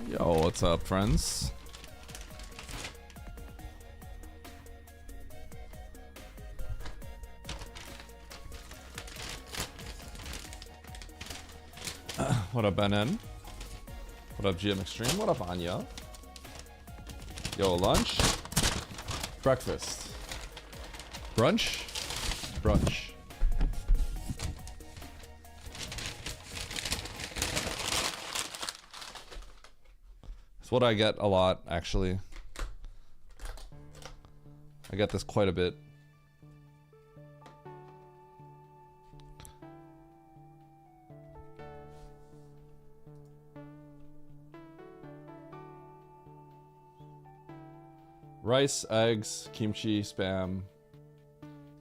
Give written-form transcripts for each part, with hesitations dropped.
Yo, what's up, friends? What up, NN? What up, GM Extreme? What up, Anya? Yo, lunch? Breakfast? Brunch? Brunch. It's what I get a lot, actually. I get this quite a bit. Rice, eggs, kimchi, spam,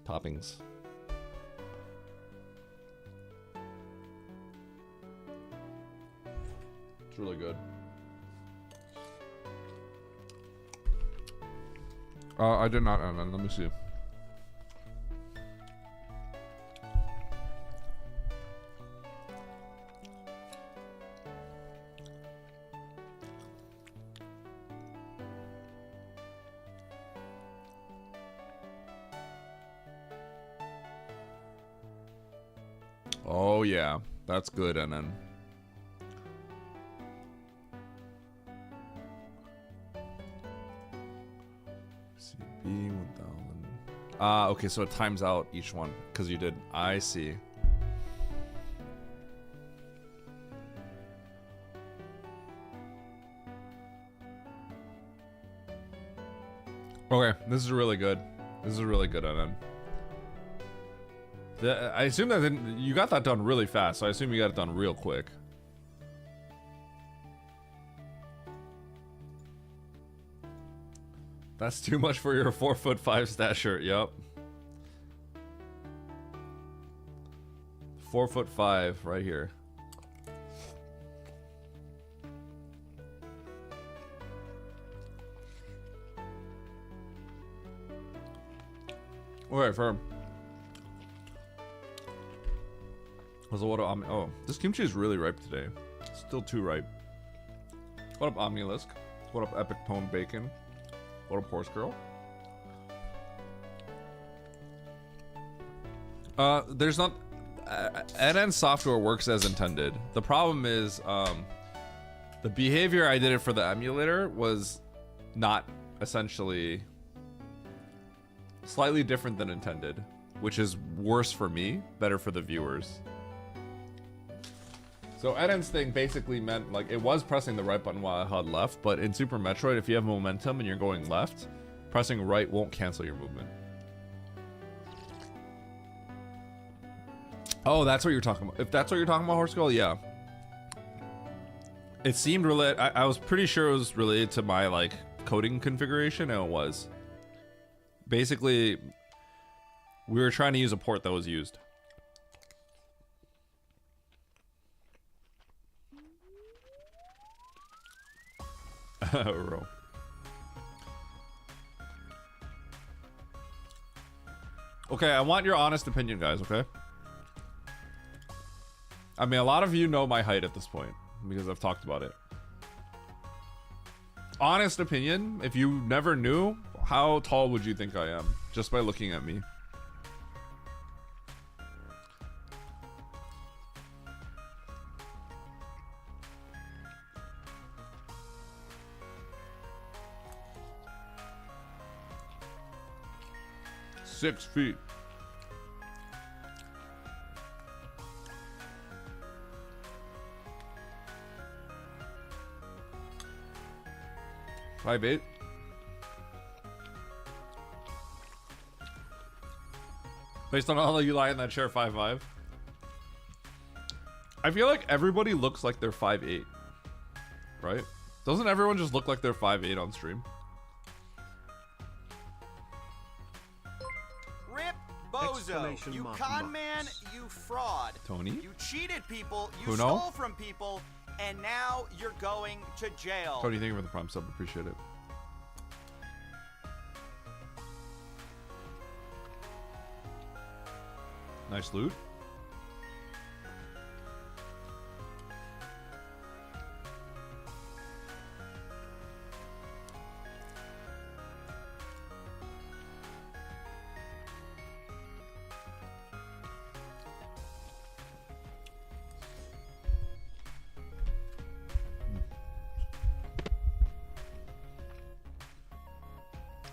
toppings. It's really good. I did not, let me see. Oh yeah, that's good, and then CB 1000. Ah, okay, so it times out each one because you did. I see. Okay, this is really good. This is really good, and then I assume that you got that done really fast, so I assume you got it done real quick. That's too much for your 4'5" stat shirt, yup. 4'5" right here. Alright, firm. Oh, this kimchi is really ripe today. Still too ripe. What up, Omnilisk? What up, Epic Pone Bacon? What up, Horse Girl? There's not... NN software works as intended. The problem is, the behavior I did it for the emulator was not essentially slightly different than intended, which is worse for me, better for the viewers. So NN's thing basically meant, like, it was pressing the right button while I held left, but in Super Metroid, if you have momentum and you're going left, pressing right won't cancel your movement. Oh, that's what you're talking about. If that's what you're talking about, Horse Skull, yeah. It seemed related. I was pretty sure it was related to my, like, coding configuration, and it was. Basically, we were trying to use a port that was used. Row. Okay, I want your honest opinion, guys, okay? I mean, a lot of you know my height at this point, because I've talked about it. Honest opinion, if you never knew, how tall would you think I am? Just by looking at me. Six feet. Five eight. Based on how you lie in that chair, 5'5". I feel like everybody looks like they're 5'8", right? Doesn't everyone just look like they're 5'8" on stream? Rip Bozo, you con man, you fraud. Tony? You cheated people, you Kuno? stole from people, and now you're going to jail. Tony, thank you for the prime sub. Appreciate it. Nice loot.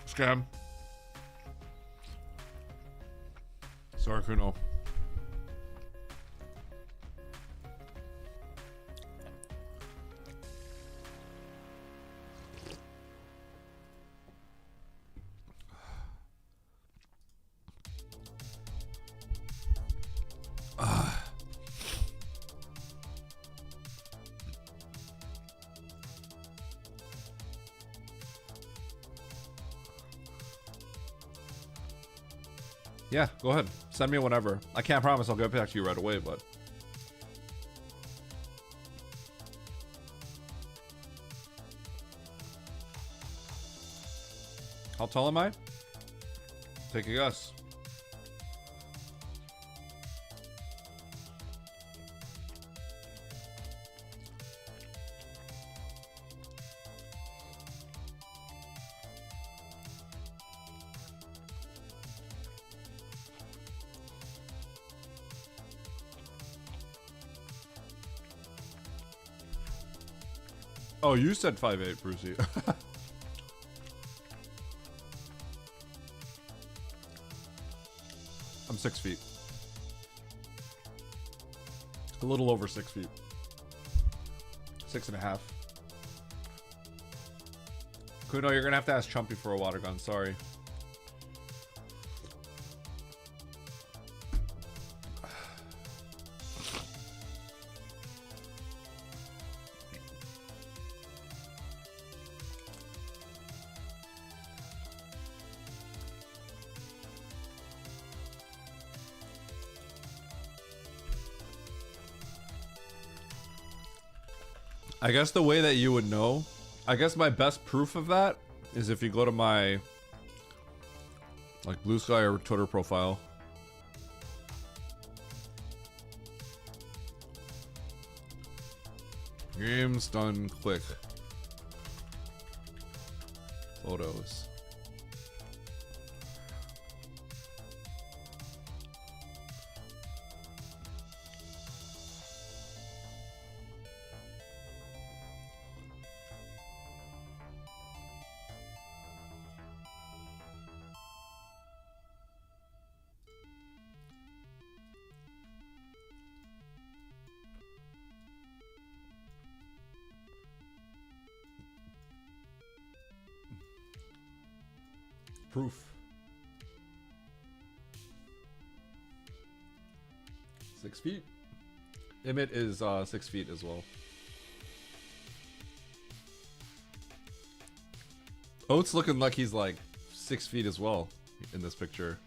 Scam. Sorry, Kuno. Yeah, go ahead. Send me whenever. I can't promise I'll get back to you right away, but... How tall am I? Take a guess. Oh, you said 5'8", Brucey. I'm 6 feet. A little over 6 feet. 6.5. Kuno, you're gonna have to ask Chumpy for a water gun, sorry. I guess the way that you would know, I guess my best proof of that is if you go to my like Blue Sky or Twitter profile. Games done quick. Photos. Proof. 6 feet. Emmett is 6 feet as well. Oat's looking like he's like 6 feet as well in this picture.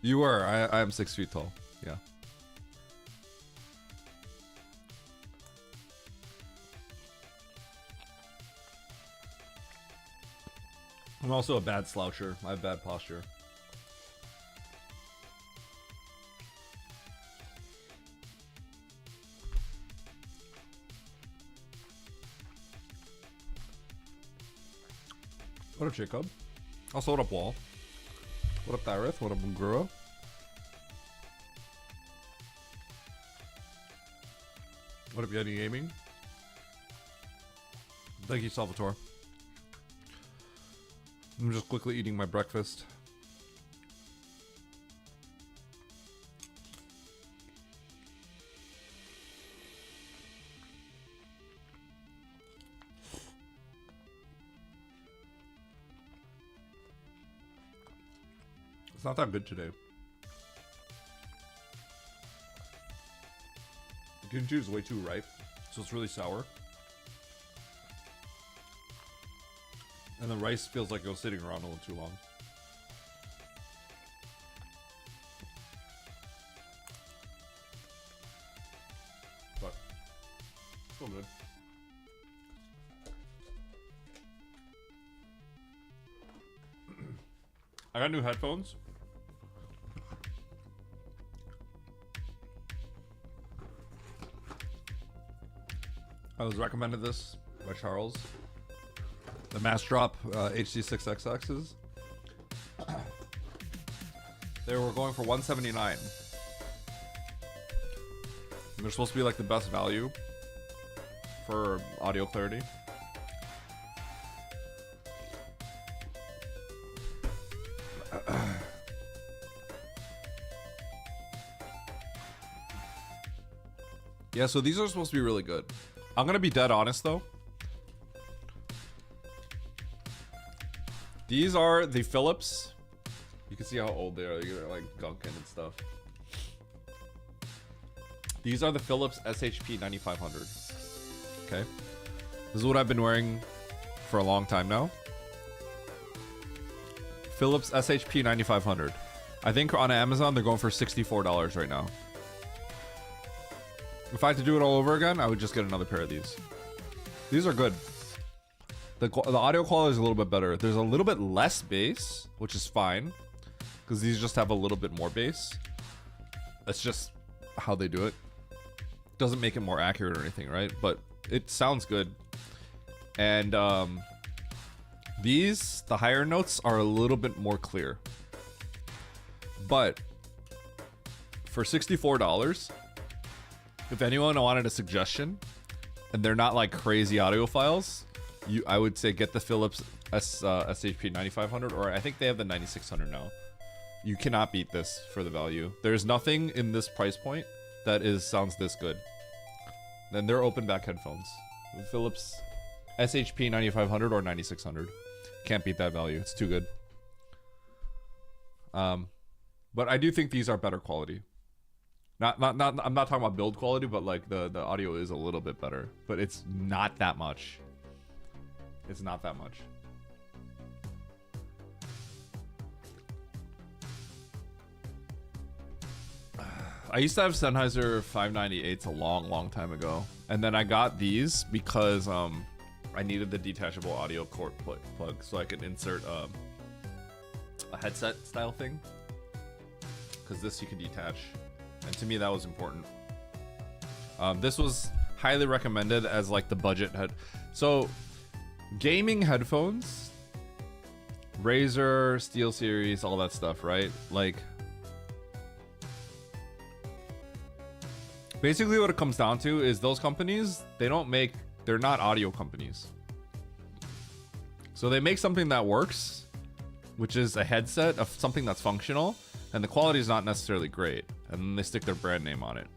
You were. I am 6 feet tall. Yeah. I'm also a bad sloucher. I have bad posture. What up, Jacob? Also, what up, Wall? What up, Thyrith? What up, Muguro? What up, Yeti Gaming? Thank you, Salvatore. I'm just quickly eating my breakfast. It's not that good today. The kimchi is way too ripe, so it's really sour. And the rice feels like it was sitting around a little too long. But still good. I got new headphones. I was recommended this by Charles. The Mass Drop HD6XXs. They were going for $179. And they're supposed to be like the best value for audio clarity. Yeah, so these are supposed to be really good. I'm gonna be dead honest though. These are the Philips. You can see how old they are. They're like gunking and stuff. These are the Philips SHP 9500. Okay. This is what I've been wearing for a long time now. Philips SHP 9500. I think on Amazon they're going for $64 right now. If I had to do it all over again, I would just get another pair of these. These are good. The audio quality is a little bit better. There's a little bit less bass, which is fine, because these just have a little bit more bass. That's just how they do it. Doesn't make it more accurate or anything, right? But it sounds good. And these, the higher notes, are a little bit more clear. But for $64, if anyone wanted a suggestion, and they're not like crazy audiophiles, I would say get the Philips SHP 9500, or I think they have the 9600 now. You cannot beat this for the value. There's nothing in this price point that sounds this good. Then they're open back headphones. Philips SHP 9500 or 9600. Can't beat that value. It's too good. But I do think these are better quality. I'm not talking about build quality, but like the audio is a little bit better, but it's not that much. It's not that much. I used to have Sennheiser 598s a long time ago, and then I got these because I needed the detachable audio cord plug so I could insert a headset style thing, because this you can detach, and to me that was important. This was highly recommended as like the budget head. So gaming headphones, Razer, SteelSeries, all that stuff, right? Like, basically what it comes down to is those companies, they're not audio companies. So they make something that works, which is a headset of something that's functional, and the quality is not necessarily great, and then they stick their brand name on it.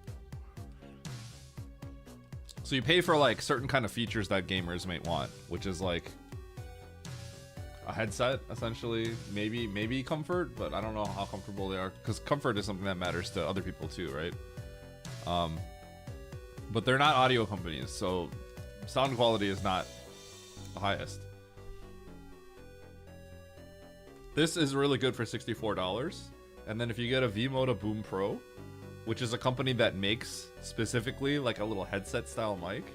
So you pay for like certain kind of features that gamers might want, which is like a headset, essentially, maybe comfort, but I don't know how comfortable they are, because comfort is something that matters to other people too, right? But they're not audio companies, so sound quality is not the highest. This is really good for $64, and then if you get a V-Moda Boom Pro, which is a company that makes specifically like a little headset style mic,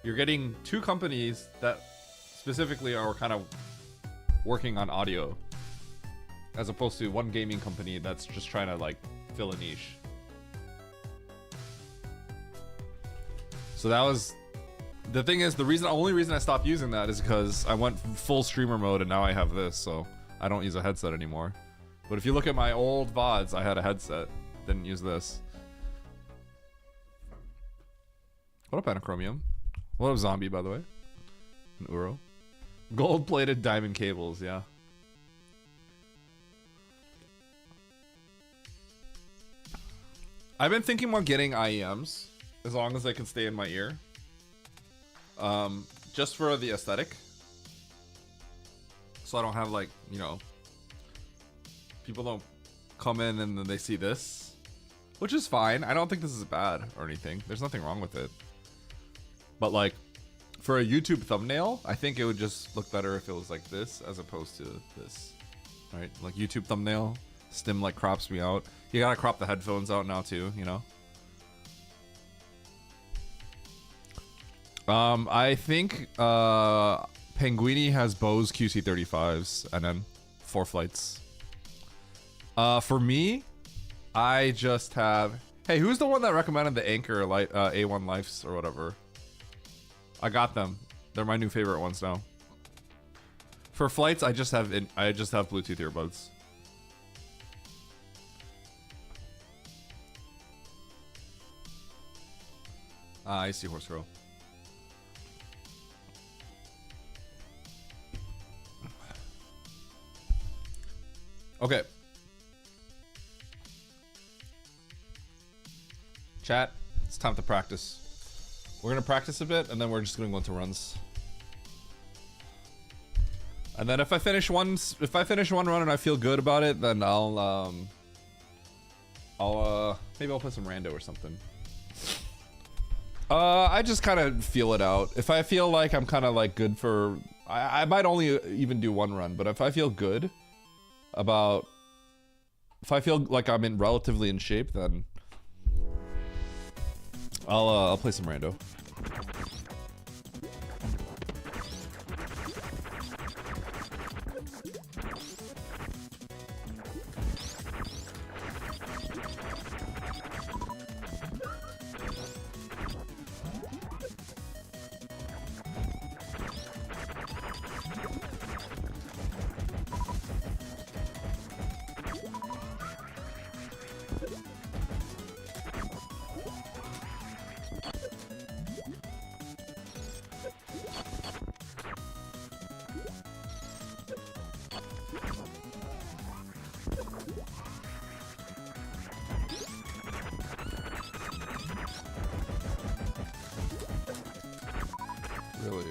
you're getting two companies that specifically are kind of working on audio, as opposed to one gaming company that's just trying to like fill a niche. So that was the thing. Is the only reason I stopped using that is because I went full streamer mode and now I have this, so I don't use a headset anymore. But if you look at my old VODs, I had a headset, didn't use this. What up, Anachromium? What up, Zombie, by the way? And Uro. Gold-plated diamond cables, yeah. I've been thinking about getting IEMs, as long as they can stay in my ear. Just for the aesthetic. So I don't have, like, you know, people don't come in and then they see this. Which is fine. I don't think this is bad or anything. There's nothing wrong with it. But, like, for a YouTube thumbnail, I think it would just look better if it was like this as opposed to this. Right? Like, YouTube thumbnail, Stim, like, crops me out. You gotta crop the headphones out now, too, you know? I think Penguini has Bose QC35s and then 4 flights. For me, I just have... Hey, who's the one that recommended the Anchor A1 Lifes or whatever? I got them. They're my new favorite ones now. For flights, I just have Bluetooth earbuds. I see Horse Girl. Okay. Chat, it's time to practice. We're gonna practice a bit, and then we're just gonna go into runs. And then if I finish one run and I feel good about it, then I'll maybe I'll play some rando or something. I just kind of feel it out. If I feel like I'm kind of like good for, I might only even do one run, but if I feel good about, if I feel like I'm relatively in shape, then I'll play some rando. Really?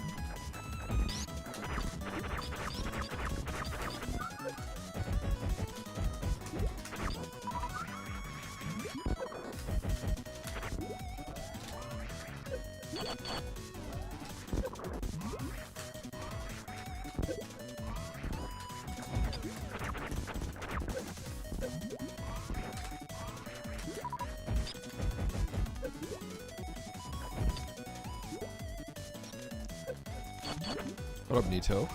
What up, Nito?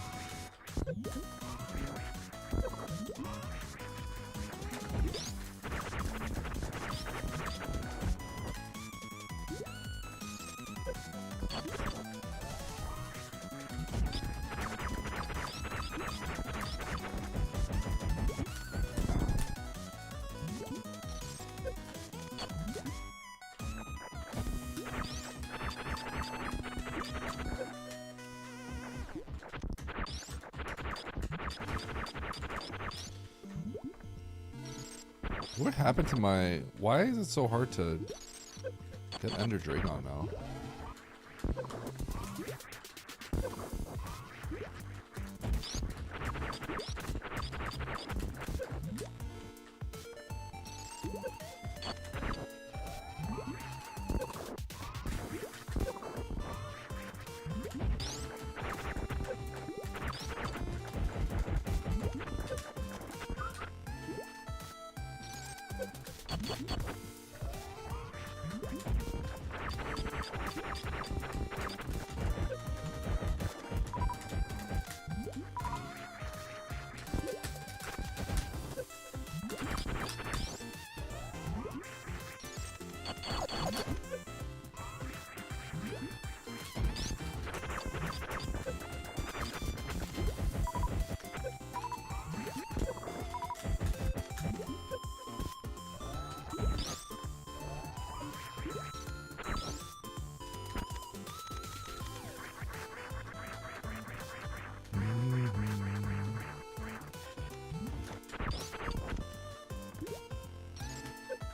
What happened to my... Why is it so hard to get Ender Dragon now?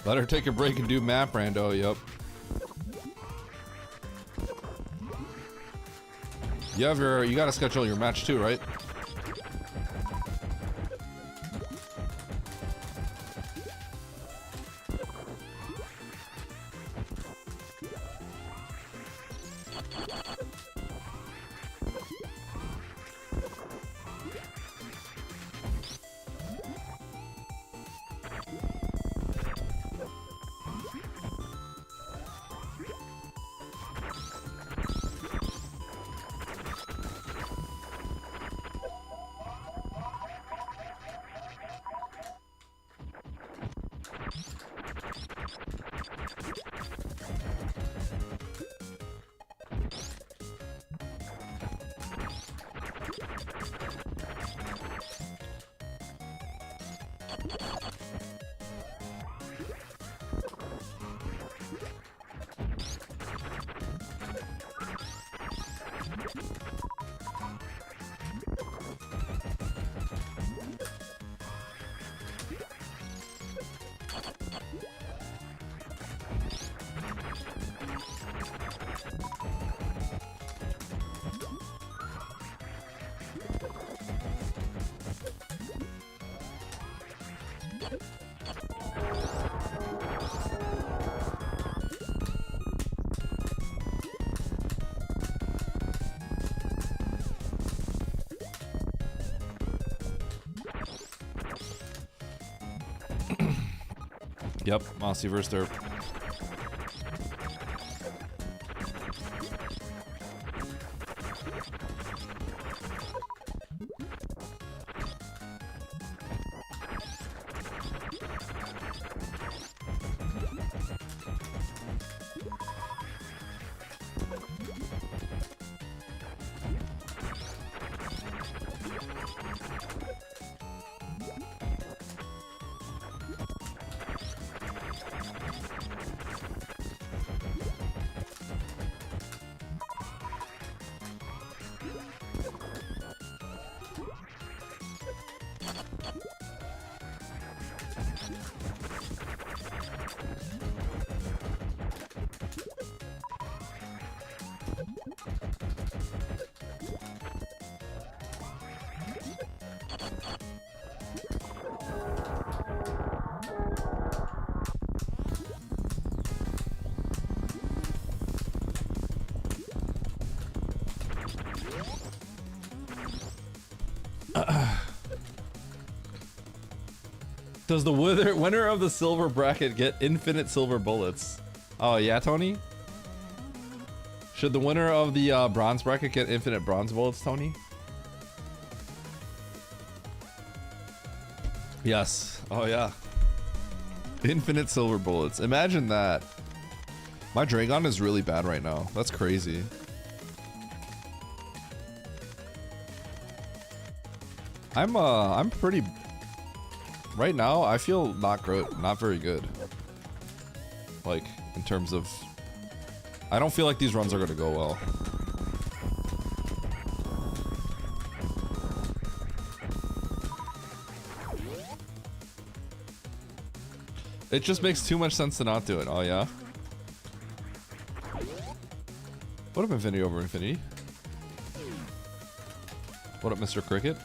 Let her take a break and do map rando, yep. You gotta schedule your match too, right? Yep, Mossy versus Derp. Does the winner of the silver bracket get infinite silver bullets? Oh yeah, Tony? Should the winner of the bronze bracket get infinite bronze bullets, Tony? Yes. Oh yeah. Infinite silver bullets. Imagine that. My Dragon is really bad right now. That's crazy. I'm pretty... Right now, I feel not very good. Like, in terms of... I don't feel like these runs are gonna go well. It just makes too much sense to not do it. Oh, yeah? What up, Infinity over Infinity? What up, Mr. Cricket?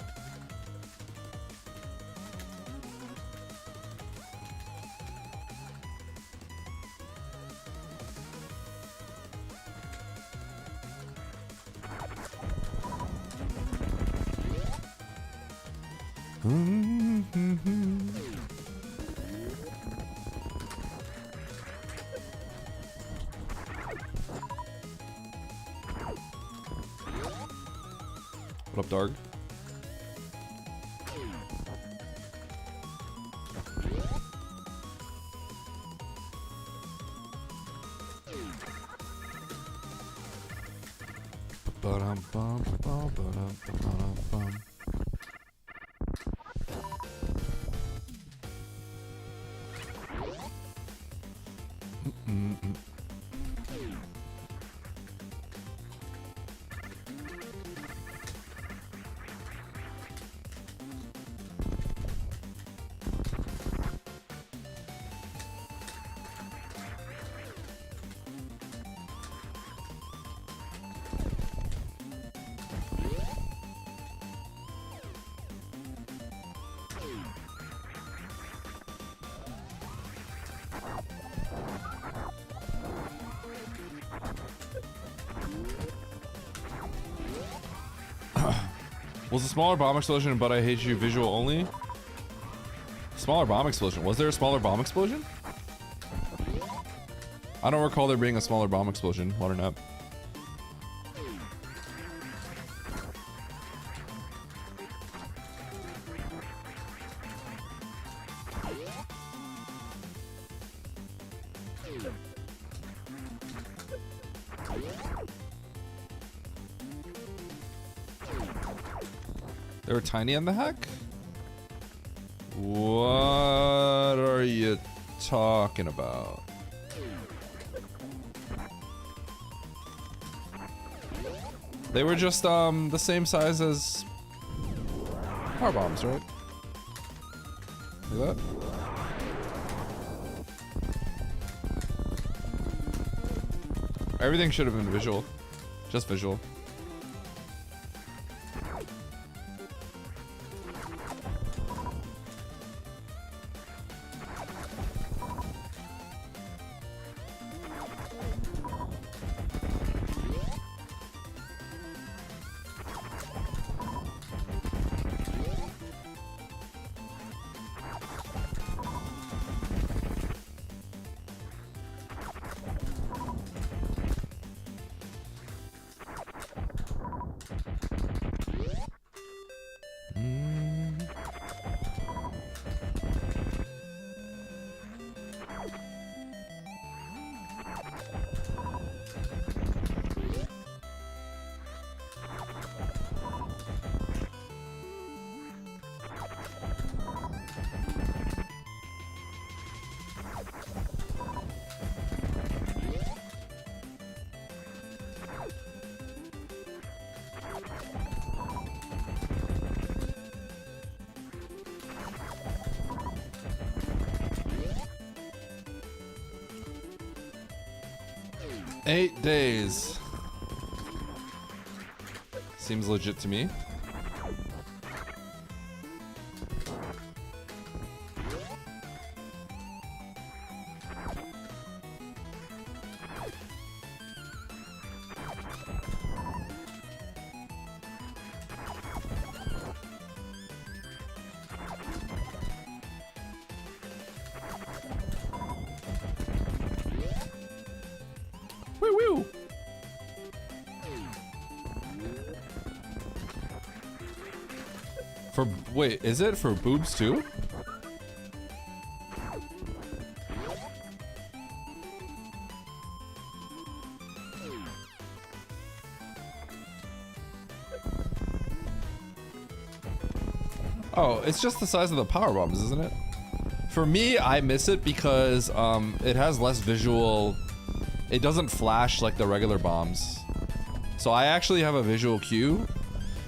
What up, Darg? Was a smaller bomb explosion, but I hate you visual only? Smaller bomb explosion. Was there a smaller bomb explosion? I don't recall there being a smaller bomb explosion. Water nap. They were tiny in the hack? What are you talking about? They were just the same size as power bombs, right? Like that? Everything should have been visual. Just visual. $8 days. Seems legit to me. Wait, is it for boobs too? Oh, it's just the size of the power bombs, isn't it? For me, I miss it because it has less visual. It doesn't flash like the regular bombs. So I actually have a visual cue.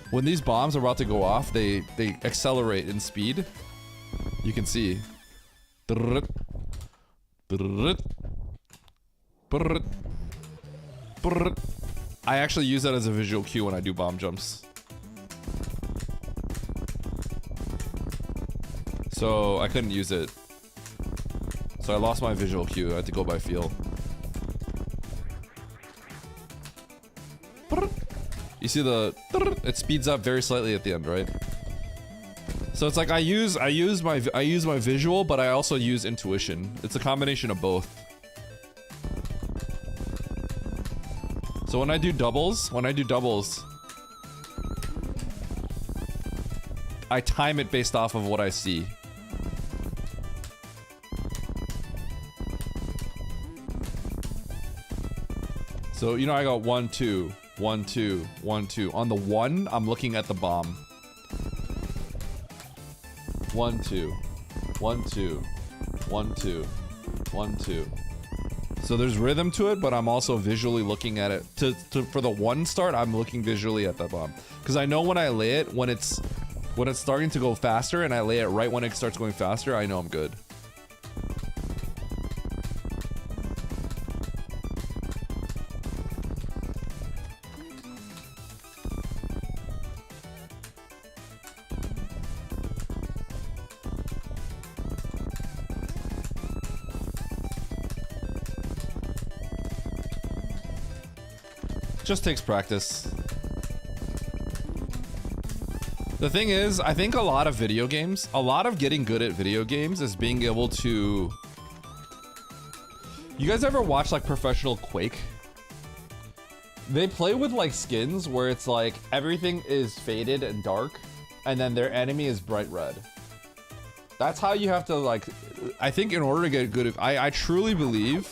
When these bombs are about to go off, they accelerate in speed. You can see. I actually use that as a visual cue when I do bomb jumps. So I couldn't use it. So I lost my visual cue. I had to go by feel. You see it speeds up very slightly at the end, right? So it's like I use my visual, but I also use intuition. It's a combination of both. So when I do doubles, I time it based off of what I see. So, you know, I got 1, 2, 1, 2, 1, 2. On the 1, I'm looking at the bomb. 1, 2, 1, 2, 1, 2, 1, 2. So there's rhythm to it, but I'm also visually looking at it. For the 1 start, I'm looking visually at that bomb. Because I know when I lay it, when it's starting to go faster, and I lay it right when it starts going faster, I know I'm good. Just takes practice. The thing is, I think a lot of getting good at video games is being able to... You guys ever watch like professional Quake? They play with like skins where it's like everything is faded and dark and then their enemy is bright red. That's how you have to like, I think in order to get good at, I truly believe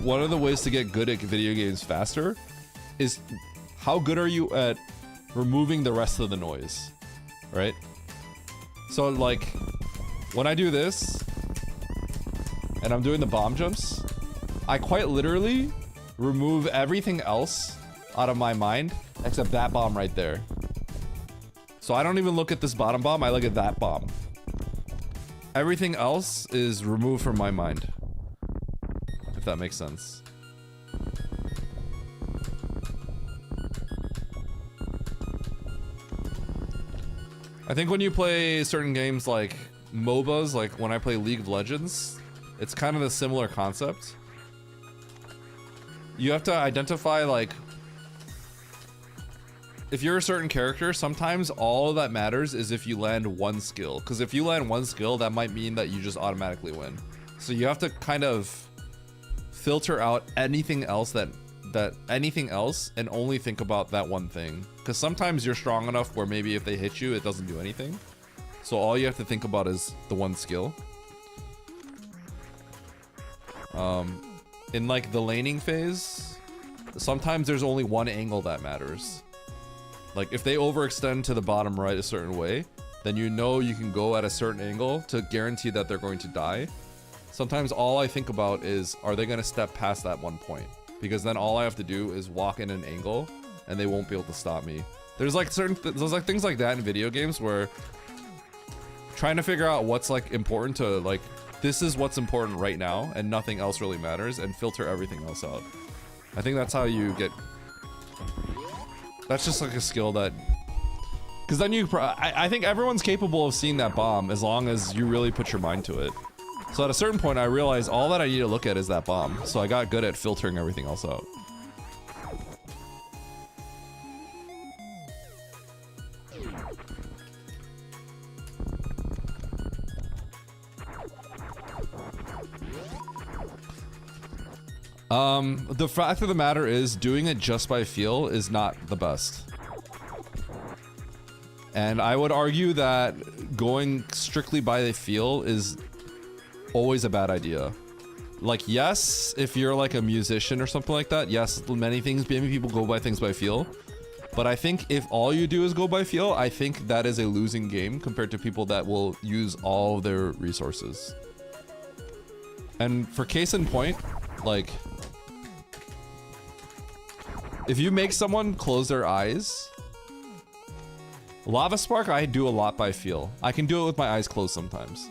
one of the ways to get good at video games faster is how good are you at removing the rest of the noise, right? So like, when I do this, and I'm doing the bomb jumps, I quite literally remove everything else out of my mind except that bomb right there. So I don't even look at this bottom bomb, I look at that bomb. Everything else is removed from my mind, if that makes sense. I think when you play certain games like MOBAs, like when I play League of Legends, it's kind of a similar concept. You have to identify, like, if you're a certain character, sometimes all that matters is if you land one skill. Because if you land one skill, that might mean that you just automatically win. So you have to kind of filter out anything else anything else and only think about that one thing. Because sometimes you're strong enough where maybe if they hit you, it doesn't do anything. So all you have to think about is the one skill. In like the laning phase, sometimes there's only one angle that matters. Like if they overextend to the bottom right a certain way, then you know you can go at a certain angle to guarantee that they're going to die. Sometimes all I think about is, are they going to step past that one point? Because then all I have to do is walk in an angle and they won't be able to stop me. There's like there's like things like that in video games where trying to figure out what's like important to like, this is what's important right now and nothing else really matters, and filter everything else out. I think that's how you get, that's just like a skill that, because then you, I think everyone's capable of seeing that bomb as long as you really put your mind to it. So at a certain point I realized all that I need to look at is that bomb. So I got good at filtering everything else out. The fact of the matter is, doing it just by feel is not the best. And I would argue that going strictly by the feel is always a bad idea. Like, yes, if you're like a musician or something like that, yes, many people go by things by feel. But I think if all you do is go by feel, I think that is a losing game compared to people that will use all of their resources. And for case in point, like, if you make someone close their eyes, Lava Spark, I do a lot by feel. I can do it with my eyes closed sometimes.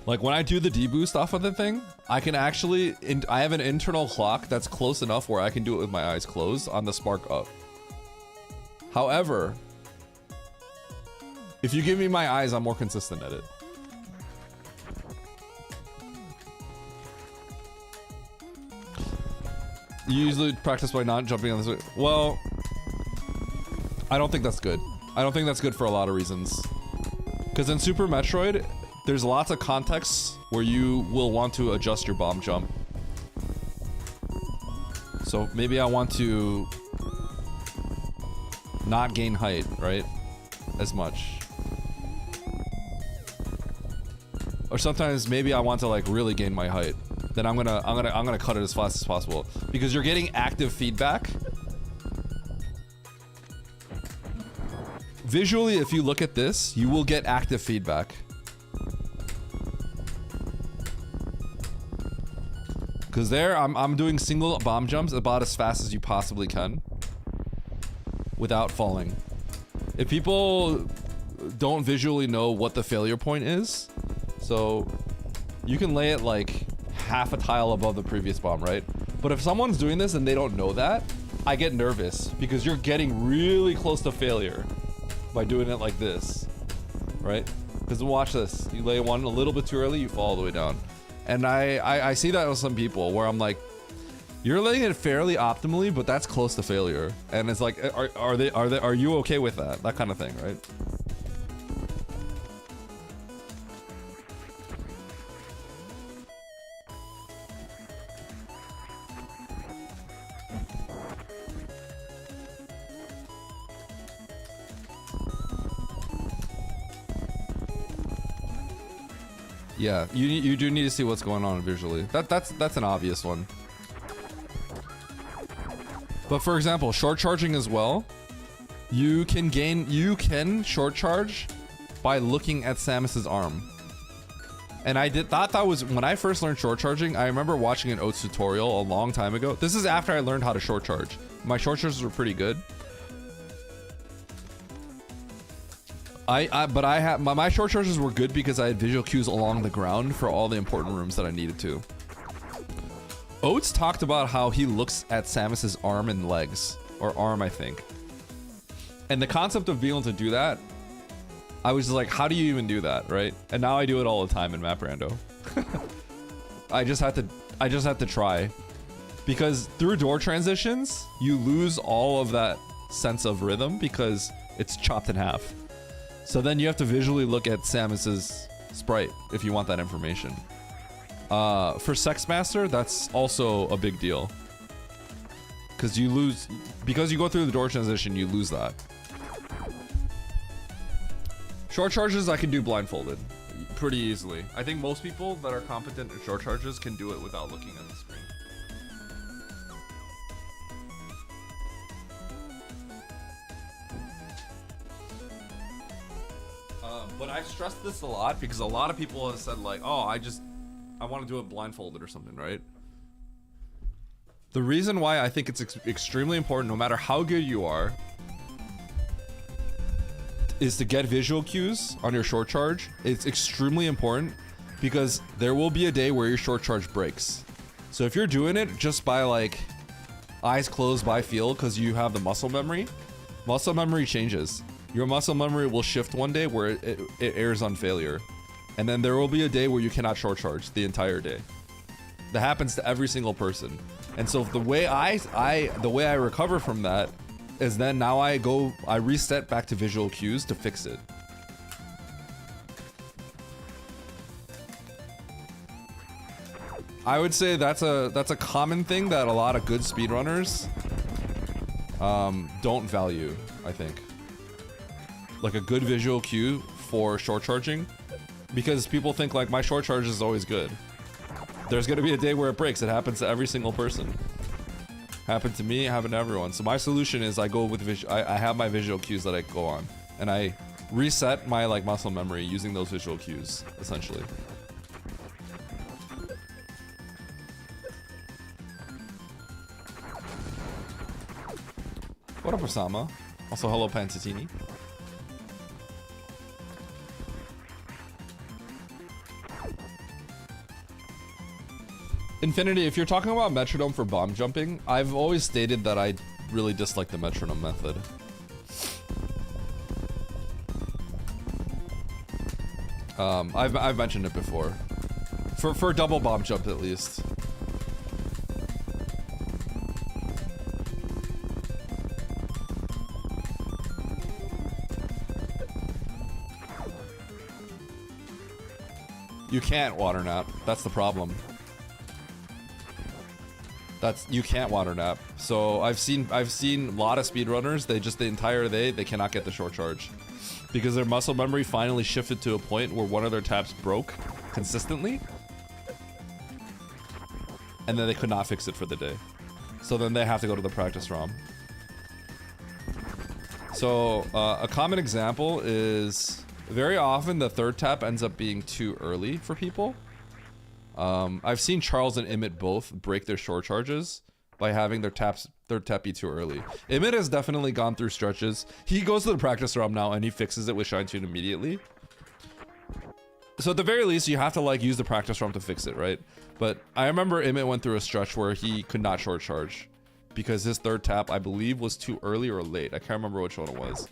Like when I do the deboost off of the thing, I can actually, I have an internal clock that's close enough where I can do it with my eyes closed on the spark up. However, if you give me my eyes, I'm more consistent at it. You usually practice by not jumping on this way. Well, I don't think that's good. I don't think that's good for a lot of reasons. Because in Super Metroid, there's lots of contexts where you will want to adjust your bomb jump. So maybe I want to not gain height, right? As much. Or sometimes maybe I want to like really gain my height. Then I'm gonna cut it as fast as possible. Because you're getting active feedback. Visually, if you look at this, you will get active feedback. Because there, I'm doing single bomb jumps about as fast as you possibly can. Without falling. If people don't visually know what the failure point is, so you can lay it like half a tile above the previous bomb, right? But if someone's doing this and they don't know that, I get nervous because you're getting really close to failure by doing it like this, right? Because watch this, you lay one a little bit too early, you fall all the way down. And I see that with some people where I'm like, You're letting it fairly optimally, but that's close to failure. And it's like, are you okay with that? That kind of thing, right? Yeah, you do need to see what's going on visually. That's an obvious one. But for example, short charging as well. You can short charge by looking at Samus's arm. And I thought that was when I first learned short charging. I remember watching an Oats tutorial a long time ago. This is after I learned how to short charge. My short charges were pretty good. My short charges were good because I had visual cues along the ground for all the important rooms that I needed to. Oats talked about how he looks at Samus's arm and legs, or arm, I think. And the concept of being able to do that, I was just like, how do you even do that, right? And now I do it all the time in Map Rando. I just have to try, because through door transitions, you lose all of that sense of rhythm because it's chopped in half. So then you have to visually look at Samus's sprite if you want that information. For Sex Master, that's also a big deal. Because you go through the door transition, you lose that. Short charges I can do blindfolded pretty easily. I think most people that are competent at short charges can do it without looking at the screen. But I stress this a lot because a lot of people have said like, oh, I want to do it blindfolded or something, right? The reason why I think it's extremely important, no matter how good you are, is to get visual cues on your short charge. It's extremely important because there will be a day where your short charge breaks. So if you're doing it just by like eyes closed by feel because you have the muscle memory changes. Your muscle memory will shift one day where it errs on failure. And then there will be a day where you cannot short charge the entire day. That happens to every single person. And so the way I recover from that is then now I reset back to visual cues to fix it. I would say that's a common thing that a lot of good speedrunners don't value, I think. Like a good visual cue for short charging, because people think like my short charge is always good. There's gonna be a day where it breaks. It happens to every single person. Happened to me, happened to everyone. So my solution is I go with I have my visual cues that I go on, and I reset my like muscle memory using those visual cues, essentially. What up, Osama? Also, hello, Pantatini. Infinity, if you're talking about metronome for bomb jumping, I've always stated that I really dislike the metronome method. I've mentioned it before. For double bomb jump at least. You can't water nap. That's the problem. You can't water nap. So I've seen a lot of speedrunners, the entire day they cannot get the short charge because their muscle memory finally shifted to a point where one of their taps broke consistently, and then they could not fix it for the day. So then they have to go to the practice ROM. So a common example is very often the third tap ends up being too early for people. I've seen Charles and Emmett both break their short charges by having their third tap be too early. Emmett has definitely gone through stretches. He goes to the practice ROM now and he fixes it with Shine Tune immediately. So at the very least, you have to like use the practice ROM to fix it, right? But I remember Emmett went through a stretch where he could not short charge because his third tap, I believe, was too early or late. I can't remember which one it was.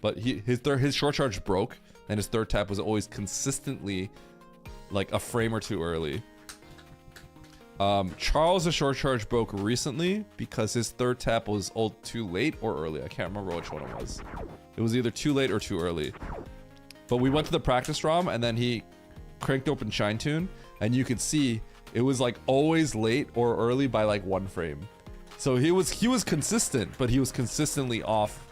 But his short charge broke and his third tap was always consistently like a frame or two early. Charles' a short charge broke recently because his third tap was too late or early. I can't remember which one it was. It was either too late or too early. But we went to the practice ROM and then he cranked open Shine Tune and you could see it was like always late or early by like 1 frame. So he was consistent, but he was consistently off.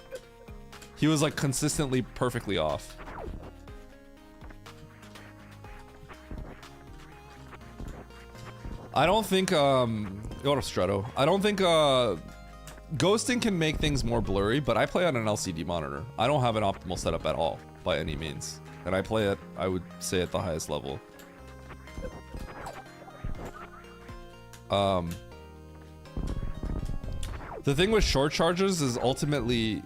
He was like consistently perfectly off. I don't think, go to Stretto. I don't think, ghosting can make things more blurry, but I play on an LCD monitor. I don't have an optimal setup at all, by any means. And I play it, I would say, at the highest level. The thing with short charges is ultimately,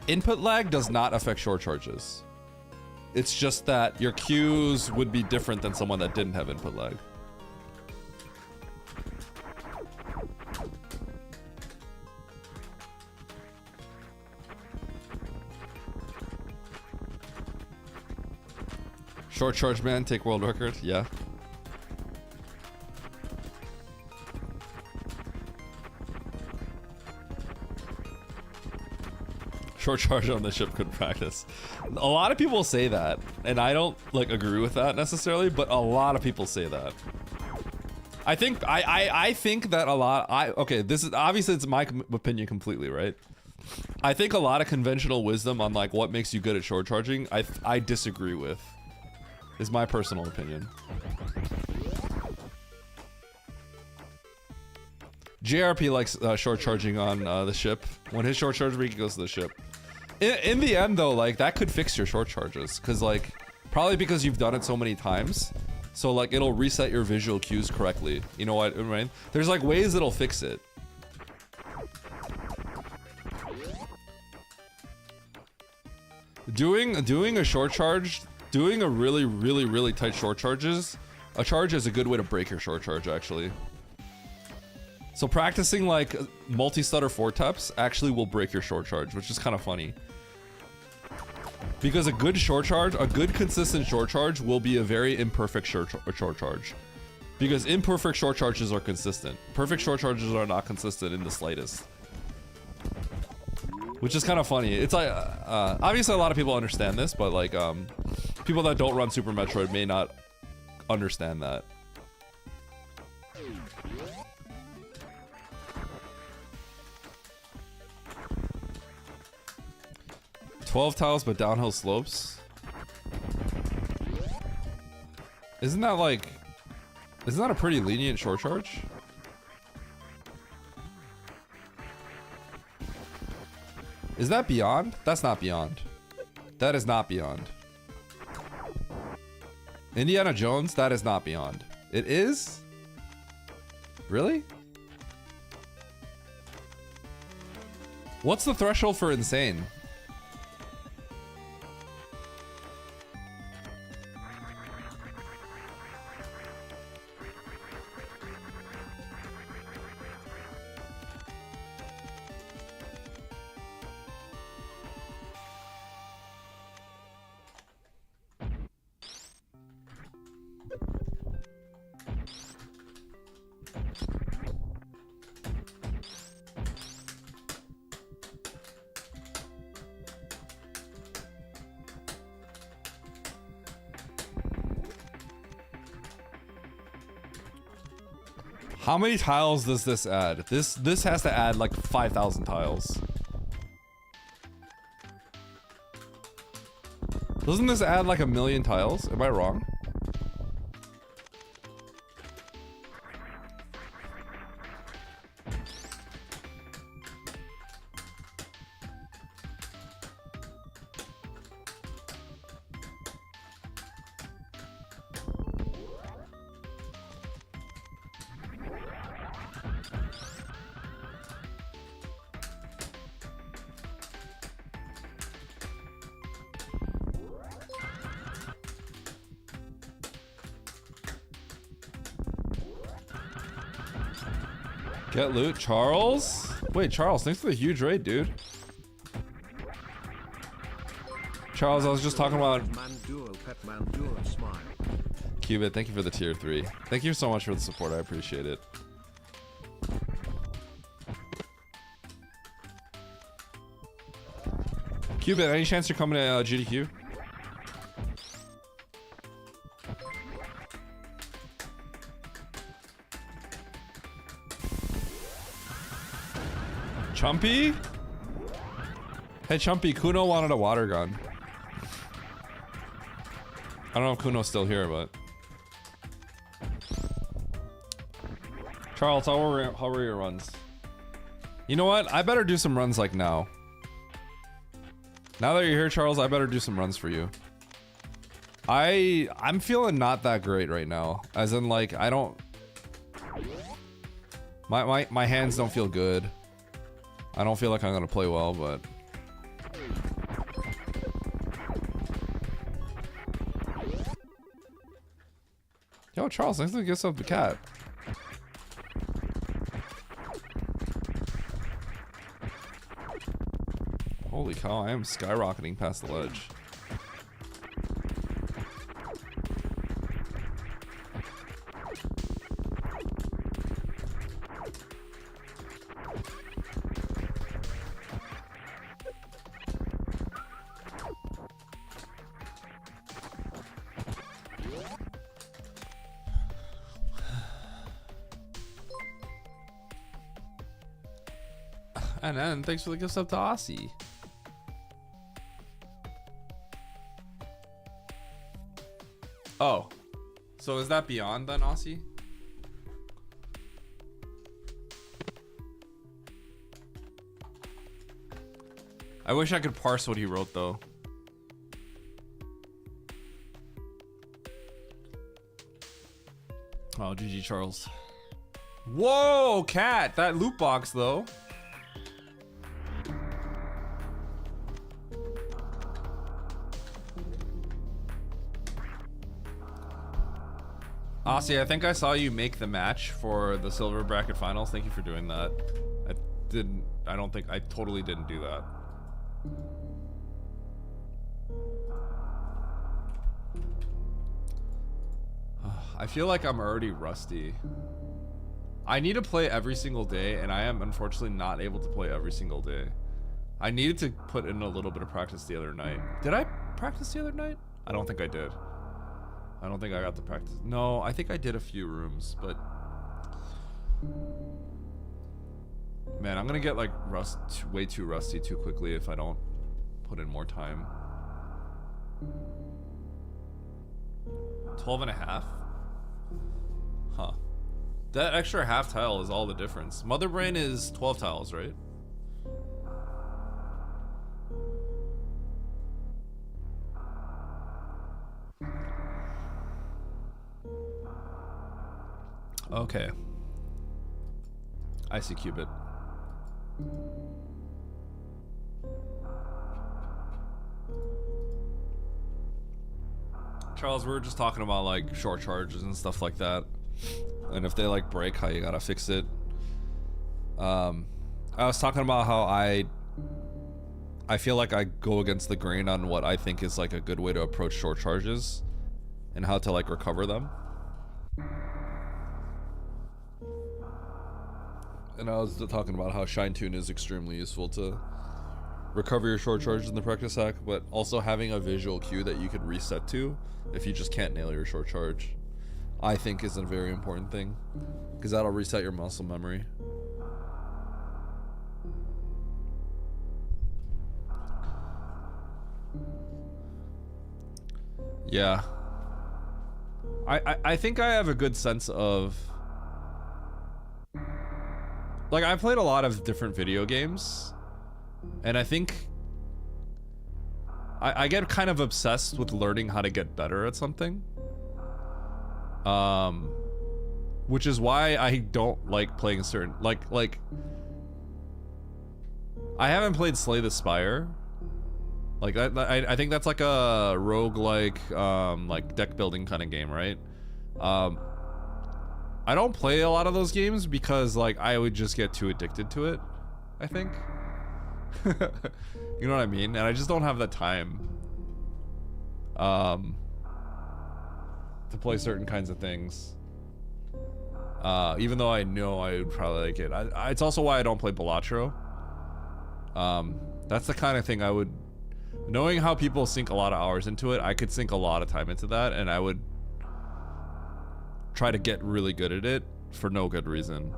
input lag does not affect short charges. It's just that your queues would be different than someone that didn't have input lag. Short charge man, take world record, yeah. Short charge on the ship could practice. A lot of people say that, and I don't like agree with that necessarily, but a lot of people say that. I think I think that a lot. Okay, this is obviously it's my opinion completely, right? I think a lot of conventional wisdom on like what makes you good at short charging, I disagree with. Is my personal opinion. JRP likes short charging on the ship. When his short charge break, he goes to the ship. In the end, though, like that could fix your short charges, cause like probably because you've done it so many times, so like it'll reset your visual cues correctly. You know what I mean? There's like ways it'll fix it. Doing a short charge. Doing a really tight short charges, a charge is a good way to break your short charge actually. So practicing like multi-stutter 4 taps actually will break your short charge, which is kind of funny. Because a good short charge, a good consistent short charge will be a very imperfect short charge. Because imperfect short charges are consistent. Perfect short charges are not consistent in the slightest. Which is kind of funny. It's like, obviously a lot of people understand this, but like, people that don't run Super Metroid may not understand that. "12 tiles but downhill slopes." Isn't that a pretty lenient short charge? Is that beyond? That's not beyond. That is not beyond. Indiana Jones, that is not beyond. It is? Really? What's the threshold for insane? How many tiles does this add? This has to add like 5,000 tiles. Doesn't this add like 1,000,000 tiles? Am I wrong? Get loot, Charles? Wait, Charles, thanks for the huge raid, dude. Charles, I was just talking about... Cubit, thank you for the tier 3. Thank you so much for the support. I appreciate it. Cubit, any chance you're coming to GDQ? Chumpy? Hey Chumpy, Kuno wanted a water gun. I don't know if Kuno's still here, but... Charles, how were your runs? You know what? I better do some runs like now. Now that you're here, Charles, I better do some runs for you. I'm feeling not that great right now. As in, like, I don't... My hands don't feel good. I don't feel like I'm gonna play well, but... Yo, Charles, thanks for the gifts of the cat. Holy cow, I am skyrocketing past the ledge. And then thanks for the gifts up to Aussie. Oh, so is that beyond then, Aussie? I wish I could parse what he wrote though. Oh, GG Charles. Whoa, cat, that loot box though. Aussie, I think I saw you make the match for the silver bracket finals. Thank you for doing that. I totally didn't do that. I feel like I'm already rusty. I need to play every single day, and I am unfortunately not able to play every single day. I needed to put in a little bit of practice the other night. Did I practice the other night? I don't think I did. I don't think I got to practice. No, I think I did a few rooms, but... Man, I'm gonna get like way too rusty too quickly if I don't put in more time. 12.5? Huh. That extra half tile is all the difference. Mother Brain is 12 tiles, right? Okay. I see Cupid. Charles, we were just talking about like short charges and stuff like that. And if they like break, how you gotta fix it. I was talking about how I feel like I go against the grain on what I think is like a good way to approach short charges and how to like recover them. And I was talking about how Shine Tune is extremely useful to recover your short charges in the practice hack, but also having a visual cue that you could reset to if you just can't nail your short charge, I think is a very important thing, because that'll reset your muscle memory. Yeah. I think I have a good sense of... Like, I played a lot of different video games, and I think I get kind of obsessed with learning how to get better at something. Which is why I don't like playing certain, like I haven't played Slay the Spire. Like, I think that's like a roguelike, like deck building kind of game, right? I don't play a lot of those games because like I would just get too addicted to it, I think. You know what I mean? And I just don't have the time. to play certain kinds of things. Even though I know I would probably like it. It's also why I don't play Balatro. That's the kind of thing I would... Knowing how people sink a lot of hours into it, I could sink a lot of time into that, and I would try to get really good at it for no good reason.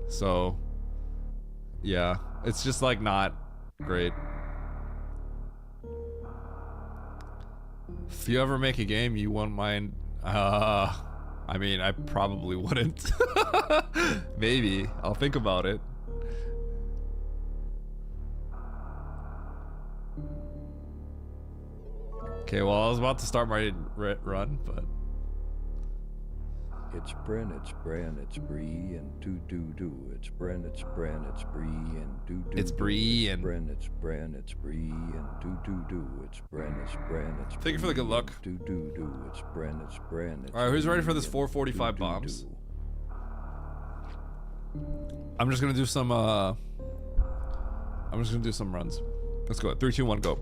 So, yeah, it's just like not great. If you ever make a game, you won't mind. I mean, I probably wouldn't. Maybe. I'll think about it. Okay, well, I was about to start my run, but... It's Bren, it's Bren, it's Bree, and do. It's Bren, it's Bren, it's Bree, and do. It's Bree, and... Bren, it's Bree, and do. It's Bren, it's Bren, it's Bree. Thank you for the good luck. Do. It's Bren, it's Bren. Alright, who's ready for this 445 bombs? I'm just gonna do some, I'm just gonna do some runs. Let's go. 3, 2, 1, go.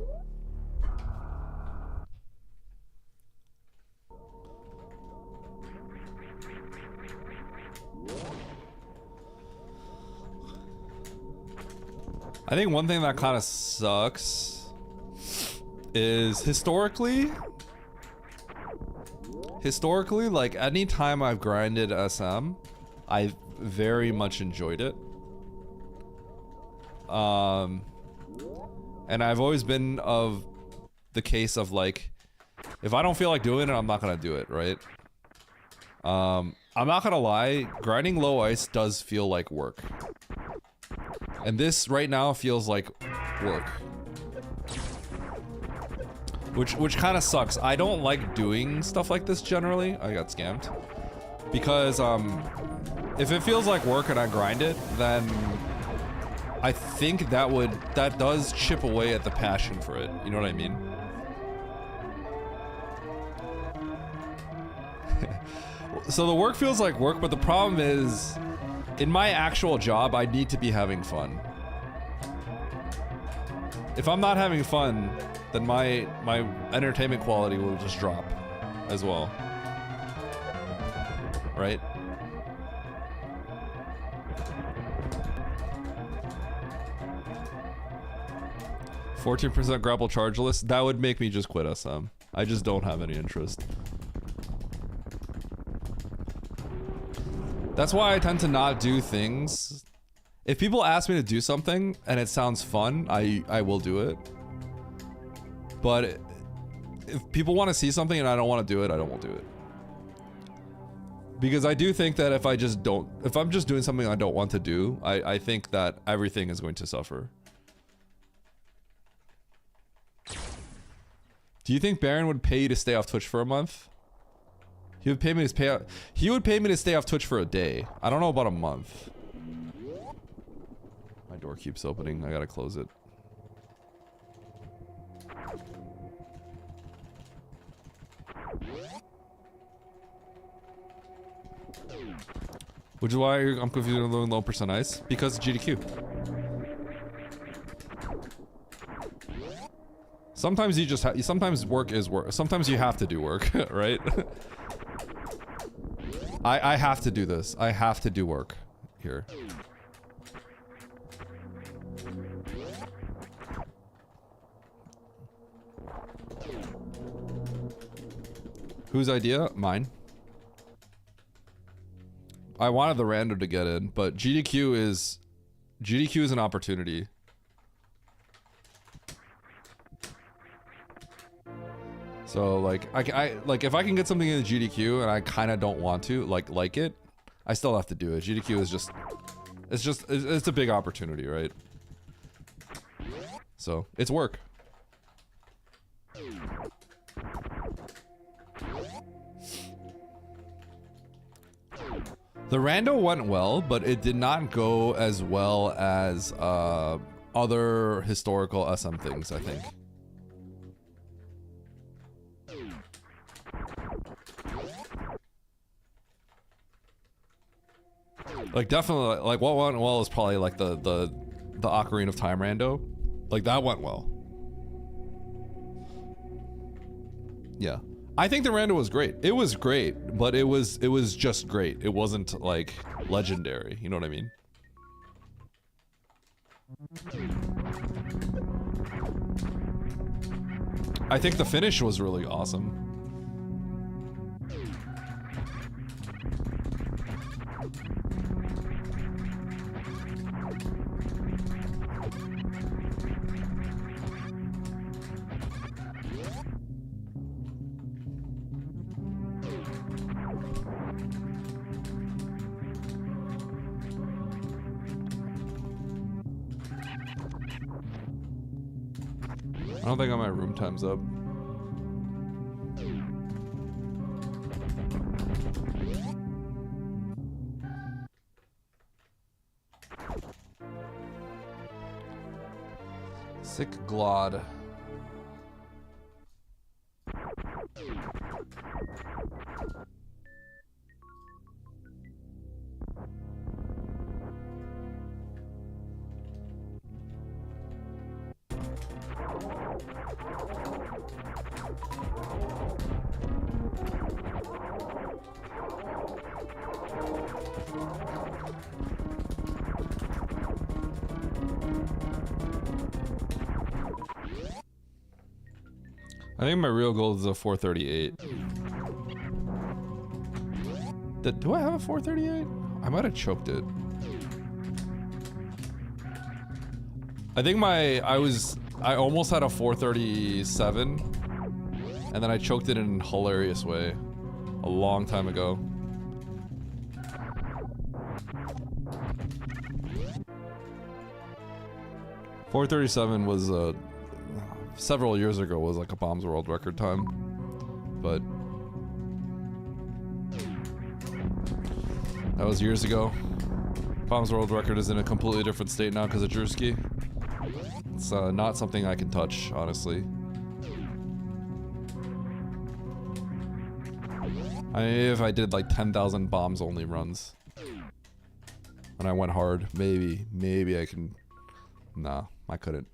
I think one thing that kind of sucks is historically, like any time I've grinded SM, I very much enjoyed it. And I've always been of the case of like, if I don't feel like doing it, I'm not gonna do it, right? I'm not gonna lie, grinding low ice does feel like work. And this right now feels like work. Which kind of sucks. I don't like doing stuff like this generally. I got scammed. Because if it feels like work and I grind it, then I think that does chip away at the passion for it. You know what I mean? So the work feels like work, but the problem is, in my actual job, I need to be having fun. If I'm not having fun, then my entertainment quality will just drop as well. Right? %14% grapple chargeless? That would make me just quit SM. I just don't have any interest. That's why I tend to not do things. If people ask me to do something and it sounds fun, I will do it. But if people want to see something and I don't want to do it, I won't do it. Because I do think that if I'm just doing something I don't want to do, I think that everything is going to suffer. Do you think Baron would pay you to stay off Twitch for a month? He would pay me to stay off Twitch for a day. I don't know about a month. My door keeps opening. I gotta close it. Which is why I'm confused with low percent ice. Because GDQ. Sometimes you just sometimes work is work. Sometimes you have to do work, right? I have to do this. I have to do work here. Whose idea? Mine. I wanted the rando to get in, but GDQ is an opportunity. So like I like if I can get something in the GDQ and I kind of don't want to like it, I still have to do it. GDQ is it's a big opportunity, right? So it's work. The rando went well, but it did not go as well as other historical SM things, I think. Like definitely, like what went well is probably like the Ocarina of Time rando. Like that went well. Yeah. I think the rando was great. It was great, but it was just great. It wasn't like legendary. You know what I mean? I think the finish was really awesome. I don't think my room time's up. Sick glod. I think my real goal is a 438. Do I have a 438? I might have choked it. I think I almost had a 437, and then I choked it in a hilarious way a long time ago. .437 was several years ago, was like a Bombs World record time, but that was years ago. Bombs World record is in a completely different state now because of Drewski. It's not something I can touch, honestly. If I did like 10,000 bombs only runs and I went hard, maybe I can. Nah, I couldn't.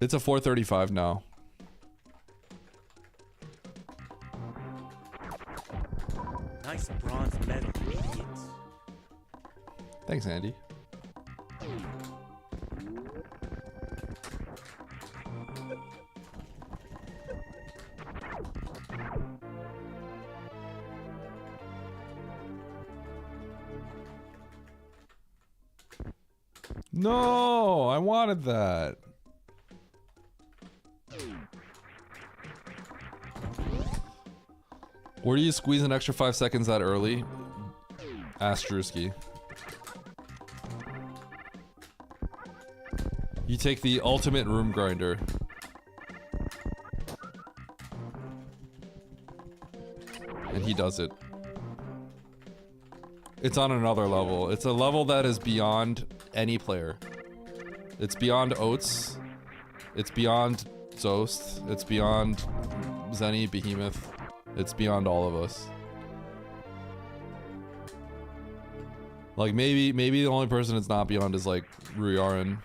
It's a 435 now. Nice bronze medal, idiots. Thanks, Andy. No, I wanted that. Where do you squeeze an extra 5 seconds that early? Ask Drewski. You take the ultimate room grinder. And he does it. It's on another level. It's a level that is beyond any player. It's beyond Oats. It's beyond Zost. It's beyond Zenny, Behemoth. It's beyond all of us. Like maybe the only person it's not beyond is like Ruyarin.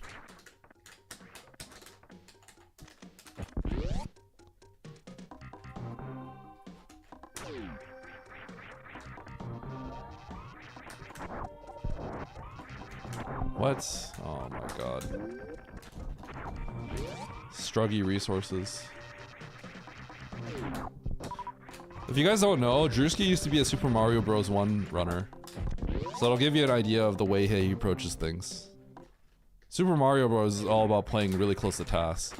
What? Oh my god. Struggy resources. If you guys don't know, Drewski used to be a Super Mario Bros. 1 runner. So it'll give you an idea of the way he approaches things. Super Mario Bros. Is all about playing really close to tasks.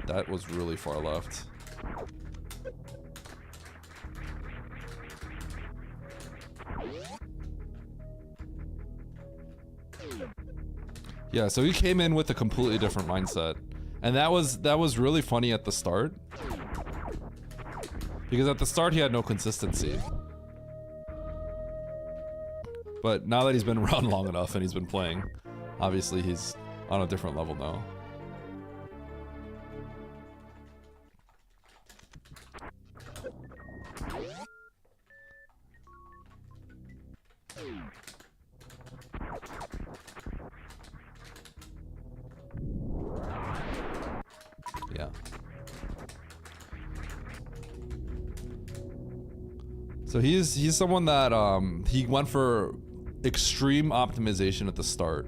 That was really far left. Yeah, so he came in with a completely different mindset. And that was really funny at the start. Because at the start he had no consistency. But now that he's been around long enough and he's been playing, obviously he's on a different level now. So he's someone that he went for extreme optimization at the start,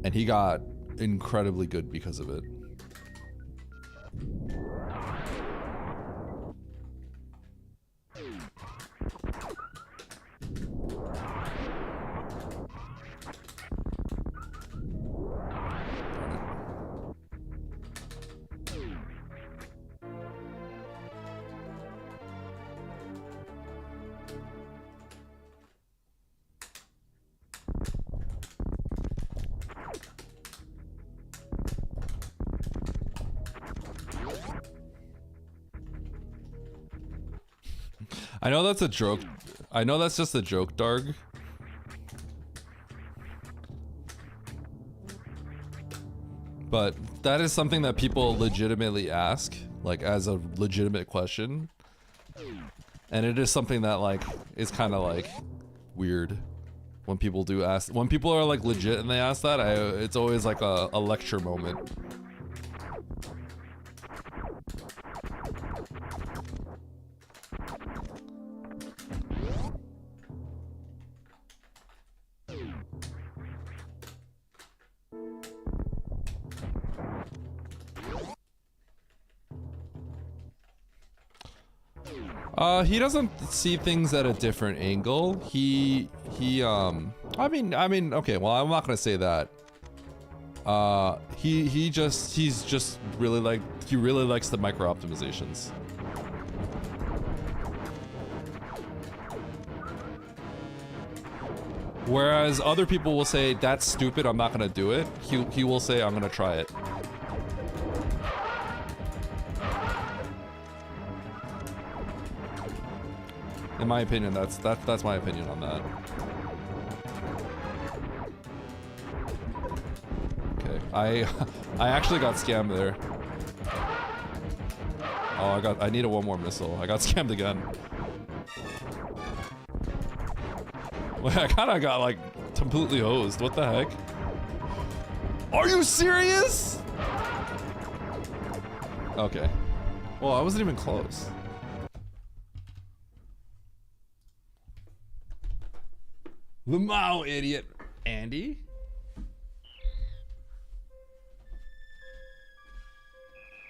and he got incredibly good because of it. I know that's a joke. I know that's just a joke, Darg. But that is something that people legitimately ask, like as a legitimate question. And it is something that like is kind of like weird when people do ask. When people are like legit and they ask that, it's always like a lecture moment. He doesn't see things at a different angle. He I mean, okay, well, I'm not gonna say that. He's just really like, he really likes the micro optimizations. Whereas other people will say, that's stupid, I'm not gonna do it. He will say, I'm gonna try it. In my opinion, that's my opinion on that. Okay, I actually got scammed there. Oh, I needed one more missile. I got scammed again. Wait, I kinda got like completely hosed. What the heck? Are you serious? Okay. Well, I wasn't even close. Lamau, idiot. Andy?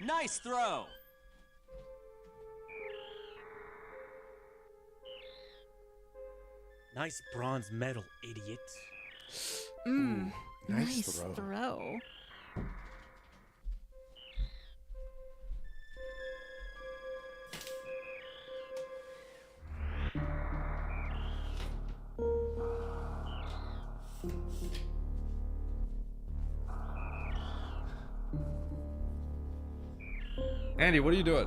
Nice throw. Nice bronze medal, idiot. Nice throw. Andy, what are you doing?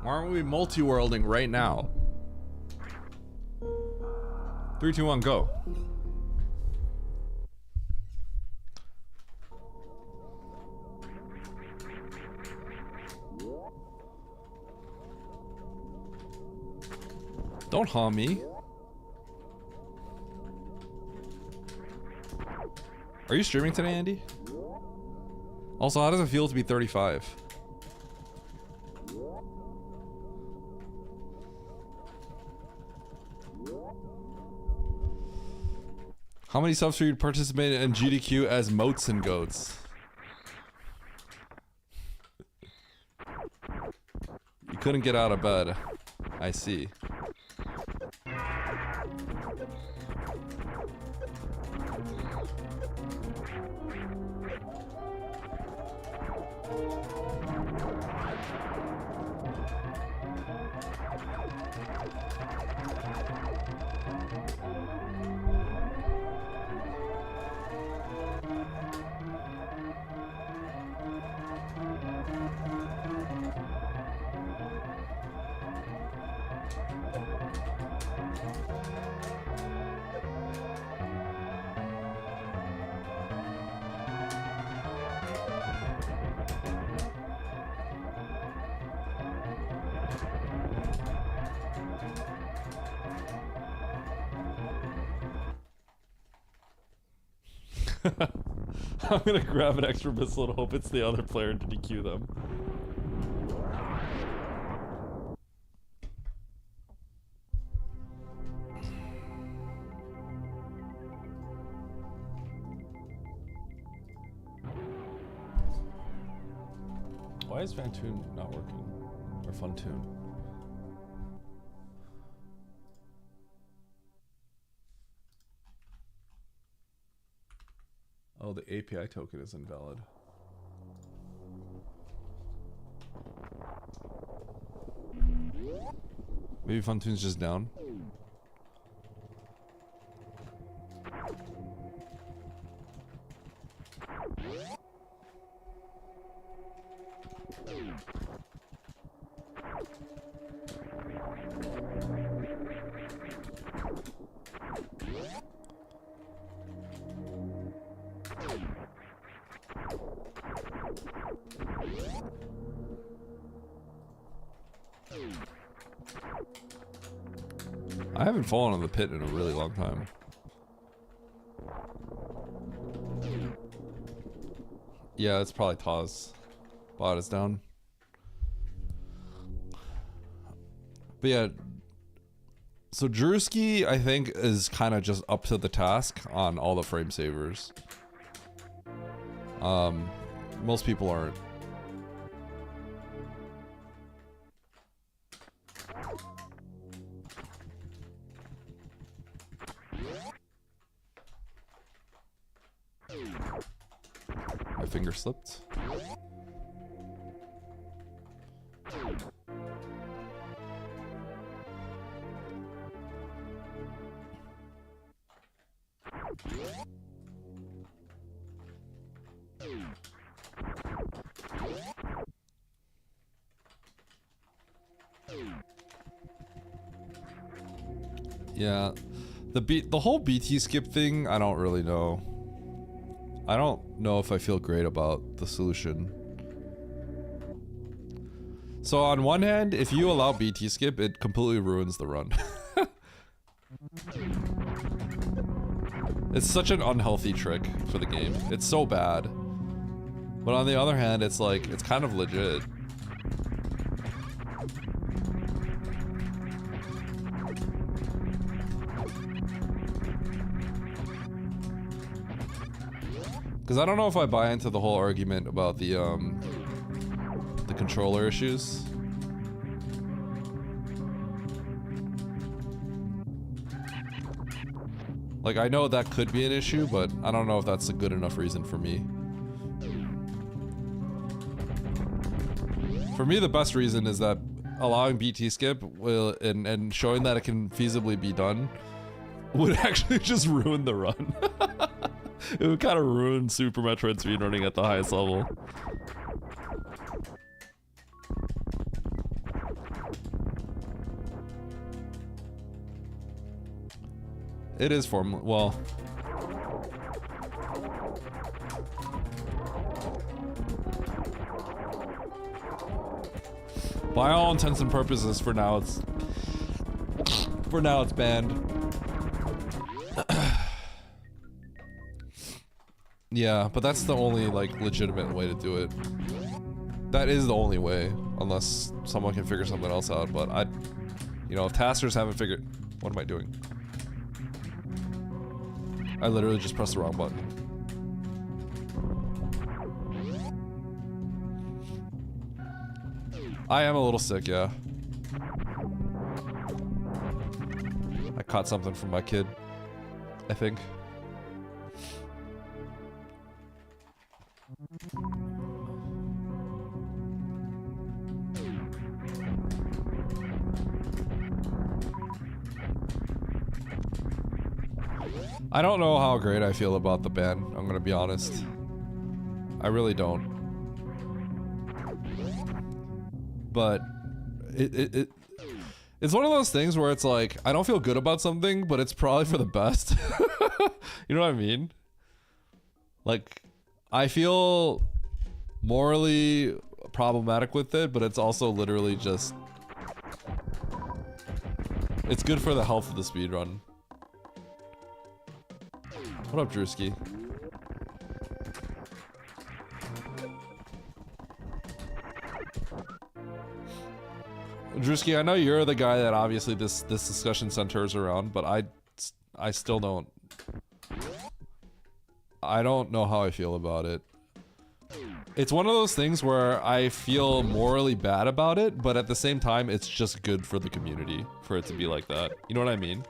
Why aren't we multi-worlding right now? 3, 2, 1, go. Don't harm me. Are you streaming today, Andy? Also, how does it feel to be 35? How many subs for you to participate in GDQ as moats and goats? You couldn't get out of bed. I see. I'm gonna grab an extra missile and hope it's the other player to DQ them. Why is Fantune not working? Or Funtune? Oh, the API token is invalid. Maybe Funtune's just down. I haven't fallen on the pit in a really long time. Yeah, it's probably Taz. Bot is down. But yeah, so Drewski, I think, is kind of just up to the task on all the frame savers. Most people aren't. My finger slipped. Yeah, the whole BT skip thing, I don't really know. I don't know if I feel great about the solution. So on one hand, if you allow BT skip, it completely ruins the run. It's such an unhealthy trick for the game. It's so bad. But on the other hand, it's like, it's kind of legit. Because I don't know if I buy into the whole argument about the controller issues. Like, I know that could be an issue, but I don't know if that's a good enough reason for me. For me, the best reason is that allowing BT skip will, and showing that it can feasibly be done would actually just ruin the run. It would kind of ruin Super Metroid speedrunning at the highest level. It is well. By all intents and purposes, for now it's banned. Yeah, but that's the only, like, legitimate way to do it. That is the only way, unless someone can figure something else out, but you know, if tasters haven't figured... What am I doing? I literally just pressed the wrong button. I am a little sick, yeah. I caught something from my kid, I think. I don't know how great I feel about the ban, I'm gonna be honest. I really don't. But it's one of those things where it's like, I don't feel good about something, but it's probably for the best. You know what I mean? Like, I feel morally problematic with it, but it's also literally just... It's good for the health of the speedrun. What up, Drewski? Drewski, I know you're the guy that obviously this discussion centers around, but I still don't... I don't know how I feel about it. It's one of those things where I feel morally bad about it, but at the same time, it's just good for the community for it to be like that. You know what I mean?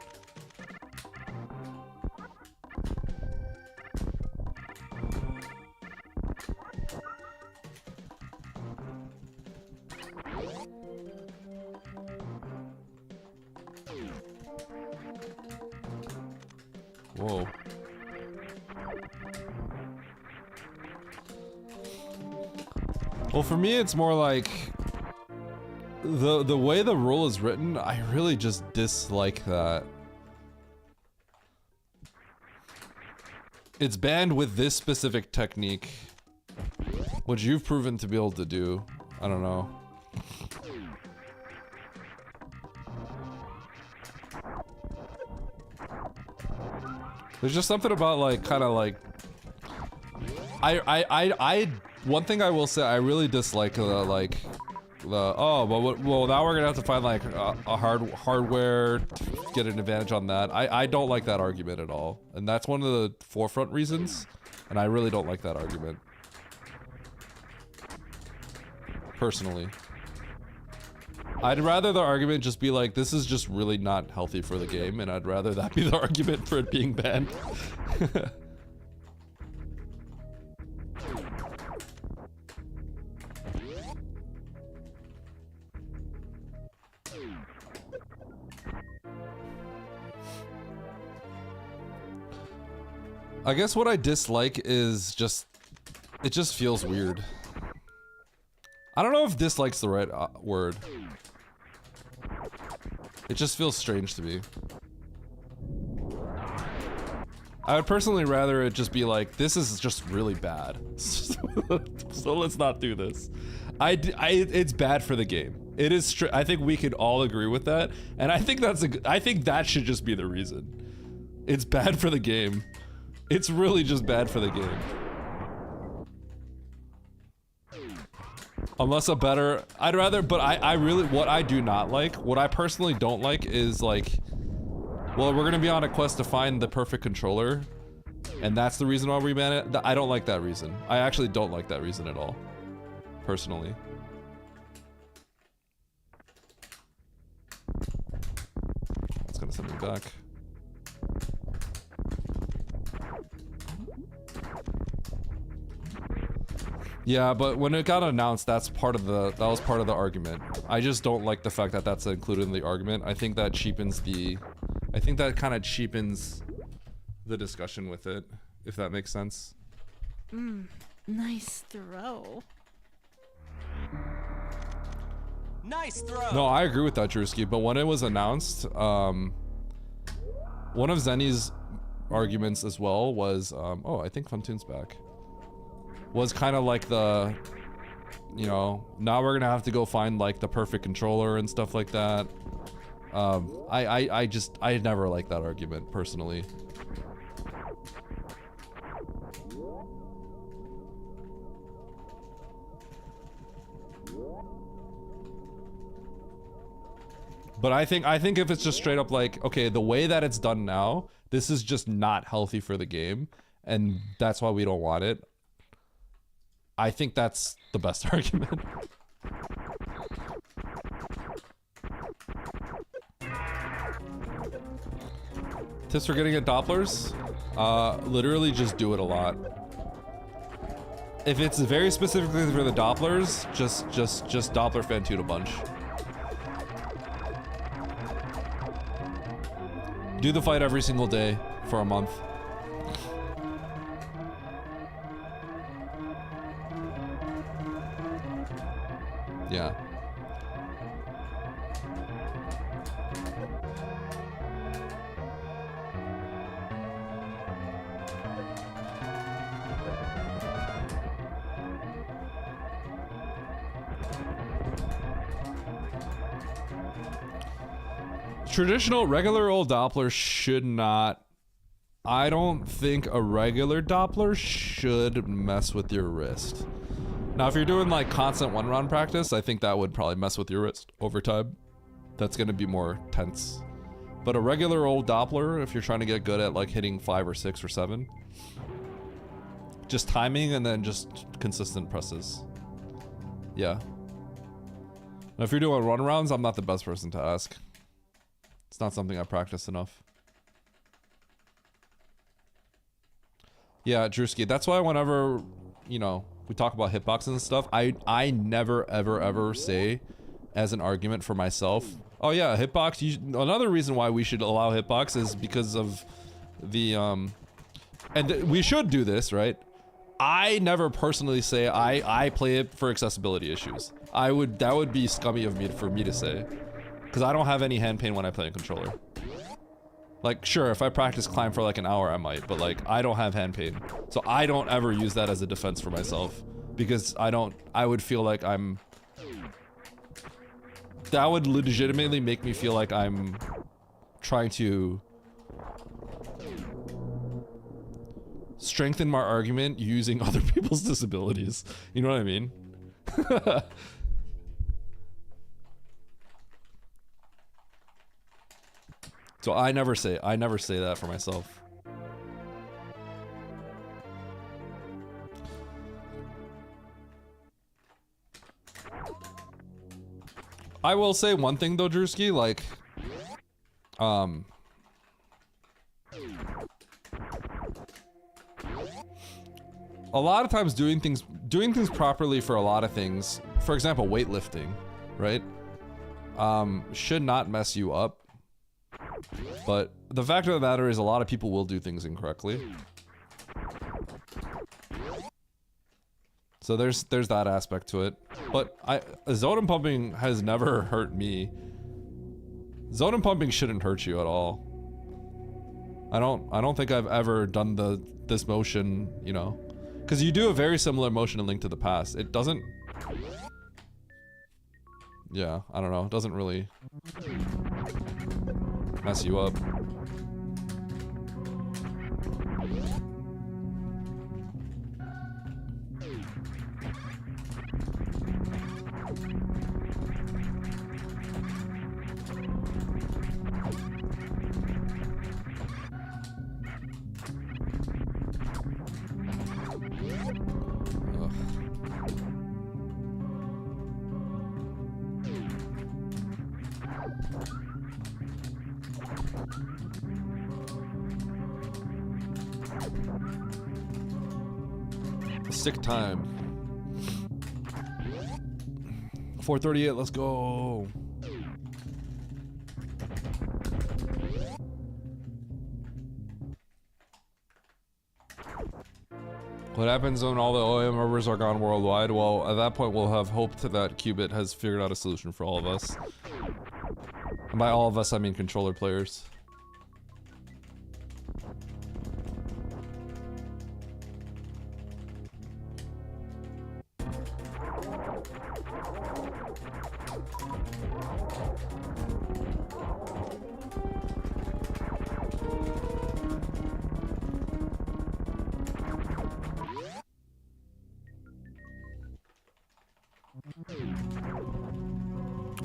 Whoa. Well, for me, it's more like the way the rule is written, I really just dislike that. It's banned with this specific technique, which you've proven to be able to do. I don't know. There's just something about like, kind of like, one thing I will say, I really dislike well now we're gonna have to find like a hardware to get an advantage on that. I don't like that argument at all, and that's one of the forefront reasons, and I really don't like that argument. Personally. I'd rather the argument just be like, this is just really not healthy for the game, and I'd rather that be the argument for it being banned. I guess what I dislike is just, it just feels weird. I don't know if dislike's the right word. It just feels strange to me. I would personally rather it just be like, this is just really bad. So let's not do this. It's bad for the game. It is. I think we could all agree with that, and I think I think that should just be the reason. It's bad for the game. It's really just bad for the game. Unless a better, I'd rather, but I really, what I do not like, what I personally don't like is like, well, we're gonna be on a quest to find the perfect controller, and that's the reason why we ban it. I don't like that reason. I actually don't like that reason at all, personally. It's gonna send me back. Yeah, but when it got announced, that was part of the argument. I just don't like the fact that that's included in the argument. I think that cheapens kind of cheapens the discussion with it, if that makes sense. Nice throw. Nice throw. No, I agree with that, Drewski, but when it was announced, one of Zenny's arguments as well was, oh, I think Funtoon's back. Was kind of like the, you know, now we're gonna have to go find like the perfect controller and stuff like that. I never liked that argument personally. But I think if it's just straight up like, okay, the way that it's done now, this is just not healthy for the game, and that's why we don't want it. I think that's the best argument. Tips for getting at Dopplers? Literally just do it a lot. If it's very specifically for the Dopplers, just Doppler Fantune a bunch. Do the fight every single day for a month. Yeah. Traditional regular old Doppler should not. I don't think a regular Doppler should mess with your wrist. Now, if you're doing like constant one-round practice, I think that would probably mess with your wrist over time. That's gonna be more tense. But a regular old Doppler, if you're trying to get good at like hitting 5 or 6 or 7, just timing and then just consistent presses. Yeah. Now, if you're doing runarounds, I'm not the best person to ask. It's not something I practice enough. Yeah, Drewski, that's why whenever, you know, we talk about hitboxes and stuff, I never, ever, ever say as an argument for myself, oh yeah, hitbox, another reason why we should allow hitbox is because of the, and we should do this, right? I never personally say I play it for accessibility issues. That would be scummy of me for me to say. Because I don't have any hand pain when I play a controller. Like, sure, if I practice climb for like an hour, I might, but like, I don't have hand pain. So I don't ever use that as a defense for myself. Because I would feel like that would legitimately make me feel like I'm trying to strengthen my argument using other people's disabilities. You know what I mean? So I never say that for myself. I will say one thing though, Drewski, like, a lot of times doing things properly for a lot of things, for example, weightlifting, right? Should not mess you up. But the fact of the matter is a lot of people will do things incorrectly. So there's that aspect to it. But zone and pumping has never hurt me. Zone and pumping shouldn't hurt you at all. I don't think I've ever done this motion, you know. Because you do a very similar motion in Link to the Past. It doesn't... Yeah, I don't know. It doesn't really mess you up. Sick time. 4:38, let's go. What happens when all the OEM servers are gone worldwide? Well, at that point we'll have hoped that Qubit has figured out a solution for all of us. And by all of us, I mean controller players.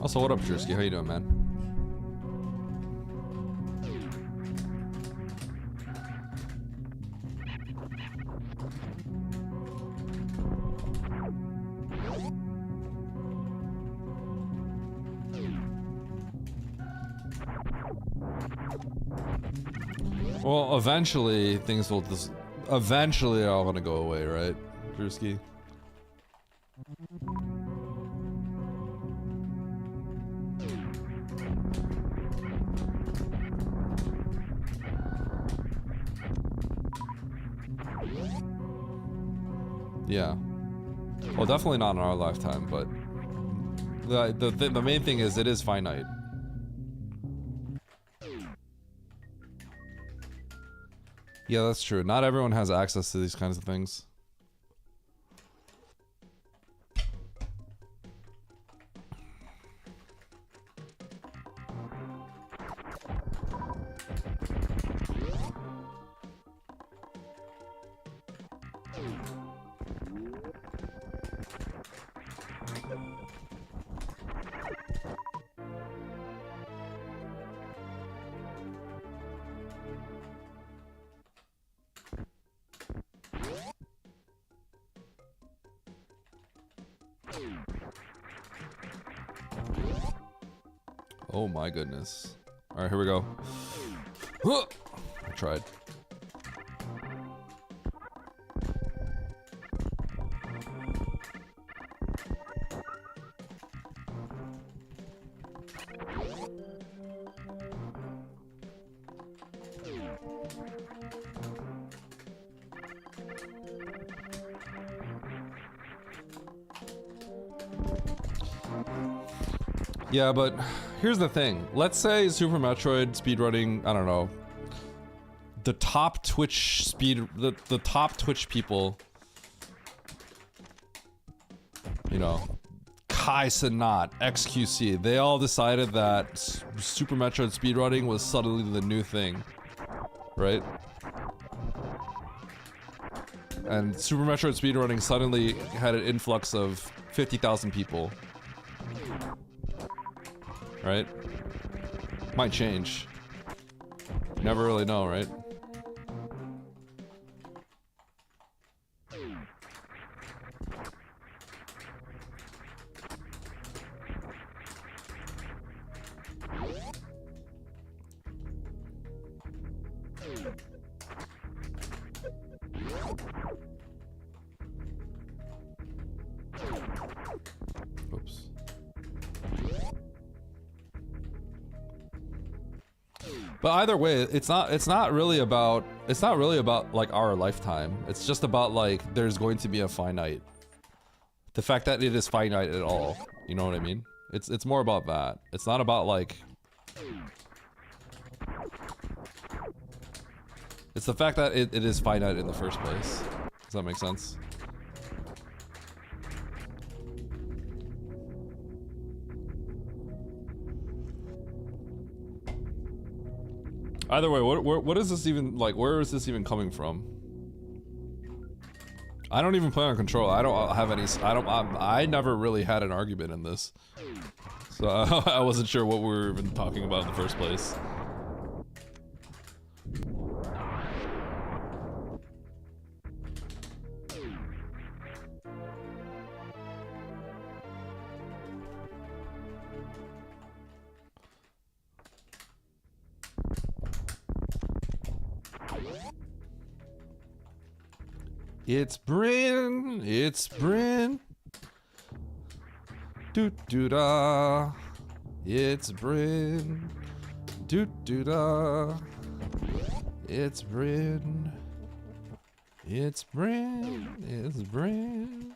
Also, what up, Jersky? How you doing, man? Well, eventually things will just... Eventually they're all gonna go away, right, Drewski? Yeah. Well, definitely not in our lifetime, but the main thing is it is finite. Yeah, that's true. Not everyone has access to these kinds of things. Oh my goodness. All right, here we go. Huh! I tried. Yeah, but here's the thing. Let's say Super Metroid speedrunning, I don't know, the top Twitch the top Twitch people, you know, Kai Cenat, XQC, they all decided that Super Metroid speedrunning was suddenly the new thing, right? And Super Metroid speedrunning suddenly had an influx of 50,000 people. Right? Might change. Never really know, right? Oops. But either way, it's not really about like our lifetime. It's just about like there's going to be a finite. The fact that it is finite at all. You know what I mean? It's more about that. It's not about like it's the fact that it is finite in the first place. Does that make sense? Either way, what is this even, like, where is this even coming from? I don't even play on control. I don't have any, I never really had an argument in this. So I wasn't sure what we were even talking about in the first place. It's Bryn, it's Bryn. Doot doo da. It's Bryn. Doot doo da. It's Bryn. It's Bryn. It's Bryn.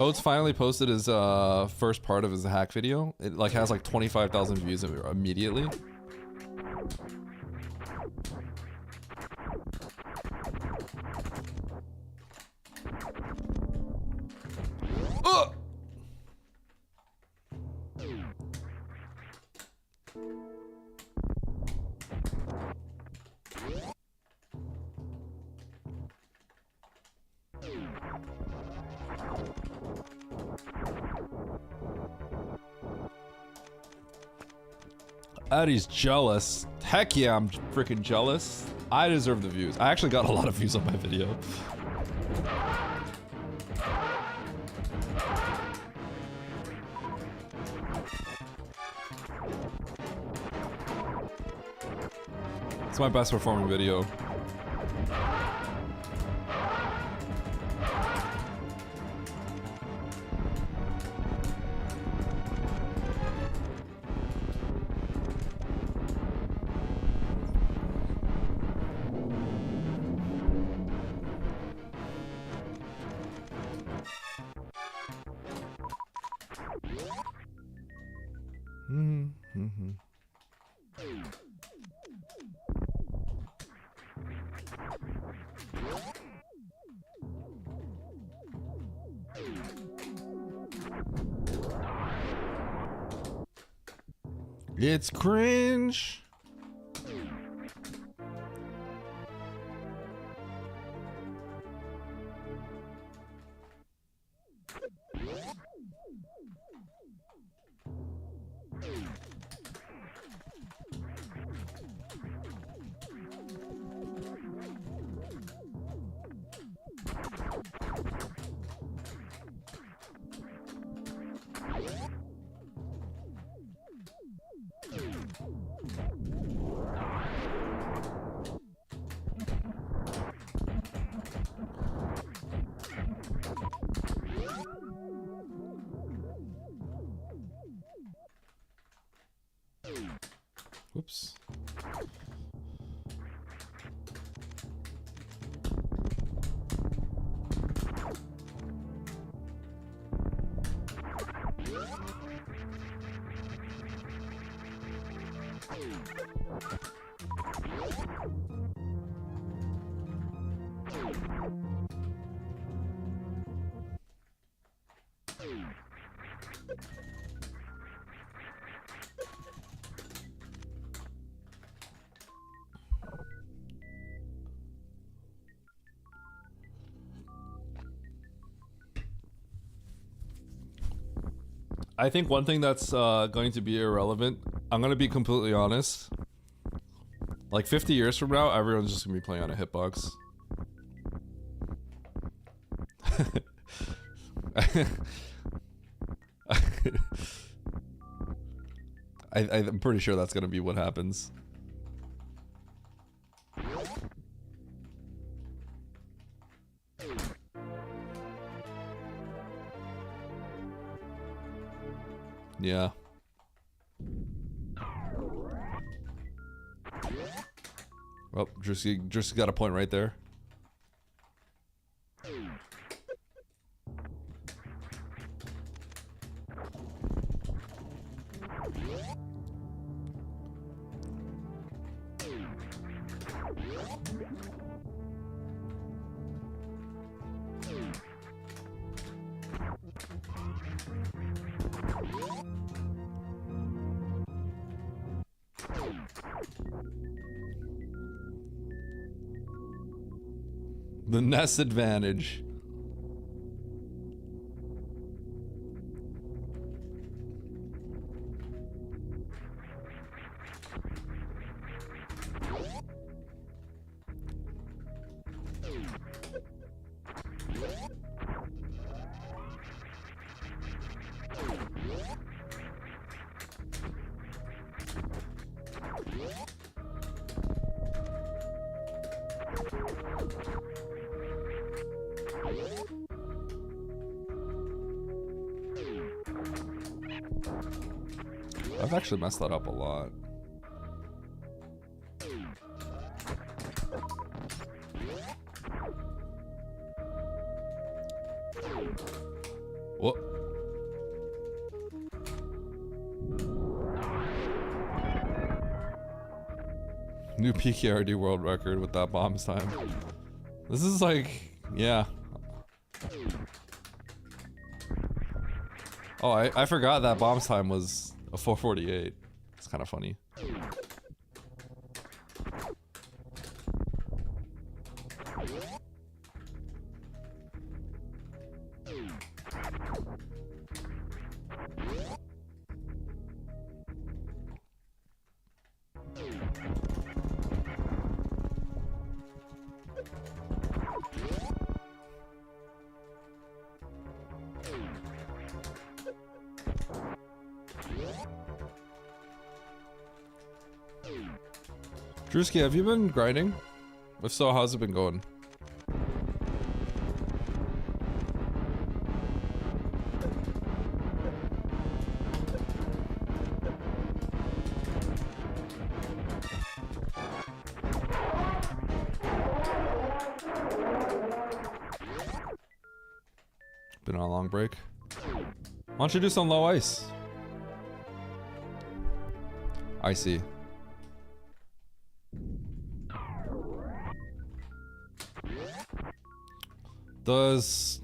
Oates finally posted his first part of his hack video. It like has like 25,000 views immediately. Eddie's jealous. Heck yeah, I'm freaking jealous. I deserve the views. I actually got a lot of views on my video. It's my best performing video. It's cringe. Whoops. I think one thing that's going to be irrelevant, I'm going to be completely honest. Like 50 years from now, everyone's just going to be playing on a hitbox. I'm pretty sure that's going to be what happens. Yeah. Well, Drewski got a point right there. The NES advantage. I've actually messed that up a lot. What? New PKRD world record with that bombs time. This is like, yeah. Oh, I forgot that bombs time was a 448. It's kind of funny. Drewski, have you been grinding? If so, how's it been going? Been on a long break. Why don't you do some low ice? I see. Does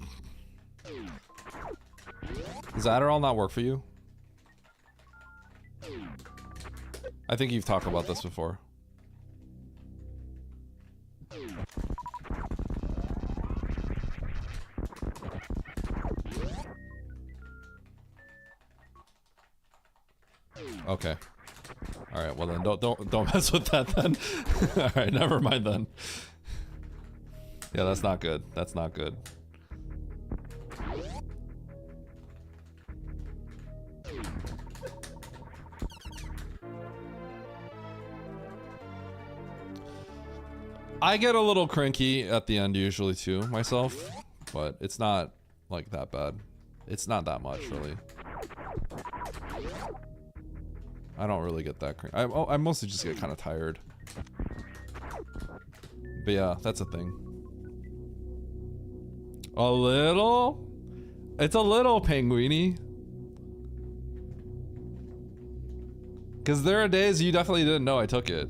Adderall not work for you? I think you've talked about this before. Okay. All right. Well then, don't mess with that then. All right. Never mind then. Yeah, that's not good. That's not good. I get a little cranky at the end usually too, myself, but it's not like that bad. It's not that much really. I don't really get that crazy. I mostly just get kind of tired. But yeah, that's a thing. A little? It's a little penguiny. Because there are days you definitely didn't know I took it.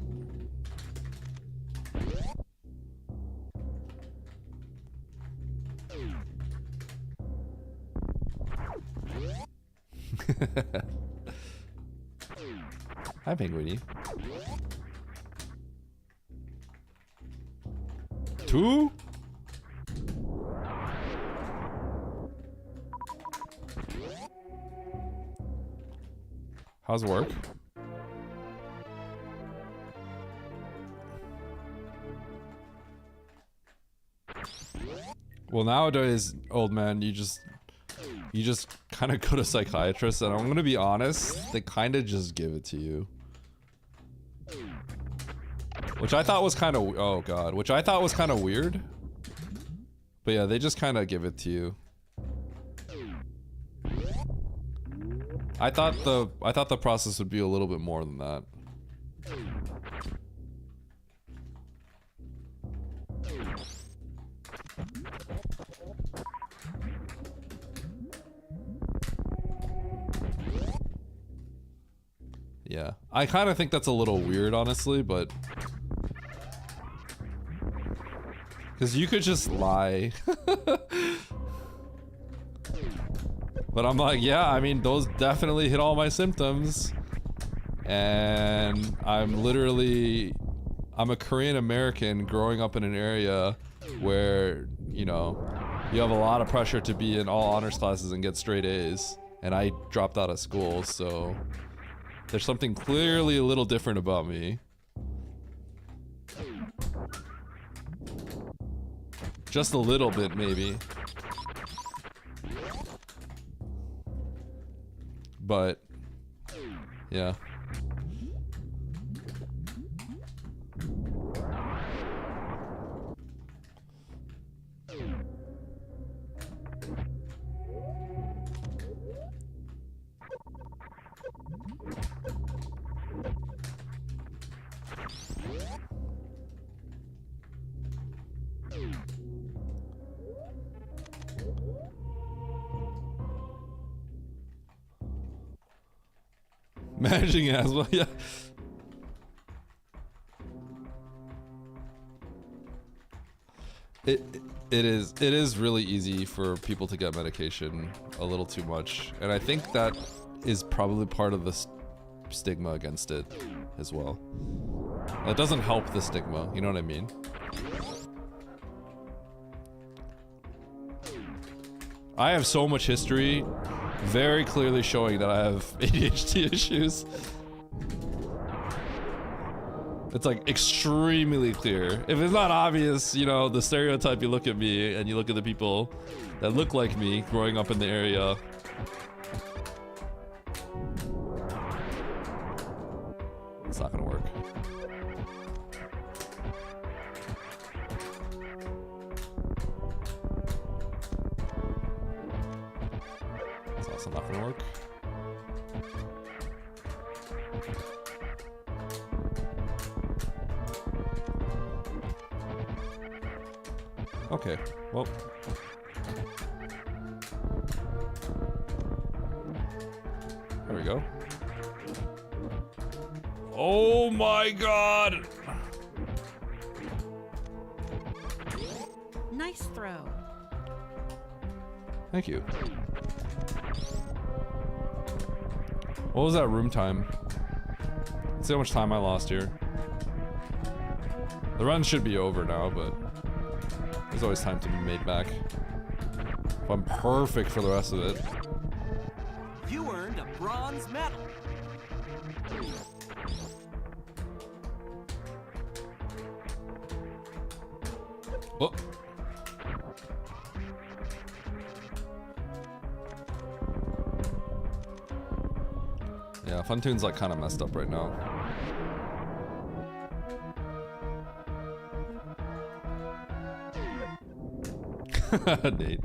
Hi, penguiny. 2? How's work? Well, nowadays, old man, you just kind of go to psychiatrists, and I'm gonna be honest, they kind of just give it to you. Which I thought was kind of, oh god, which I thought was kind of weird. But yeah, they just kind of give it to you. I thought the process would be a little bit more than that. Yeah, I kind of think that's a little weird, honestly, but because you could just lie. But I'm like, yeah, I mean, those definitely hit all my symptoms. And I'm a Korean American growing up in an area where, you know, you have a lot of pressure to be in all honors classes and get straight A's. And I dropped out of school, so there's something clearly a little different about me. Just a little bit, maybe. But, yeah. Managing asthma, yeah. It is really easy for people to get medication a little too much, and I think that is probably part of the stigma against it as well. It doesn't help the stigma, you know what I mean? I have so much history very clearly showing that I have ADHD issues. It's like extremely clear. If it's not obvious, you know, the stereotype, you look at me and you look at the people that look like me growing up in the area. It's not gonna work. It's also not gonna work. Okay, well. There we go. Oh my god! Nice throw. Thank you. What was that room time? Let's see how much time I lost here. The run should be over now, but there's always time to be made back. If I'm perfect for the rest of it. You earned a bronze medal. Oh. Yeah, Funtoon's like kind of messed up right now. Nate.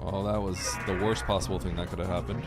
Oh, that was the worst possible thing that could have happened.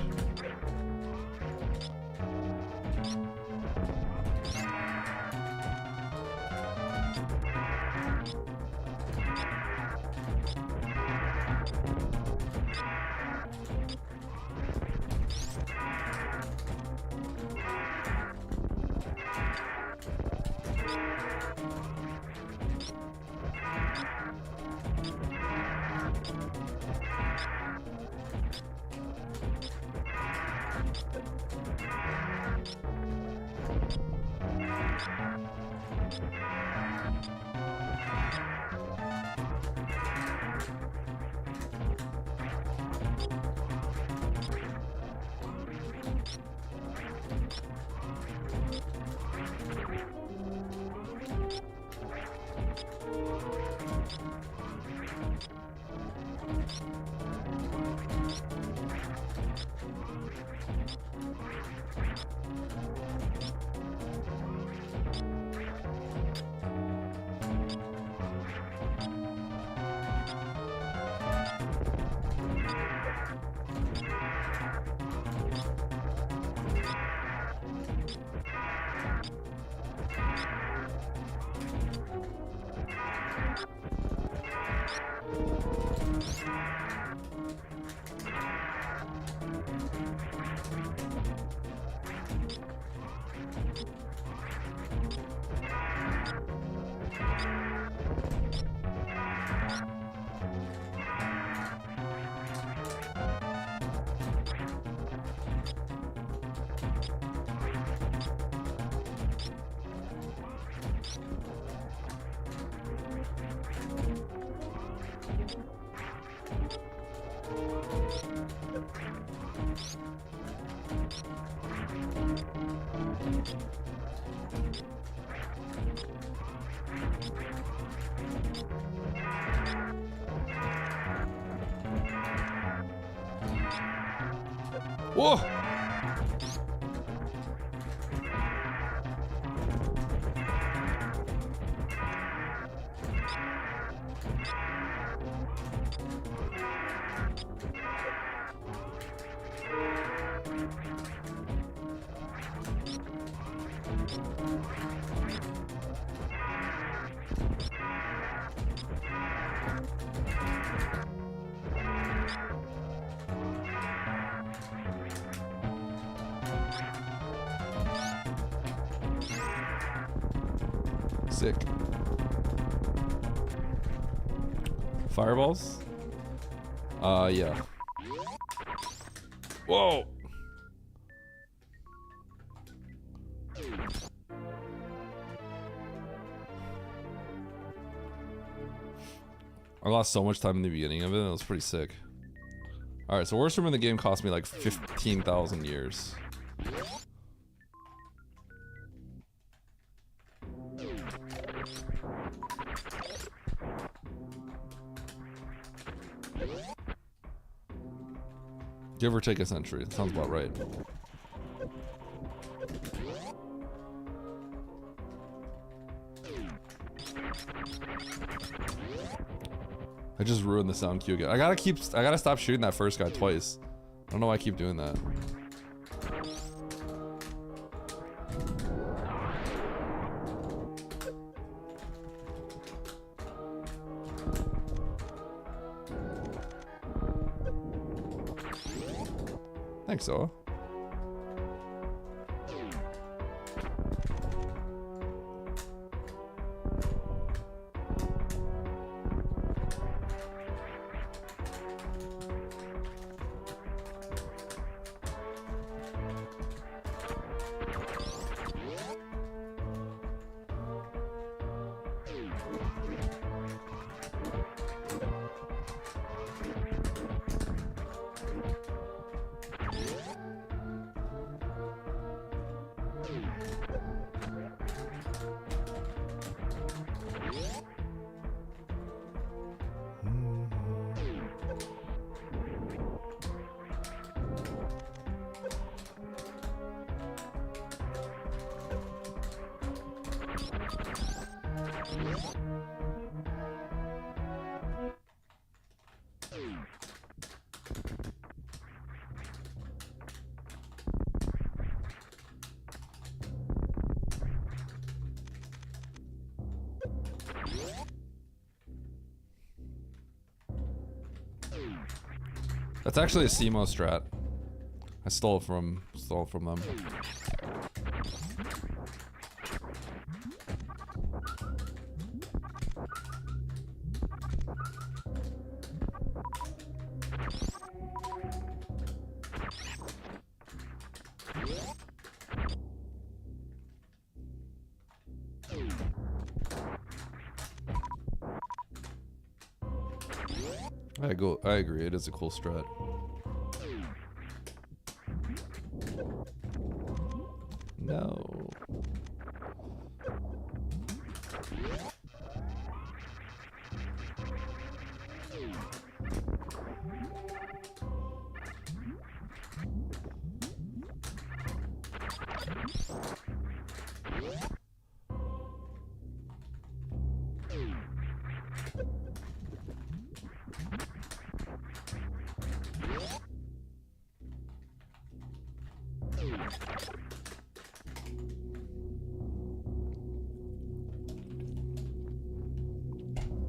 Whoa! Sick. Fireballs? Yeah. Whoa! I lost so much time in the beginning of it, it was pretty sick. Alright, so worst room in the game cost me like 15,000 years. Give or take a century. That sounds about right. I just ruined the sound cue again. I gotta stop shooting that first guy twice. I don't know why I keep doing that. Thanks, Zoa. That's actually a CMO strat. I stole it from them. I agree, it is a cool strat. No.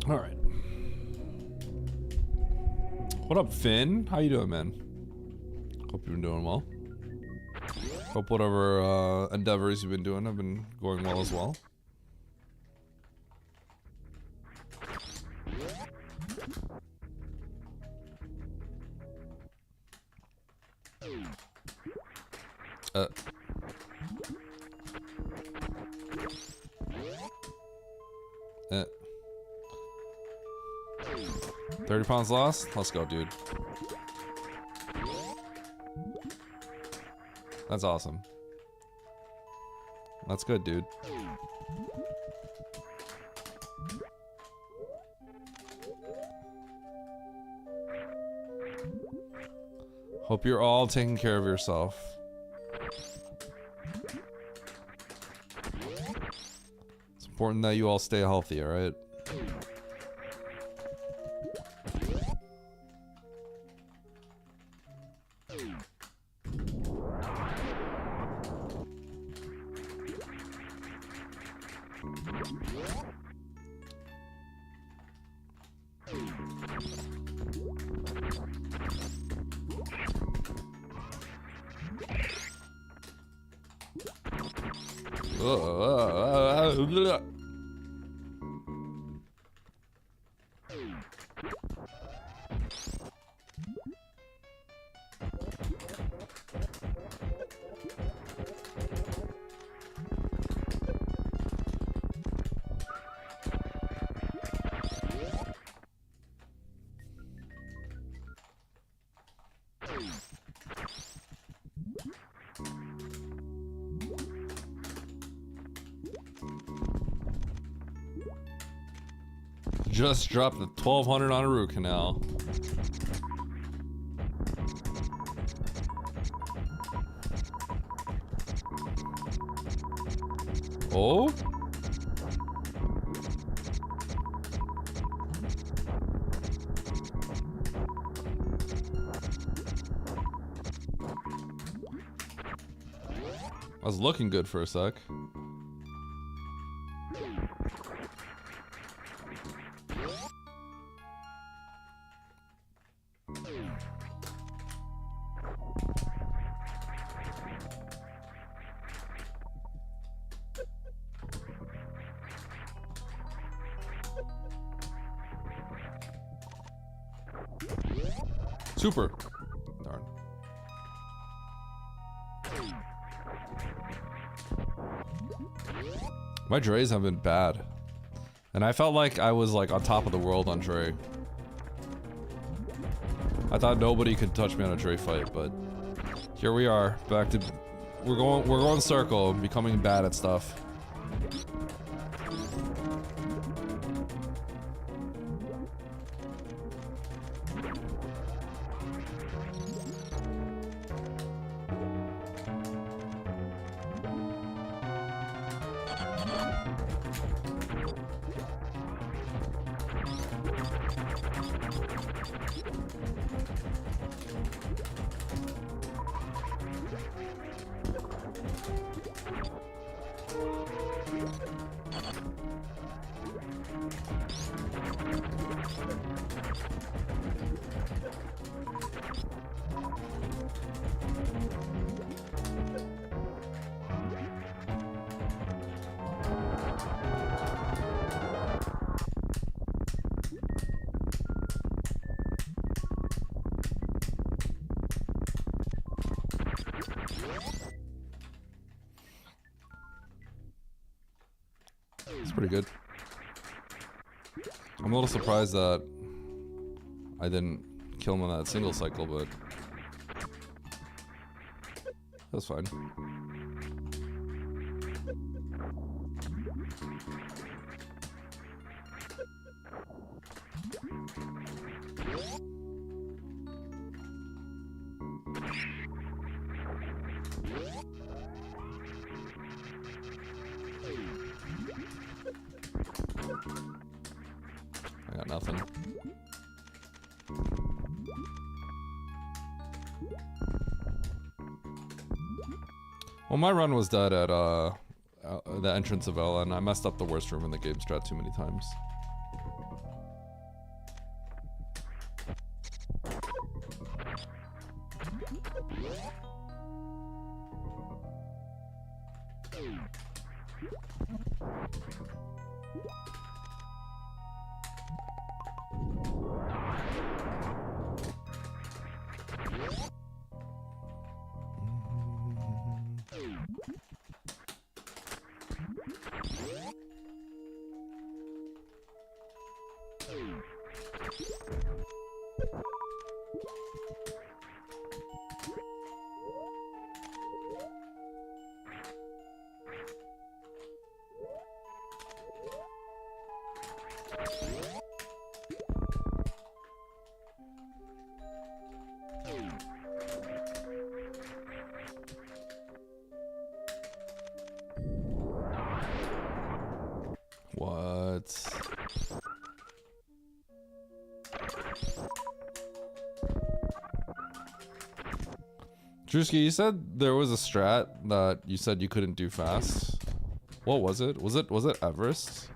All right. What up, Finn? How you doing, man? Hope you've been doing well. Hope whatever endeavors you've been doing have been going well as well. Eh. 30 pounds lost? Let's go, dude. That's awesome. That's good, dude. Hope you're all taking care of yourself. It's important that you all stay healthy, alright? Just dropped the 1200 on a root canal. Oh? I was looking good for a sec. Super. Darn. My Dre's have been bad. And I felt like I was like on top of the world on Dre. I thought nobody could touch me on a Dre fight, but here we are, back to we're going circle, becoming bad at stuff. It's pretty good. I'm a little surprised that I didn't kill him on that single cycle, but that's fine. I got nothing. Well, my run was dead at the entrance of Ella, and I messed up the worst room in the game strat too many times. What? Drewski, you said there was a strat that you said you couldn't do fast. What was it? Was it Everest?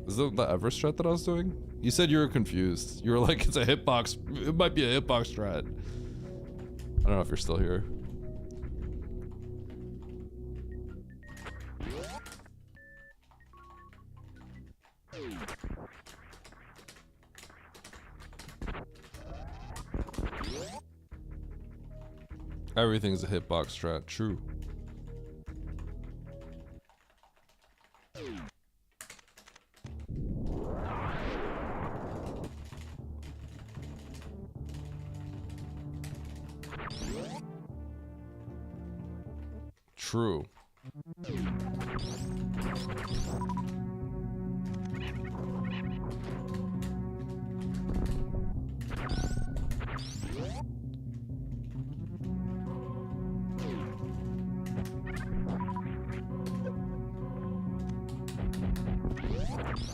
Is it the Everest strat that I was doing? You said you were confused. You were like, it's a hitbox. It might be a hitbox strat. I don't know if you're still here. Everything's a hitbox strat, true. True.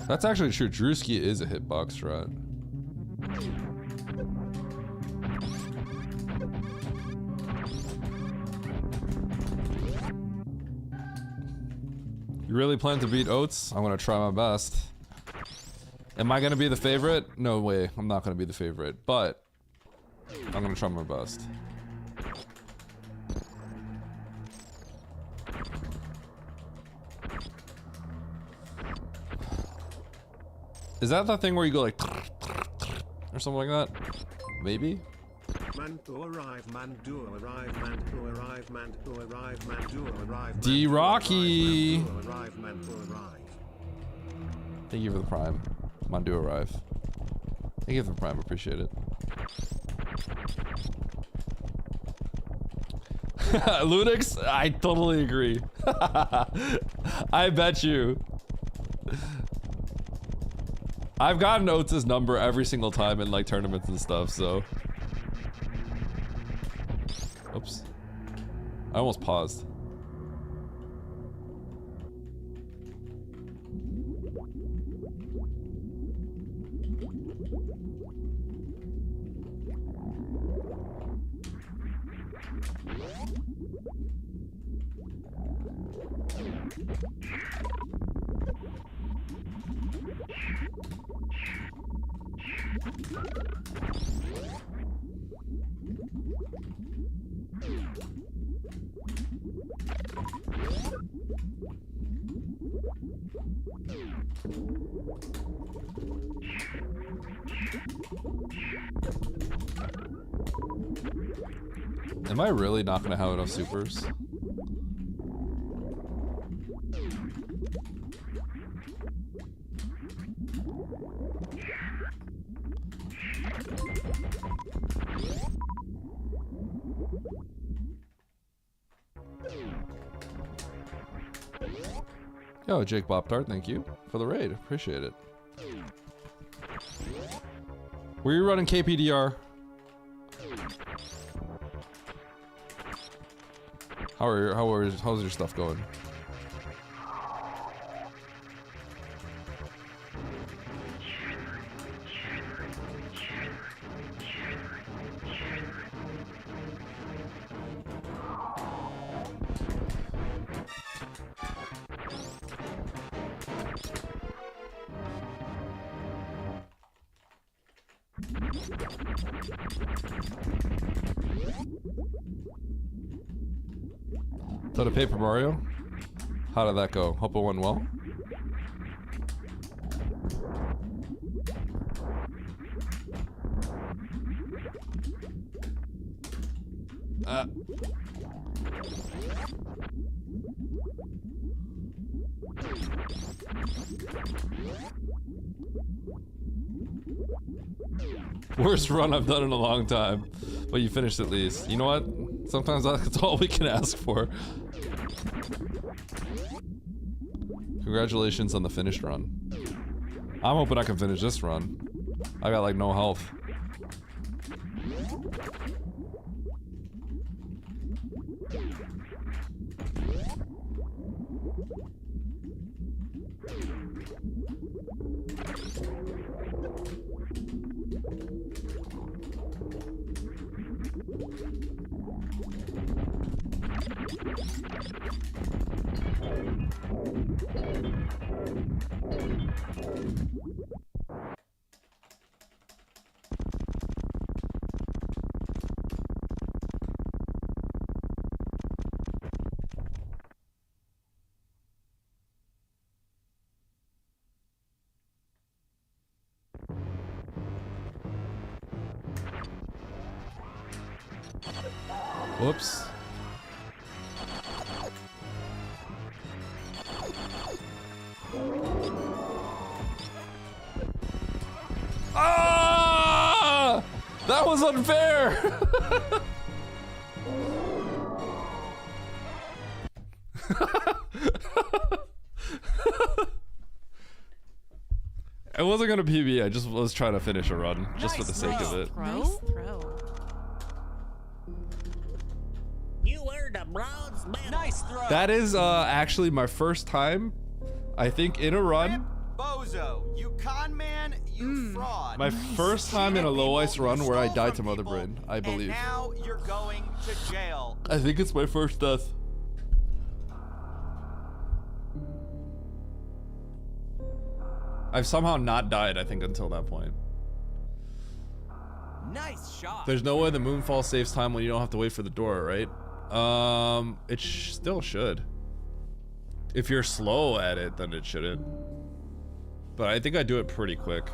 That's actually true. Drewski is a hitbox strat. You really plan to beat Oates? I'm gonna try my best. Am I gonna be the favorite? No way. I'm not gonna be the favorite, but I'm gonna try my best. Is that the thing where you go like or something like that? Maybe? Man to arrive, man do arrive, man to arrive, man to arrive, man do arrive. D Rocky. Arrive, man to arrive. Thank you for the prime. Man do arrive. Thank you for the prime, appreciate it. Ludix, I totally agree. I bet you. I've gotten Oates' number every single time in like tournaments and stuff, so. Oops. I almost paused. Am I really not gonna have enough supers? Yo, Jake Bop Tart, thank you for the raid. Appreciate it. Were you running KPDR? How's your stuff going? Is that a Paper Mario? How did that go? Hope it went well. Worst run I've done in a long time, but you finished at least. You know what? Sometimes that's all we can ask for. Congratulations on the finished run. I'm hoping I can finish this run. I got like no health. Whoops. Ah! That was unfair! I wasn't gonna PB, I just was trying to finish a run, just for the sake of it. Nice throw. You earned a bronze medal. Nice throw. That is actually my first time, I think, in a run. Bozo, you con man, you fraud. My first time in a low ice run where I died to Mother Brain, I believe. And now you're going to jail. I think it's my first death. I've somehow not died, I think, until that point. Nice shot. There's no way the moonfall saves time when you don't have to wait for the door, right? It still should. If you're slow at it, then it shouldn't. But I think I do it pretty quick.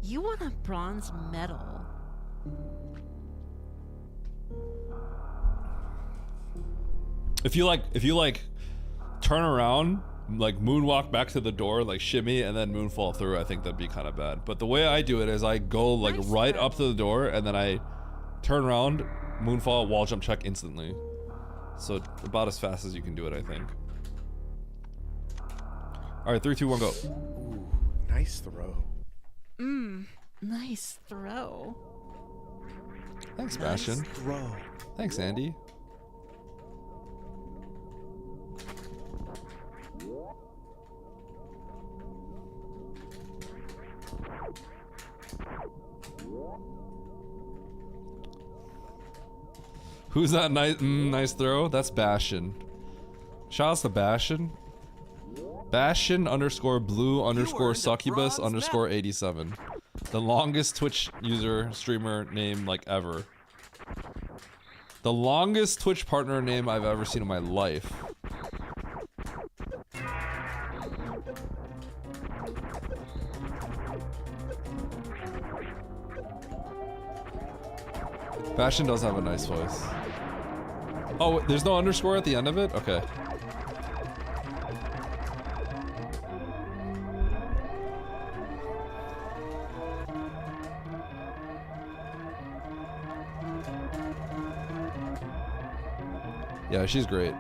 You won a bronze medal. If you like turn around, like moonwalk back to the door, like shimmy and then moonfall through, I think that'd be kind of bad. But the way I do it is I go like right up to the door and then I turn around, moonfall, wall jump check instantly. So about as fast as you can do it, I think. All right, 3, 2, 1, go. Ooh, nice throw. Nice throw. Thanks, Bastion. Nice throw. Thanks, Andy. Who's that nice throw? That's Bastion. Shoutouts to Bastion. Bastion _ blue _ succubus _ 87. The longest Twitch user streamer name like ever. The longest Twitch partner name I've ever seen in my life. Bastion does have a nice voice. Oh, there's no underscore at the end of it? Okay. Yeah, she's great.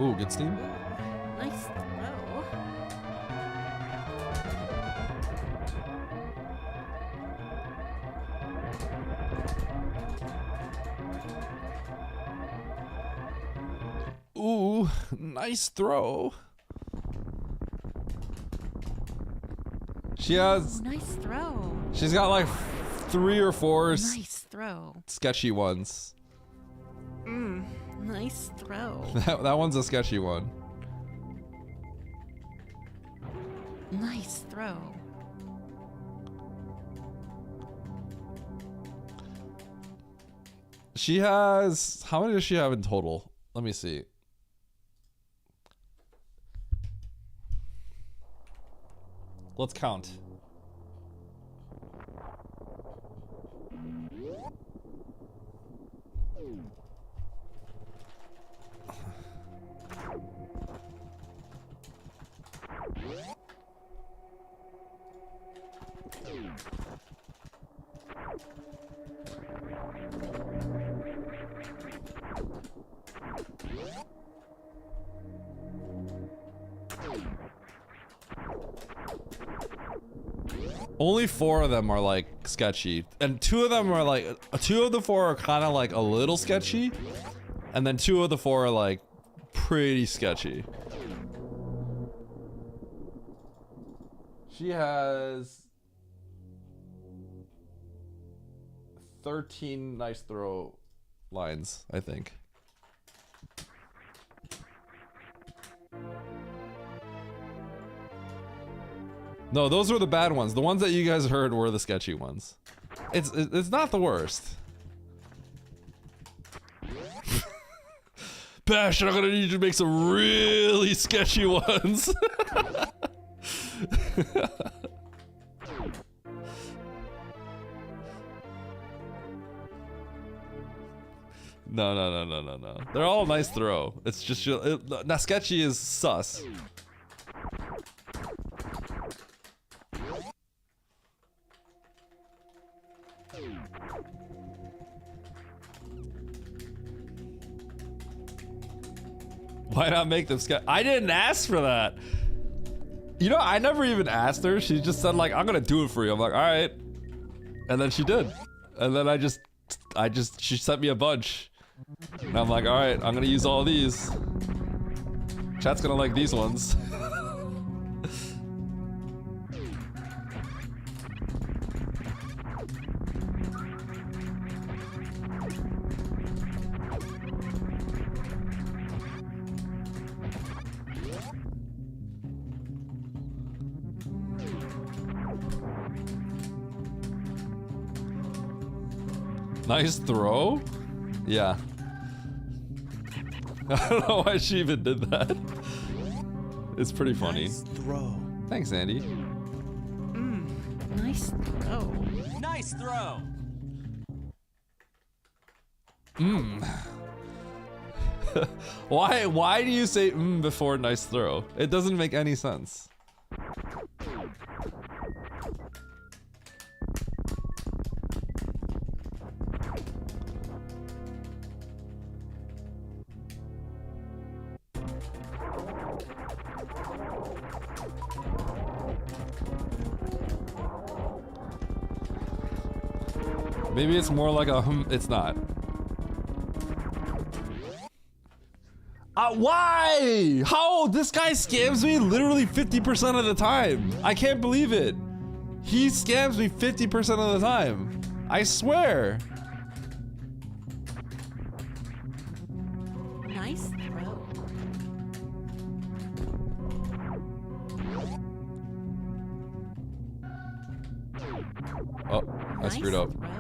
Ooh, good steam. Nice throw. Ooh, nice throw. She has. Nice throw. She's got like 3 or 4 Nice throw. sketchy ones. Nice throw. That one's a sketchy one. Nice throw. She has. How many does she have in total? Let me see. Let's count. Only 4 of them are like sketchy, and 2 of them are like 2 of the 4 are kind of like a little sketchy, and then 2 of the 4 are like pretty sketchy. She has 13 nice throw lines, I think. No, those were the bad ones. The ones that you guys heard were the sketchy ones. It's not the worst. Bash, I'm gonna need you to make some really sketchy ones. No. They're all nice throw. It's just now sketchy is sus. Why not make them sketchy? I didn't ask for that. You know, I never even asked her. She just said like, I'm gonna do it for you. I'm like, all right. And then she did. And then she sent me a bunch. And I'm like, all right, I'm gonna use all these. Chat's gonna like these ones. Nice throw? Yeah. I don't know why she even did that. It's pretty funny. Nice throw. Thanks, Andy. Nice throw. Nice throw. Why do you say before nice throw? It doesn't make any sense. Maybe it's more like a it's not. Why? How? This guy scams me literally 50% of the time. I can't believe it. He scams me 50% of the time. I swear. Nice throw. Oh, I screwed up. Throw.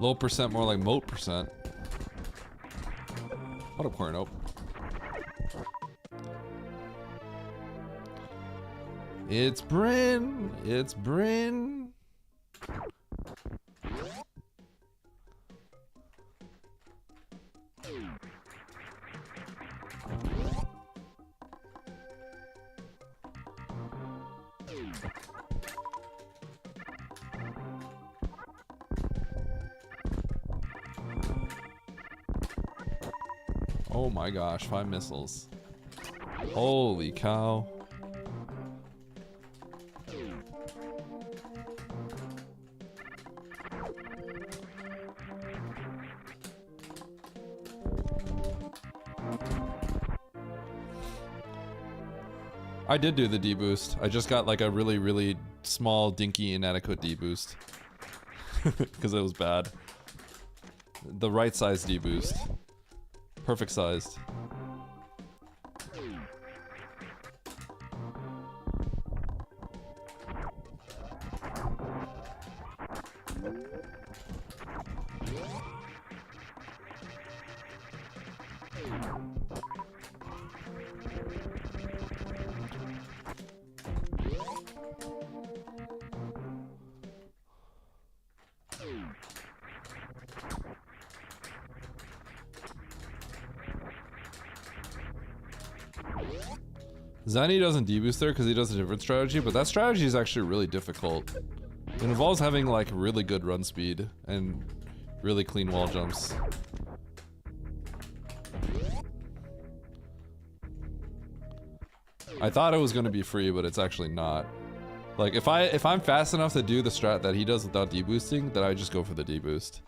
Low percent, more like moat percent. What up, Corno? It's Bryn. It's Bryn. Oh my gosh, 5 missiles. Holy cow. I did do the D-boost. I just got like a really, really small, dinky, inadequate D-boost. Because it was bad. The right size D-boost. Perfect sized. Zany doesn't deboost there because he does a different strategy, but that strategy is actually really difficult. It involves having like really good run speed and really clean wall jumps. I thought it was going to be free, but it's actually not. Like if I'm fast enough to do the strat that he does without deboosting, then I just go for the deboost.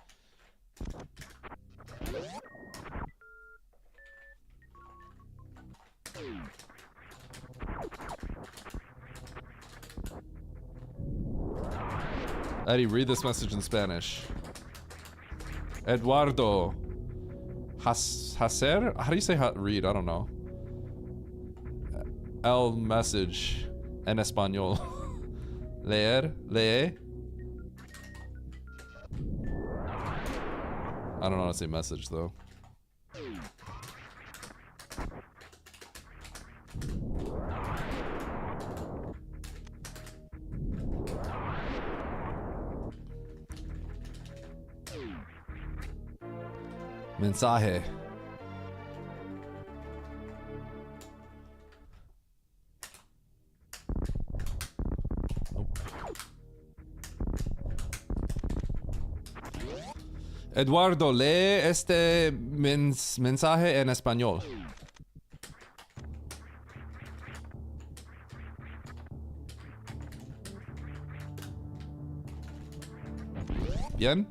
Eddie, read this message in Spanish. Eduardo Hacer? How do you say read? I don't know. El message en español. Leer, lee. I don't know how to say message though. Mensaje. Eduardo, lee este mensaje en español. Bien.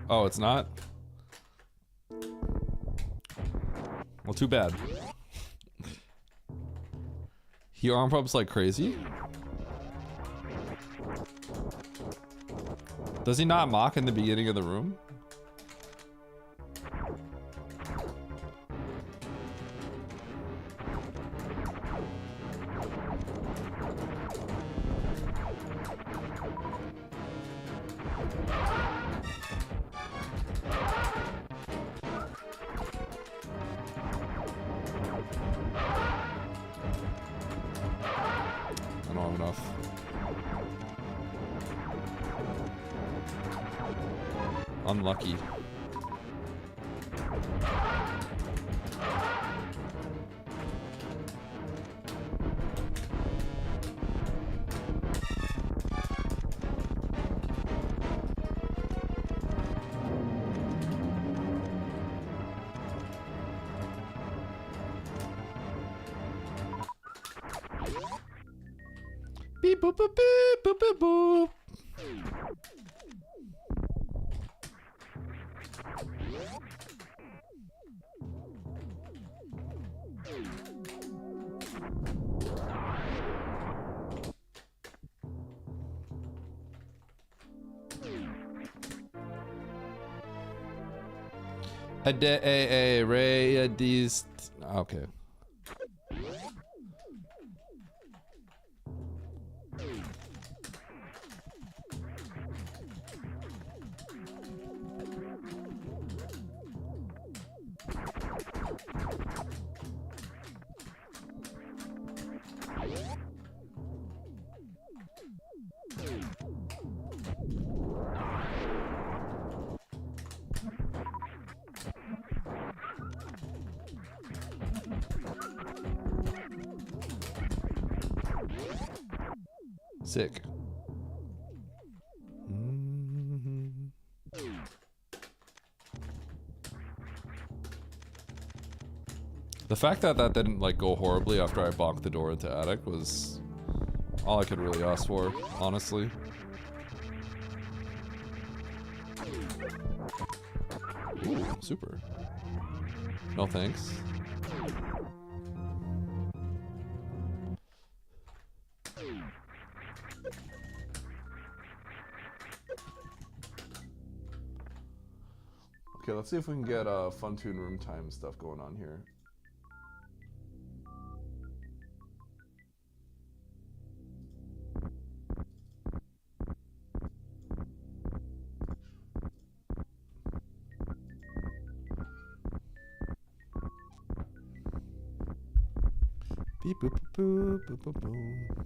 Oh, it's not? Well, too bad. He arm pumps like crazy? Does he not mock in the beginning of the room? I don't have enough. Unlucky. Beep boop boop beep boop boop boop. Ray these. Okay. Sick. The fact that that didn't like go horribly after I bonked the door into attic was all I could really ask for, honestly. Ooh, super. No thanks. Okay, let's see if we can get fun tune room time stuff going on here. Beep boop boop boop boop boop.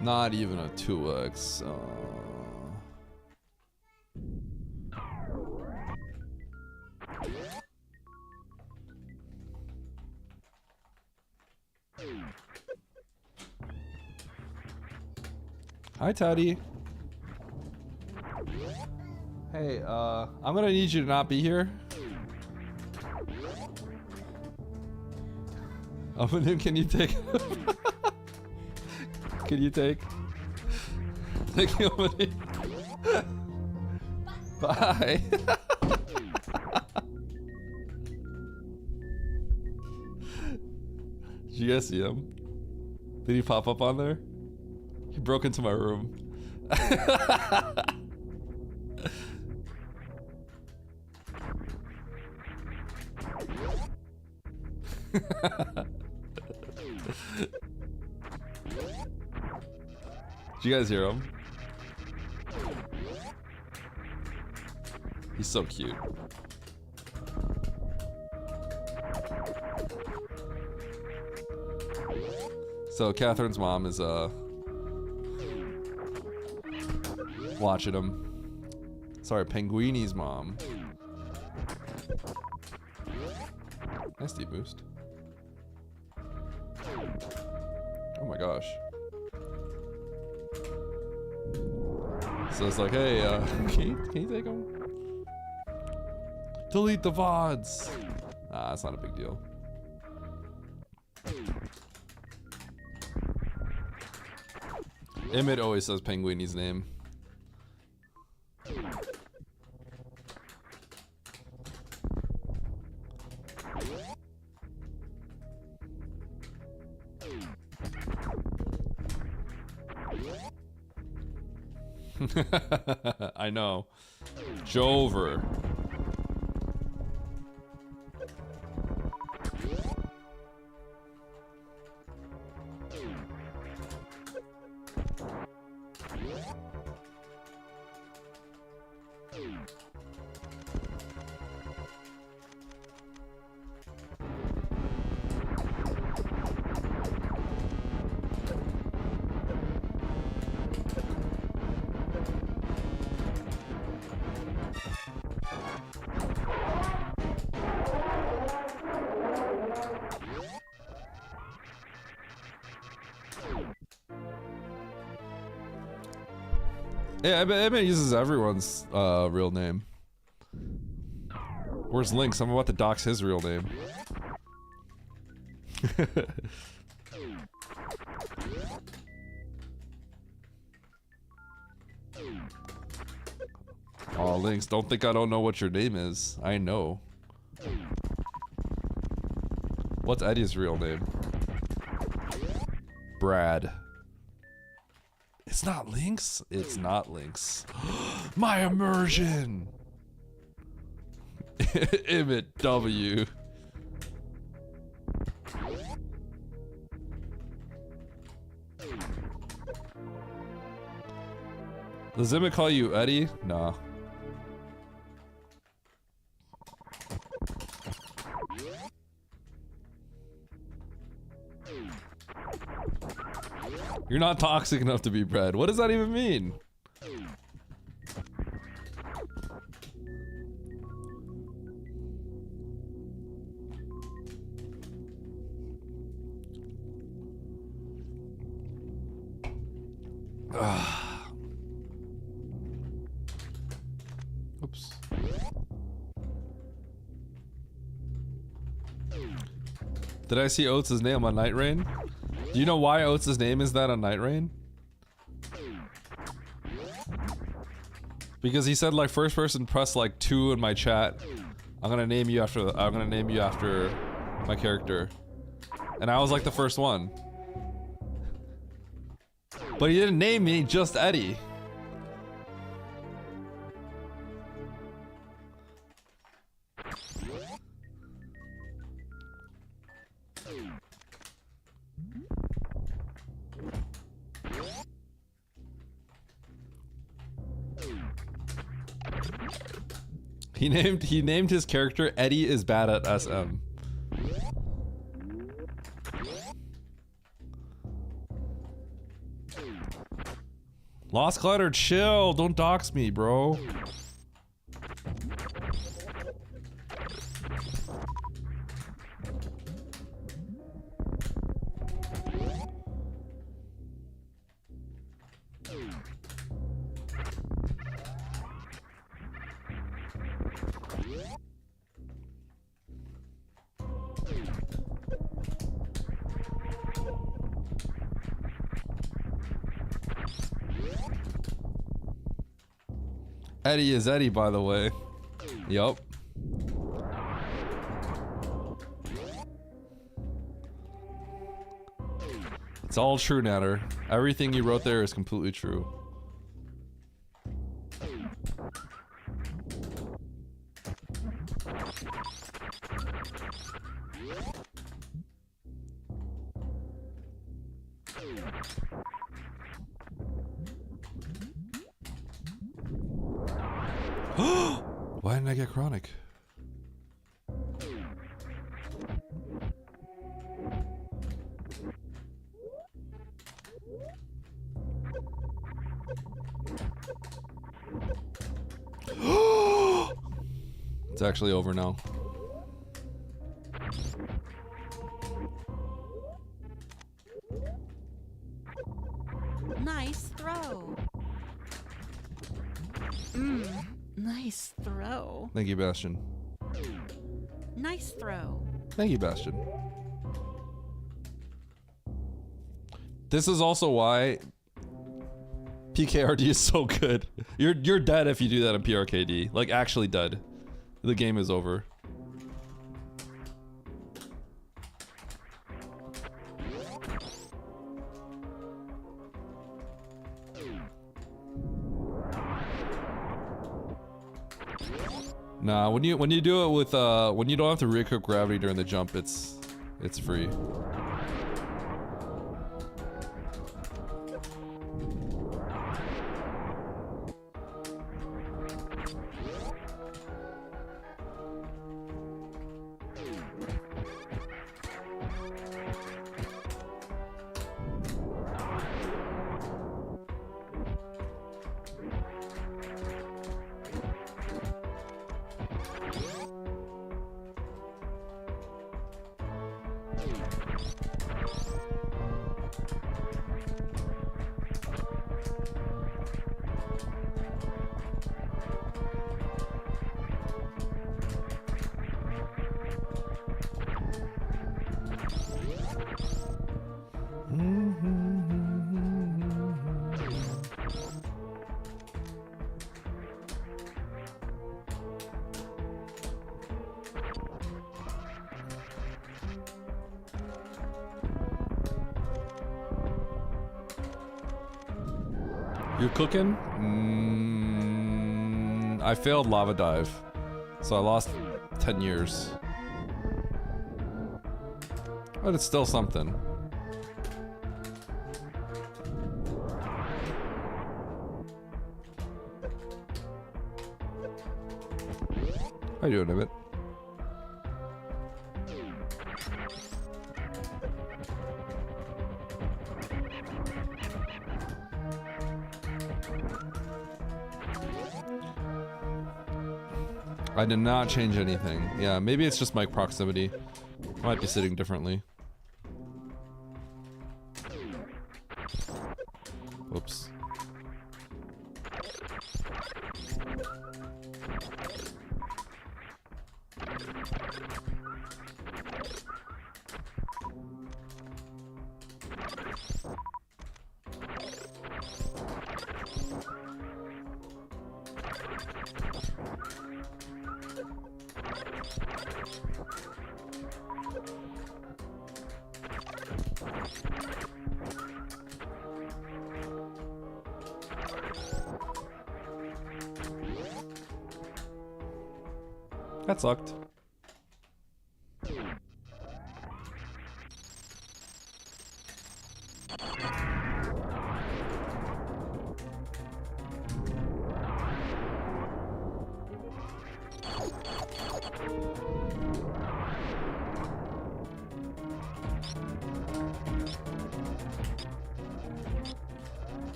Not even a 2x. Hi, Teddy. Hey, I'm gonna need you to not be here. Can you take? Can you take? Thank you, Omni. Bye. Did you guys see him? Did he pop up on there? He broke into my room. Did you guys hear him? He's so cute. So Catherine's mom is watching him. Sorry, Penguini's mom. Nice deep boost. Oh my gosh. So it's like, hey, can you take him? Delete the VODs. Nah, that's not a big deal. Emmett always says Penguini's name. I know. Jover. Yeah, I bet it uses everyone's real name. Where's Lynx? I'm about to dox his real name. Aw, Lynx, don't think I don't know what your name is. I know. What's Eddie's real name? Brad. It's not Lynx? It's not Lynx. My immersion! Emmett W. Does Emmett call you Eddie? Nah. You're not toxic enough to be bred. What does that even mean? Oops. Did I see Oates' name on Night Rain? Do you know why Oates' name is that on Night Rain? Because he said like first person press like 2 in my chat. I'm gonna name you after my character. And I was like the first one. But he didn't name me, just Eddie. He named his character Eddie is bad at SM. Lost Clutter, chill. Don't dox me, bro. Eddie is Eddie, by the way. Yup. It's all true, Natter. Everything you wrote there is completely true. Why didn't I get chronic? It's actually over now. Nice throw. Nice throw. Thank you, Bastion. Nice throw. Thank you, Bastion. This is also why PKRD is so good. You're dead if you do that in PRKD. Like, actually dead. The game is over. Nah, when you do it with when you don't have to re-equip gravity during the jump, it's free. You cooking? I failed lava dive, so I lost 10 years. But it's still something. How you doing, Emmett? I did not change anything. Yeah, maybe it's just mic proximity. I might be sitting differently. Oops. That sucked.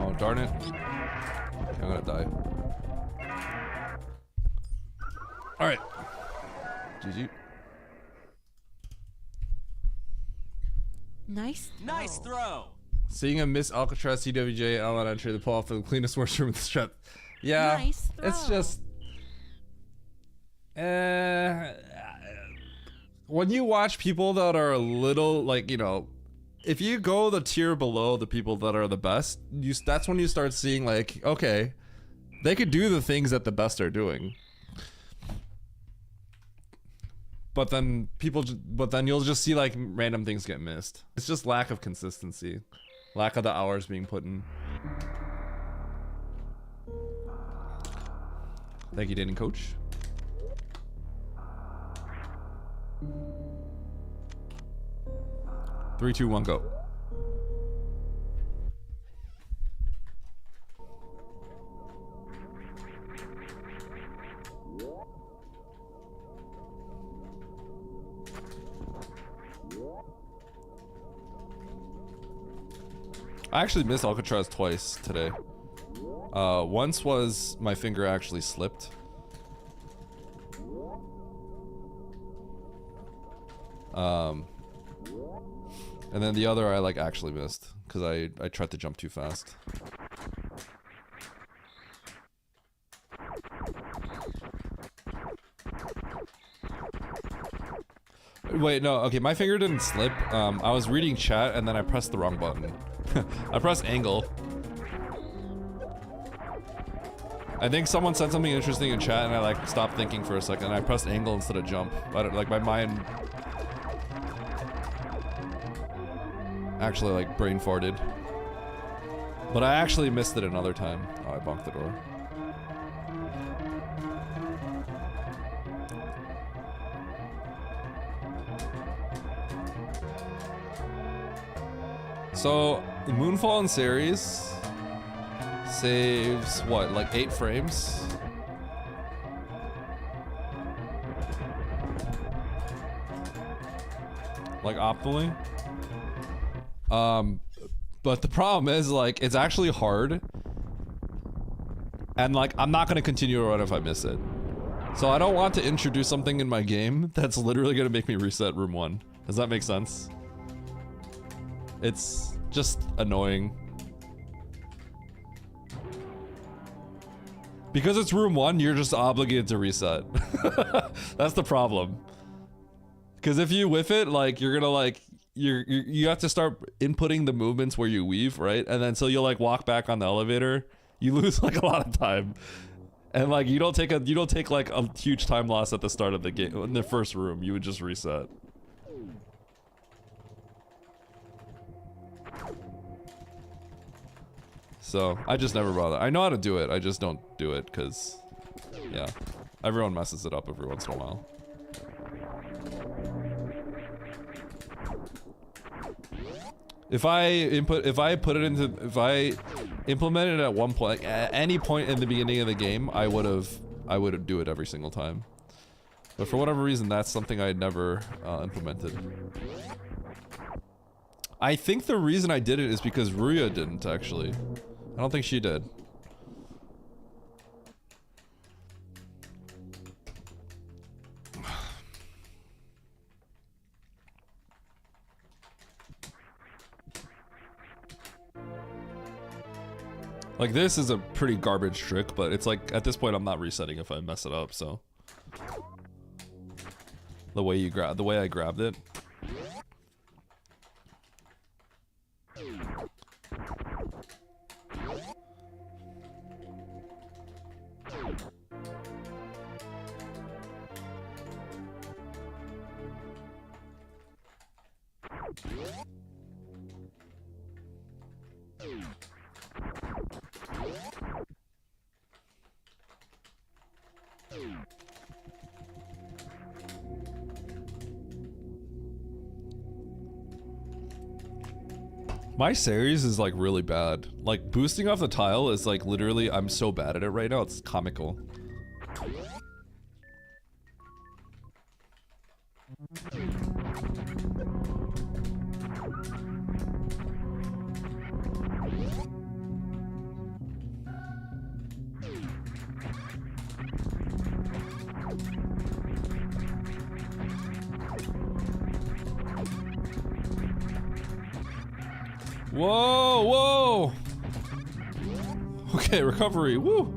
Oh, darn it. I'm gonna die. Alright. GG. Nice throw. Seeing a Miss Alcatraz CWJ Allen entry the pull off the cleanest worst room with strength. Yeah. Nice It's throw. just when you watch people that are a little like, you know, if you go the tier below the people that are the best, that's when you start seeing like, okay, they could do the things that the best are doing. But then you'll just see like random things get missed. It's just lack of consistency, lack of the hours being put in. Thank you, Danny Coach. Three, two, one, go. I actually missed Alcatraz twice today. Once was my finger actually slipped. And then the other I like actually missed because I tried to jump too fast. Wait, no, okay, my finger didn't slip. I was reading chat and then I pressed the wrong button. I pressed angle. I think someone said something interesting in chat and I like stopped thinking for a second and I pressed angle instead of jump. Like my mind actually like brain farted. But I actually missed it another time. Oh, I bumped the door. So, the Moonfall series saves, what, like 8 frames? Like, optimally? But the problem is, like, it's actually hard. And, like, I'm not gonna continue to run if I miss it. So I don't want to introduce something in my game that's literally gonna make me reset room 1. Does that make sense? It's just annoying. Because it's room 1, you're just obligated to reset. That's the problem. Because if you whiff it, like, you're gonna, like, you have to start inputting the movements where you weave, right? And then so you'll, like, walk back on the elevator. You lose, like, a lot of time. And, like, you don't take, like, a huge time loss at the start of the game. In the first room, you would just reset. So, I just never bother. I know how to do it, I just don't do it, because, yeah. Everyone messes it up every once in a while. If I implemented it at one point, at any point in the beginning of the game, I would do it every single time. But for whatever reason, that's something I had never implemented. I think the reason I did it is because Ruya didn't, actually. I don't think she did. Like, this is a pretty garbage trick, but it's like, at this point, I'm not resetting if I mess it up, so. The way I grabbed it. My series is like really bad. Like boosting off the tile is like literally, I'm so bad at it right now, it's comical. Whoa, whoa! Okay, recovery, woo!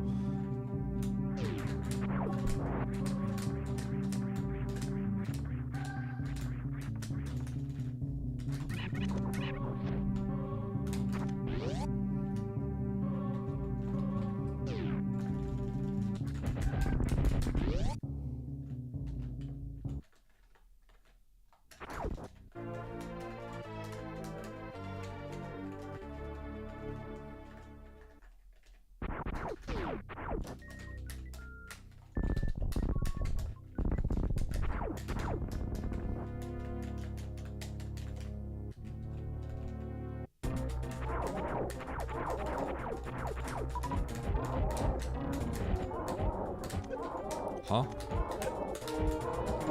Huh?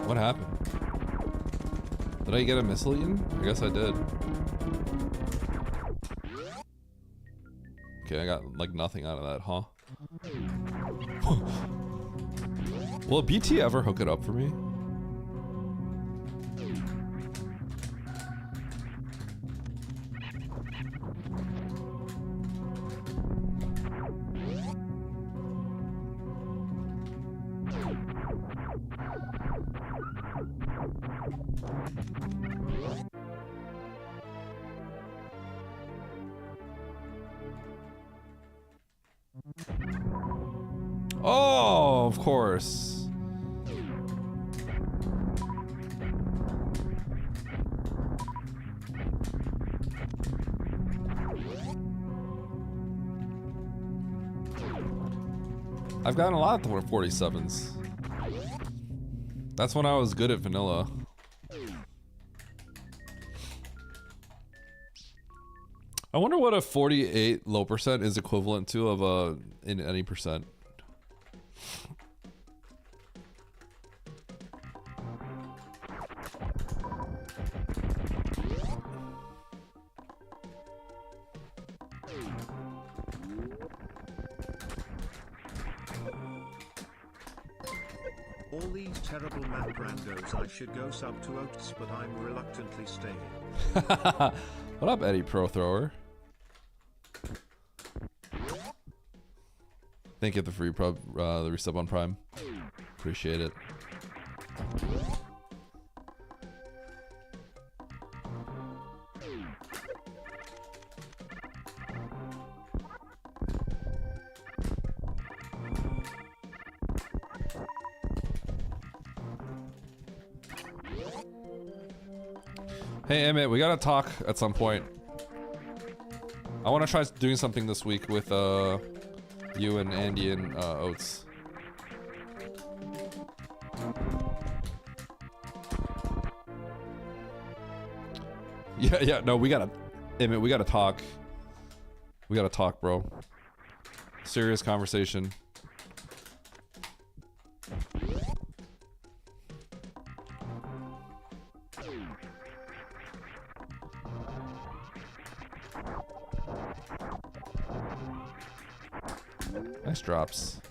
What happened? Did I get a missile eaten? I guess I did. Okay, I got like nothing out of that, huh? Will BT ever hook it up for me? Oh, of course. I've gotten a lot of 47s. That's when I was good at vanilla. I wonder what a 48 low percent is equivalent to of a in any percent. All these terrible map randos, I should go sub to Oats, but I'm reluctantly staying. What up, Eddie Pro Thrower? Thank you for the free the resub on Prime. Appreciate it. Hey Emmett, we gotta talk at some point. I want to try doing something this week with you and Andy and Oates. Yeah, no, we gotta, Emmett, we gotta talk. We gotta talk, bro. Serious conversation. Nice drops.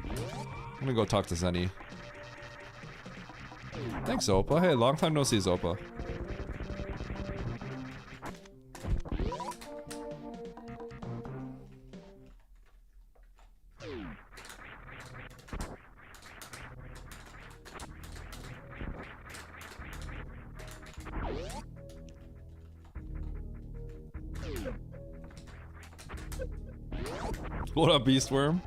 I'm gonna go talk to Zenny. Thanks, Zopa. Hey, long time no see, Zopa. What up, Beastworm?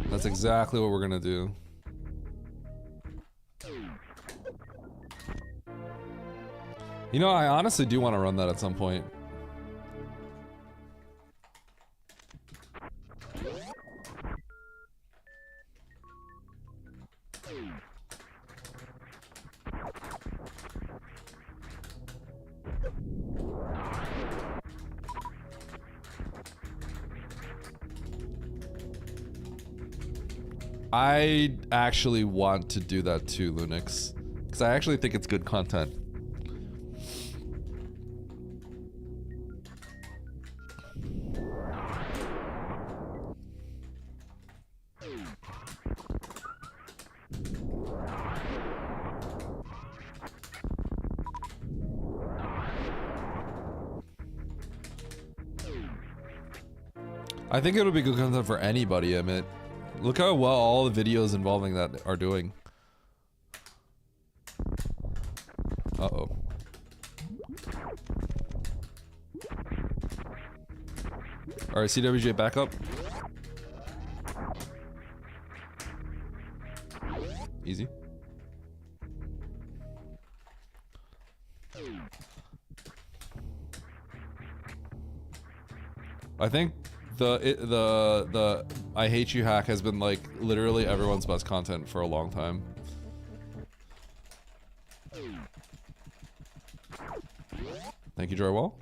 That's exactly what we're gonna do. You know, I honestly do want to run that at some point. I actually want to do that too, Lunix, because I actually think it's good content. I think it'll be good content for anybody, Emmett. Look how well all the videos involving that are doing. Uh-oh. Alright, CWJ back up. Easy. I think the I hate you hack has been like literally everyone's best content for a long time. Thank you, Drywall.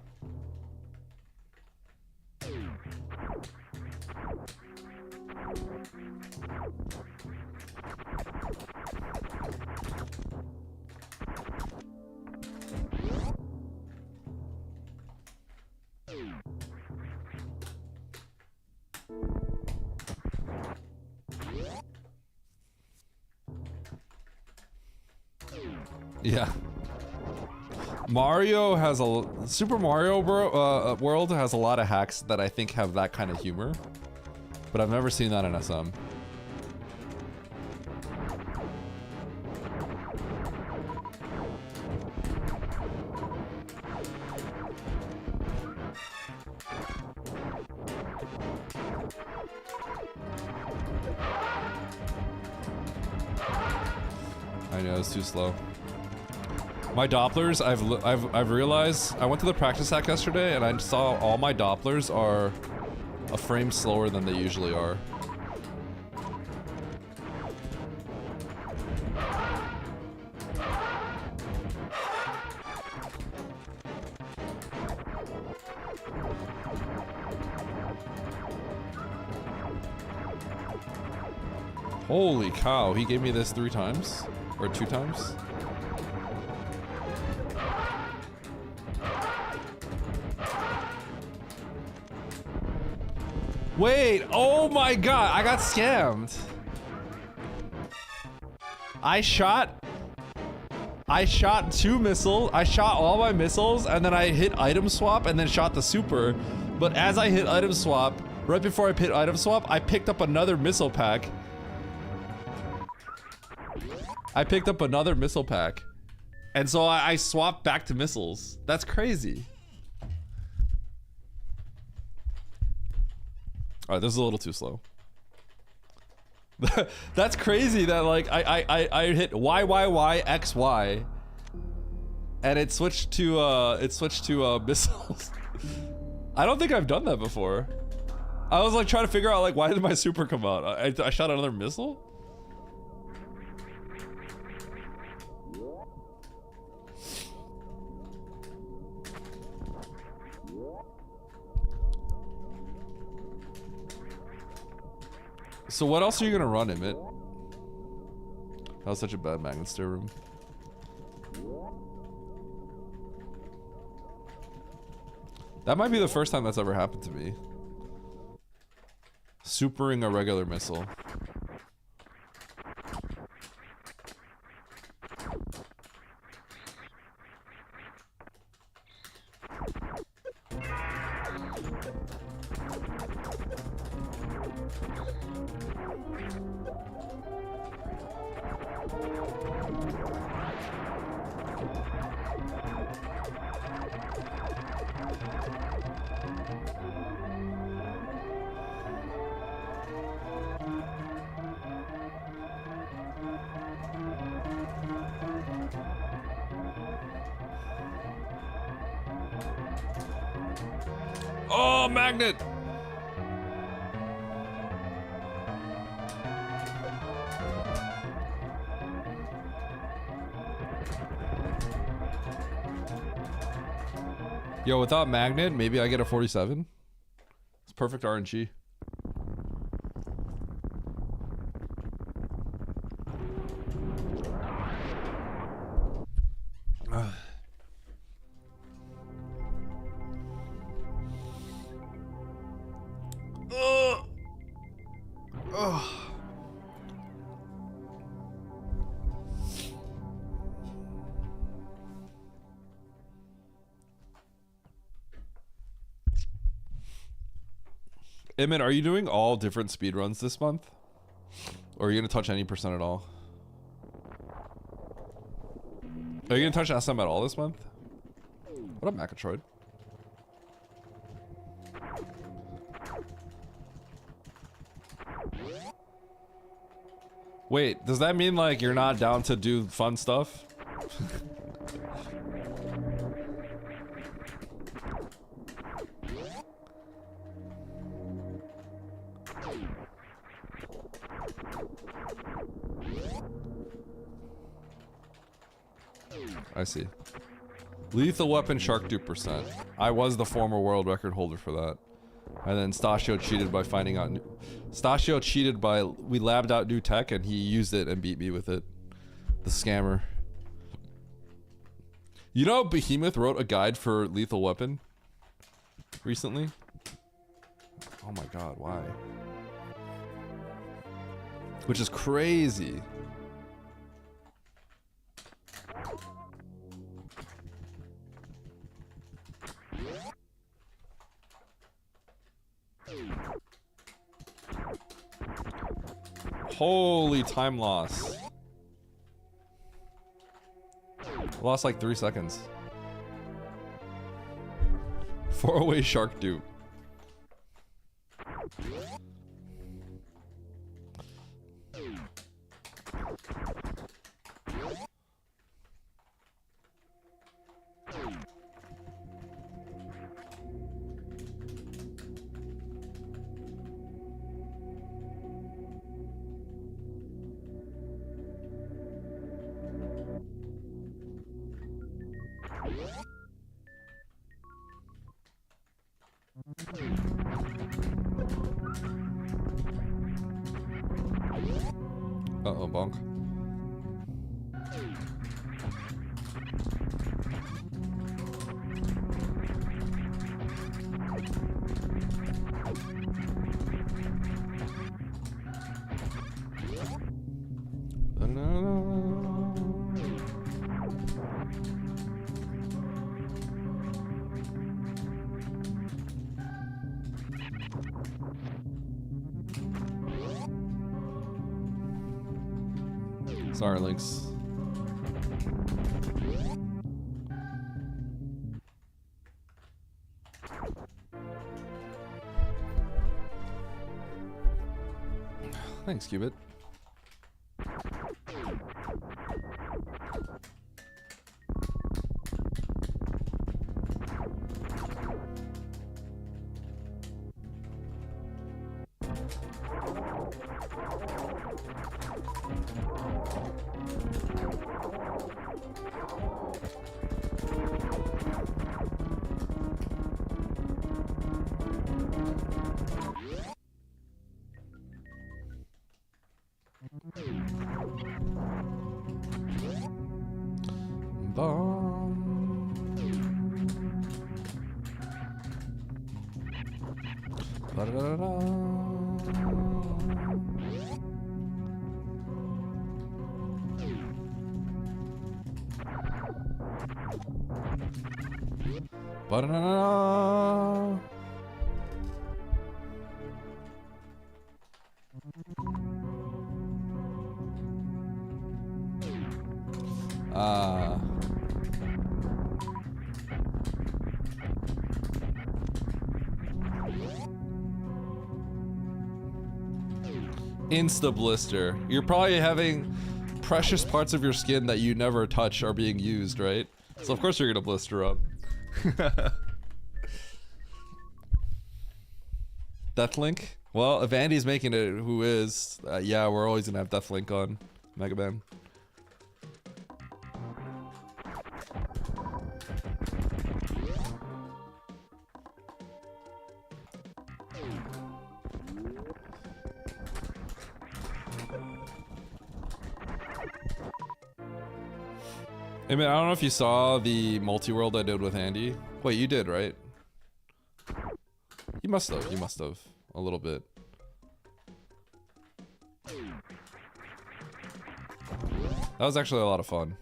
Yeah. Mario has a Super Mario World has a lot of hacks that I think have that kind of humor, but I've never seen that in SM. I know it's too slow. My Dopplers, I've realized, I went to the practice hack yesterday and I saw all my Dopplers are a frame slower than they usually are. Holy cow, he gave me this 3 times? Or 2 times? Wait, oh my god, I got scammed. I shot 2 missiles, I shot all my missiles, and then I hit item swap and then shot the super. But as I hit item swap, right before I hit item swap, I picked up another missile pack. And so I swapped back to missiles. That's crazy. Alright, this is a little too slow. That's crazy that like I hit YYY and it switched to missiles. I don't think I've done that before. I was like trying to figure out like why did my super come out? I shot another missile? So what else are you gonna run, Emmett? That was such a bad magnet stir room. That might be the first time that's ever happened to me. Supering a regular missile. Oh, magnet! Yo, without magnet, maybe I get a 47. It's perfect RNG. Emmett, are you doing all different speedruns this month? Or are you gonna touch any percent at all? Are you gonna touch SM at all this month? What up, Macatroid? Wait, does that mean like you're not down to do fun stuff? I see. Lethal Weapon Shark Dupe percent. I was the former world record holder for that. And then Stashio cheated by finding out Stashio cheated by we labbed out new tech and he used it and beat me with it. The scammer. You know Behemoth wrote a guide for Lethal Weapon recently? Oh my god, why? Which is crazy. Holy time loss. Lost like 3 seconds. 4-away shark dupe. Uh-oh, bonk. Sorry, Lynx. Thanks, Cubit. Ba-da-da-da. Insta blister. You're probably having precious parts of your skin that you never touch are being used, right? So of course you're gonna blister up. Deathlink? Well, if Andy's making it, who is? Yeah, we're always gonna have Deathlink on Mega Man. Hey man, I don't know if you saw the Multiworld I did with Andy. Wait, you did, right? You must have. You must have. A little bit. That was actually a lot of fun.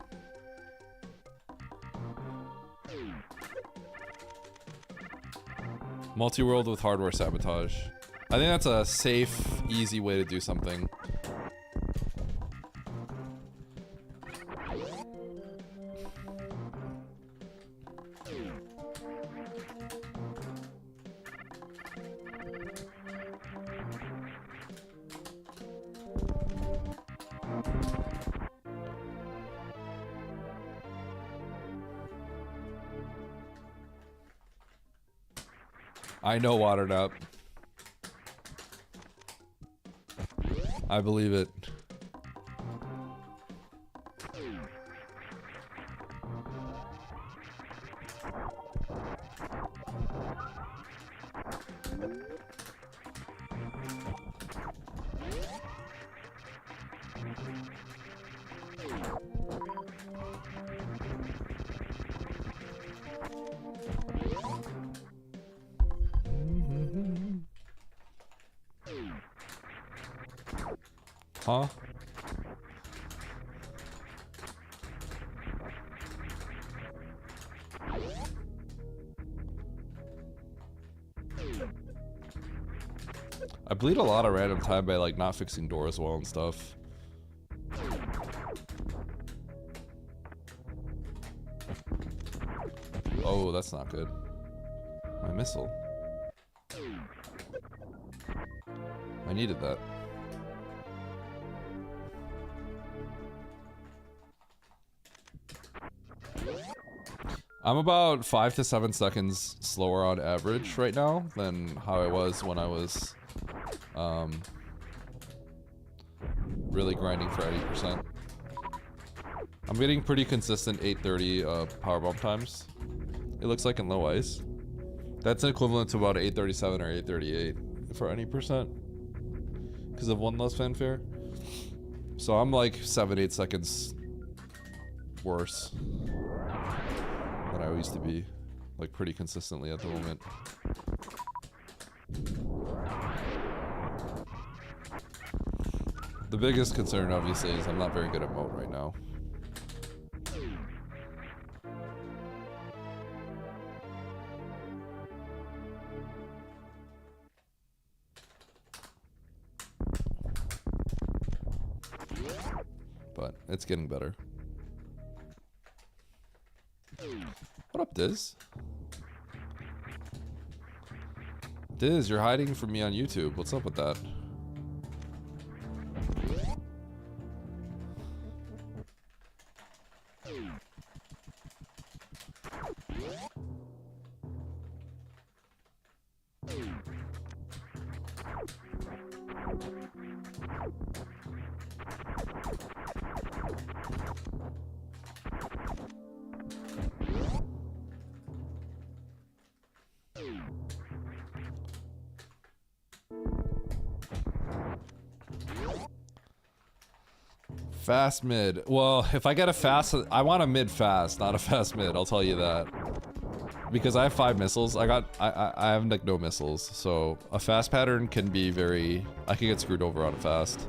Multiworld with hardware sabotage. I think that's a safe, easy way to do something. I know watered up. I believe it. Huh? I bleed a lot of random time by like not fixing doors well and stuff. Oh, that's not good. My missile. I needed that. I'm about 5 to 7 seconds slower on average right now than how I was when I was really grinding for 80%. I'm getting pretty consistent 830 power bump times. It looks like in low ice. That's equivalent to about 837 or 838 for any percent because of one less fanfare. So I'm like 7-8 seconds worse than I used to be, like pretty consistently at the moment. The biggest concern obviously is I'm not very good at mode right now. But it's getting better. What up, Diz? Diz, you're hiding from me on YouTube. What's up with that? Fast mid. Well, if I get a fast, I want a mid fast, not a fast mid. I'll tell you that. Because I have 5 missiles. I have like no missiles, so a fast pattern can be very. I can get screwed over on a fast.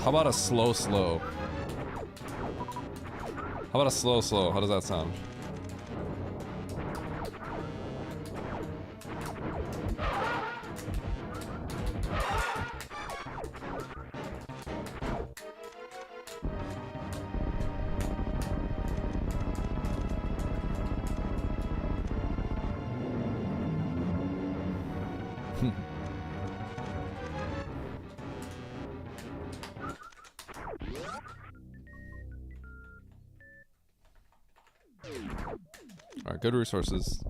How about a slow? How about a slow? How does that sound? Alright, good resources.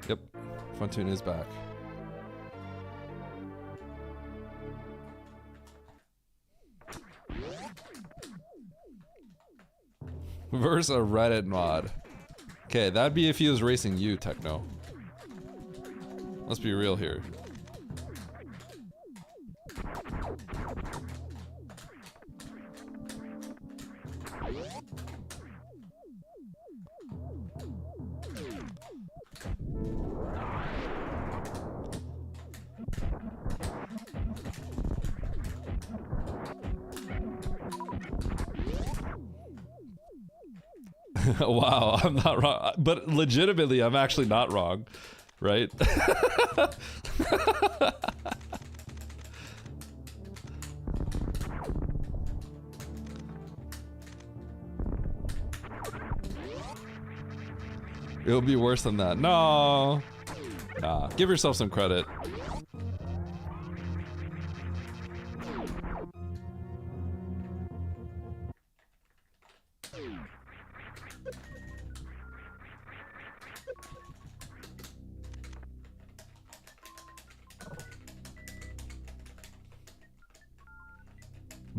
Yep, Funtune is back. Versus a Reddit mod. Okay, that'd be if he was racing you, Techno. Let's be real here. Wow, I'm not wrong. But legitimately, I'm actually not wrong, right? It'll be worse than that. No. Nah, give yourself some credit.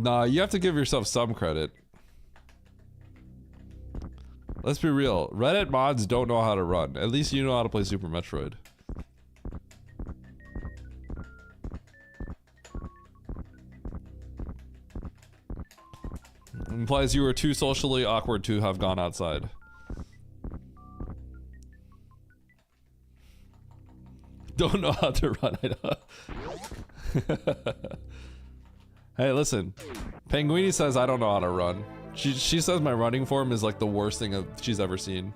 Nah, you have to give yourself some credit. Let's be real. Reddit mods don't know how to run. At least you know how to play Super Metroid. Implies you were too socially awkward to have gone outside. Don't know how to run. I know. Hey, listen. Penguini says I don't know how to run. She says my running form is like the worst thing she's ever seen.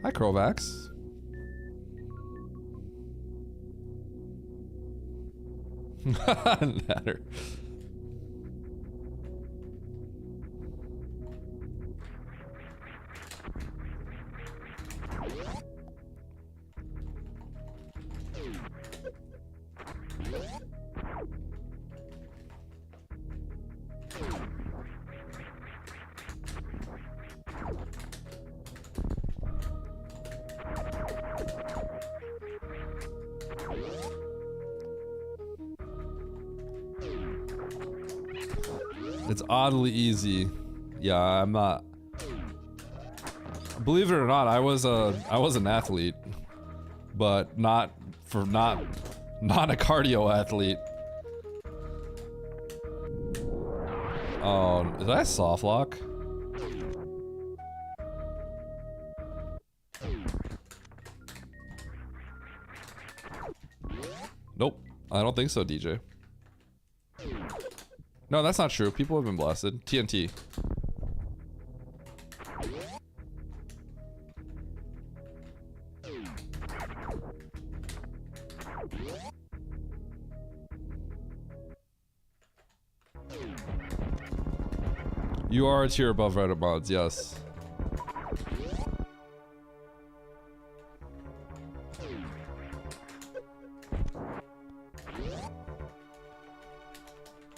Hi, Crovax. Natter. It's oddly easy. Yeah, I'm not. Believe it or not, I was an athlete, but not a cardio athlete. Oh, did I soft lock? Nope, I don't think so, DJ. No, that's not true. People have been blasted. TNT. You are a tier above Reddit mods, yes.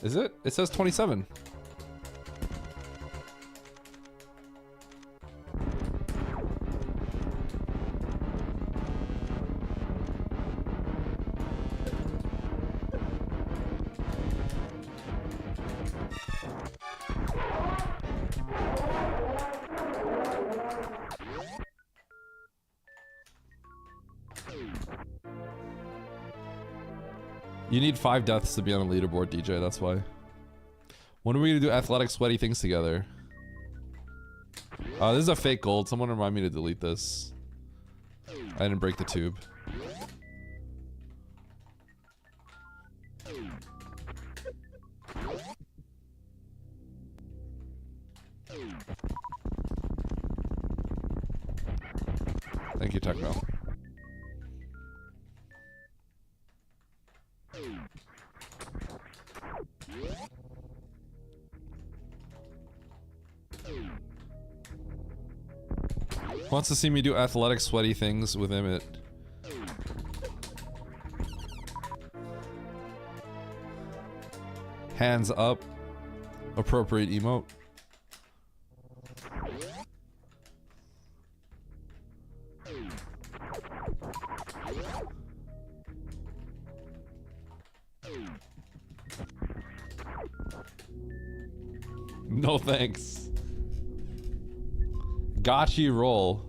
Is it? It says 27. You need 5 deaths to be on a leaderboard, DJ, that's why. When are we gonna do athletic sweaty things together? This is a fake gold. Someone remind me to delete this. I didn't break the tube. Thank you, Techno. Wants to see me do athletic sweaty things with Emmett. Hands up. Appropriate emote. No thanks. Gotchi roll.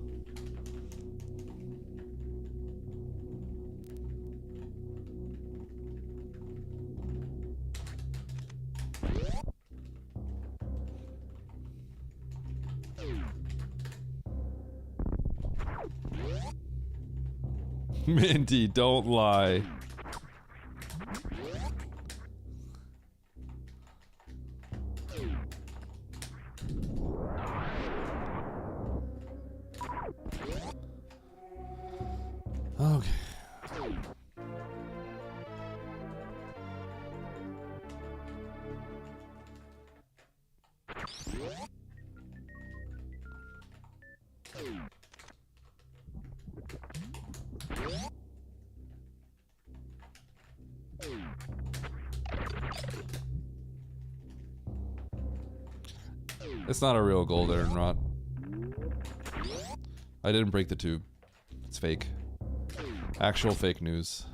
Minty, don't lie. Okay. It's not a real gold iron rod. I didn't break the tube. It's fake. Actual fake news.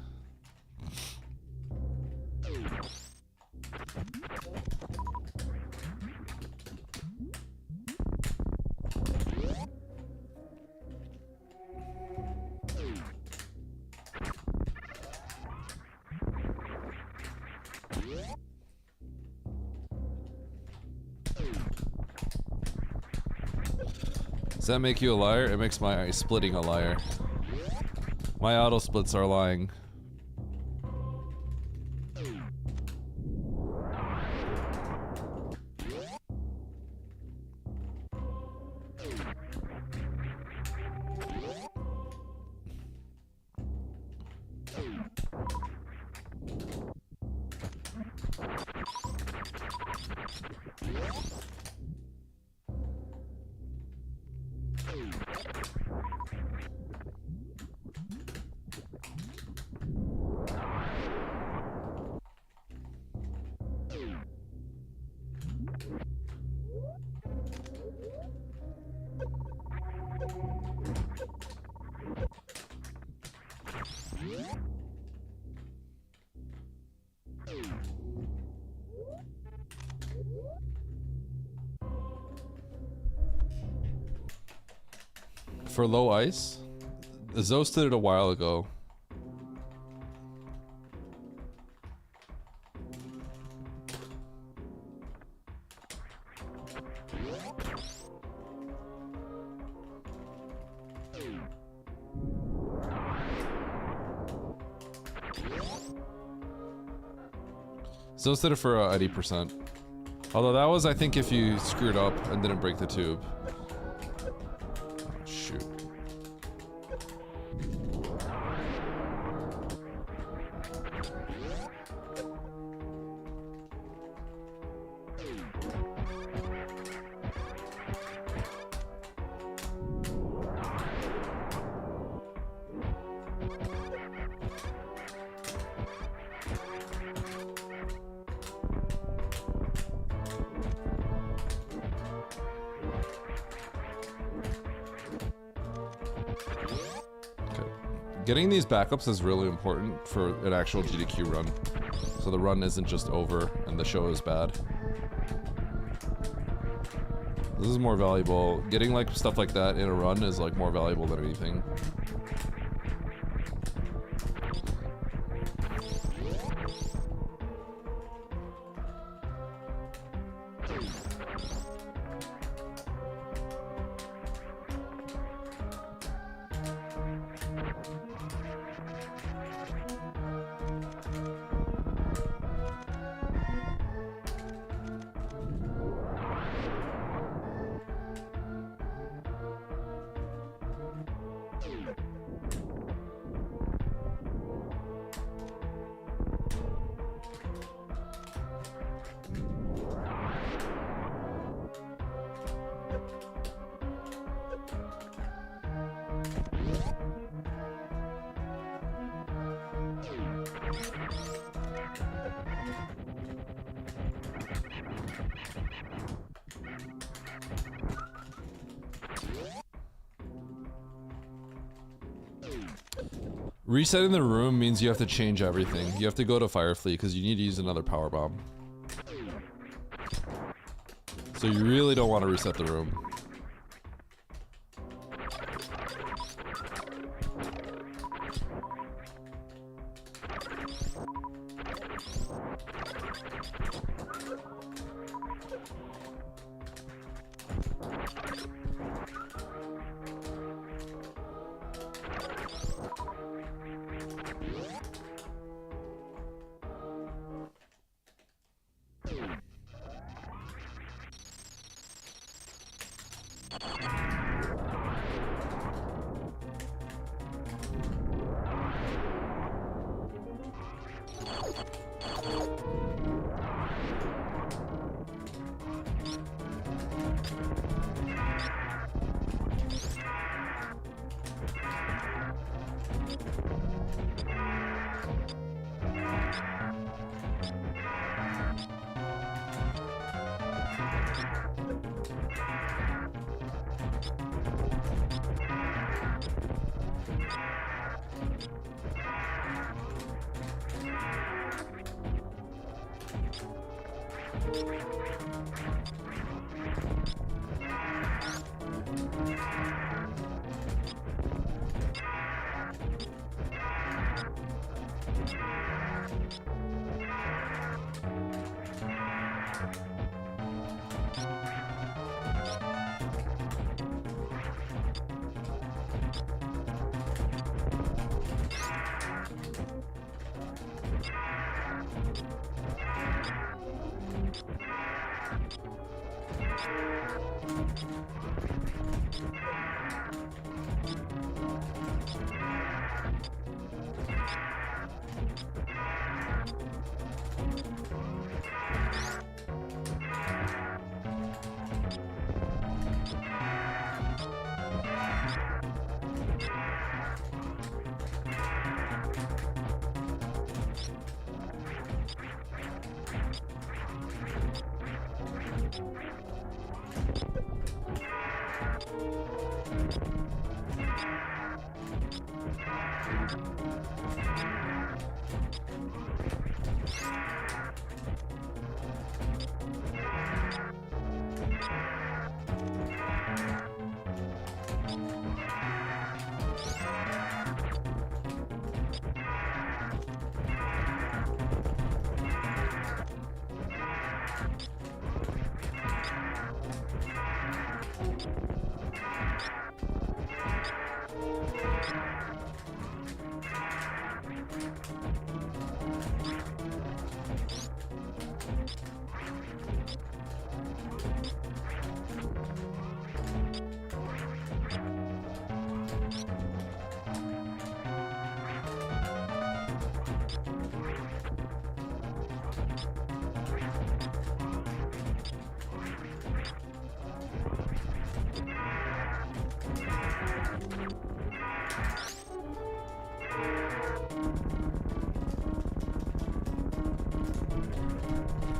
Does that make you a liar? It makes my splitting a liar. My auto splits are lying. For low ice, Zos did it a while ago. Zos did it for 80%. Although that was, I think, if you screwed up and didn't break the tube. Shoot. Getting these backups is really important for an actual GDQ run. So the run isn't just over and the show is bad. This is more valuable. Getting like stuff like that in a run is like more valuable than anything. Resetting the room means you have to change everything. You have to go to Firefleet because you need to use another power bomb. So you really don't want to reset the room.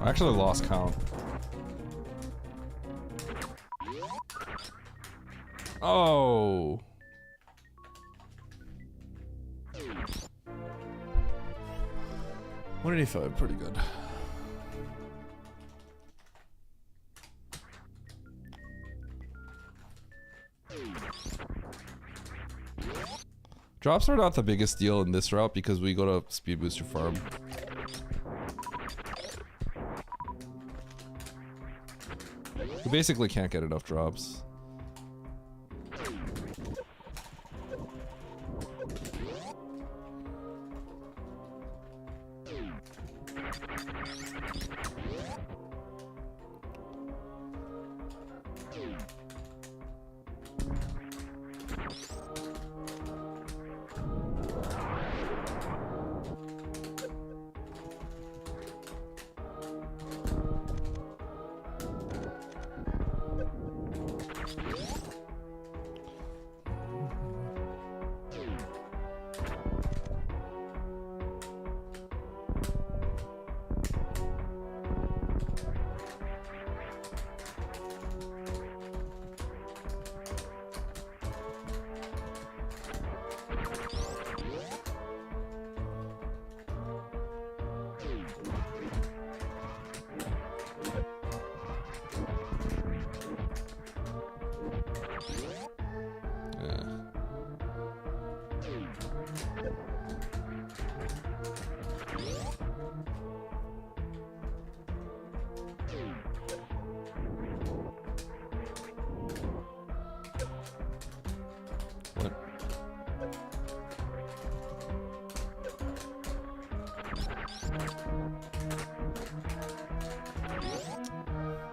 I actually lost count. Oh. 185, pretty good. Drops are not the biggest deal in this route because we go to speed booster farm. We basically can't get enough drops.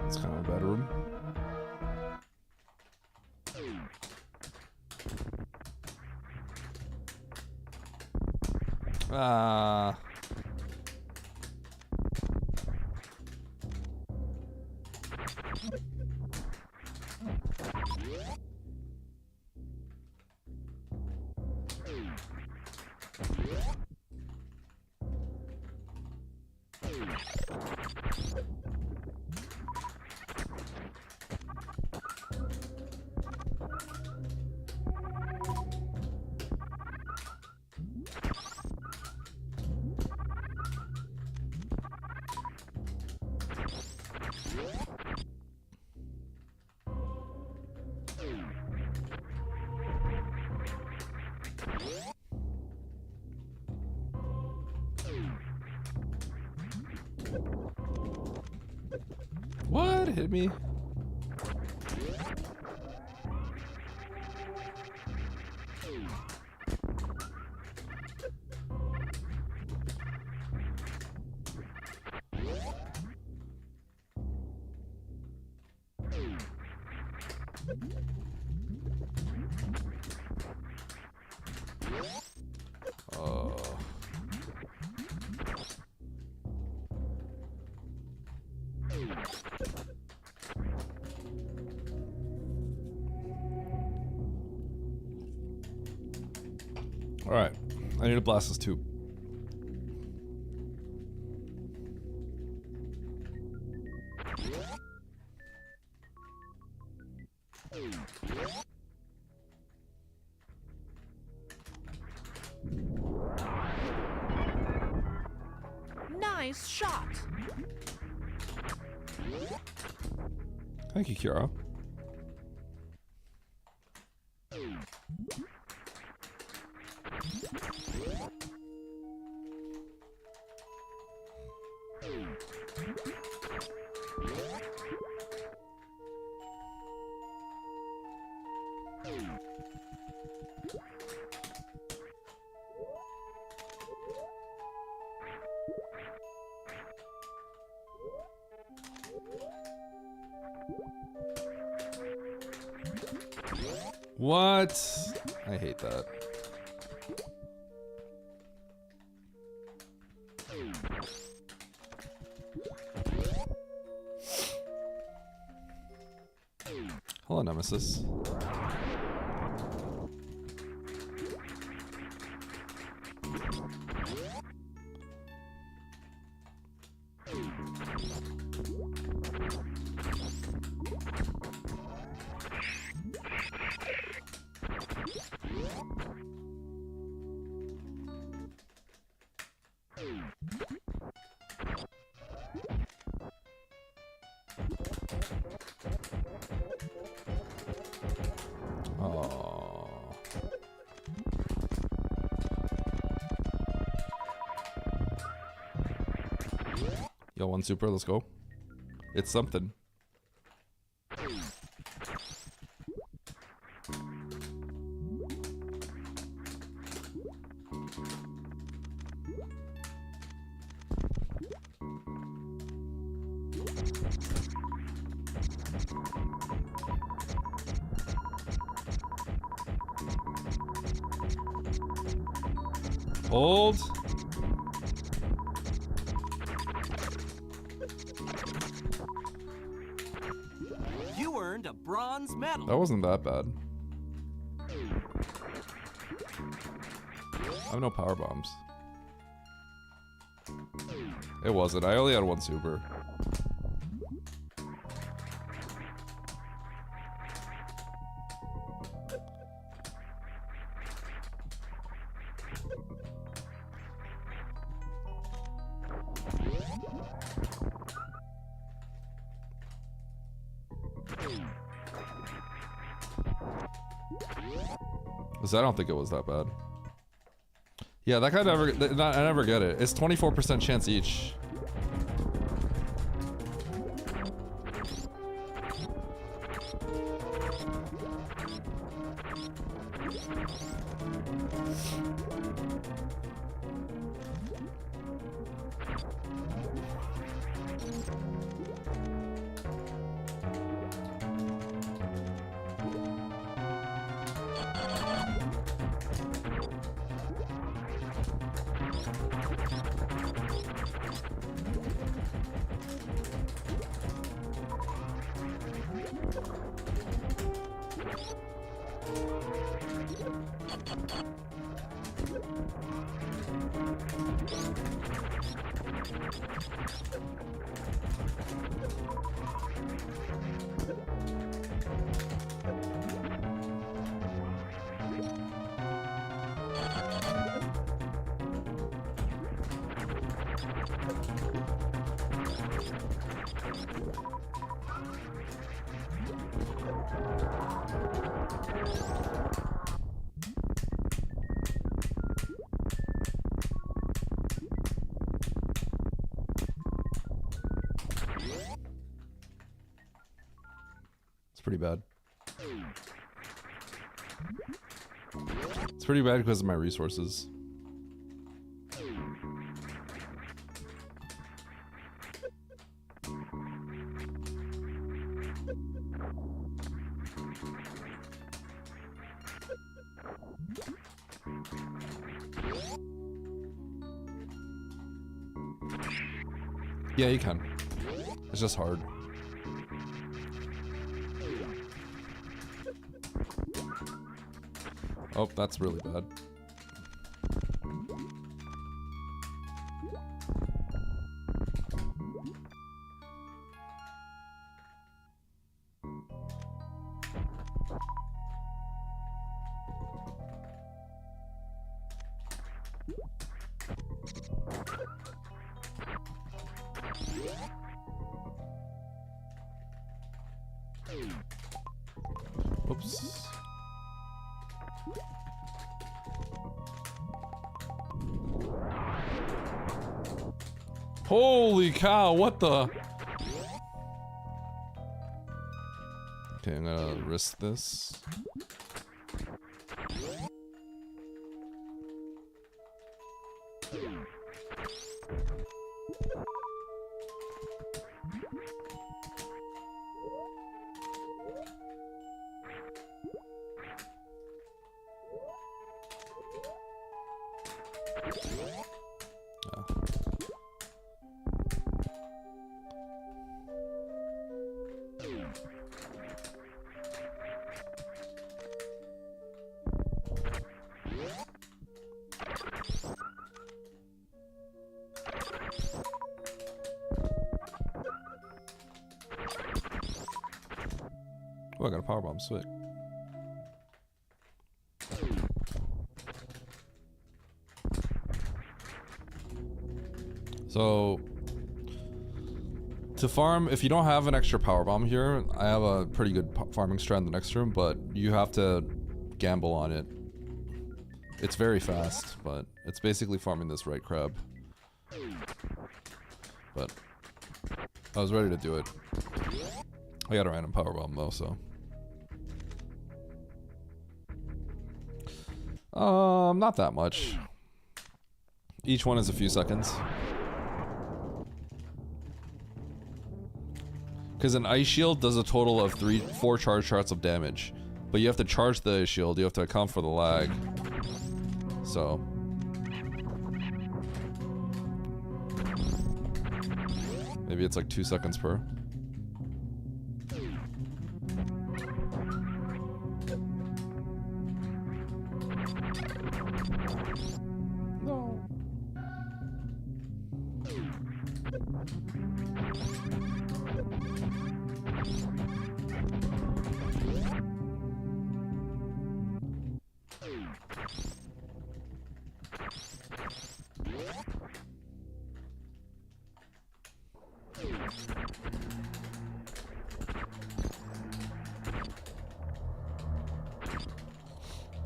It's kind of a bedroom. hit me? All right, I need to blast this tube. Nice shot. Thank you, Kira. What? I hate that. Hello, Nemesis. Yo, one super, let's go. It's something. Hold. You earned a bronze medal. That wasn't that bad. I have no power bombs. It wasn't. I only had one super. I don't think it was that bad. Yeah, that guy never. I never get it. It's 24% chance each. pretty bad. It's pretty bad because of my resources. Yeah, you can. It's just hard. Oh, that's really bad. Oops. Holy cow, what the? Okay, I'm gonna risk this. Oh, I got a powerbomb, sweet. So, to farm, if you don't have an extra powerbomb here, I have a pretty good farming strat in the next room, but you have to gamble on it. It's very fast, but it's basically farming this right crab. But I was ready to do it. I got a random powerbomb though, so. Not that much. Each one is a few seconds. Because an ice shield does a total of 4 charge shots of damage. But you have to charge the ice shield, you have to account for the lag. So. Maybe it's like 2 seconds per. No.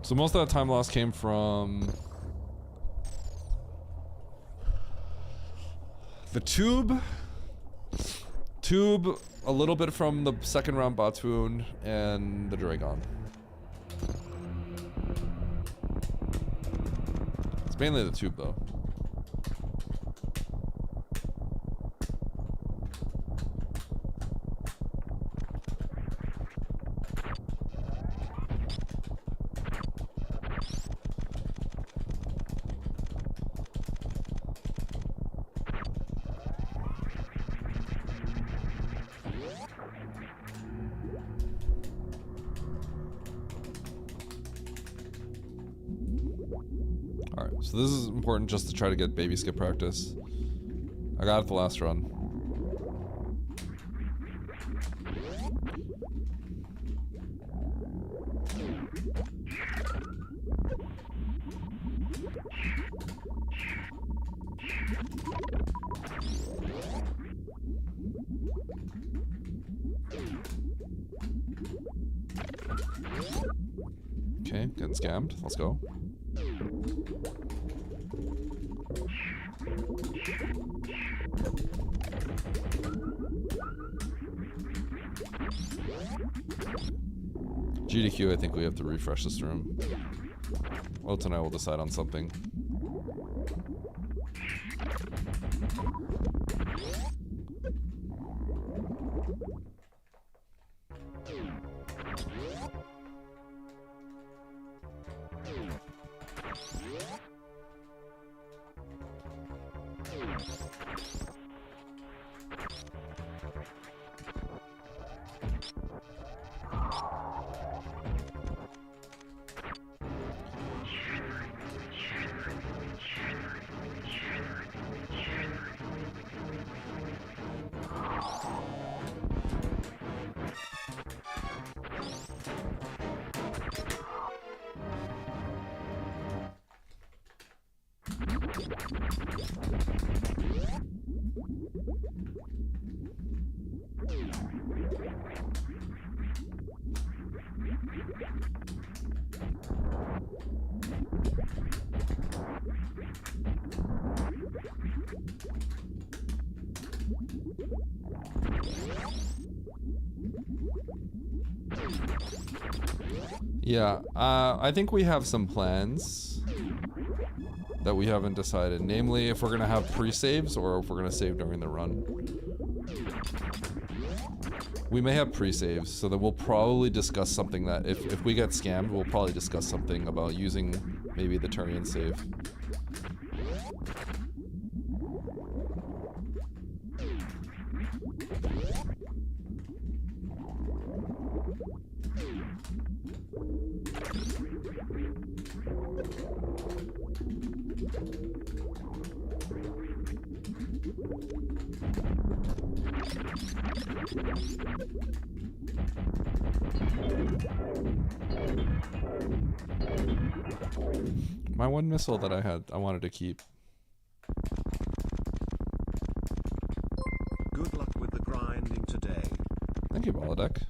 So most of that time loss came from the tube, a little bit from the second round Batoon, and the Dragon. It's mainly the tube though. So this is important just to try to get baby skip practice. I got it the last run. Okay, getting scammed. Let's go. GDQ, I think we have to refresh this room. Oat and I will decide on something. Yeah, I think we have some plans that we haven't decided. Namely, if we're gonna have pre-saves or if we're gonna save during the run. We may have pre-saves, so that we'll probably discuss something that if we get scammed, we'll probably discuss something about using maybe the Turian save. My one missile that I wanted to keep. Good luck with the grinding today. Thank you, Balladek.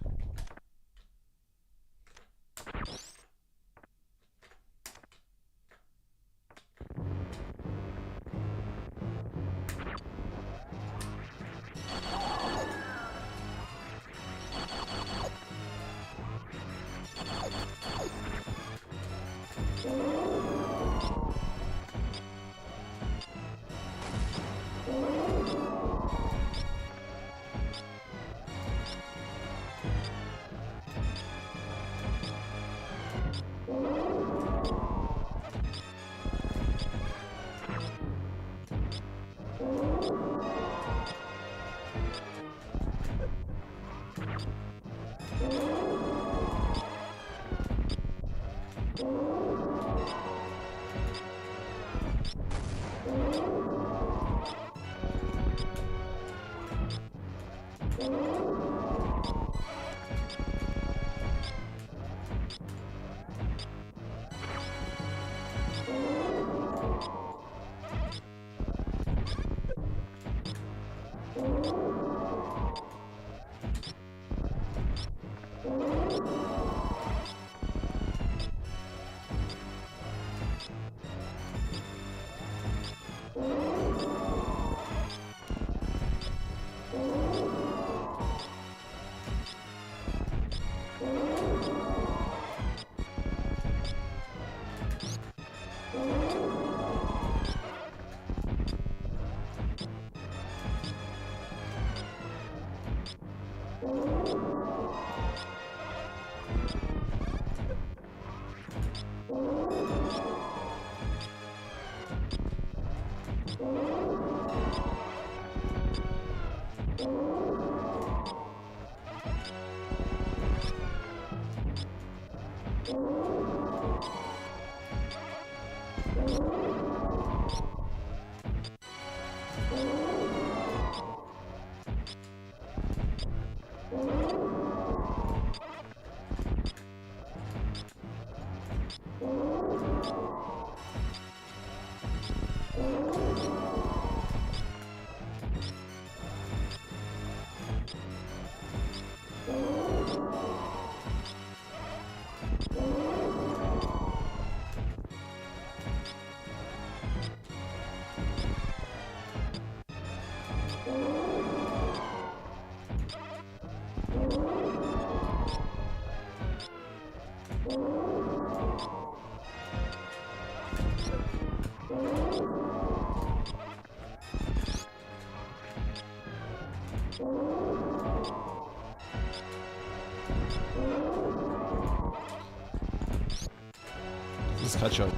catch up.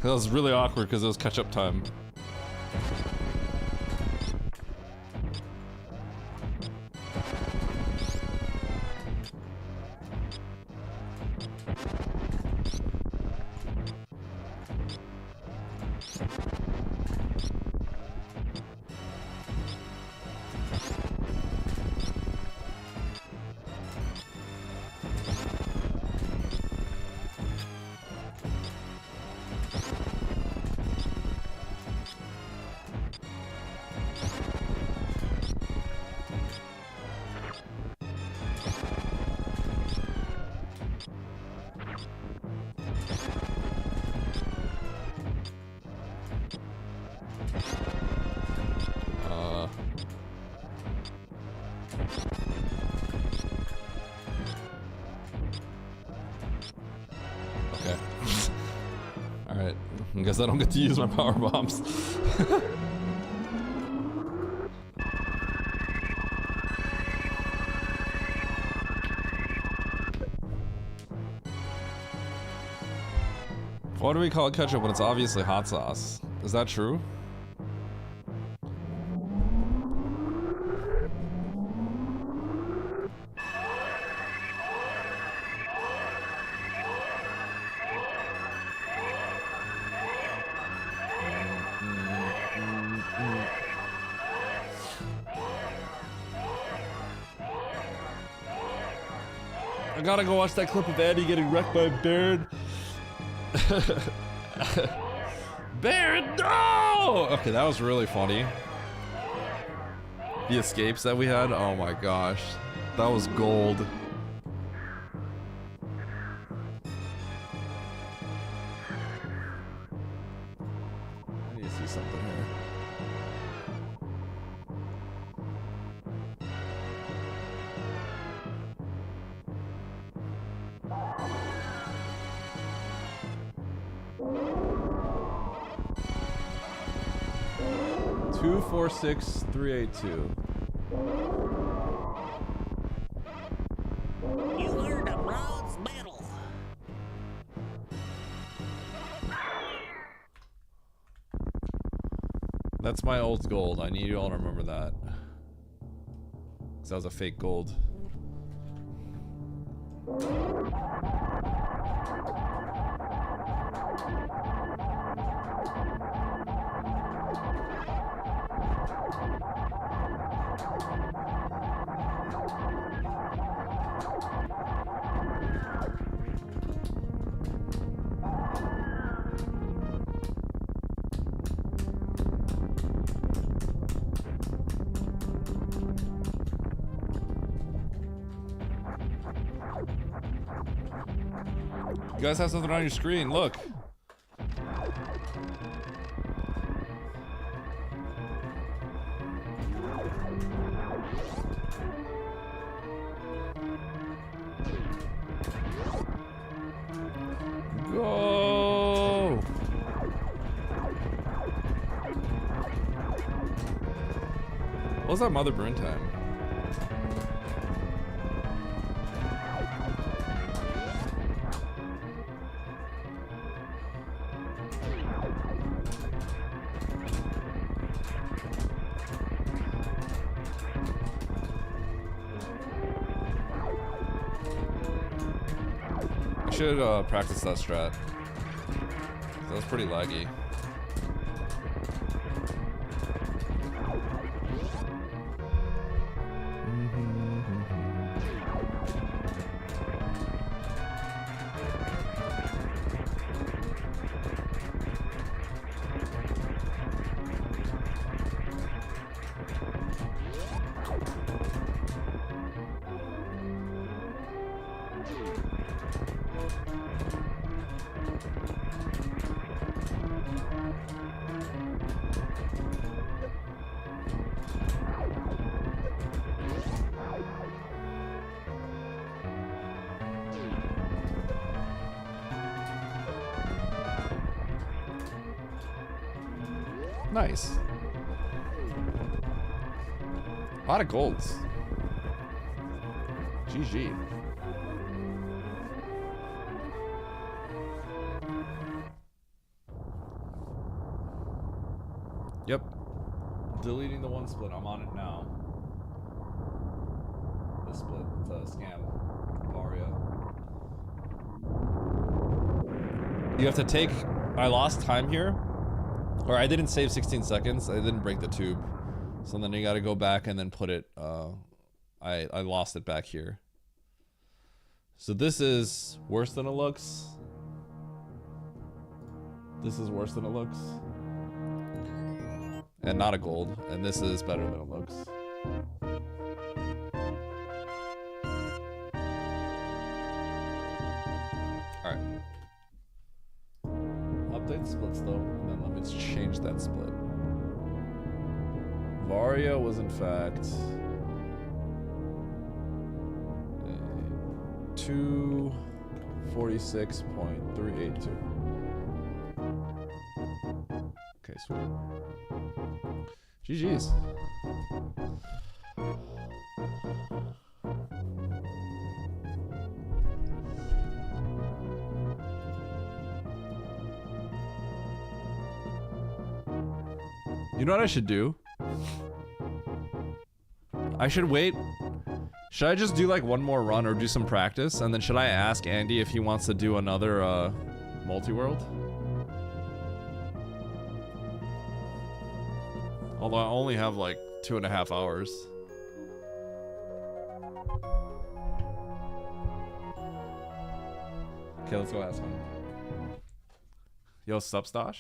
That was really awkward because it was catch up time. Okay. Alright. I guess I don't get to use my power bombs. Why do we call it ketchup when it's obviously hot sauce? Is that true? I gotta go watch that clip of Andy getting wrecked by Baird. Baird, no! Okay, that was really funny. The escapes that we had, oh my gosh. That was gold. I need to see something here. Two, 4, 6, 3, 8, 2. You earned a bronze medal. That's my old gold. I need you all to remember that. 'Cause that was a fake gold. You guys have something on your screen, look. Go! What was that Mother Burn time? I should practice that strat. That was pretty laggy. Nice. A lot of golds. GG. Yep. Deleting the one split. I'm on it now. This split. It's a scam. Varia. You have to take... I lost time here. Or I didn't save 16 seconds. I didn't break the tube. So then you gotta go back and then put it... I lost it back here. So this is worse than it looks. This is worse than it looks. And not a gold. And this is better than it looks. Alright. Update splits though. And then let me change that split. Varia was in fact... 246.382. Okay, sweet. GG's. You know what I should do? I should wait. Should I just do like one more run or do some practice? And then should I ask Andy if he wants to do another Multiworld? Although I only have like 2.5 hours. Okay, let's go ask him. Yo, Substash?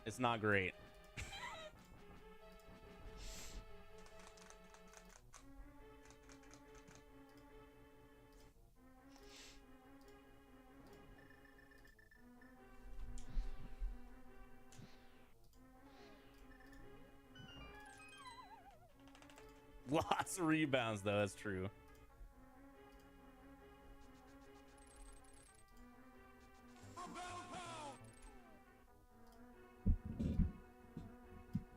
It's not great. Lots of rebounds, though. That's true.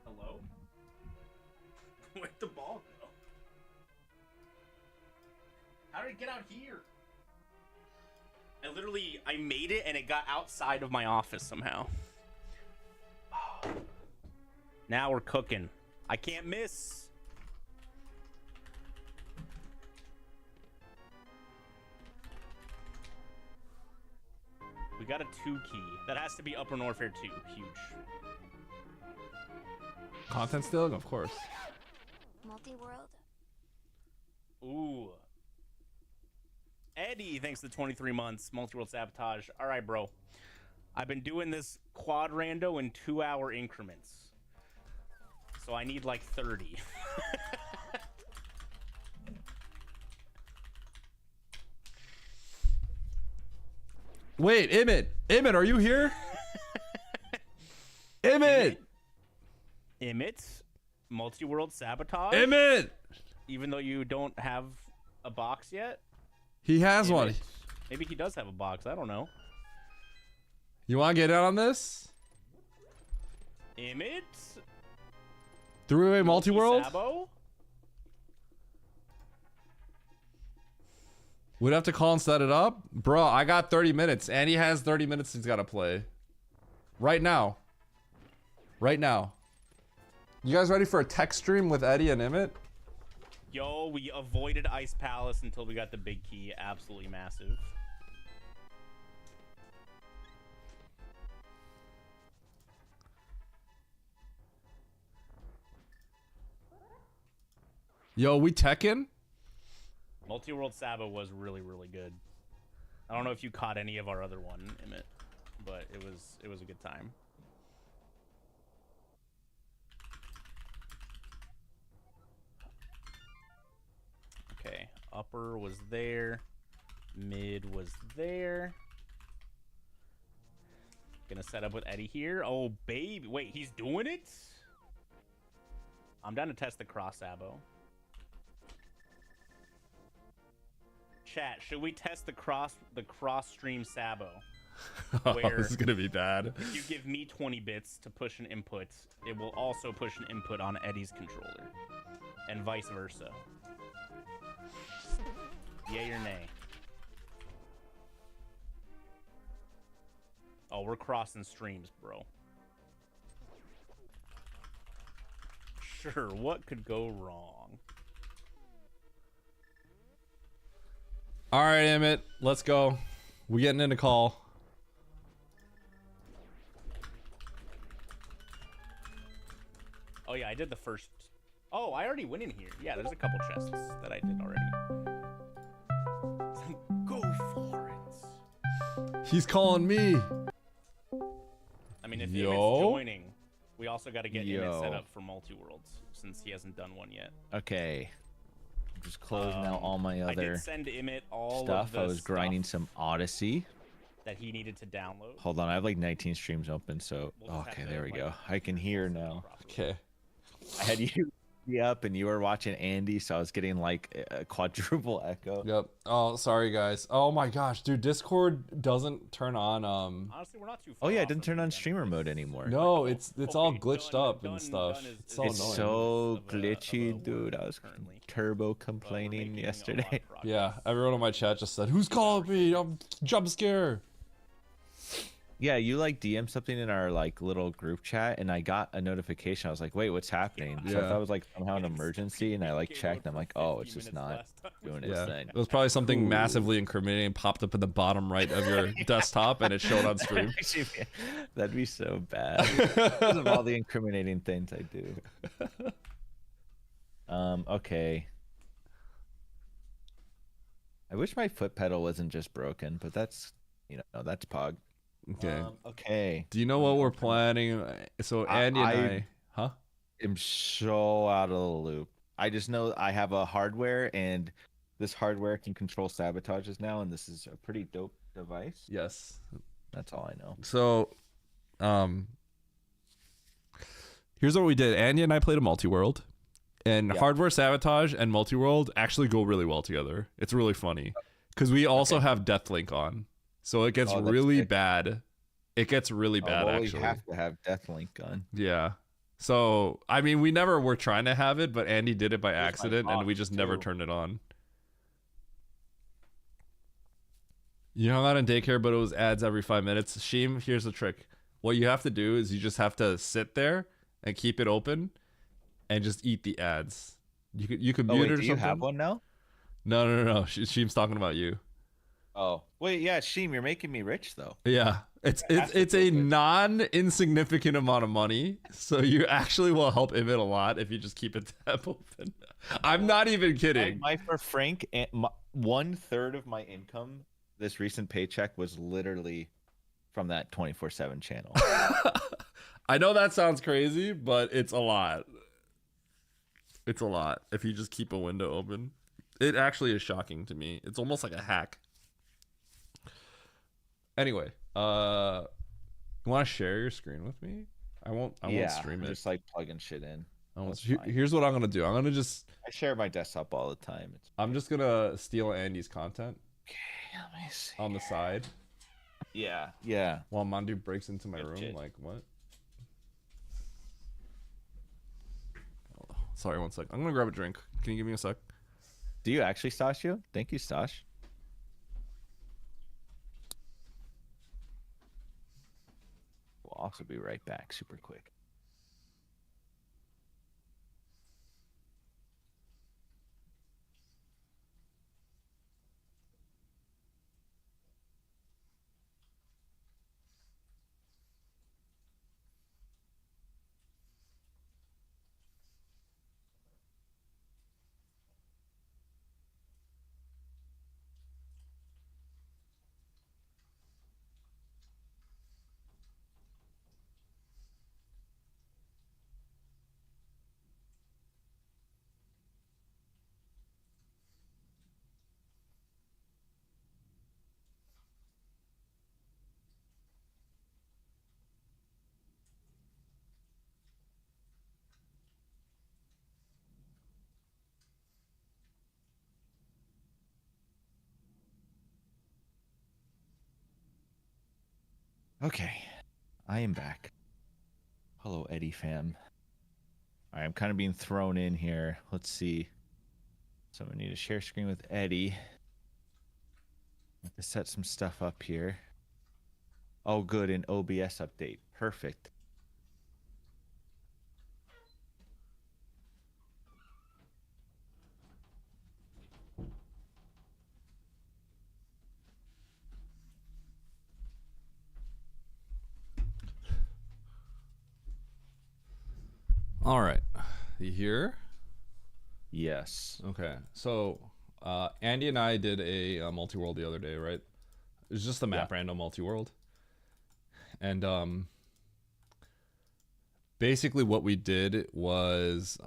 Hello? Where'd the ball go? How did it get out here? I made it and it got outside of my office somehow. Now we're cooking. I can't miss. We got a 2 key. That has to be Upper Norfair 2. Huge. Content stealing? Of course. Multiworld. Ooh. Eddie, thanks to 23 months. Multiworld Sabotage. All right, bro. I've been doing this quad rando in 2-hour increments. So I need like 30. Wait, Emmett! Emmett, are you here? Emmett! Emmett? Multiworld Sabotage? Emmett! Even though you don't have a box yet? He has Emmett. one. Maybe he does have a box. I don't know. You want to get in on this? Emmett? Three-way Multiworld? Sabo? We'd have to call and set it up? Bro, I got 30 minutes. And he has 30 minutes he's got to play. Right now. Right now. You guys ready for a tech stream with Eddie and Emmett? Yo, we avoided Ice Palace until we got the big key. Absolutely massive. Yo, we teching? Multiworld Sabo was really, really good. I don't know if you caught any of our other one, Emmett, but it was a good time. Okay, upper was there, mid was there. Gonna set up with Eddie here. Oh baby, wait, he's doing it? I'm down to test the cross Sabo. Chat, should we test the cross stream Sabo? Where this is gonna be bad. if you give me 20 bits to push an input, it will also push an input on Eddie's controller, and vice versa. Yay or nay? Oh, we're crossing streams, bro. Sure, what could go wrong? All right, Emmett, let's go. We getting in a call. Oh yeah, I did the first. Oh, I already went in here. Yeah, there's a couple chests that I did already. Go for it. He's calling me. I mean, if Yo. Emmett's joining, we also got to get Yo. Emmett set up for Multiworlds since he hasn't done one yet. Okay. I'm just closing out all my I other did send Emmett all of stuff. the I was grinding some Odyssey. that he needed to download. Hold on, I have like 19 streams open, so We'll just okay, have there to, we like, go. I can hear now. Okay. I had you be up and you were watching Andy, so I was getting like a quadruple echo. Yep. Oh, sorry guys. Oh my gosh, dude, Discord doesn't turn on. Honestly, we're not too far Oh yeah, it off didn't of turn on the streamer mode anymore. No, it's all Okay, glitched done- up and done- stuff. done is- It's so is It's annoying. so of a glitchy, word dude. I was currently. turbo But we're complaining making a lot yesterday. of progress. Yeah, everyone in my chat just said, "Who's calling me? I'm jump scare." Yeah, you like DM something in our like little group chat, and I got a notification. I was like, "Wait, what's happening?" So I Yeah. thought it was like somehow an emergency, and I like Game checked. mode And I'm for like, "Oh, 50 it's just minutes not last time. doing its Yeah, thing." it was probably something Cool. massively incriminating popped up in the bottom right of your desktop, and it showed on stream. Actually, that'd be so bad because of all the incriminating things I do. Okay. I wish my foot pedal wasn't just broken, but that's that's Pog. Okay. Okay. Do you know what we're planning? So Andy and I, huh? I'm so out of the loop. I just know I have a hardware, and this hardware can control sabotages now, and this is a pretty dope device. Yes. That's all I know. So, here's what we did. Andy and I played a Multiworld, and Yeah. hardware sabotage and Multiworld actually go really well together. It's really funny because we also have Deathlink on, so it gets Oh, that's really sick. bad. It gets really bad well, actually. we have to have Deathlink on. Yeah. So I mean, we never were trying to have it, but Andy did it by Here's my accident, and we thoughts, just never too. turned it on. You hung out in daycare, but it was ads every 5 minutes. Sheem, here's the trick. What you have to do is you just have to sit there and keep it open, and just eat the ads. You could Oh mute wait, it or do you something. have one now? No. Sheem's talking about you. Oh wait, yeah, Sheem, you're making me rich though. Yeah, it's a non-insignificant amount of money, so you actually will help Emmett a lot if you just keep it tab open. I'm not even kidding. My for Frank, and 1/3 of my income this recent paycheck was literally from that 24/7 channel. I know that sounds crazy, but it's a lot. It's a lot if you just keep a window open. It actually is shocking to me. It's almost like a hack. Anyway, you want to share your screen with me? I won't stream I'm it. just like plugging shit in. That's Here- fine. here's what I'm gonna do. I share my desktop all the time. I'm just gonna steal Andy's content Let me see. on the side Yeah. while Mandu breaks into my Good room. shit. Like what? Oh, sorry, one sec. I'm gonna grab a drink. Can you give me a sec? Do you actually, Stash? You? Thank you, Stash. We'll also be right back, super quick. Okay, I am back. Hello, Eddie fam. All right, I'm kind of being thrown in here. Let's see. So we need to share screen with Eddie. I have to set some stuff up here. Oh, good. An OBS update. Perfect. All right. You here? Yes. Okay. So, Andy and I did a multi-world the other day, right? It was just a map random multi-world. And basically what we did was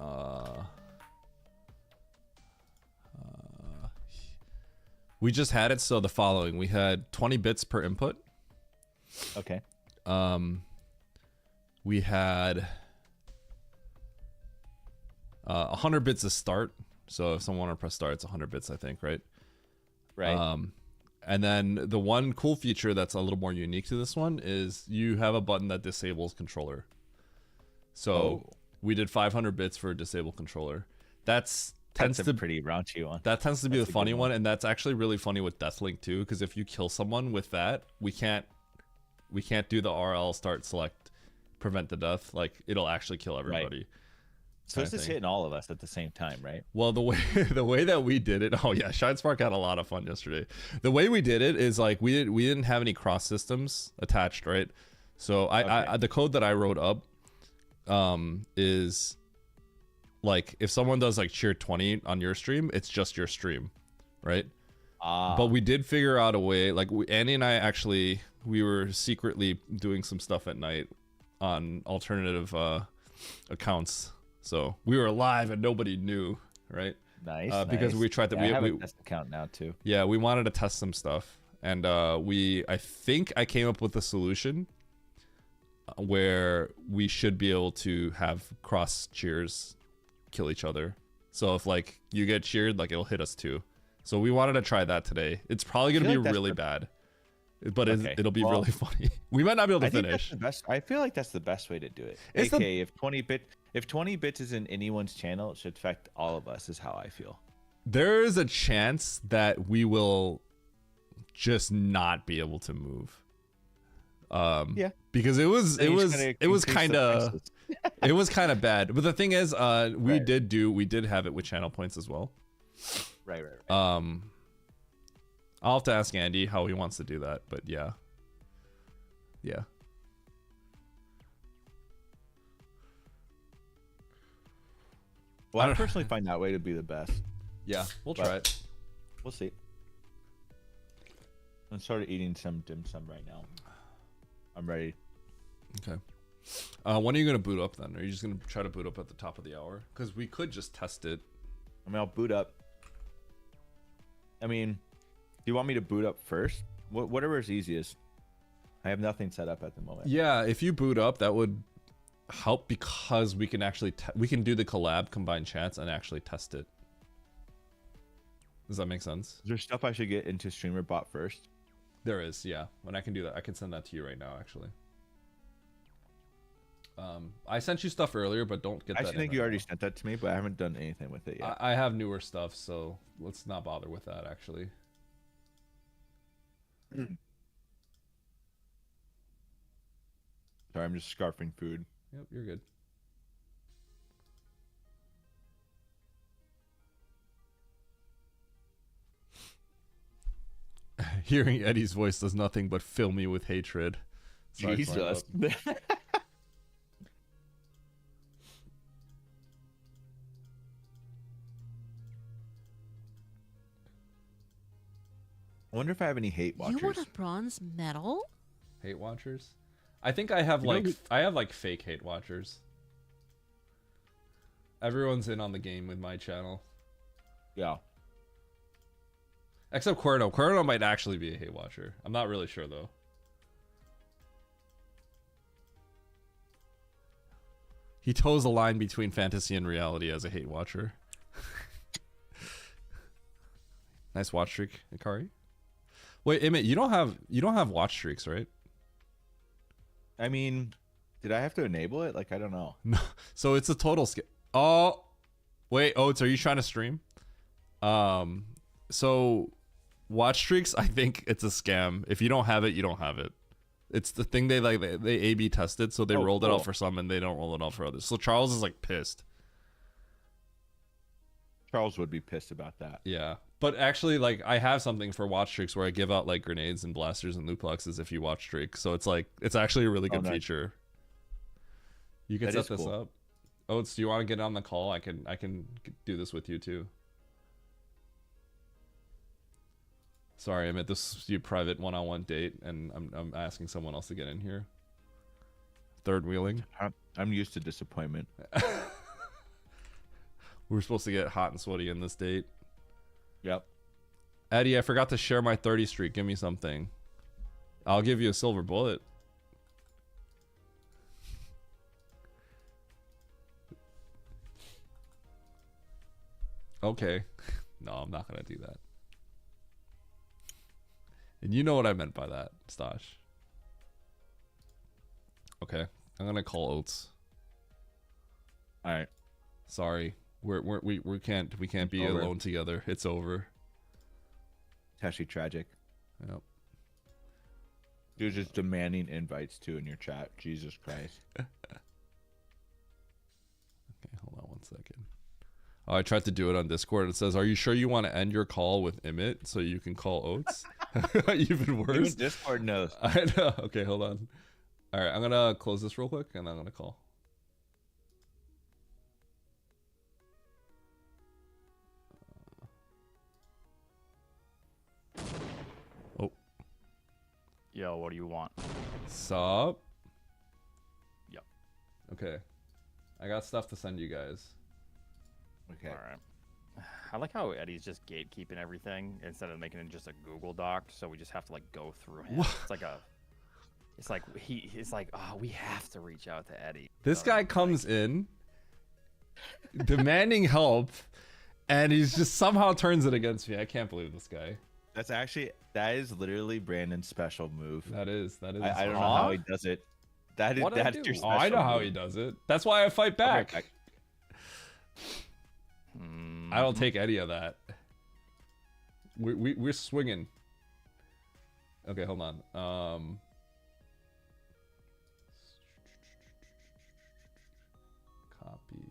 we just had it so the following. We had 20 bits per input. Okay. We had 100 bits to start. So if someone wanted to press start, it's 100 bits, I think, right? Right. And then the one cool feature that's a little more unique to this one is you have a button that disables controller. So we did 500 bits for a disabled controller. That's a pretty raunchy one. That tends to be the funny one, and that's actually really funny with Deathlink too, because if you kill someone with that, we can't do the RL start select prevent the death. Like it'll actually kill everybody. Right. So it's just hitting all of us at the same time, right? Well, the way that we did it, oh yeah, Shine Spark had a lot of fun yesterday. The way we did it is like we didn't have any cross systems attached, right? So I the code that I wrote up is like if someone does like cheer 20 on your stream, it's just your stream, right? But we did figure out a way, like Andy and I actually, we were secretly doing some stuff at night on alternative accounts. So we were live and nobody knew, right? Nice. Because we tried to. Yeah, we have a test account now too. Yeah, we wanted to test some stuff, and I think I came up with a solution where we should be able to have cross cheers kill each other. So if like you get cheered, like it'll hit us too. So we wanted to try that today. It's probably gonna be really bad, but it'll be really funny. We might not be able to finish. I feel like that's the best way to do it. If 20 bits is in anyone's channel, it should affect all of us, is how I feel. There is a chance that we will just not be able to move. Yeah. Because it was kind of bad. But the thing is, we did have it with channel points as well. Right. I'll have to ask Andy how he wants to do that, but yeah. Well, I personally find that way to be the best. Yeah, we'll try it. We'll see. I'm sort of eating some dim sum right now. I'm ready. Okay. When are you gonna boot up then? Are you just gonna try to boot up at the top of the hour? Because we could just test it. I mean, I'll boot up. I mean, do you want me to boot up first? Whatever is easiest. I have nothing set up at the moment. Yeah, if you boot up, that would help because we can actually we can do the collab combined chats and actually test it. Does that make sense? Is there stuff I should get into Streamer Bot first? There is, yeah. When I can do that, I can send that to you right now, actually. I sent you stuff earlier, but don't get that. I think you already sent that to me, but I haven't done anything with it yet. I have newer stuff, so let's not bother with that, actually. Sorry, I'm just scarfing food. Yep, you're good. Hearing Eddie's voice does nothing but fill me with hatred. Sorry, Jesus. I wonder if I have any hate watchers. You want a bronze medal? Hate watchers? I think I have like fake hate watchers. Everyone's in on the game with my channel. Yeah. Except Cuerno. Cuerno might actually be a hate watcher. I'm not really sure though. He toes the line between fantasy and reality as a hate watcher. Nice watch streak, Ikari. Wait, Emmett, you don't have watch streaks, right? I mean, did I have to enable it? Like, I don't know. No. So it's a total scale. Oh, wait. Oh, are you trying to stream? So watch streaks, I think it's a scam. If you don't have it, you don't have it. It's the thing they A/B tested, so they rolled it out cool. for some and they don't roll it out for others. So Charles is like pissed. Charles would be pissed about that. Yeah, but actually, like, I have something for watch streaks where I give out like grenades and blasters and loot boxes if you watch streak. So it's like it's actually a really good nice. feature. You can That set is this cool. up. Oh, do you want to get on the call? I can do this with you too. Sorry, I'm at this private one-on-one date, and I'm asking someone else to get in here. Third wheeling. I'm used to disappointment. We were supposed to get hot and sweaty in this date. Yep. Eddie, I forgot to share my 30 streak. Give me something. I'll give you a silver bullet. Okay. No, I'm not gonna do that. And you know what I meant by that, Stash. Okay, I'm gonna call Oates. All right. Sorry, we can't be Over. alone together. It's over. It's actually tragic. Yep. Dude's just demanding invites too in your chat. Jesus Christ. Okay, hold on one second. Oh, I tried to do it on Discord. It says, "Are you sure you want to end your call with Emmett so you can call Oates?" Even worse. Even Discord knows. I know. Okay, hold on. All right, I'm gonna close this real quick and I'm gonna call. Oh. Yo, what do you want? Sup? Yep. Okay. I got stuff to send you guys. Okay. All right. I like how Eddie's just gatekeeping everything instead of making it just a Google Doc, so we just have to like go through him. It's like oh, we have to reach out to Eddie. This guy comes in demanding help and he's just somehow turns it against me. I can't believe this guy. That is literally Brandon's special move. That is. I don't know how he does it. That's your special I know how move. he does it. That's why I fight back. I don't take any of that. We're swinging. Okay, hold on. Copy.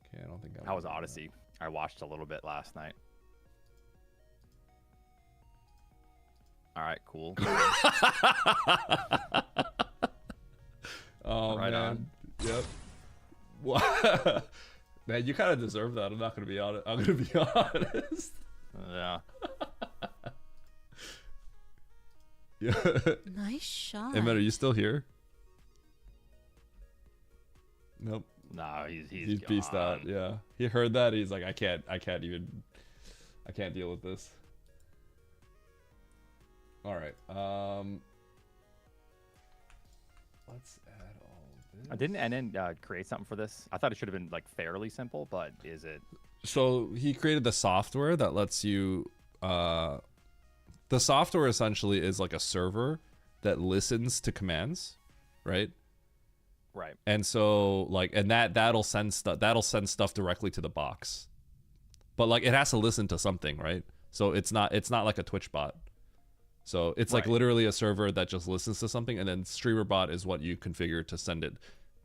Okay, I don't think I. How was Odyssey? I watched a little bit last night. All right, cool. Oh Right man. on. Yep. What? Man, you kind of deserve that. I'm not gonna be honest. I'm gonna be honest. Yeah. Yeah. Nice shot. Hey, man, are you still here? Nope. No, he's beast gone. out. Yeah, he heard that. He's like, I can't deal with this. All right. Let's add all of this. Didn't NN create something for this? I thought it should have been like fairly simple, but is it? So he created the software that lets you. The software essentially is like a server that listens to commands, right? Right. And so like, and that'll send stuff directly to the box, but like it has to listen to something, right? So it's not like a Twitch bot. So it's like literally a server that just listens to something, and then streamer bot is what you configure to send it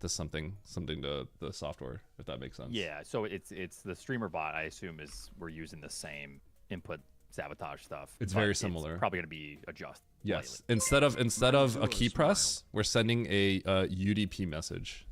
to something to the software, if that makes sense. Yeah. So it's the streamer bot. I assume we're using the same input Sabotage stuff. It's but very similar. It's probably going to be adjusted. Yes. Slightly. Instead of a key press, we're sending a UDP message.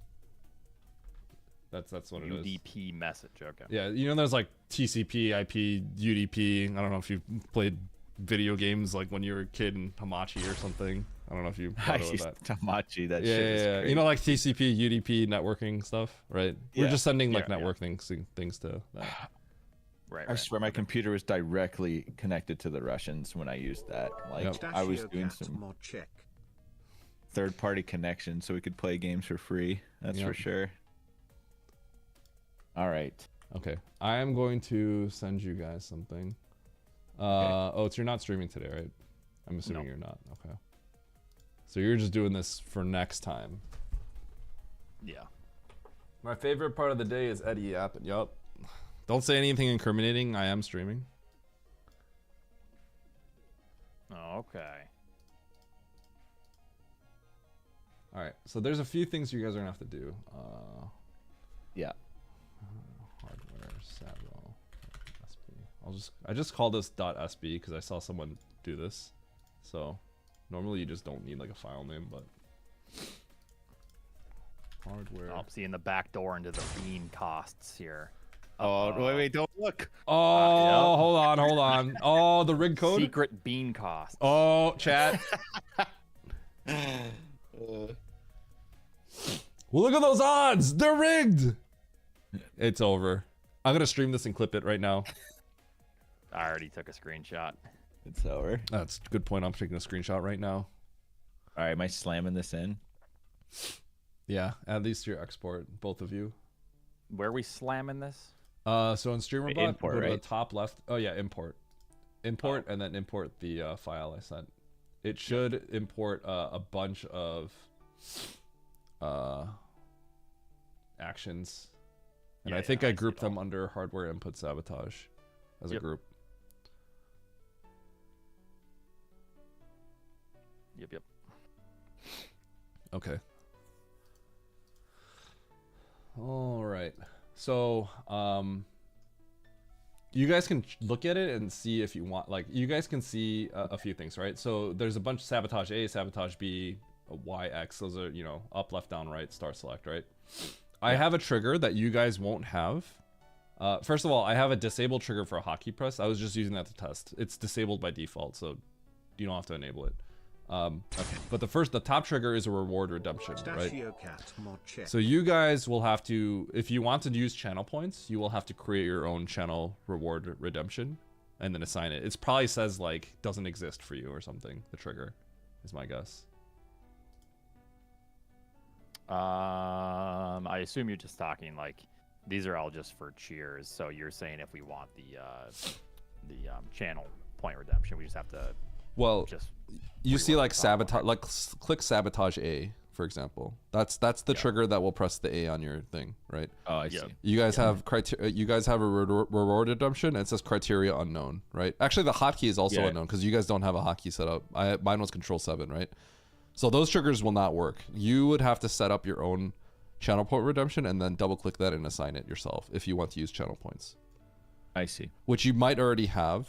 That's what it is. UDP message. Okay. Yeah, you know, there's like TCP, IP, UDP. I don't know if you played video games like when you were a kid in Hamachi or something. I don't know if you thought about that. Hamachi, that Yeah, shit is yeah. crazy. You know, like TCP, UDP, networking stuff, right? We're Yeah. just sending like Yeah, network things to that. Right. I swear my computer was directly connected to the Russians when I used that. Like I was doing some mod check. third-party connection so we could play games for free. That's for sure. All right. Okay, I am going to send you guys something. Oh, you're not streaming today, right? I'm assuming you're not. Okay. So you're just doing this for next time. Yeah. My favorite part of the day is Eddie yapping. Yup. Don't say anything incriminating. I am streaming. Okay. All right. So there's a few things you guys are gonna have to do. Yeah. Hardware Sabo SB. I just call this .sb because I saw someone do this. So normally you just don't need like a file name, but hardware. Oh, seeing the back door into the bean costs here. Oh, wait, don't look. Oh, hold on. Oh, the rig code. Secret bean costs. Oh, chat. Well, look at those odds. They're rigged. It's over. I'm gonna stream this and clip it right now. I already took a screenshot. It's over. That's a good point. I'm taking a screenshot right now. All right, am I slamming this in? Yeah, add these to your export, both of you. Where are we slamming this? So in StreamerBot, import, go to the right? top left. Oh yeah, import, and then import the file I sent. It should import a bunch of actions, and I think I grouped them under hardware input sabotage as a group. Yep. Okay. All right. So, you guys can look at it and see if you want, like, you guys can see a few things, right? So there's a bunch of sabotage A, sabotage B, Y, X. Those are, you know, up, left, down, right, start, select, right? I have a trigger that you guys won't have. First of all, I have a disabled trigger for a hotkey press. I was just using that to test. It's disabled by default, so you don't have to enable it. Okay. But the top trigger is a reward redemption, right? So you guys will have to, if you want to use channel points, you will have to create your own channel reward redemption and then assign it. It probably says like doesn't exist for you or something. The trigger is my guess. I assume you're just talking like these are all just for cheers. So you're saying if we want the channel point redemption, we just have to just you see like sabotage, like click sabotage A, for example. That's the trigger that will press the A on your thing, right? Oh, I see. You guys have criteria. You guys have a reward redemption, and it says criteria unknown, right? Actually, the hotkey is also unknown because you guys don't have a hotkey set up. Mine was Control 7, right? So those triggers will not work. You would have to set up your own channel point redemption and then double click that and assign it yourself if you want to use channel points. I see. Which you might already have.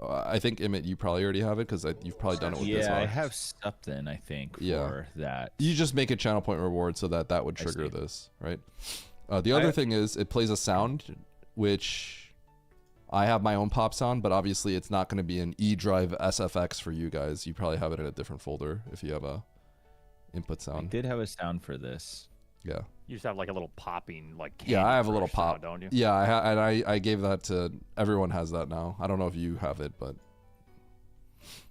I think, Emmett, you probably already have it because you've probably done it with this. Yeah, I have something, I think, for that. You just make a channel point reward so that would trigger this, right? The other thing is it plays a sound, which I have my own pop sound, but obviously it's not going to be an eDrive SFX for you guys. You probably have it in a different folder if you have a input sound. I did have a sound for this. Yeah. You just have like a little popping, like yeah, I have a little pop, sound, don't you? Yeah, I gave that to everyone. Has that now. I don't know if you have it, but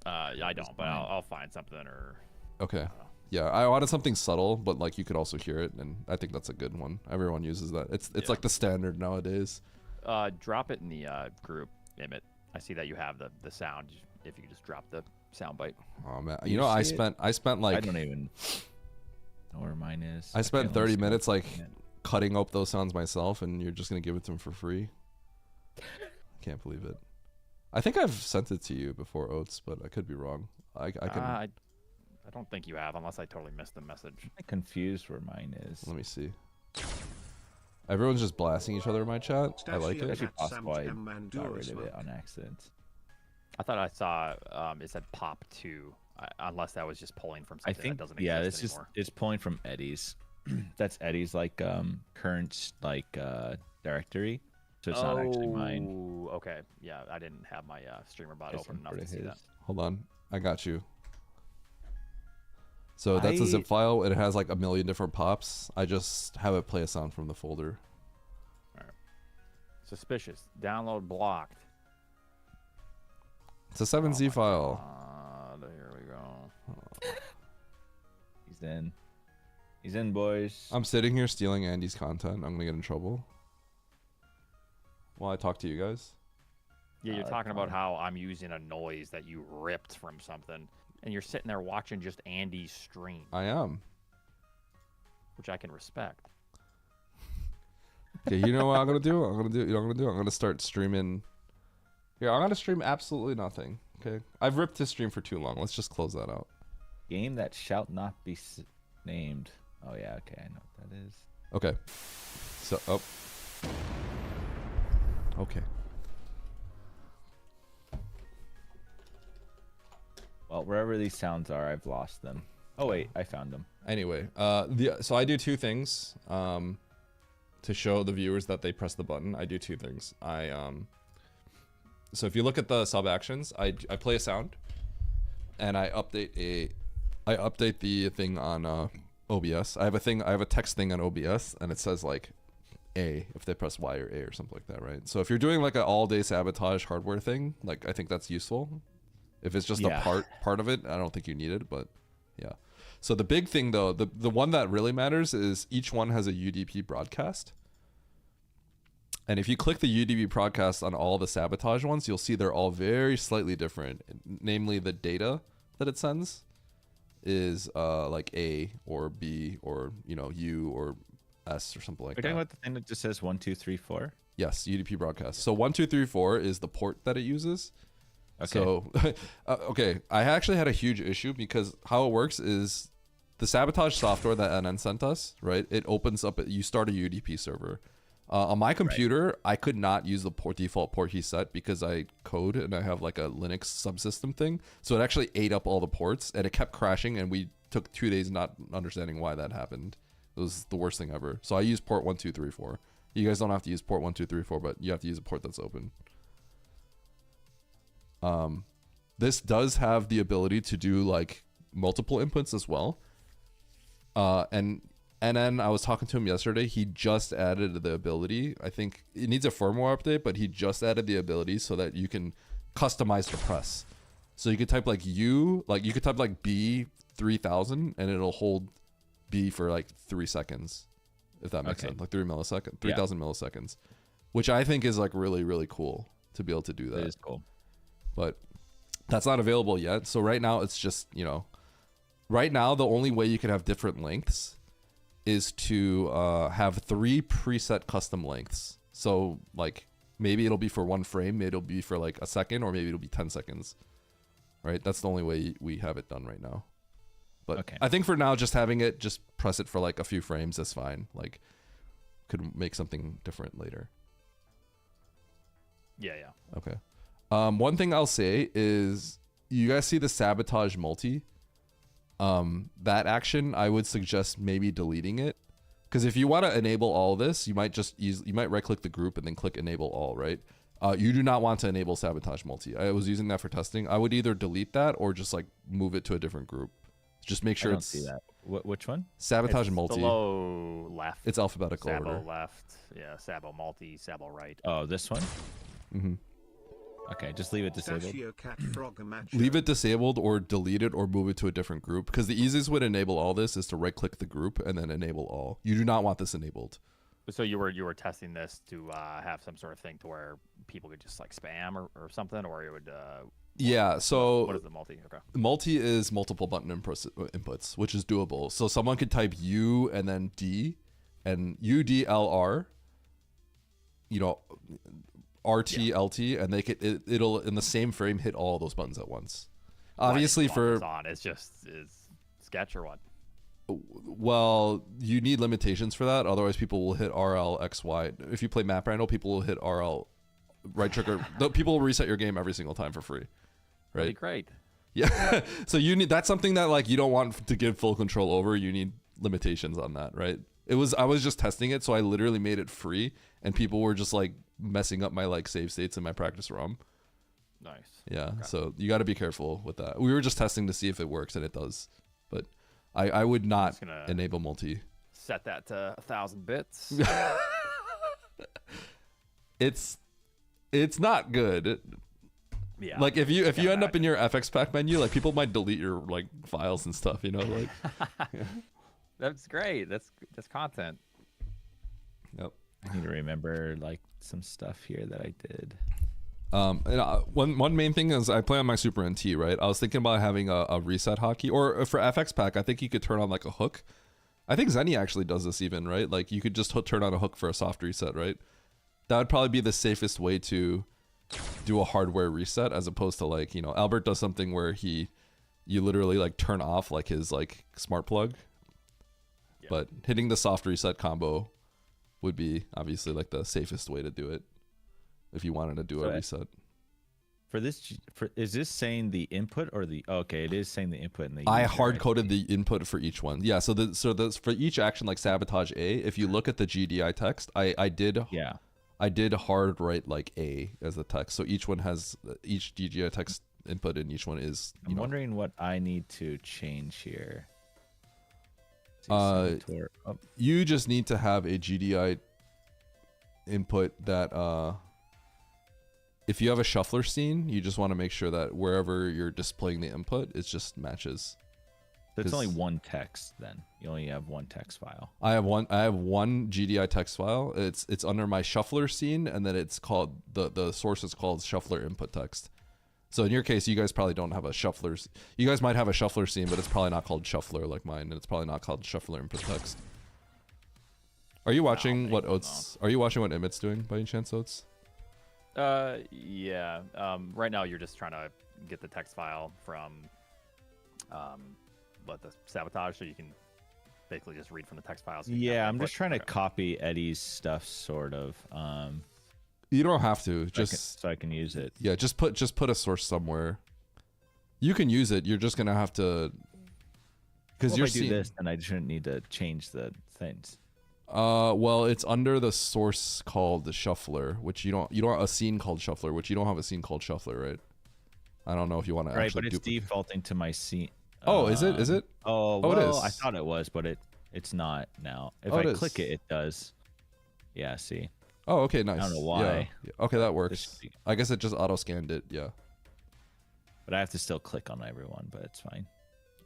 I don't, but I'll find something or. Okay. Yeah, I wanted something subtle, but like you could also hear it, and I think that's a good one. Everyone uses that. It's like the standard nowadays. Drop it in the group, Emmett. I see that you have the sound. If you could just drop the sound bite. Oh man, you know I spent like I don't even know where mine is. I spent 30 minutes like cutting up those sounds myself, and you're just gonna give it to them for free. Can't believe it. I think I've sent it to you before, Oates, but I could be wrong. I can. I don't think you have, unless I totally missed the message. I'm confused where mine is. Let me see. Everyone's just blasting each other in my chat. I like it. Actually, possible I got rid of it on accident. I thought I saw it said pop 2, unless that was just pulling from something that doesn't exist anymore. It's pulling from Eddie's. That's Eddie's like current like directory, so it's not actually mine. Okay, yeah, I didn't have my streamer bot open enough to see that. Hold on, I got you. So that's a zip file. It has like a million different pops. I just have it play a sound from the folder. All right. Suspicious. Download blocked. It's a 7Z file. There we go. He's in. He's in, boys. I'm sitting here stealing Andy's content. I'm gonna get in trouble. While I talk to you guys. Yeah, you're talking about how I'm using a noise that you ripped from something, and you're sitting there watching just Andy's stream. I am. Which I can respect. Okay, you know what I'm gonna do? You know what I'm gonna do? I'm gonna start streaming. Here, I'm gonna stream absolutely nothing Okay, I've ripped his stream for too long. Let's just close that out. Game that shall not be named. Oh yeah, okay, I know what that is. Okay. So, oh. Okay. Well, wherever these sounds are, I've lost them. Oh wait, I found them. Anyway, so I do two things to show the viewers that they press the button. I do two things. So if you look at the sub actions, I play a sound, and I update the thing on OBS. I have a text thing on OBS, and it says like A if they press Y or A or something like that, right? So if you're doing like an all-day sabotage hardware thing, like I think that's useful. If it's just a part of it, I don't think you need it, but yeah. So the big thing though, the one that really matters is each one has a UDP broadcast. And if you click the UDP broadcast on all the sabotage ones, you'll see they're all very slightly different. Namely, the data that it sends is like A or B or U or S or something like that. Are you talking about the thing that just says 1, 2, 3, 4? Yes, UDP broadcast. So 1, 2, 3, 4 is the port that it uses. Okay. So, okay, I actually had a huge issue because how it works is the sabotage software that NN sent us, right? It opens up, you start a UDP server. On my computer, I could not use the default port he set because I code and I have like a Linux subsystem thing. So it actually ate up all the ports and it kept crashing, and we took 2 days not understanding why that happened. It was the worst thing ever. So I use port 1, 2, 3, 4. You guys don't have to use port 1, 2, 3, 4, but you have to use a port that's open. This does have the ability to do like multiple inputs as well. And then I was talking to him yesterday. He just added the ability. I think it needs a firmware update, but he just added the ability so that you can customize the press. So you could type like you could type like B 3000 and it'll hold B for like 3 seconds, if that makes sense. Like 3,000 milliseconds, which I think is like really, really cool to be able to do that. It is cool. But that's not available yet. So right now it's just, right now the only way you can have different lengths is to have 3 preset custom lengths. So like maybe it'll be for 1 frame, maybe it'll be for like a second, or maybe it'll be 10 seconds. Right? That's the only way we have it done right now. But I think for now, just having it, just press it for like a few frames, that's fine. Like could make something different later. Yeah. Okay. One thing I'll say is, you guys see the sabotage multi? That action, I would suggest maybe deleting it, because if you want to enable all this, you might right click the group and then click enable all, right? You do not want to enable sabotage multi. I was using that for testing. I would either delete that or just like move it to a different group. Just make sure I don't see that. Which one? Sabotage It's multi. Below left. It's alphabetical Sabo order. left. Yeah, Sabo multi, Sabo right. Oh, this one? Mm-hmm. Okay, just leave it disabled. Leave it disabled or delete it or move it to a different group, because the easiest way to enable all this is to right click the group and then enable all. You do not want this enabled. So you were testing this to have some sort of thing to where people could just like spam or something, or it would yeah, so what is the multi? Okay. Multi is multiple button inputs, which is doable. So someone could type U and then D and UDLR, RT, LT, and they could it'll in the same frame hit all those buttons at once. Obviously for it's sketch or what? Well, you need limitations for that. Otherwise, people will hit RL, XY. If you play Map Randall, people will hit RL, right trigger. People will reset your game every single time for free. Right? Pretty great. Yeah. So that's something that like you don't want to give full control over. You need limitations on that, right? I was just testing it, so I literally made it free, and people were just like messing up my like save states in my practice ROM. Nice. Yeah. Okay. So you got to be careful with that. We were just testing to see if it works, and it does. But I would not enable multi. Set that to 1,000 bits. It's not good. Yeah. Like if you end up in your FX pack menu, like people might delete your like files and stuff, like. Yeah. That's great. That's content. Yep. I need to remember like some stuff here that I did. And one main thing is I play on my Super NT, right? I was thinking about having a reset hotkey, or for FX pack, I think you could turn on like a hook. I think Zenny actually does this even, right? Like you could just turn on a hook for a soft reset, right? That would probably be the safest way to do a hardware reset, as opposed to like, you know, Albert does something where you literally like turn off like his like smart plug. Yeah. But hitting the soft reset combo would be obviously like the safest way to do it if you wanted to do a reset. For this, is this saying the input or the? Okay, it is saying the input and the. I hard coded the input for each one. Yeah, so for each action like Sabotage A, if you look at the GDI text, I did hard write like A as the text. So each one has each GDI text input, and each one is. I'm wondering what I need to change here. You just need to have a GDI input that if you have a shuffler scene, you just want to make sure that wherever you're displaying the input, it just matches. So it's only one text then. You only have one text file. I have one GDI text file. It's under my shuffler scene, and then it's called the source is called shuffler input text. So in your case, you guys probably don't have a shuffler. You guys might have a shuffler scene, but it's probably not called shuffler like mine, and it's probably not called shuffler input text. Are you watching what Oates? Are you watching what Emmett's doing by any chance, Oates? Yeah. Right now you're just trying to get the text file from the Sabotage, so you can basically just read from the text files. So yeah, I'm just trying to copy Eddie's stuff, sort of. You don't have to, so I can use it. Yeah, just put a source somewhere. You can use it. You're just gonna have to, because if I do this, and I shouldn't need to change the things. Well, it's under the source called the shuffler, which you don't have a scene called shuffler, which you don't have a scene called shuffler, right? I don't know if you want to actually. Right, but it's defaulting to my scene. Oh, is it? Is it? Oh, well, it is. I thought it was, but it's not now. If I click it, it does. Yeah, see. Oh, okay, nice. I don't know why. Yeah. Okay, that works. I guess it just auto scanned it. Yeah. But I have to still click on everyone, but it's fine.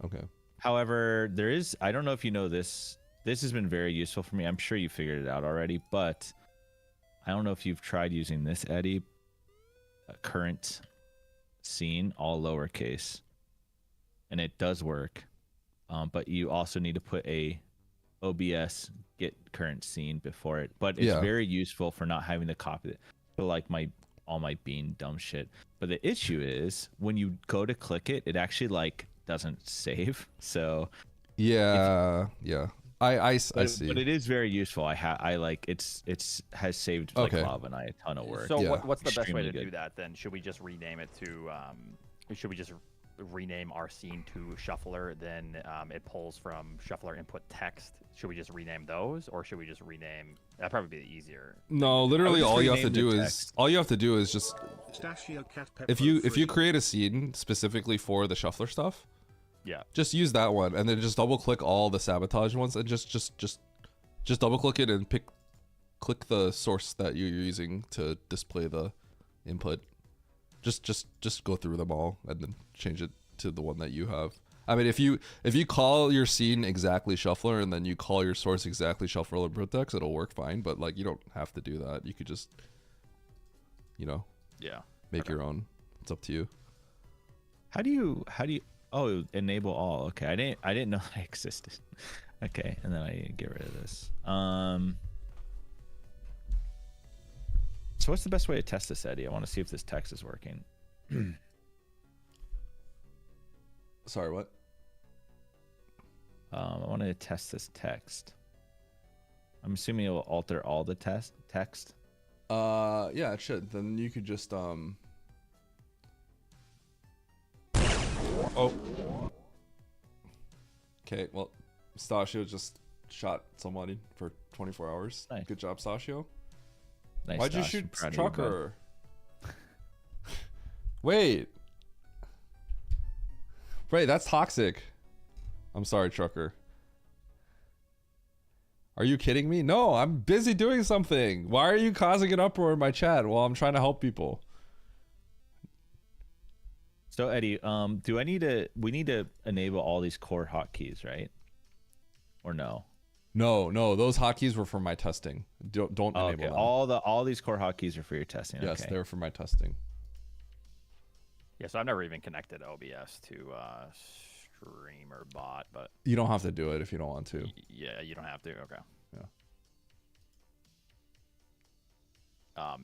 Okay. However, there is. I don't know if you know this. This has been very useful for me. I'm sure you figured it out already, but I don't know if you've tried using this, Eddie. A current scene, all lowercase, and it does work. But you also need to put a OBS get current scene before it. But it's very useful for not having to copy it. For like all my being dumb shit. But the issue is when you go to click it, it actually like doesn't save. So yeah. I see. But it is very useful. I like it's has saved like Bob and I a ton of work. So what's the best way to do that then? Should we just rename it to rename our scene to shuffler, then it pulls from shuffler input text? Should we just rename those, or should we just rename? That'd probably be easier. No, literally all you have to do is just if you create a scene specifically for the shuffler stuff. Yeah. Just use that one, and then just double click all the Sabotage ones, and just double click it and click the source that you're using to display the input. Just go through them all and then change it to the one that you have. I mean, if you call your scene exactly shuffler and then you call your source exactly shuffler input text, it'll work fine. But like, you don't have to do that. You could just, make your own. It's up to you. How do you? Oh, enable all. Okay, I didn't know that existed. Okay, and then I get rid of this. So what's the best way to test this, Eddie? I want to see if this text is working. Sorry, what? I wanted to test this text. I'm assuming it will alter all the text. Yeah, it should. Then you could just Oh. Okay, well, Stashio just shot somebody for 24 hours. Nice. Good job, Stashio. Nice. Why'd you shoot Trucker? Wait, that's toxic. I'm sorry, Trucker. Are you kidding me? No, I'm busy doing something. Why are you causing an uproar in my chat while I'm trying to help people? So Eddie, we need to enable all these core hotkeys, right? Or no? No, those hotkeys were for my testing. Don't enable them. All these core hotkeys are for your testing. Yes, okay. they're for my testing. Yeah, so I've never even connected OBS to Streamer Bot, but you don't have to do it if you don't want to. Yeah, you don't have to. Okay. Yeah.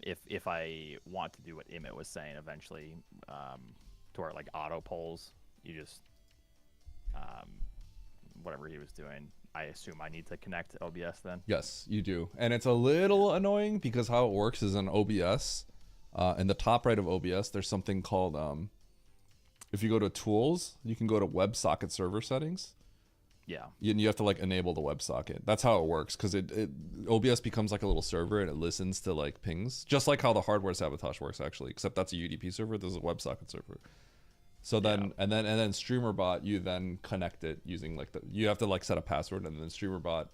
if I want to do what Emmett was saying eventually, to where like auto polls, you just whatever he was doing, I assume I need to connect to OBS then. Yes, you do. And it's a little annoying because how it works is in OBS, in the top right of OBS, there's something called, if you go to tools, you can go to WebSocket server settings. Yeah. You have to like enable the WebSocket. That's how it works, because OBS becomes like a little server and it listens to like pings, just like how the hardware sabotage works actually, except that's a UDP server. This is a WebSocket server. So then, and then StreamerBot, you then connect it using like you have to like set a password, and then StreamerBot,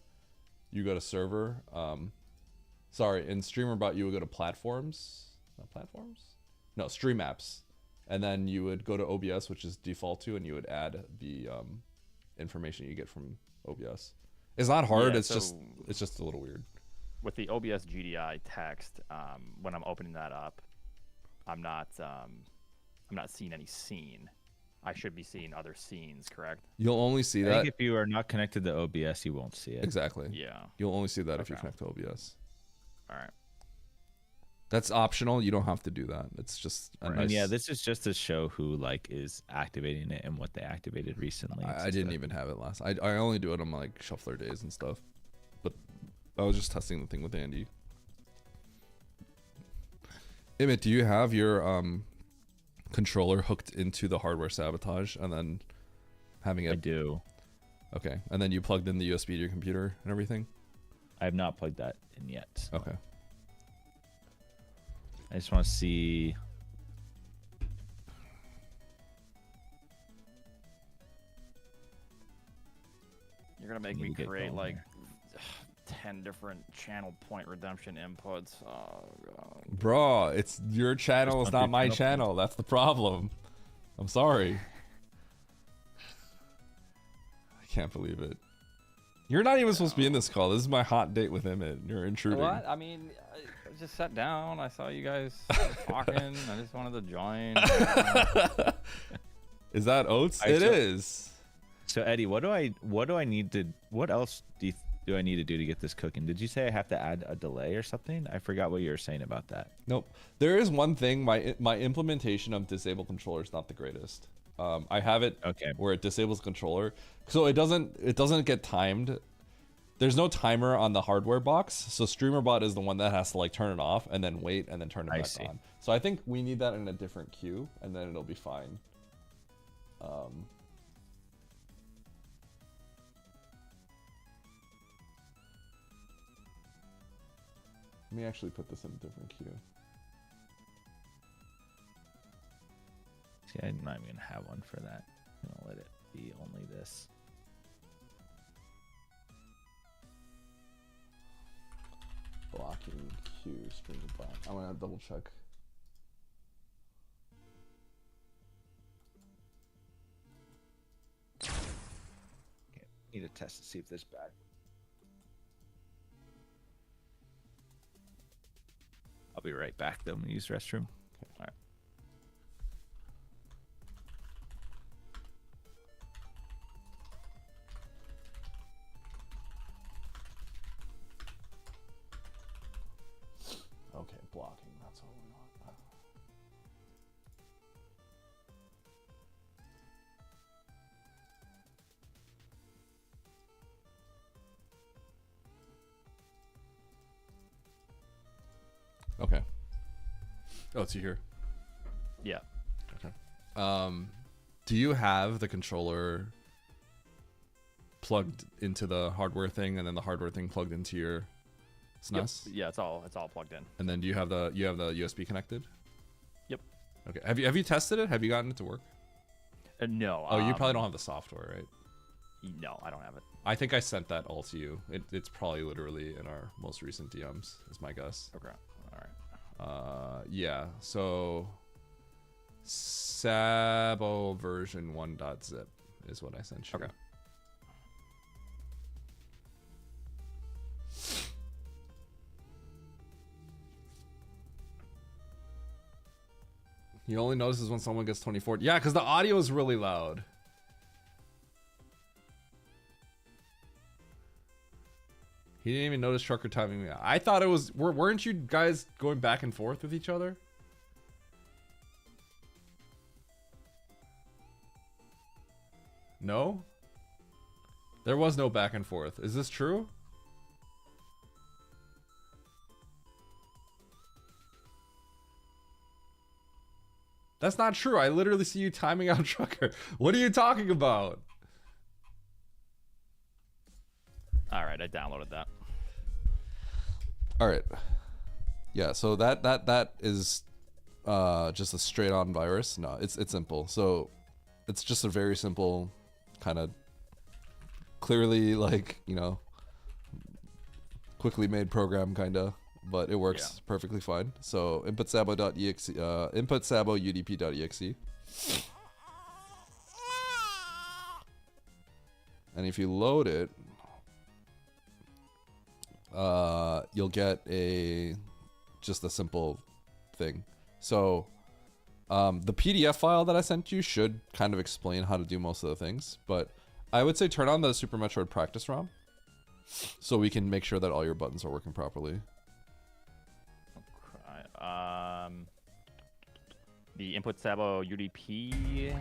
you go to server. Sorry, in StreamerBot you would go to platforms, not platforms, no, stream apps, and then you would go to OBS, which is default to, and you would add the information you get from OBS. It's not hard. Yeah, it's just a little weird. With the OBS GDI text, when I'm opening that up, I'm not seeing any scene. I should be seeing other scenes, correct? You'll only see I that think if you are not connected to OBS, you won't see it. exactly. Yeah. You'll only see that if you connect to OBS. All right. That's optional. You don't have to do that. It's just a And nice. yeah, this is just to show who like is activating it and what they activated recently. I didn't even have it last. I only do it on like shuffler days and stuff. But I was just testing the thing with Andy. Emmett, do you have your controller hooked into the hardware sabotage and then having it? I do. Okay, and then you plugged in the USB to your computer and everything? I have not plugged that in yet. Okay. I just want to see. You're gonna make Need me to get create going like here. 10 different channel point redemption inputs. Oh, God. Bro, it's your channel. It's not my channel. That's the problem. I'm sorry. I can't believe it. You're not even supposed to be in this call. This is my hot date with Emmett. You're intruding. What? I mean, I just sat down. I saw you guys talking. I just wanted to join. Is that Oats? It is. So Eddie, what else do I need to do to get this cooking? Did you say I have to add a delay or something? I forgot what you were saying about that. Nope. There is one thing. My implementation of disable controller is not the greatest. I have it where it disables controller, so it doesn't get timed. There's no timer on the hardware box, so StreamerBot is the one that has to like turn it off and then wait and then turn it back on. So I think we need that in a different queue, and then it'll be fine. Let me actually put this in a different queue. See, I'm not even gonna have one for that. I'm gonna let it be only this. Blocking queue StreamerBot. I'm gonna double check. Okay, need to test to see if this is bad. I'll be right back though. I'm gonna use the restroom. Okay. All right. Okay, blocking. That's what we want. Okay. Oh, it's you here. Yeah. Okay. Do you have the controller plugged into the hardware thing, and then the hardware thing plugged into your SNES? Yep. Yeah, it's all plugged in. And then do you have the USB connected? Yep. Okay. Have you tested it? Have you gotten it to work? No. Oh, you probably don't have the software, right? No, I don't have it. I think I sent that all to you. It's probably literally in our most recent DMs, is my guess. Okay. All right. Yeah. So Sabo version 1.zip is what I sent you. Okay. He only notices when someone gets 24. Yeah, because the audio is really loud. He didn't even notice Trucker timing me out. I thought it was... Weren't you guys going back and forth with each other? No? There was no back and forth. Is this true? That's not true. I literally see you timing out Trucker. What are you talking about? All right, I downloaded that. All right. Yeah, so that is just a straight on virus. No, it's simple. So it's just a very simple kind of clearly, like, you know, quickly made program kind of, but it works perfectly fine. So inputsabo.exe, inputsabo.udp.exe. And if you load it, you'll get just a simple thing. So the PDF file that I sent you should kind of explain how to do most of the things, but I would say turn on the Super Metroid practice ROM so we can make sure that all your buttons are working properly. Okay. The input Sabo UDP.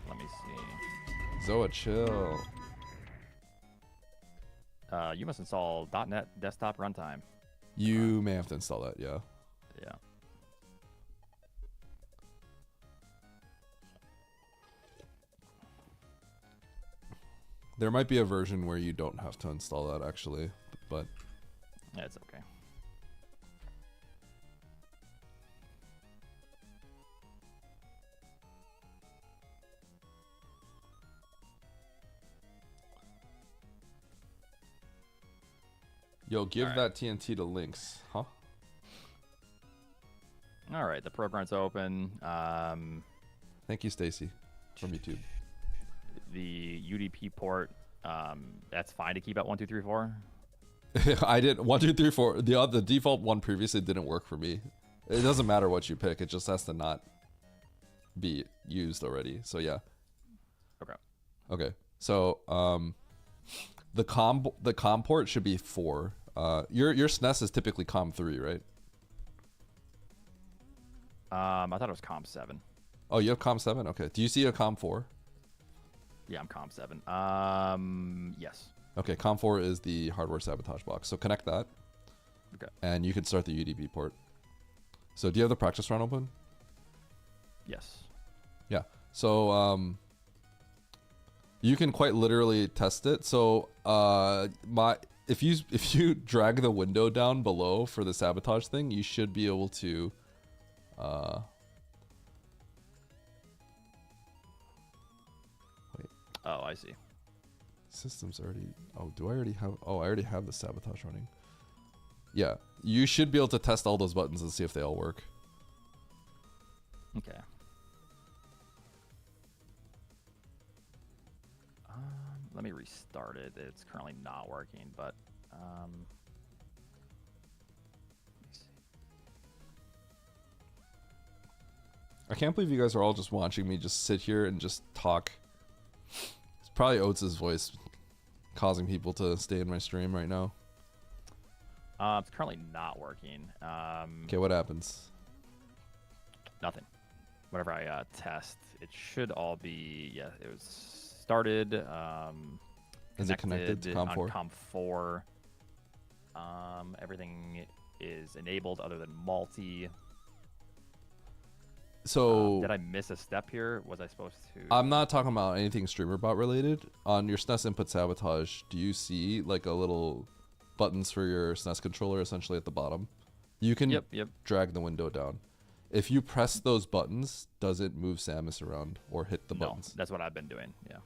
Let me see. Zoa, chill. You must install .NET Desktop Runtime. You may have to install that, yeah. Yeah. There might be a version where you don't have to install that actually, but Yeah, it's okay. yo, give that TNT to Lynx, huh? All right, the program's open. Thank you, Stacy, from YouTube. The UDP port, that's fine to keep at 1, 2, 3, 4. I didn't 1, 2, 3, 4. The default one previously didn't work for me. It doesn't matter what you pick; it just has to not be used already. So yeah. Okay. Okay. So the COM port should be 4. Your SNES is typically COM 3, right? I thought it was COM 7. Oh, you have COM 7. Okay. Do you see a COM 4? Yeah, I'm COM 7. Yes. Okay, COM 4 is the hardware sabotage box. So connect that. Okay. And you can start the UDP port. So do you have the practice run open? Yes. Yeah. So you can quite literally test it. So if you drag the window down below for the sabotage thing, you should be able to wait. Oh, I see. Systems already. Oh, do I already have? Oh, I already have the sabotage running. Yeah, you should be able to test all those buttons and see if they all work. Okay. Let me restart it. It's currently not working, but let me see. I can't believe you guys are all just watching me just sit here and just talk. It's probably Oates' voice causing people to stay in my stream right now. It's currently not working. Okay, what happens? Nothing. Whenever I test, it should all be, yeah, it was started. Is it connected to COM 4? On COM 4. Everything is enabled other than multi. So did I miss a step here? Was I supposed to? I'm not talking about anything StreamerBot related. On your SNES input sabotage, do you see like a little buttons for your SNES controller essentially at the bottom? You can drag the window down. If you press those buttons, does it move Samus around or hit the buttons? No, that's what I've been doing. Yeah.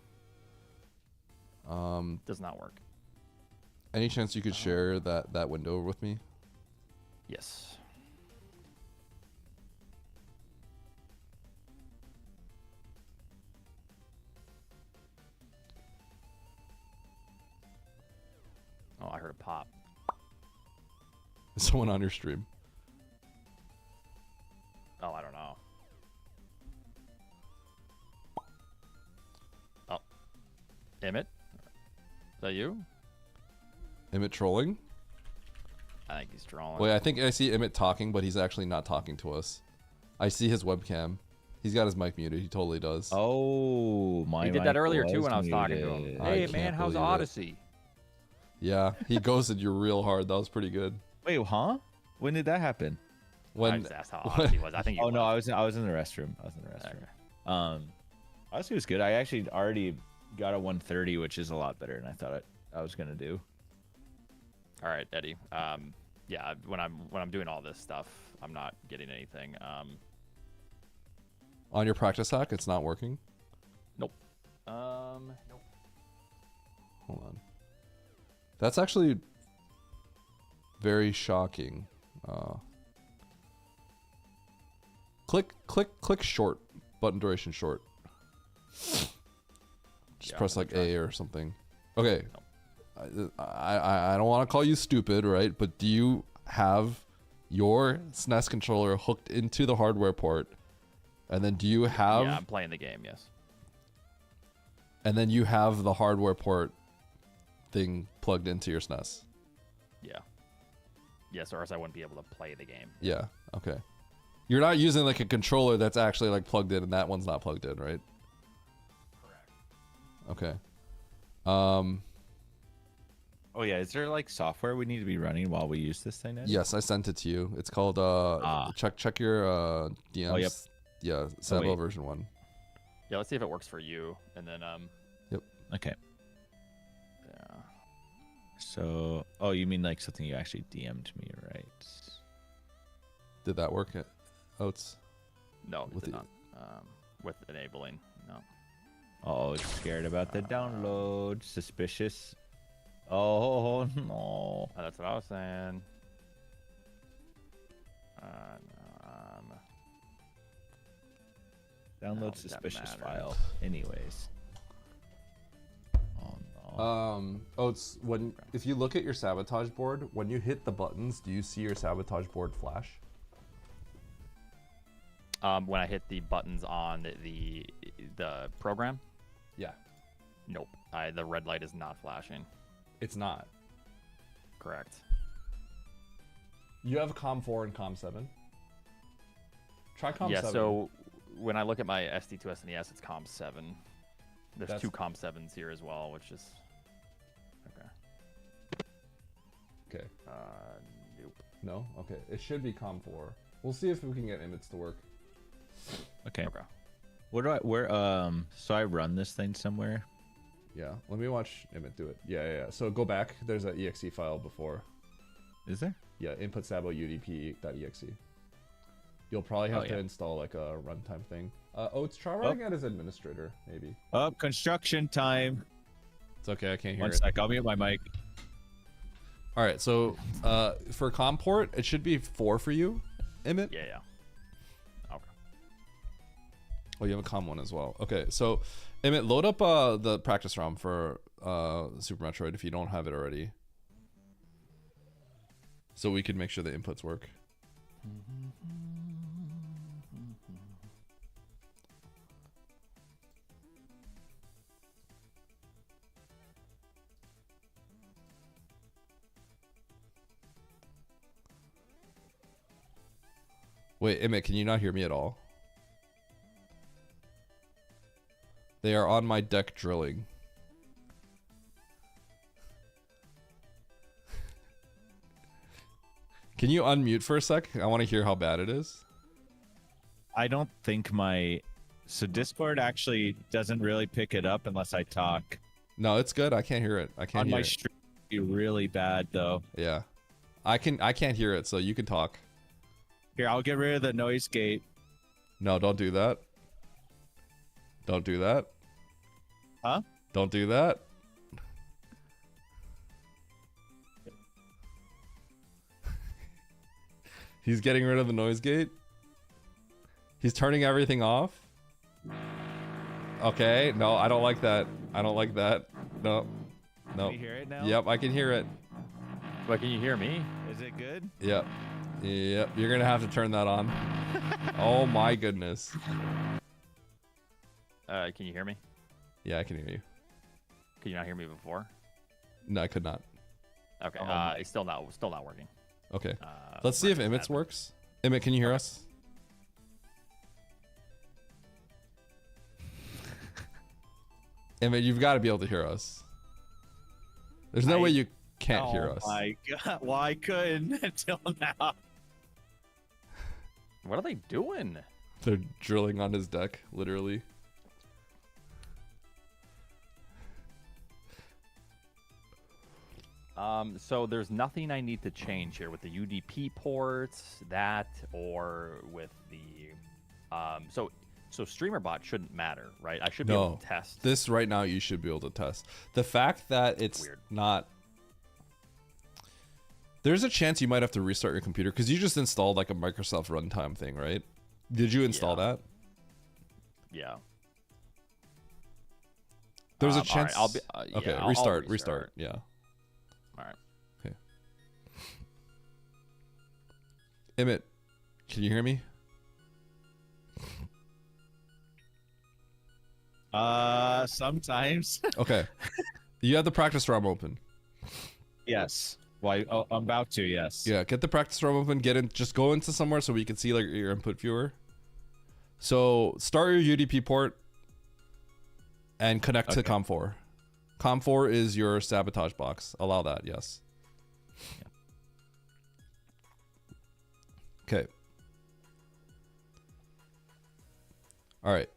Does not work. Any chance you could share that window with me? Yes. Oh, I heard a pop. Is someone on your stream? Oh, I don't know. Oh. Emmett? Is that you? Emmett trolling? I think he's trolling. Wait, I think I see Emmett talking, but he's actually not talking to us. I see his webcam. He's got his mic muted. He totally does. Oh, my. He did that earlier too when I was talking to him. muted. Hey man, how's Odyssey? Yeah, he ghosted you real hard. That was pretty good. Wait, huh? When did that happen? I just asked how Odyssey was. I think. Oh no, I was in the restroom. Odyssey was good. I actually already got a 130, which is a lot better than I thought I was gonna do. All right, Eddie. Yeah, when I'm doing all this stuff, I'm not getting anything. On your practice hack, it's not working. Nope. Nope. Hold on. That's actually very shocking. Click short. Button duration short. Just press like A or something. Okay. Nope. I don't want to call you stupid, right? But do you have your SNES controller hooked into the hardware port? And then do you have... Yeah, I'm playing the game, yes. And then you have the hardware port thing plugged into your SNES? Yeah. Yes, or else I wouldn't be able to play the game. Yeah, okay. You're not using like a controller that's actually like plugged in and that one's not plugged in, right? Correct. Okay. Oh yeah, is there like software we need to be running while we use this thing? Eddie? Yes, I sent it to you. It's called check your DMs. Oh, yep. Yeah, Sabo version 1. Yeah, let's see if it works for you, and then Yep. Okay. Yeah. So, oh, you mean like something you actually DM'd me, right? Did that work? Oats? No, it did not. With enabling, no. Oh, it's scared about the download. Suspicious. Oh no. That's what I was saying. Download suspicious file. Anyways. Oh no. Oats, if you look at your sabotage board, when you hit the buttons, do you see your sabotage board flash? When I hit the buttons on the program? Yeah. Nope. The red light is not flashing. It's not. Correct. You have COM4 and COM7? Try COM7. Yeah, so when I look at my SD2 SNES, it's COM7. There's 2 COM7s here as well, which is... Okay. Okay. Nope. No? Okay. It should be COM4. We'll see if we can get inputs to work. Okay. So I run this thing somewhere? Yeah, let me watch Emmett do it. Yeah. So go back. There's an exe file before. Is there? Yeah, input sabo udp.exe. You'll probably have to install like a runtime thing. Oats, try running it as administrator, maybe. Construction time. It's okay, I can't hear it. One sec, I'll mute my mic. All right, so for COM port, it should be 4 for you, Emmett? Yeah. Okay. Oh, you have a COM 1 as well. Okay, so Emmett, load up the practice ROM for Super Metroid if you don't have it already. So we can make sure the inputs work. Wait, Emmett, can you not hear me at all? They are on my deck drilling. Can you unmute for a sec? I want to hear how bad it is. I don't think so Discord actually doesn't really pick it up unless I talk. No, it's good. I can't hear it. I can't hear it. On my stream, it'd be really bad though. Yeah. I can't hear it, so you can talk. Here, I'll get rid of the noise gate. No, don't do that. Don't do that. Huh? Don't do that. He's getting rid of the noise gate. He's turning everything off. Okay, no, I don't like that. I don't like that. No. Can you hear it now? Yep, I can hear it. But can you hear me? Is it good? Yep. Yep, you're gonna have to turn that on. Oh my goodness. Can you hear me? Yeah, I can hear you. Could you not hear me before? No, I could not. Okay. It's still not working. Okay. Let's see if Emmett's works. Emmett, can you hear us? Emmett, you've got to be able to hear us. There's no way you can't hear us. Oh my god, why couldn't until now? What are they doing? They're drilling on his deck, literally. So there's nothing I need to change here with the UDP ports, or with the, so StreamerBot shouldn't matter, right? I should be able to test. This right now you should be able to test. The fact that it's Weird. not, there's a chance you might have to restart your computer because you just installed like a Microsoft runtime thing, right? Did you install that? Yeah. There's a chance. All right, okay, I'll restart. Yeah. All right. Okay. Emmett, can you hear me? Sometimes. Okay. You have the practice ROM open. Yes. Well, I'm about to, yes. Yeah, get the practice ROM open, just go into somewhere so we can see like your input viewer. So start your UDP port and connect to COM4. COM4 is your sabotage box. Allow that, yes. Okay. All right.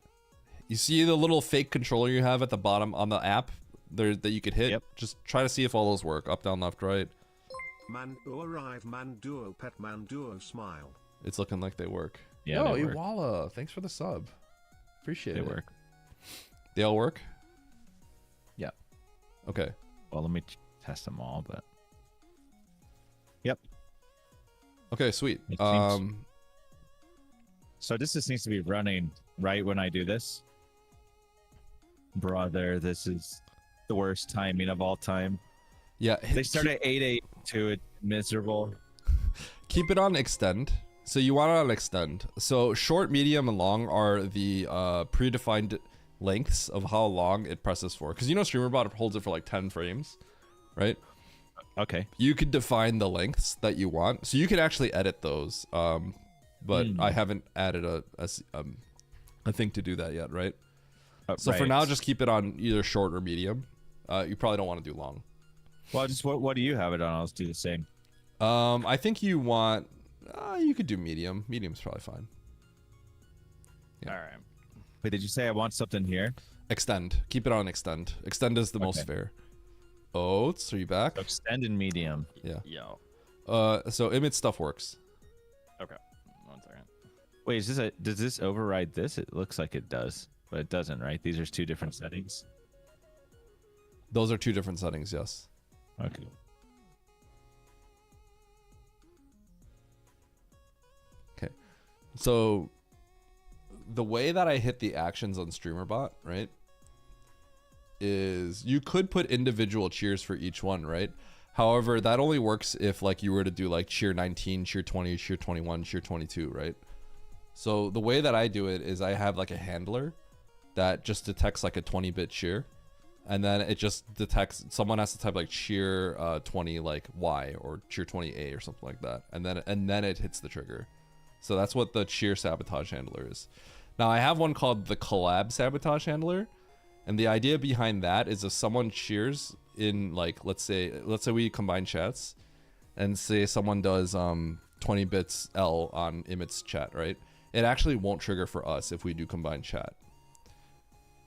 You see the little fake controller you have at the bottom on the app there that you could hit? Yep. Just try to see if all those work. Up, down, left, right. Mando arrive, Manduo pet, Manduo smile. It's looking like they work. Yeah, Yo, they work. Iwala, thanks for the sub. Appreciate They it. work. They all work? Yeah. Okay. Well, let me test them all, but. Yep. Okay, sweet. It seems- So this just needs to be running right when I do this. Brother, this is the worst timing of all time. Yeah. They start at 8:82. It's miserable. Keep it on extend. So you want it on extend. So short, medium, and long are the predefined lengths of how long it presses for. Because you know StreamerBot holds it for like 10 frames, right? Okay. You could define the lengths that you want. So you can actually edit those. But I haven't added a thing to do that yet, right? So for now, just keep it on either short or medium. You probably don't want to do long. Well, just what do you have it on? I'll just do the same. I think you want. You could do medium. Medium's probably fine. Yeah. All right. Wait, did you say I want something here? Extend. Keep it on extend. Extend is the most fair. Oats, are you back? So extend and medium. Yeah. Yo. So image stuff works. Okay. 1 second. Wait, does this override this? It looks like it does, but it doesn't, right? These are two different settings. Those are two different settings, yes. Okay. Okay. So the way that I hit the actions on StreamerBot, right, is you could put individual cheers for each one, right? However, that only works if like you were to do like cheer 19, cheer 20, cheer 21, cheer 22, right? So the way that I do it is I have like a handler that just detects like a 20-bit cheer, and then it just detects someone has to type like cheer 20 like Y or cheer 20A or something like that, and then it hits the trigger. So that's what the cheer sabotage handler is. Now I have one called the collab sabotage handler, and the idea behind that is if someone cheers in like let's say we combine chats, and say someone does 20 bits L on Emmett's chat, right? It actually won't trigger for us if we do combined chat.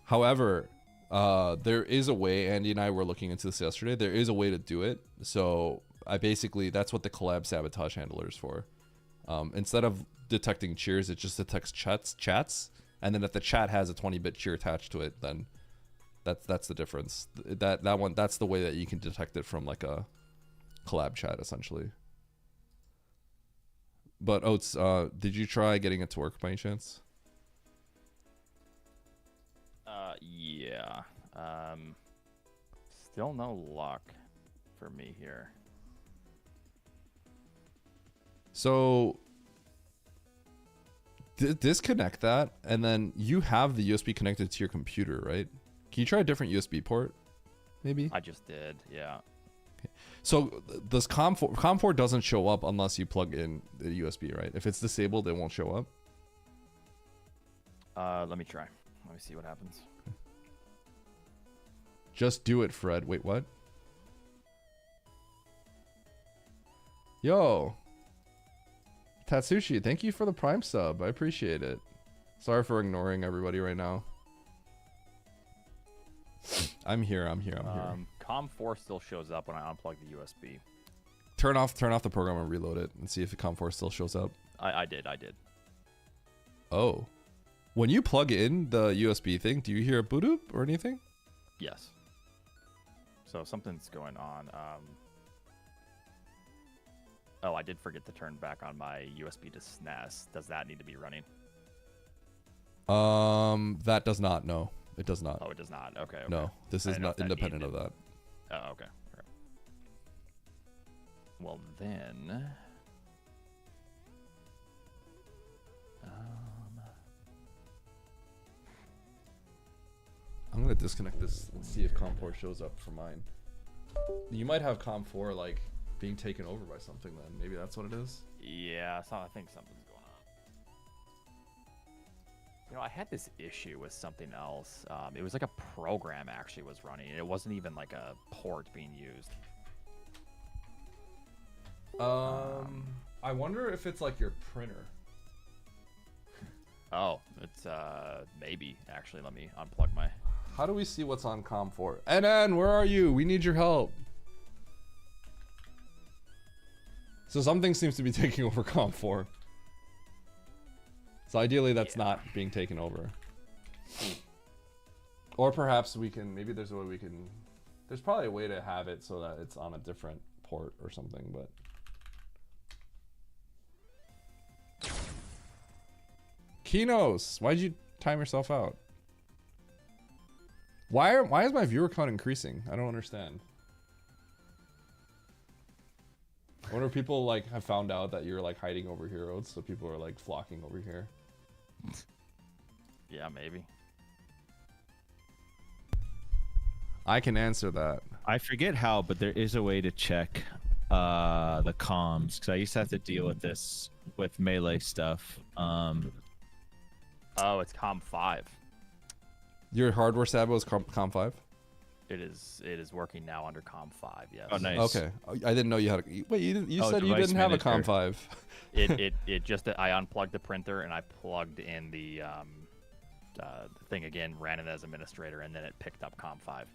However, there is a way, Andy and I were looking into this yesterday, there is a way to do it. So that's what the collab sabotage handler is for. Instead of detecting cheers, it just detects chats, and then if the chat has a 20-bit cheer attached to it, then that's the difference. That's the way that you can detect it from like a collab chat essentially. But Oats, did you try getting it to work by any chance? Yeah. Still no luck for me here. So disconnect that, and then you have the USB connected to your computer, right? Can you try a different USB port, maybe? I just did, yeah. So this COM4 doesn't show up unless you plug in the USB, right? If it's disabled, it won't show up. Let me try. Let me see what happens. Just do it, Fred. Wait, what? Yo. Tatsushi, thank you for the Prime sub. I appreciate it. Sorry for ignoring everybody right now. I'm here. COM4 still shows up when I unplug the USB. Turn off the program and reload it and see if the COM4 still shows up. I did. Oh. When you plug in the USB thing, do you hear a boot up or anything? Yes. So something's going on. Oh, I did forget to turn back on my USB to SNES. Does that need to be running? That does not. No, it does not. Oh, it does not. Okay. No, this is not independent of that. Oh, okay. All right. Well, then. I'm gonna disconnect this and see if COM4 shows up for mine. You might have COM4 like being taken over by something then. Maybe that's what it is. Yeah, I think something's going on. You know, I had this issue with something else. It was like a program actually was running. It wasn't even like a port being used. I wonder if it's like your printer. Oh, it's maybe actually. Let me unplug my. How do we see what's on COM4? NN, where are you? We need your help. So something seems to be taking over COM4. So ideally that's not being taken over. Or perhaps we can, maybe there's a way we can, there's probably a way to have it so that it's on a different port or something, but. Kinos, why'd you time yourself out? Why is my viewer count increasing? I don't understand. I wonder if people like have found out that you're like hiding over heroes, so people are like flocking over here. Yeah, maybe. I can answer that. I forget how, but there is a way to check the comms because I used to have to deal with this with melee stuff. Oh, it's COM5. Your hardware Sabo is COM5? It is working now under COM5. Yes. Oh, nice. Okay. I didn't know you had a. Wait, you said you didn't have a COM5. it just I unplugged the printer and I plugged in the thing again, ran it as administrator, and then it picked up COM5.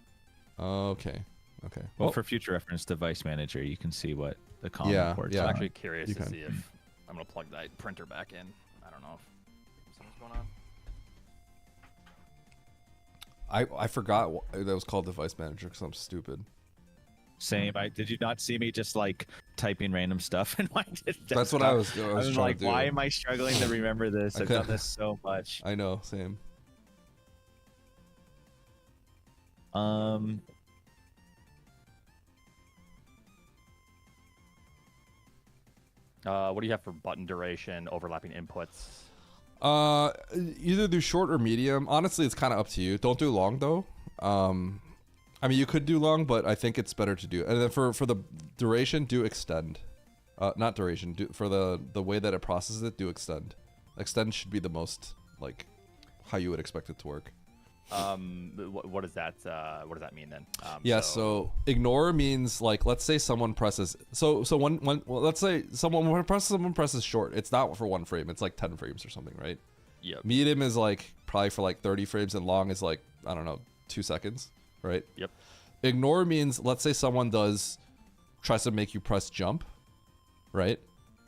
Okay. Well, for future reference, device manager, you can see what the COM reports I'm are. actually curious to see if I'm gonna plug that printer back in. I don't know if something's going on. I forgot that was called device manager because I'm stupid. Same. Did you not see me just like typing random stuff in my desktop? That's what I was like, to do. why am I struggling to remember this? I've done this so much. I know, same. What do you have for button duration, overlapping inputs? Either do short or medium. Honestly, it's kind of up to you. Don't do long though. I mean, you could do long, but I think it's better to do. And then for the duration, do extend. Not duration. Do for the way that it processes it, do extend. Extend should be the most like how you would expect it to work. What does that mean then? Yeah, so ignore means like, let's say someone presses, let's say someone presses short. It's not for 1 frame. It's like 10 frames or something, right? Yep. Medium is like probably for like 30 frames, and long is like, I don't know, 2 seconds, right? Yep. Ignore means, let's say someone tries to make you press jump, right?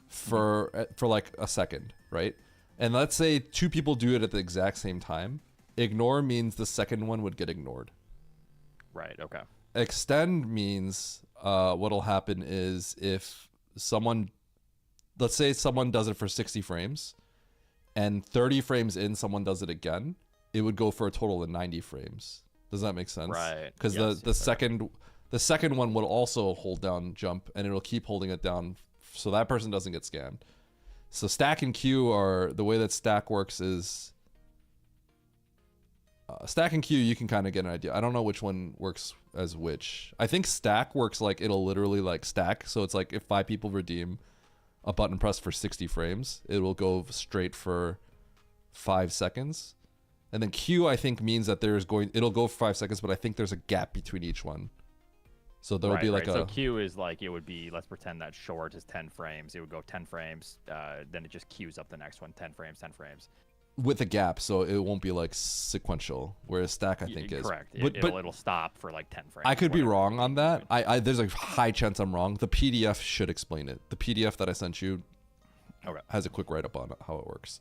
For like a second, right? And let's say 2 people do it at the exact same time. Ignore means the second one would get ignored. Right, okay. Extend means what'll happen is if someone, let's say someone does it for 60 frames and 30 frames in someone does it again, it would go for a total of 90 frames. Does that make sense? Right. Because the second one will also hold down jump, and it'll keep holding it down so that person doesn't get scanned. So stack and queue are, the way that stack works is Stack and queue, you can kind of get an idea. I don't know which one works as which. I think stack works like it'll literally like stack. So it's like if 5 people redeem a button press for 60 frames, it will go straight for 5 seconds. And then queue, I think, means that it'll go for 5 seconds, but I think there's a gap between each one. So there'll be like So queue is like, it would be, let's pretend that short is 10 frames. It would go 10 frames. Then it just queues up the next one, 10 frames, 10 frames. With a gap, so it won't be like sequential, whereas stack I think is. Correct. But It'll stop for like 10 frames. I could be wrong on that. There's a high chance I'm wrong. The PDF should explain it. The PDF that I sent you has a quick write-up on how it works.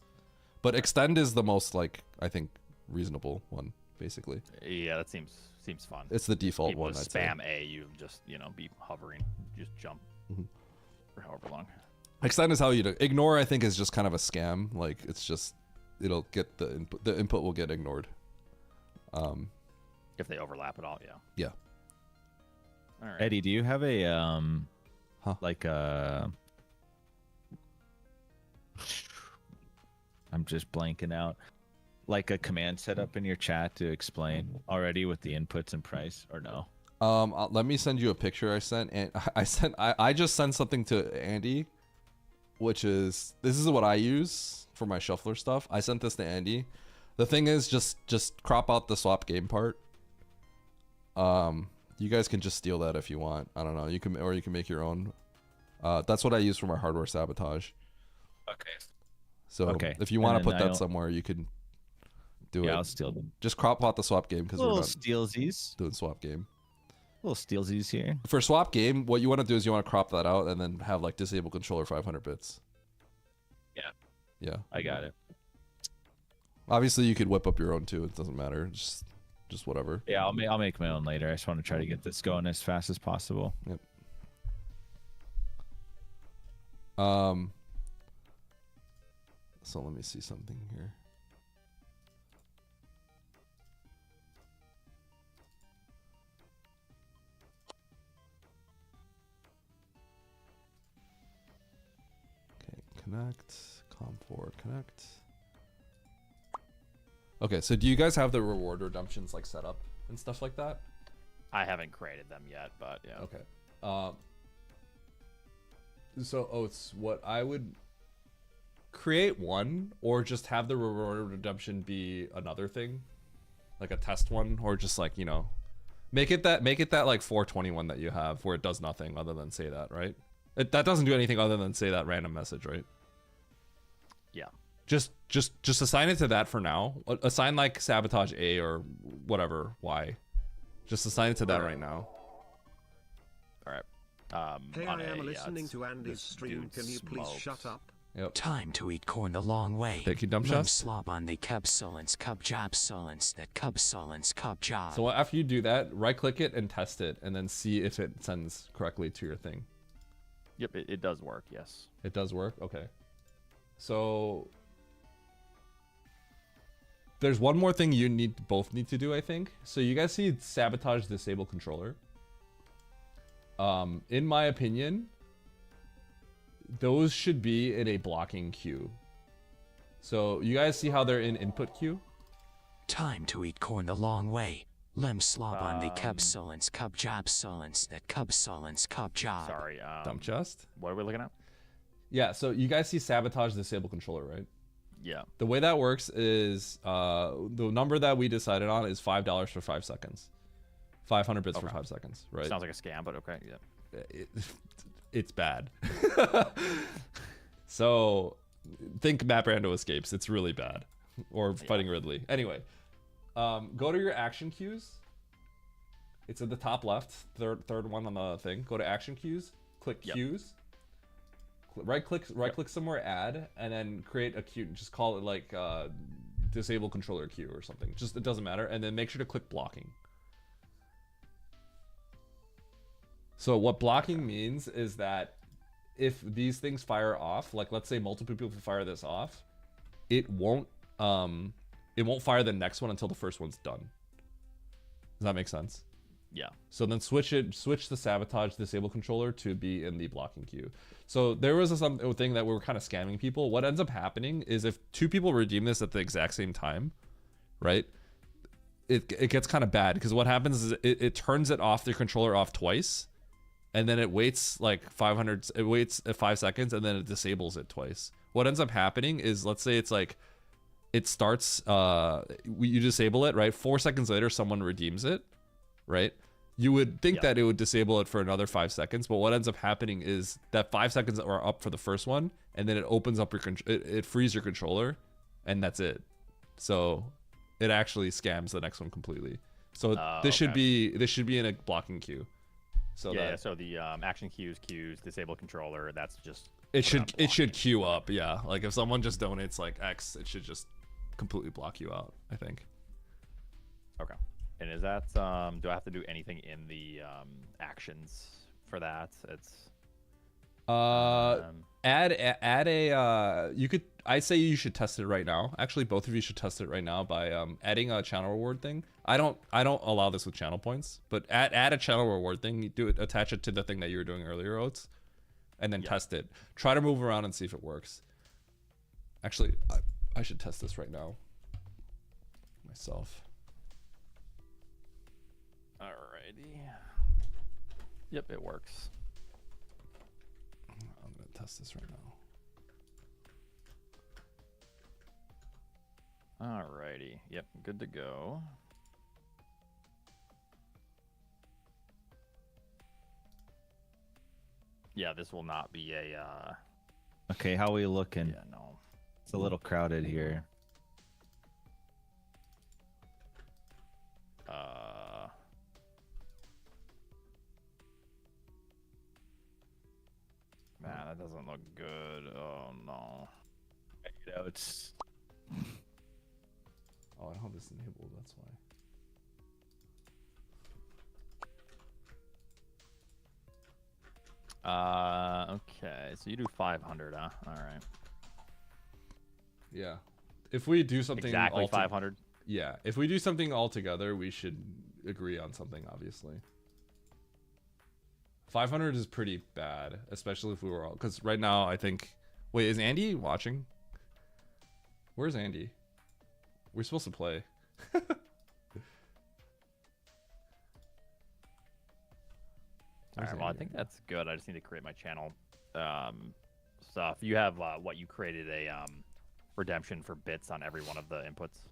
But extend is the most like I think reasonable one, basically. Yeah, that seems fun. It's the default People one. Just spam A, you just be hovering, just jump for however long. Extend is how you do. Ignore I think is just kind of a scam. Like it's just it'll get the input. The input will get ignored. If they overlap at all, yeah. Yeah. All right. Eddie, do you have a like I'm just blanking out. Like a command setup in your chat to explain already with the inputs and price, or no? Let me send you a picture I sent, and I just sent something to Andy, which is this is what I use for my shuffler stuff. I sent this to Andy. The thing is, just crop out the swap game part. You guys can just steal that if you want. I don't know. You can make your own. That's what I use for my hardware sabotage. Okay. So if you want to put that somewhere, you can do it. Yeah, I'll steal them. Just crop out the swap game because we're not stealsies. doing swap game. Little stealsies here. For swap game, what you want to do is you want to crop that out and then have like disable controller 500 bits. Yeah. Yeah. I got it. Obviously, you could whip up your own too. It doesn't matter. Just whatever. Yeah, I'll make my own later. I just want to try to get this going as fast as possible. Yep. So let me see something here. Okay, connect, COM4, connect. Okay, so do you guys have the reward redemptions like set up and stuff like that? I haven't created them yet, but yeah. Okay. So it's what I would create one, or just have the reward redemption be another thing, like a test one, or just like make it that like 421 that you have where it does nothing other than say that, right? That doesn't do anything other than say that random message, right? Yeah. Just assign it to that for now. Assign like sabotage A or whatever Y. Just assign it to that right now. All right. Hey, I am listening to Andy's stream. Can you please shut up? Yep. Time to eat corn the long way. Thank you, dumb shots. Slob on the cub solence, cub job solence, that cub solence, cub job. So after you do that, right click it and test it, and then see if it sends correctly to your thing. Yep, it does work, yes. It does work? Okay. So there's one more thing you both need to do, I think. So you guys see sabotage disable controller. In my opinion, those should be in a blocking queue. So you guys see how they're in input queue? Time to eat corn the long way. Lem slob on the cub solence, cub job solence, that cub solence, cub job. Sorry, Dump chest? What are we looking at? Yeah, so you guys see sabotage disable controller, right? Yeah. The way that works is the number that we decided on is $5 for 5 seconds. 500 bits for 5 seconds, right? Sounds like a scam, but okay, yeah. It's bad. So think Map Rando Escapes. It's really bad. Or Fighting Ridley. Anyway, go to your action queues. It's at the top left, third one on the thing. Go to action queues, click queues. Right click somewhere, add, and then create a queue. Just call it like disable controller queue or something. Just it doesn't matter. And then make sure to click blocking. So what blocking means is that if these things fire off, like let's say multiple people fire this off, it won't fire the next one until the first one's done. Does that make sense? Yeah. So then switch the sabotage disable controller to be in the blocking queue. So there was something that we were kind of scamming people. What ends up happening is if 2 people redeem this at the exact same time, right? it gets kind of bad because what happens is it turns it off, the controller off twice, and then it waits like 500. It waits 5 seconds and then it disables it twice. What ends up happening is, let's say it's like it starts. You disable it, right? 4 seconds later, someone redeems it, right? You would think that it would disable it for another 5 seconds, but what ends up happening is that 5 seconds are up for the first one, and then it opens up your it frees your controller, and that's it. So it actually scams the next one completely. So this should be in a blocking queue. So so the action queues, disable controller. That's just it should queue up. Yeah, like if someone just donates like X, it should just completely block you out, I think. Okay. And is that do I have to do anything in the actions for that? It's add a you could, I say you should test it right now. Actually, both of you should test it right now by adding a channel reward thing. I don't allow this with channel points, but add a channel reward thing. You do it, attach it to the thing that you were doing earlier, Oates, and then test it. Try to move around and see if it works. Actually, I should test this right now myself. Alrighty. Yep, it works. I'm gonna test this right now. Alrighty. Yep, good to go. Yeah, this will not be a Okay, how we looking? Yeah, no. It's a little crowded here. Man, that doesn't look good. Oh no. You know, it's Oh, I hope it's enabled, that's why. Okay, so you do 500, huh? All right. Yeah. If we do something exactly 500. Yeah, if we do something all together, we should agree on something, obviously. 500 is pretty bad, especially if we were all, because right now I think, wait, is Andy watching? Where's Andy? We're supposed to play. Alright, well, I think that's good. I just need to create my channel stuff. You have what you created a redemption for bits on every one of the inputs.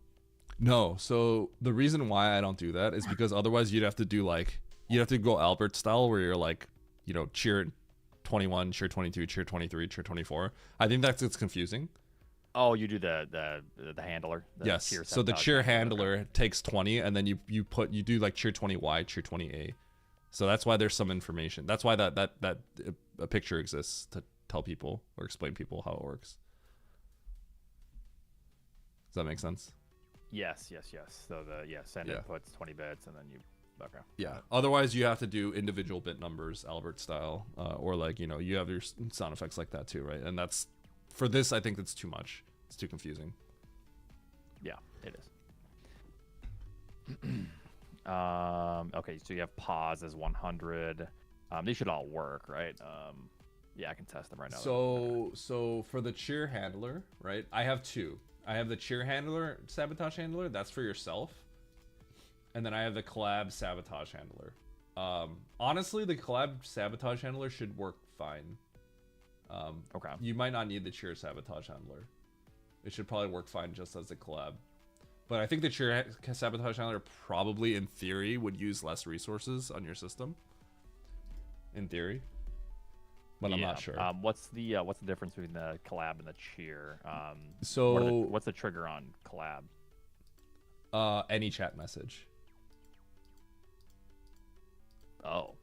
No, so the reason why I don't do that is because otherwise you'd have to do like, you'd have to go Albert style where you're like, you know, cheer 21, cheer 22, cheer 23, cheer 24. I think it's confusing. Oh, you do the handler. The yes. cheer So the cheer handler takes 20, and then you do like cheer 20Y, cheer 20A. So that's why there's some information. That's why that a picture exists to tell people or explain people how it works. Does that make sense? Yes. So send inputs 20 bits, and then you. Okay. Yeah. Otherwise, you have to do individual bit numbers, Albert style, or like, you know, you have your sound effects like that too, right? And that's, for this, I think that's too much. It's too confusing. Yeah, it is. Okay, so you have pause as 100. These should all work, right? Yeah, I can test them right now. So for the cheer handler, right? I have two. I have the cheer handler, sabotage handler. That's for yourself. And then I have the collab sabotage handler. Honestly, the collab sabotage handler should work fine. Okay. You might not need the cheer sabotage handler. It should probably work fine just as a collab. But I think the cheer sabotage handler probably, in theory, would use less resources on your system. In theory. But I'm not sure. What's the difference between the collab and the cheer? What's the trigger on collab? Any chat message. Oh.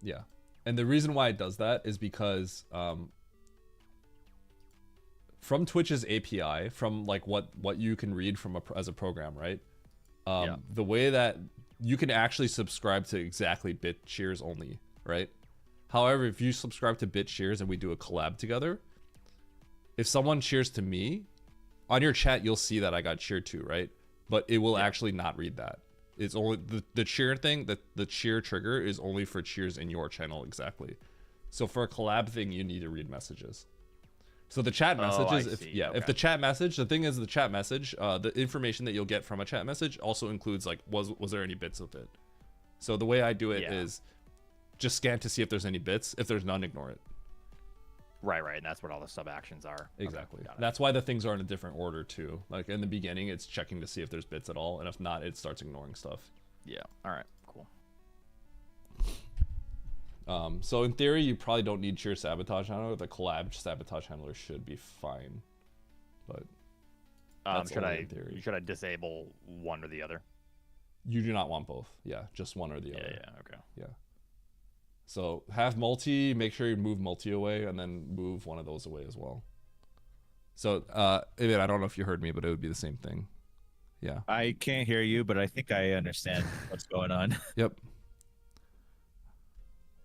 Yeah. And the reason why it does that is because from Twitch's API, from like what you can read from as a program, right? The way that you can actually subscribe to exactly bit cheers only, right? However, if you subscribe to bit cheers and we do a collab together, if someone cheers to me, on your chat you'll see that I got cheered to, right? But it will actually not read that. It's only the cheer thing, the cheer trigger is only for cheers in your channel exactly. So for a collab thing, you need to read messages. So the chat messages, if the chat message, the thing is the chat message, the information that you'll get from a chat message also includes like, was there any bits with it? So the way I do it is just scan to see if there's any bits. If there's none, ignore it. Right, and that's what all the sub actions are. Exactly. Okay, That's why the things are in a different order too. Like in the beginning, it's checking to see if there's bits at all, and if not, it starts ignoring stuff. Yeah. All right. Cool. So in theory, you probably don't need sheer sabotage handler. The collab sabotage handler should be fine. But should I disable one or the other? You do not want both. Yeah, just one or the other. Yeah. Okay. Yeah. So have multi, make sure you move multi away, and then move one of those away as well. So, I don't know if you heard me, but it would be the same thing. Yeah. I can't hear you, but I think I understand what's going on. Yep.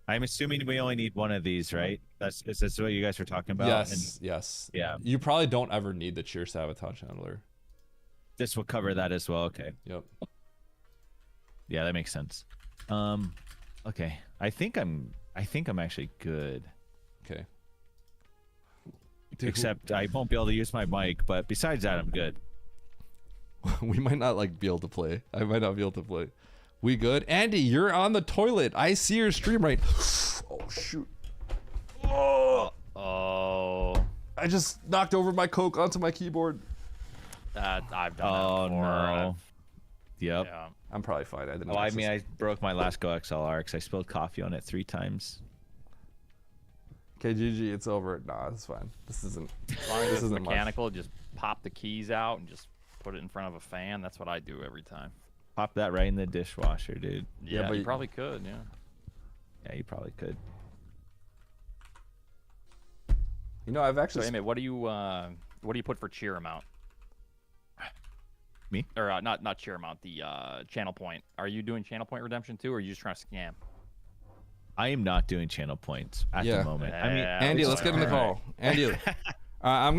I'm assuming we only need one of these, right? Is this what you guys were talking about? Yes. Yeah. You probably don't ever need the sheer sabotage handler. This will cover that as well. Okay. Yep. Yeah, that makes sense. Okay. I think I'm actually good. Okay. Except I won't be able to use my mic, but besides that, I'm good. We might not be able to play. I might not be able to play. We good? Andy, you're on the toilet. I see your stream right. Oh shoot. Oh. I just knocked over my Coke onto my keyboard. I've done that before. No. Yep. Yeah. I'm probably fine. I broke my last Go XLR because I spilled coffee on it 3 times. Okay, GG, it's over. Nah, it's fine. This isn't. As long as this it's isn't mechanical, just pop the keys out and just put it in front of a fan. That's what I do every time. Pop that right in the dishwasher, dude. Yeah, but you probably could. Yeah. Yeah, you probably could. You know, I've actually. So, Amy, what do you put for cheer amount? Me? Or not cheer amount, the channel point. Are you doing channel point redemption too, or are you just trying to scam? I am not doing channel points at the moment. I mean, Andy, let's get in the call. Andy, I'm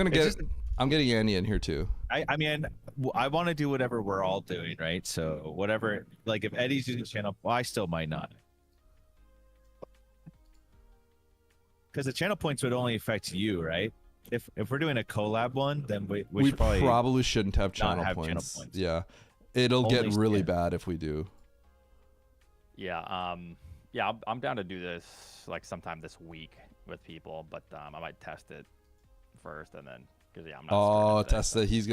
getting Andy in here too. I mean, I want to do whatever we're all doing, right? So whatever, like if Eddie's using channel, well, I still might not. Because the channel points would only affect you, right? If we're doing a collab one, then we should probably shouldn't have channel points. Yeah, it'll get really bad if we do. Yeah. Yeah. I'm down to do this like sometime this week with people, but I might test it first and then because I'm not. Oh, test it. He's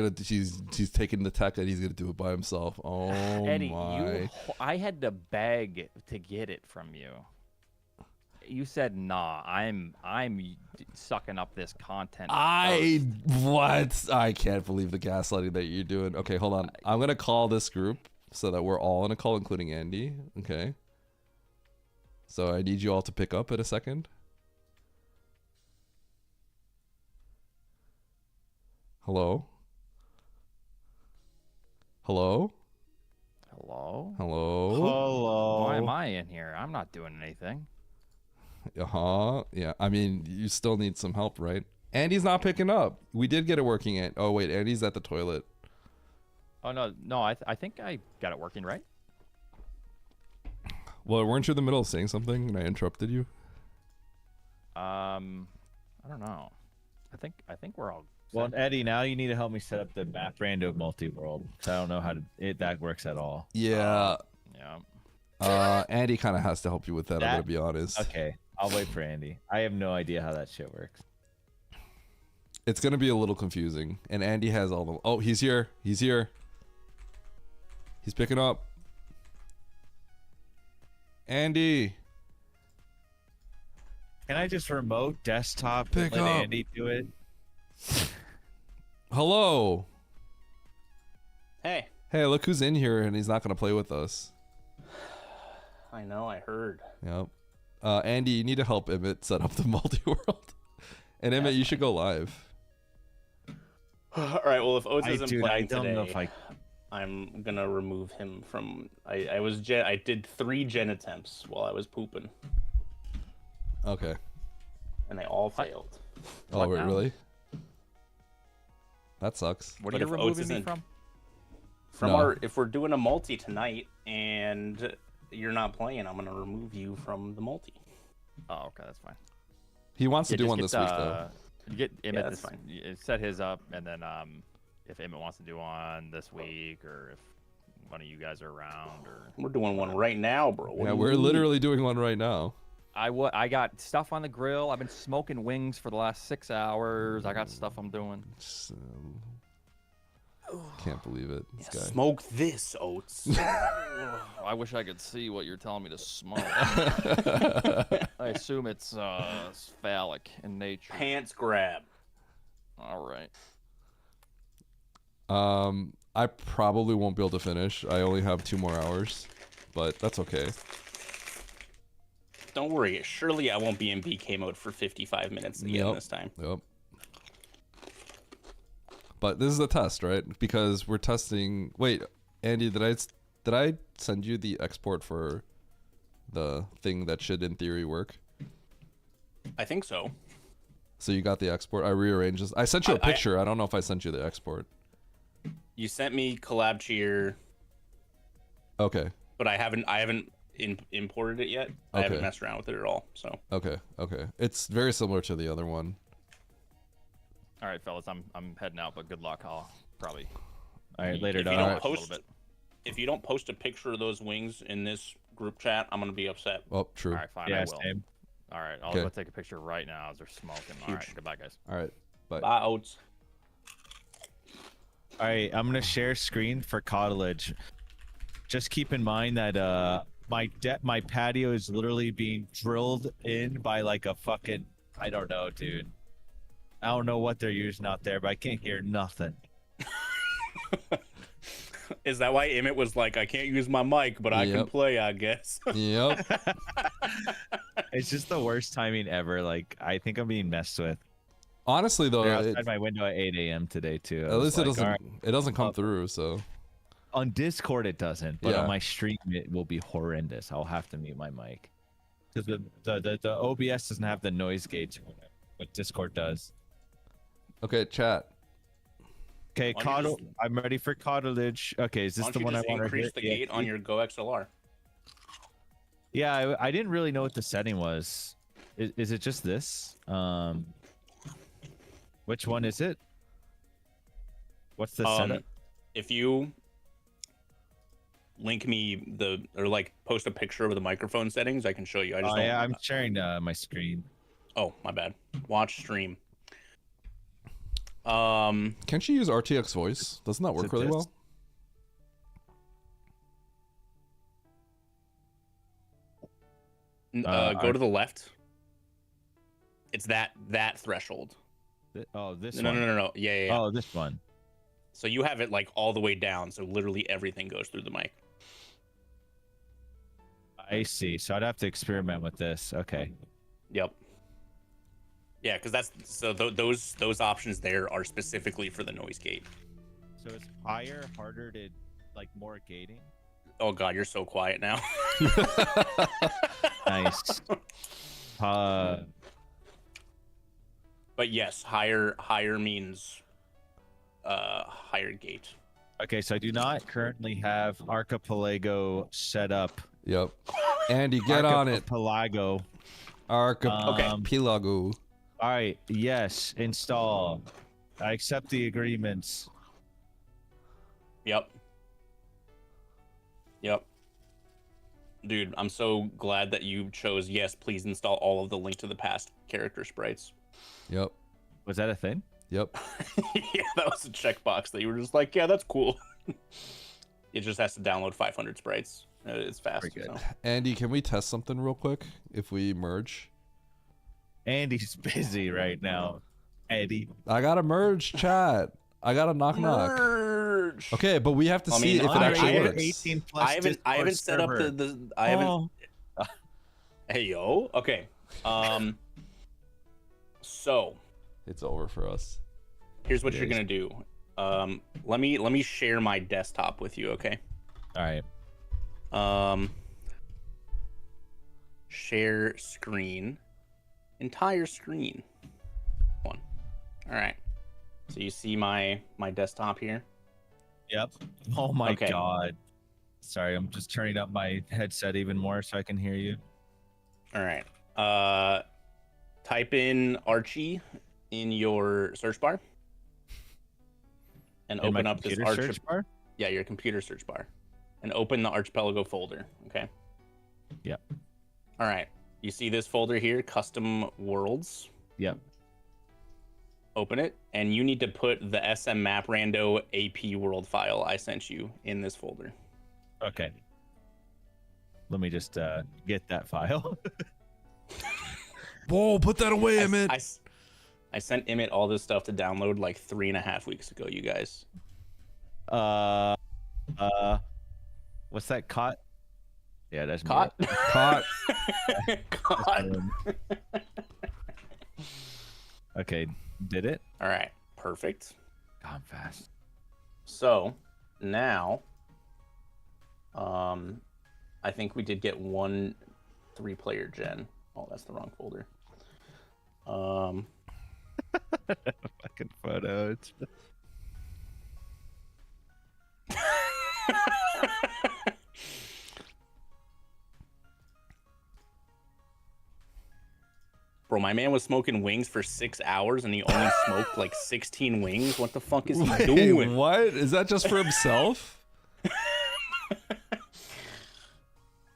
taking the tech and he's gonna do it by himself. Oh Eddie, my! I had to beg to get it from you. You said nah. I'm sucking up this content. What? I can't believe the gaslighting that you're doing. Okay, hold on. I'm gonna call this group so that we're all in a call, including Andy. Okay. So I need you all to pick up in a second. Hello. Hello. Hello. Hello. Hello. Why am I in here? I'm not doing anything. Yeah. I mean, you still need some help, right? Andy's not picking up. We did get it working at. Oh wait, Andy's at the toilet. Oh no. I think I got it working right. Well, weren't you in the middle of saying something and I interrupted you? I don't know. I think we're all. Well, Eddie, now you need to help me set up the map rando multi-world. So I don't know how that works at all. Yeah. Yeah. Andy kind of has to help you with that. I'm gonna be honest. Okay, I'll wait for Andy. I have no idea how that shit works. It's gonna be a little confusing, and Andy has all the. Oh, he's here. He's here. He's picking up. Andy. Can I just remote desktop Pick and let up. Andy do it? Hello. Hey. Hey, look who's in here, and he's not gonna play with us. I know, I heard. Yep. Andy, you need to help Emmett set up the multi-world. And Emmett, you should go live. All right. Well, if Oates isn't playing I don't today, know if I'm gonna remove him from. I did 3 gen attempts while I was pooping, Okay. and they all failed. Oh, wait, really? That sucks. What are But you if Oates removing me isn't- from? From No. if we're doing a multi tonight and you're not playing, I'm gonna remove you from the multi. Oh, okay, that's fine. He wants to do just one get, this week, though. You get Emmett. that's fine. Set his up, and then if Emmett wants to do one this week, or if one of you guys are around, or We're doing one right now, bro. What Yeah, do you we're mean? literally doing one right now. I got stuff on the grill. I've been smoking wings for the last 6 hours. I got stuff I'm doing. Can't believe it. This guy. Smoke this, Oats. I wish I could see what you're telling me to smoke. I assume it's phallic in nature. Pants grab. All right. I probably won't be able to finish. I only have 2 more hours, but that's okay. Don't worry. Surely I won't be in BK mode for 55 minutes again this time. Yep. But this is a test, right? Because we're testing. Wait, Andy, did I send you the export for the thing that should, in theory, work? I think so. So you got the export. I rearranged this. I sent you a picture. I don't know if I sent you the export. You sent me collab cheer. Okay. But I haven't imported it yet. I haven't messed around with it at all. So. Okay. It's very similar to the other one. All right, fellas, I'm heading out, but good luck. I'll probably. All right, later, If you dog. don't post, if you don't post a picture of those wings in this group chat, I'm gonna be upset. Oh, true. All right, fine. Yeah, I will. same. All right, I'll Okay. go take a picture right now as they're smoking. All right, goodbye, guys. All right. Bye. Bye, Oats. All right, I'm gonna share screen for cartilage. Just keep in mind that my patio is literally being drilled in by like a fucking, I don't know, dude. I don't know what they're using out there, but I can't hear nothing. Is that why Emmett was like, I can't use my mic, but I can play, I guess? Yep. It's just the worst timing ever. Like, I think I'm being messed with. Honestly, though, They're outside my window at 8 a.m. today too. At least it doesn't come through. So on Discord it doesn't, but Yeah. on my stream it will be horrendous. I'll have to mute my mic because the OBS doesn't have the noise gate, what Discord does. Okay, chat. Okay, I'm ready for cartilage. Okay, is this the one I want to increase the gate on your Go XLR? Yeah, I didn't really know what the setting was. Is it just this? Which one is it? What's the setup? If you link me post a picture of the microphone settings, I can show you. I'm sharing my screen. Oh, my bad. Watch stream. Can't you use RTX voice? Doesn't that work really well? Go to the left. It's that threshold. Oh, this no, one. No. Yeah. Oh, this one. So you have it like all the way down, so literally everything goes through the mic. I see. So I'd have to experiment with this. Okay. Yep. Yeah, because those options there are specifically for the noise gate. So it's higher, harder to like more gating. Oh god, you're so quiet now. Nice. But yes, higher means higher gate. Okay, so I do not currently have Archipelago set up. Yep. Andy, get on it. Archipelago. Archipelago. All right. Yes. Install. I accept the agreements. Yep. Dude, I'm so glad that you chose yes, please install all of the Link to the Past character sprites. Yep. Was that a thing? Yep. Yeah, that was a checkbox that you were just like, yeah, that's cool. It just has to download 500 sprites. It's fast. Pretty good. So. Andy, can we test something real quick if we merge? Andy's busy right now. Eddie. I gotta merge, chat. I gotta knock. Okay, but we have to see if it actually works. 18 plus I haven't set up the I haven't. Hey yo. Okay. So. It's over for us. Here's what you're gonna do. Let me share my desktop with you. Okay. All right. Share screen. Entire screen. One. All right. So you see my desktop here? Yep. Oh my god. Sorry, I'm just turning up my headset even more so I can hear you. All right. Type in Archie in your search bar and In my open up this computer search bar? Yeah, your computer search bar, and open the Archipelago folder. Okay. Yep. All right. You see this folder here, custom worlds. Yep. Open it, and you need to put the SM map rando AP world file I sent you in this folder. Okay. Let me just get that file. Whoa, put that away, Emmett. I sent Emmett all this stuff to download like 3.5 weeks ago, you guys. What's that? Cot? Yeah, that's Cot. me. Caught. Cot. Okay, did it? All right, perfect. Gone fast. So now, I think we did get one 3-player gen. Oh, that's the wrong folder. Fucking photo. It's... Bro, my man was smoking wings for 6 hours and he only smoked like 16 wings. What the fuck is he doing? What? Is that just for himself?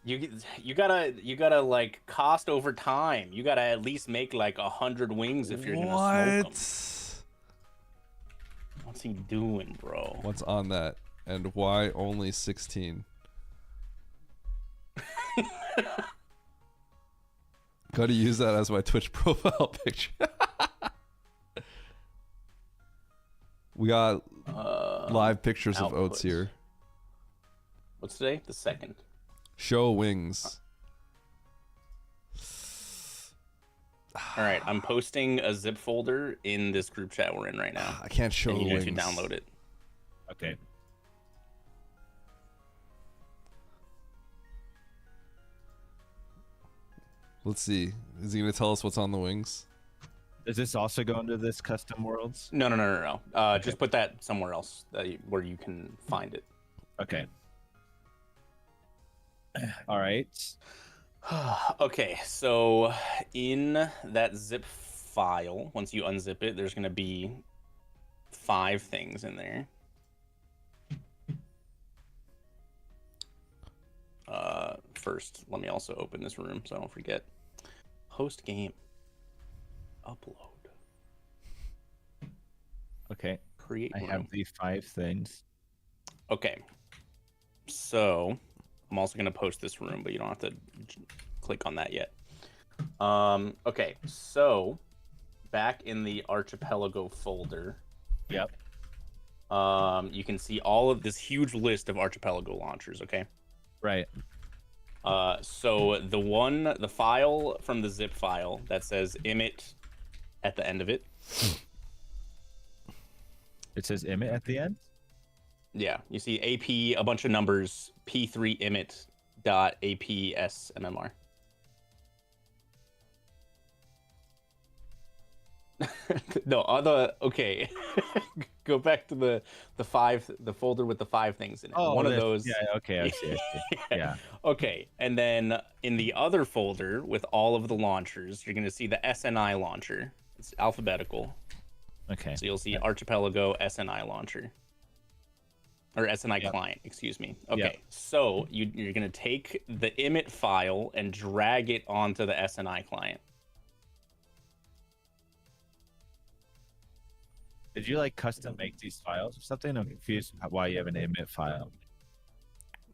You gotta like cost over time. You gotta at least make like 100 wings if you're gonna smoke them. What's he doing, bro? What's on that? And why only 16? Gotta use that as my Twitch profile picture. We got live pictures of Oats here. What's today? The 2nd. Show wings. All right, I'm posting a zip folder in this group chat we're in right now. I can't show and you wings. guys can download it. Okay. Let's see. Is he gonna tell us what's on the wings? Does this also go into this custom worlds? No. Just put that somewhere else where you can find it. Okay. All right. Okay, so in that zip file, once you unzip it, there's going to be 5 things in there. First, let me also open this room so I don't forget. Host game. Upload. Okay. Create I room. have the 5 things. Okay. So I'm also going to post this room, but you don't have to click on that yet. Okay, so back in the Archipelago folder. Yep. You can see all of this huge list of Archipelago launchers, okay? Right. So the file from the zip file that says emit at the end of it. It says emit at the end? Yeah, you see AP, a bunch of numbers, P3 emit dot APSMMR. No, okay. Go back to the folder with the 5 things in it. Oh, one of those. Yeah, okay, I see. Yeah. Okay, and then in the other folder with all of the launchers, you're going to see the SNI launcher. It's alphabetical. Okay. So you'll see Archipelago SNI launcher. Or SNI client, excuse me. Okay, so you're going to take the emit file and drag it onto the SNI client. Did you like custom make these files or something? I'm confused why you have an emit file.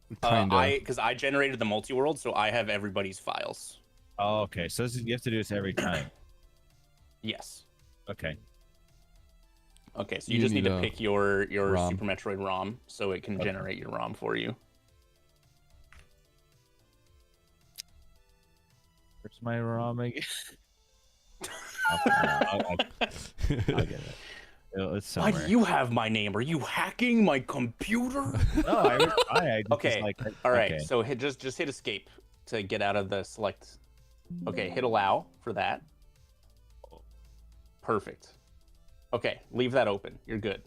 Because I generated the multi-world, so I have everybody's files. Oh, okay. So you have to do this every time. Yes. Okay. Okay, so you just need to pick your ROM. Super Metroid ROM so it can generate your ROM for you. Where's my ROM again? I'll get it. It's Why somewhere. do you have my name? Are you hacking my computer? No, I okay. Just all right. Okay. So just hit escape to get out of the select. Okay, hit allow for that. Perfect. Okay, leave that open. You're good.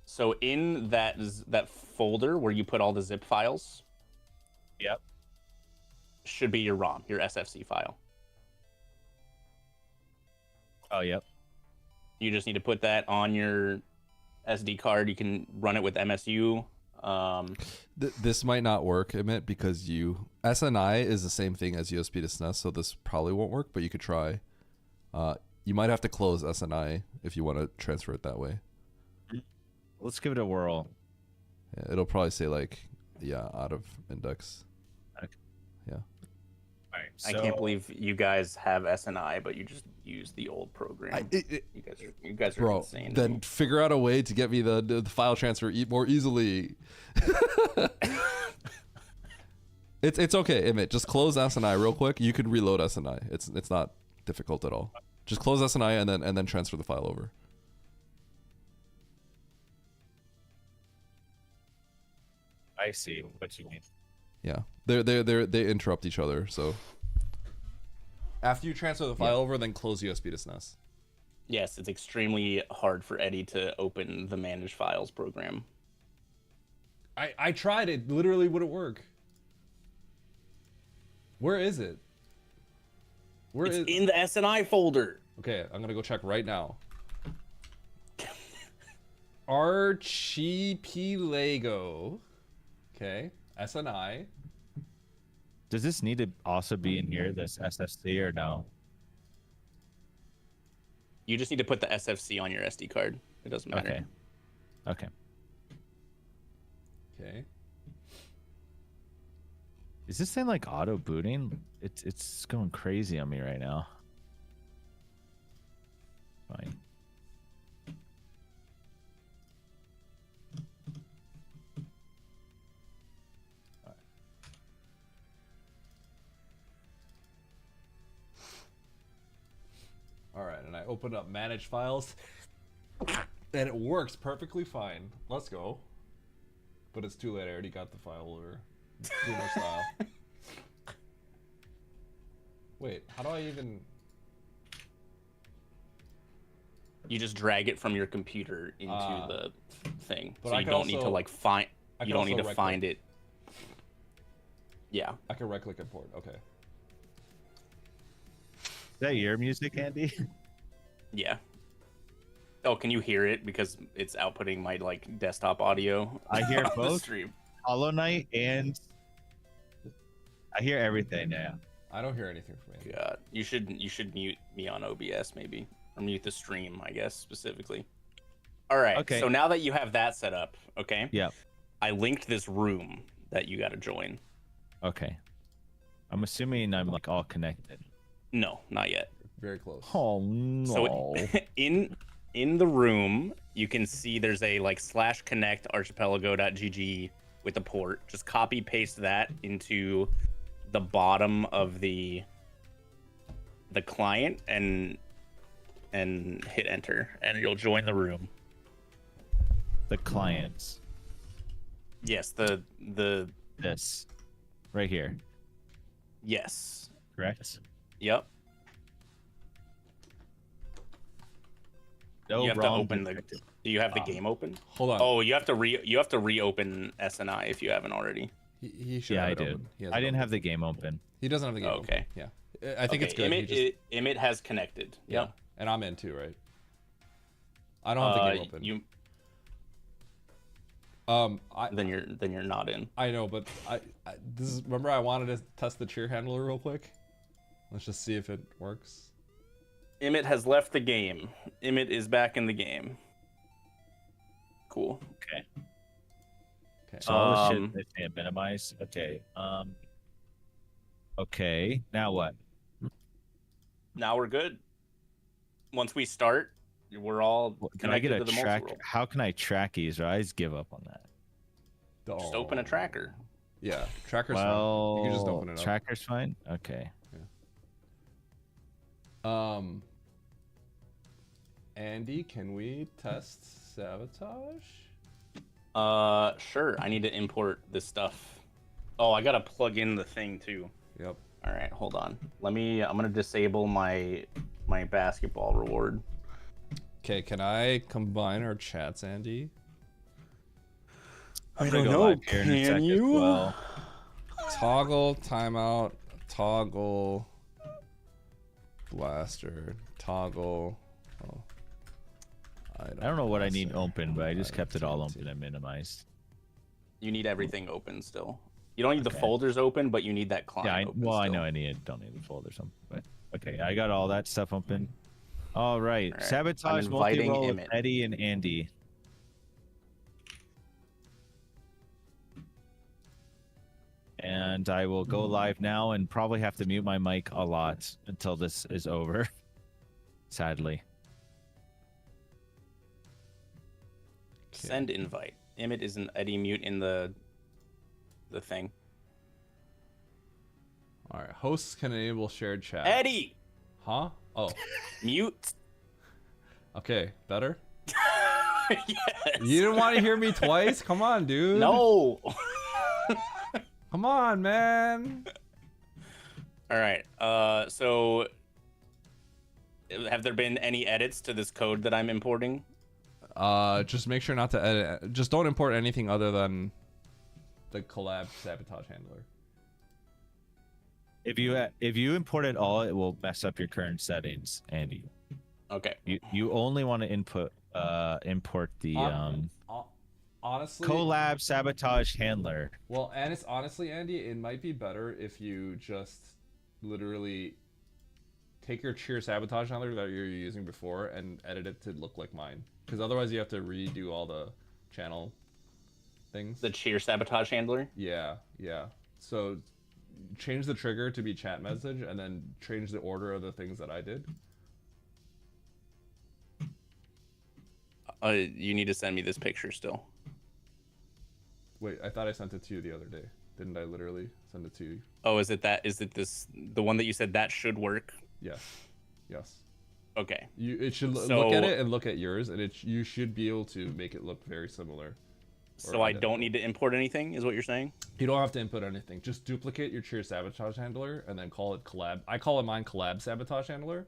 So in that folder where you put all the zip files. Yep. Should be your ROM, your SFC file. Oh, yep. You just need to put that on your SD card. You can run it with MSU. This might not work, Emmett, because SNI is the same thing as USB to SNES, so this probably won't work, but you could try. You might have to close SNI if you want to transfer it that way. Let's give it a whirl. Yeah, it'll probably say like, out of index. Okay. Yeah. All right, I can't believe you guys have SNI, but you just use the old program. You guys are insane. Then figure out a way to get me the file transfer more easily. It's okay, Emmett. Just close SNI real quick. You could reload SNI. It's not difficult at all. Just close SNI and then transfer the file over. I see what you mean. Yeah, they interrupt each other. So after you transfer the file over, then close USB to SNES. Yes, it's extremely hard for Eddie to open the Manage Files program. I tried it. Literally wouldn't work. Where is it? It's in the SNI folder. Okay, I'm gonna go check right now. Archipelago. Okay, SNI. Does this need to also be in here, this SFC, or no? You just need to put the SFC on your SD card. It doesn't matter. Okay. Okay. Is this thing like auto booting? It's going crazy on me right now. Fine. All right, and I open up Manage Files, and it works perfectly fine. Let's go. But it's too late. I already got the file over. Boomer style. Wait, how do I even? You just drag it from your computer into the thing, but so I you can don't need also- to like find. I You can don't need also to find right-click. it. Yeah. I can right-click import. Okay. Is that your music, Andy? Yeah. Oh, can you hear it? Because it's outputting my like desktop audio. I hear on the both. stream. Hollow Knight and I hear everything now. I don't hear anything from you. God, you should mute me on OBS maybe, or mute the stream, I guess specifically. All right. Okay. So now that you have that set up, okay. Yeah. I linked this room that you got to join. Okay. I'm assuming I'm like all connected. No, not yet. Very close. Oh no. So in the room, you can see there's a like /connect archipelago.gg with a port. Just copy paste that into the bottom of the client and hit enter, and you'll join the room. The clients. Yes, this right here. Yes. Correct. Yep. No You have to wrong open the. detected. Do you have the game open? Hold on. Oh, you have to reopen SNI if you haven't already. He should. Yeah, have I it did. open. He has I it didn't open. have the game open. He doesn't have the game. Okay. Open. Yeah. I think it's good. Emmet has connected. Yeah. Yep. And I'm in too, right? I don't have the game open. Then you're not in. I know, but remember I wanted to test the cheer handler real quick. Let's just see if it works. Emmet has left the game. Emmet is back in the game. Cool. Okay. So all the shit they can't minimize. Okay. Okay. Now what? Now we're good. Once we start, we're all Can I connected get a to the track? Multiworld. How can I track these? Or I just give up on that. Just open a tracker. Yeah, tracker's Well, fine. You can just open it up. Tracker's fine. Okay. Andy, can we test Sabotage? Sure. I need to import this stuff. Oh, I gotta plug in the thing too. Yep. All right, hold on. I'm gonna disable my basketball reward. Okay, can I combine our chats, Andy? I'm gonna go live here in a sec as well. Toggle timeout, toggle blaster, toggle. Oh. I don't know what I need open, but I just kept it all open and minimized. You need everything open still. You don't need the folders open, but you need that client open well, still. I know don't need the folders open, but okay, I got all that stuff open. All right, Sabotage Multiworld with Eddie and Andy. And I will go live now and probably have to mute my mic a lot until this is over. Sadly. Send invite. Emmett is an Eddie mute in the thing. All right. Hosts can enable shared chat. Eddie. Huh? Oh. Mute. Okay. Better. Yes. You didn't want to hear me twice? Come on, dude. No. Come on, man. All right. So have there been any edits to this code that I'm importing? Just make sure not to edit. Just don't import anything other than the collab sabotage handler. If you import it all, it will mess up your current settings, Andy. Okay. You only want to import the honestly collab sabotage handler. Well, and it's honestly, Andy, it might be better if you just literally take your cheer sabotage handler that you're using before and edit it to look like mine, because otherwise you have to redo all the channel things. The cheer sabotage handler? Yeah. So change the trigger to be chat message and then change the order of the things that I did. You need to send me this picture still. Wait, I thought I sent it to you the other day. Didn't I literally send it to you? Oh, is it the one that you said that should work? Yes. Okay. It should look at it and look at yours, and you should be able to make it look very similar. So I don't need to import anything, is what you're saying? You don't have to input anything. Just duplicate your cheer sabotage handler and then call it collab. I call it mine collab sabotage handler.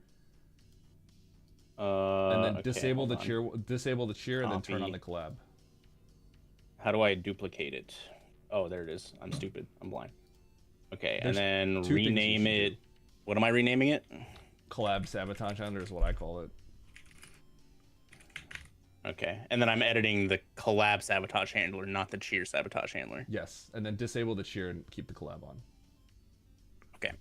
And then okay, disable the cheer, and then turn on the collab. How do I duplicate it? Oh, there it is. I'm stupid. I'm blind. Okay, There's and then two things you rename should it. do. What am I renaming it? Collab sabotage handler is what I call it. Okay, and then I'm editing the collab sabotage handler, not the cheer sabotage handler. Yes, and then disable the cheer and keep the collab on. Okay.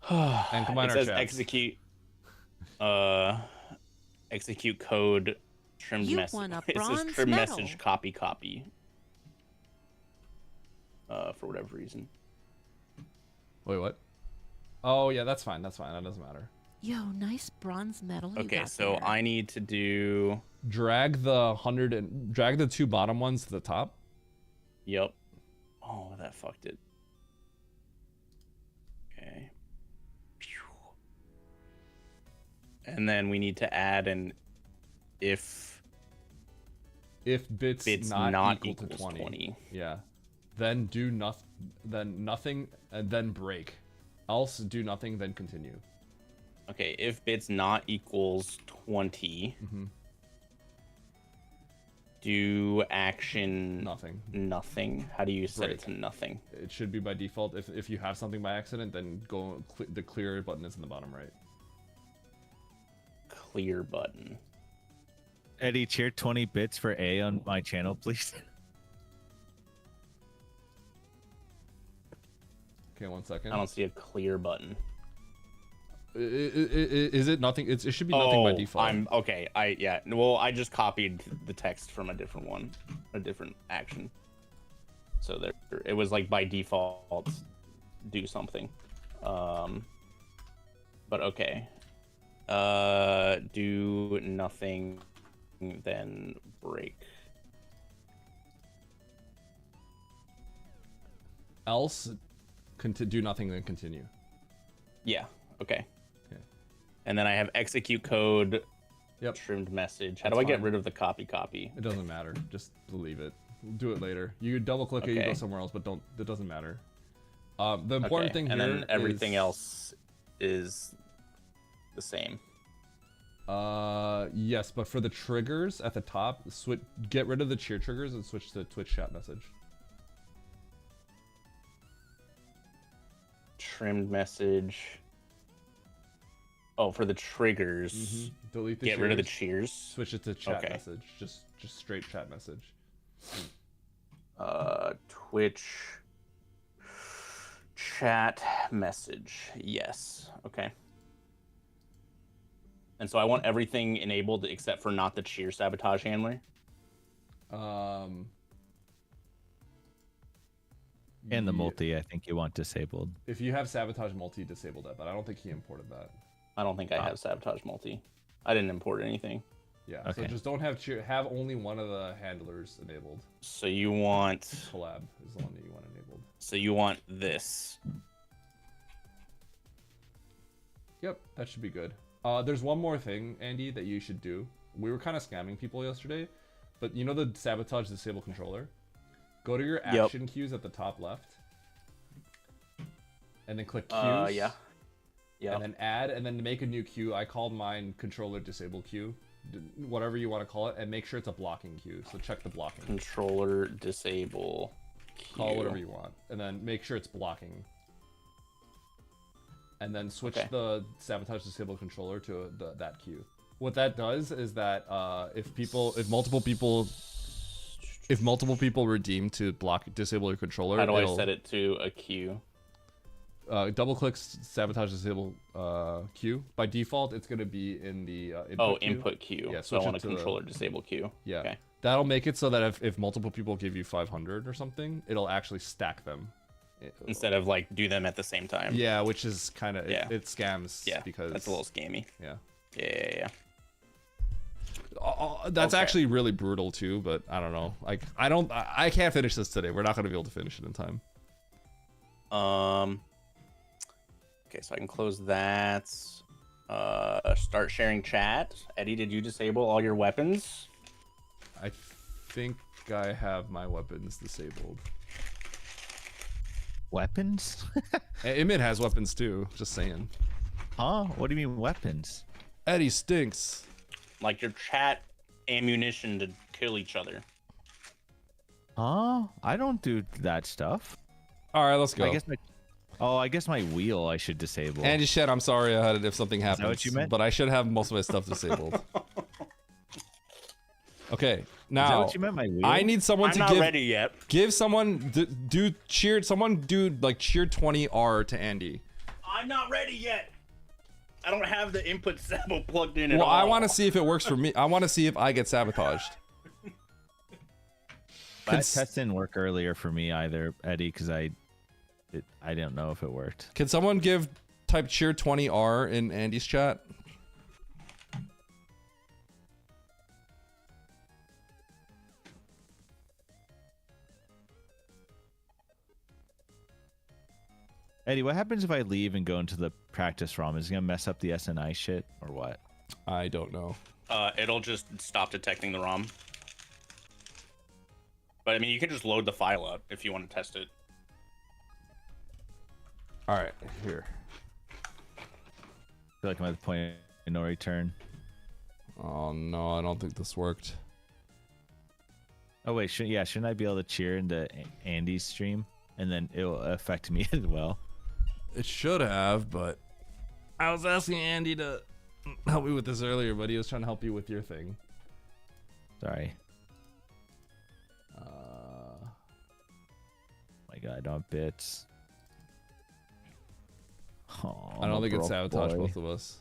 And combine it our says chats. execute code trimmed You message. won a It says bronze trim medal. message copy. For whatever reason. Wait, what? Oh yeah, that's fine. That doesn't matter. Yo, nice bronze medal. You Okay, got so there. I need to do. Drag the two bottom ones to the top. Yep. Oh, that fucked it. Okay. And then we need to add an if bits not equal to 20. Yeah. Then do nothing. Then nothing, and then break. Else do nothing, then continue. Okay, if bits not equals 20. Do action nothing. How do you set it to nothing? It should be by default. If you have something by accident, then go the clear button is in the bottom right. Clear button. Eddie, cheer 20 bits for A on my channel, please. Okay, 1 second. I don't see a clear button. Is it nothing? It should be nothing by default. Okay. Well, I just copied the text from a different one, a different action. So there, it was like by default, do something. But okay. Do nothing, then break. Else, do nothing, then continue. Yeah. Okay. And then I have execute code. Yep. Trimmed message. How That's do I get fine. rid of the copy? It doesn't matter. Just leave it. We'll do it later. You double click it, you go Okay. somewhere else, but don't. It doesn't matter. The important thing and here then everything is, else is the same. Yes, but for the triggers at the top, get rid of the cheer triggers and switch to Twitch chat message. Trimmed message. Oh, for the triggers. Delete the Get rid of the cheers. cheers. Switch it to chat Okay. message. Just straight chat message. Twitch chat message. Yes. Okay. And so I want everything enabled except for not the cheer sabotage handler. And the multi, I think you want disabled. If you have sabotage multi, disable that, but I don't think he imported that. I don't think I have sabotage multi. I didn't import anything. Yeah, Okay. so just don't have cheer. Have only one of the handlers enabled. So you want Collab is the one that you want enabled. So you want this. Yep, that should be good. There's one more thing, Andy, that you should do. We were kind of scamming people yesterday, but you know the sabotage disable controller? Go to your action cues at the top left, and then click cues. Yeah. Yeah. And then add, and then make a new queue. I called mine controller disable queue, whatever you want to call it, and make sure it's a blocking queue. So check the blocking. Controller disable queue. Call it whatever you want, and then make sure it's blocking. And then switch the sabotage disable controller to that queue. What that does is that if multiple people redeem to disable your controller, how do I set it to a queue? Double click sabotage disable queue. By default, it's going to be in the input queue. Input queue. Yeah, so I want a controller disable queue. Yeah. Okay. That'll make it so that if multiple people give you 500 or something, it'll actually stack them. Instead of like do them at the same time. Yeah, which is kind of it scams. Yeah, because that's a little scammy. Yeah. Yeah. That's actually really brutal too, but I don't know. Like I can't finish this today. We're not going to be able to finish it in time. Okay, so I can close that. Start sharing chat. Eddie, did you disable all your weapons? I think I have my weapons disabled. Weapons? Imit has weapons too, just saying. Huh? What do you mean weapons? Eddie stinks. Like your chat ammunition to kill each other. Huh? I don't do that stuff. All right, let's go. I guess my wheel I should disable. Andy Shed, I'm sorry I had it if something happens. Is that what you meant? But I should have most of my stuff disabled. Okay, now Is that what you meant, my wheel? I need someone I'm to not give ready yet. Give someone do cheer 20R to Andy. I'm not ready yet. I don't have the input sample plugged in at Well, all. I want to see if it works for me. I want to see if I get sabotaged. That test didn't work earlier for me either, Eddie, because I didn't know if it worked. Can someone type cheer 20R in Andy's chat? Eddie, what happens if I leave and go into the practice ROM? Is it gonna mess up the SNI shit or what? I don't know. It'll just stop detecting the ROM. But I mean, you can just load the file up if you want to test it. All right, here. I feel like I'm at the point of no return. Oh no, I don't think this worked. Oh wait, shouldn't I be able to cheer into Andy's stream and then it will affect me as well? It should have, but I was asking Andy to help me with this earlier, but he was trying to help you with your thing. Sorry. My God, I don't have bits. Oh, I don't think it broke sabotaged boy. both of us.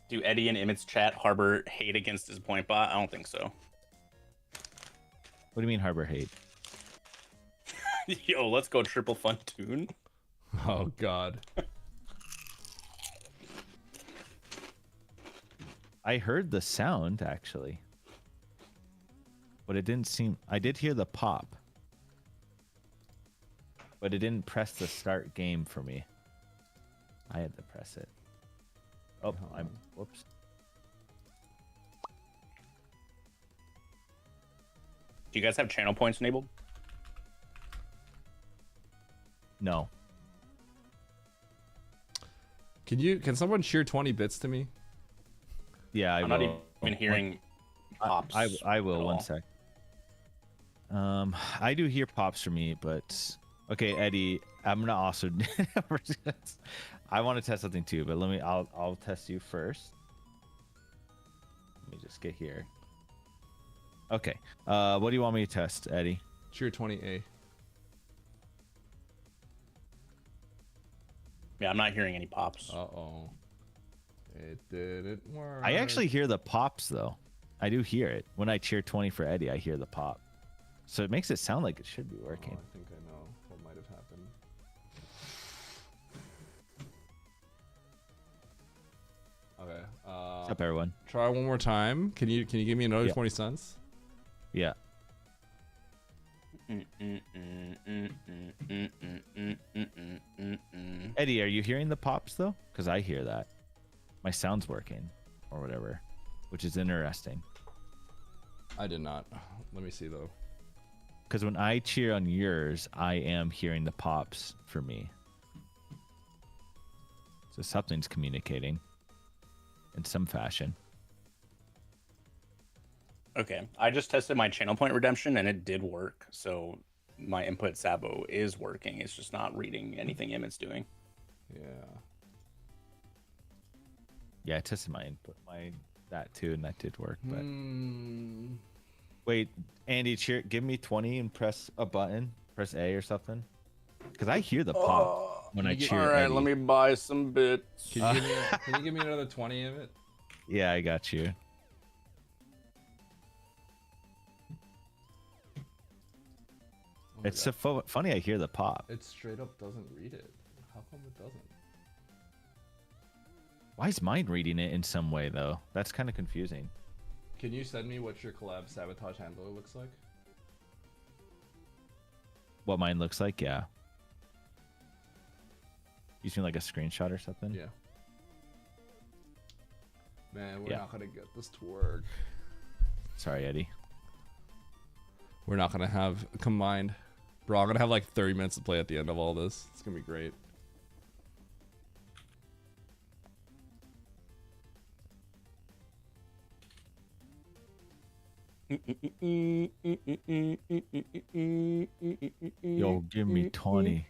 Do Eddie and Emmett's chat harbor hate against his point bot? I don't think so. What do you mean harbor hate? Yo, let's go triple fun tune. Oh God. I heard the sound actually, but it didn't seem. I did hear the pop, but it didn't press the start game for me. I had to press it. Oh, whoops. Do you guys have channel points enabled? No. Can someone cheer 20 bits to me? Yeah, I'm not even hearing pops. I will. at One all. sec. I do hear pops for me, but Okay, Eddie, I'm gonna also. I want to test something too, but I'll test you first. Let me just get here. Okay. What do you want me to test, Eddie? Cheer 20A. Yeah, I'm not hearing any pops. Uh-oh. It didn't work. I actually hear the pops though. I do hear it. When I cheer 20 for Eddie, I hear the pop. So it makes it sound like it should be working. I think I know what might have happened. Okay. What's up, everyone? Try one more time. Can you give me another 20 cents? Yeah. Eddie, are you hearing the pops though? Because I hear that. My sound's working or whatever, which is interesting. I did not. Let me see though. Because when I cheer on yours, I am hearing the pops for me. So something's communicating in some fashion. Okay, I just tested my channel point redemption and it did work. So my input Sabo is working. It's just not reading anything Emmett's doing. Yeah. Yeah, I tested my input, that too, and that did work. But wait, Andy, give me 20 and press a button, press A or something, because I hear the pop when I cheer. All right, Eddie. let me buy some bits. Can you give me another 20 of it? Yeah, I got you. It's so funny. I hear the pop. It straight up doesn't read it. How come it doesn't? Why is mine reading it in some way though? That's kind of confusing. Can you send me what your collab Sabotage handler looks like? What mine looks like? Yeah. Using like a screenshot or something? Yeah. Man, we're not gonna get this to work. Sorry, Eddie. We're not gonna have combined. Bro, I'm gonna have like 30 minutes to play at the end of all this. It's gonna be great. Yo, give me 20.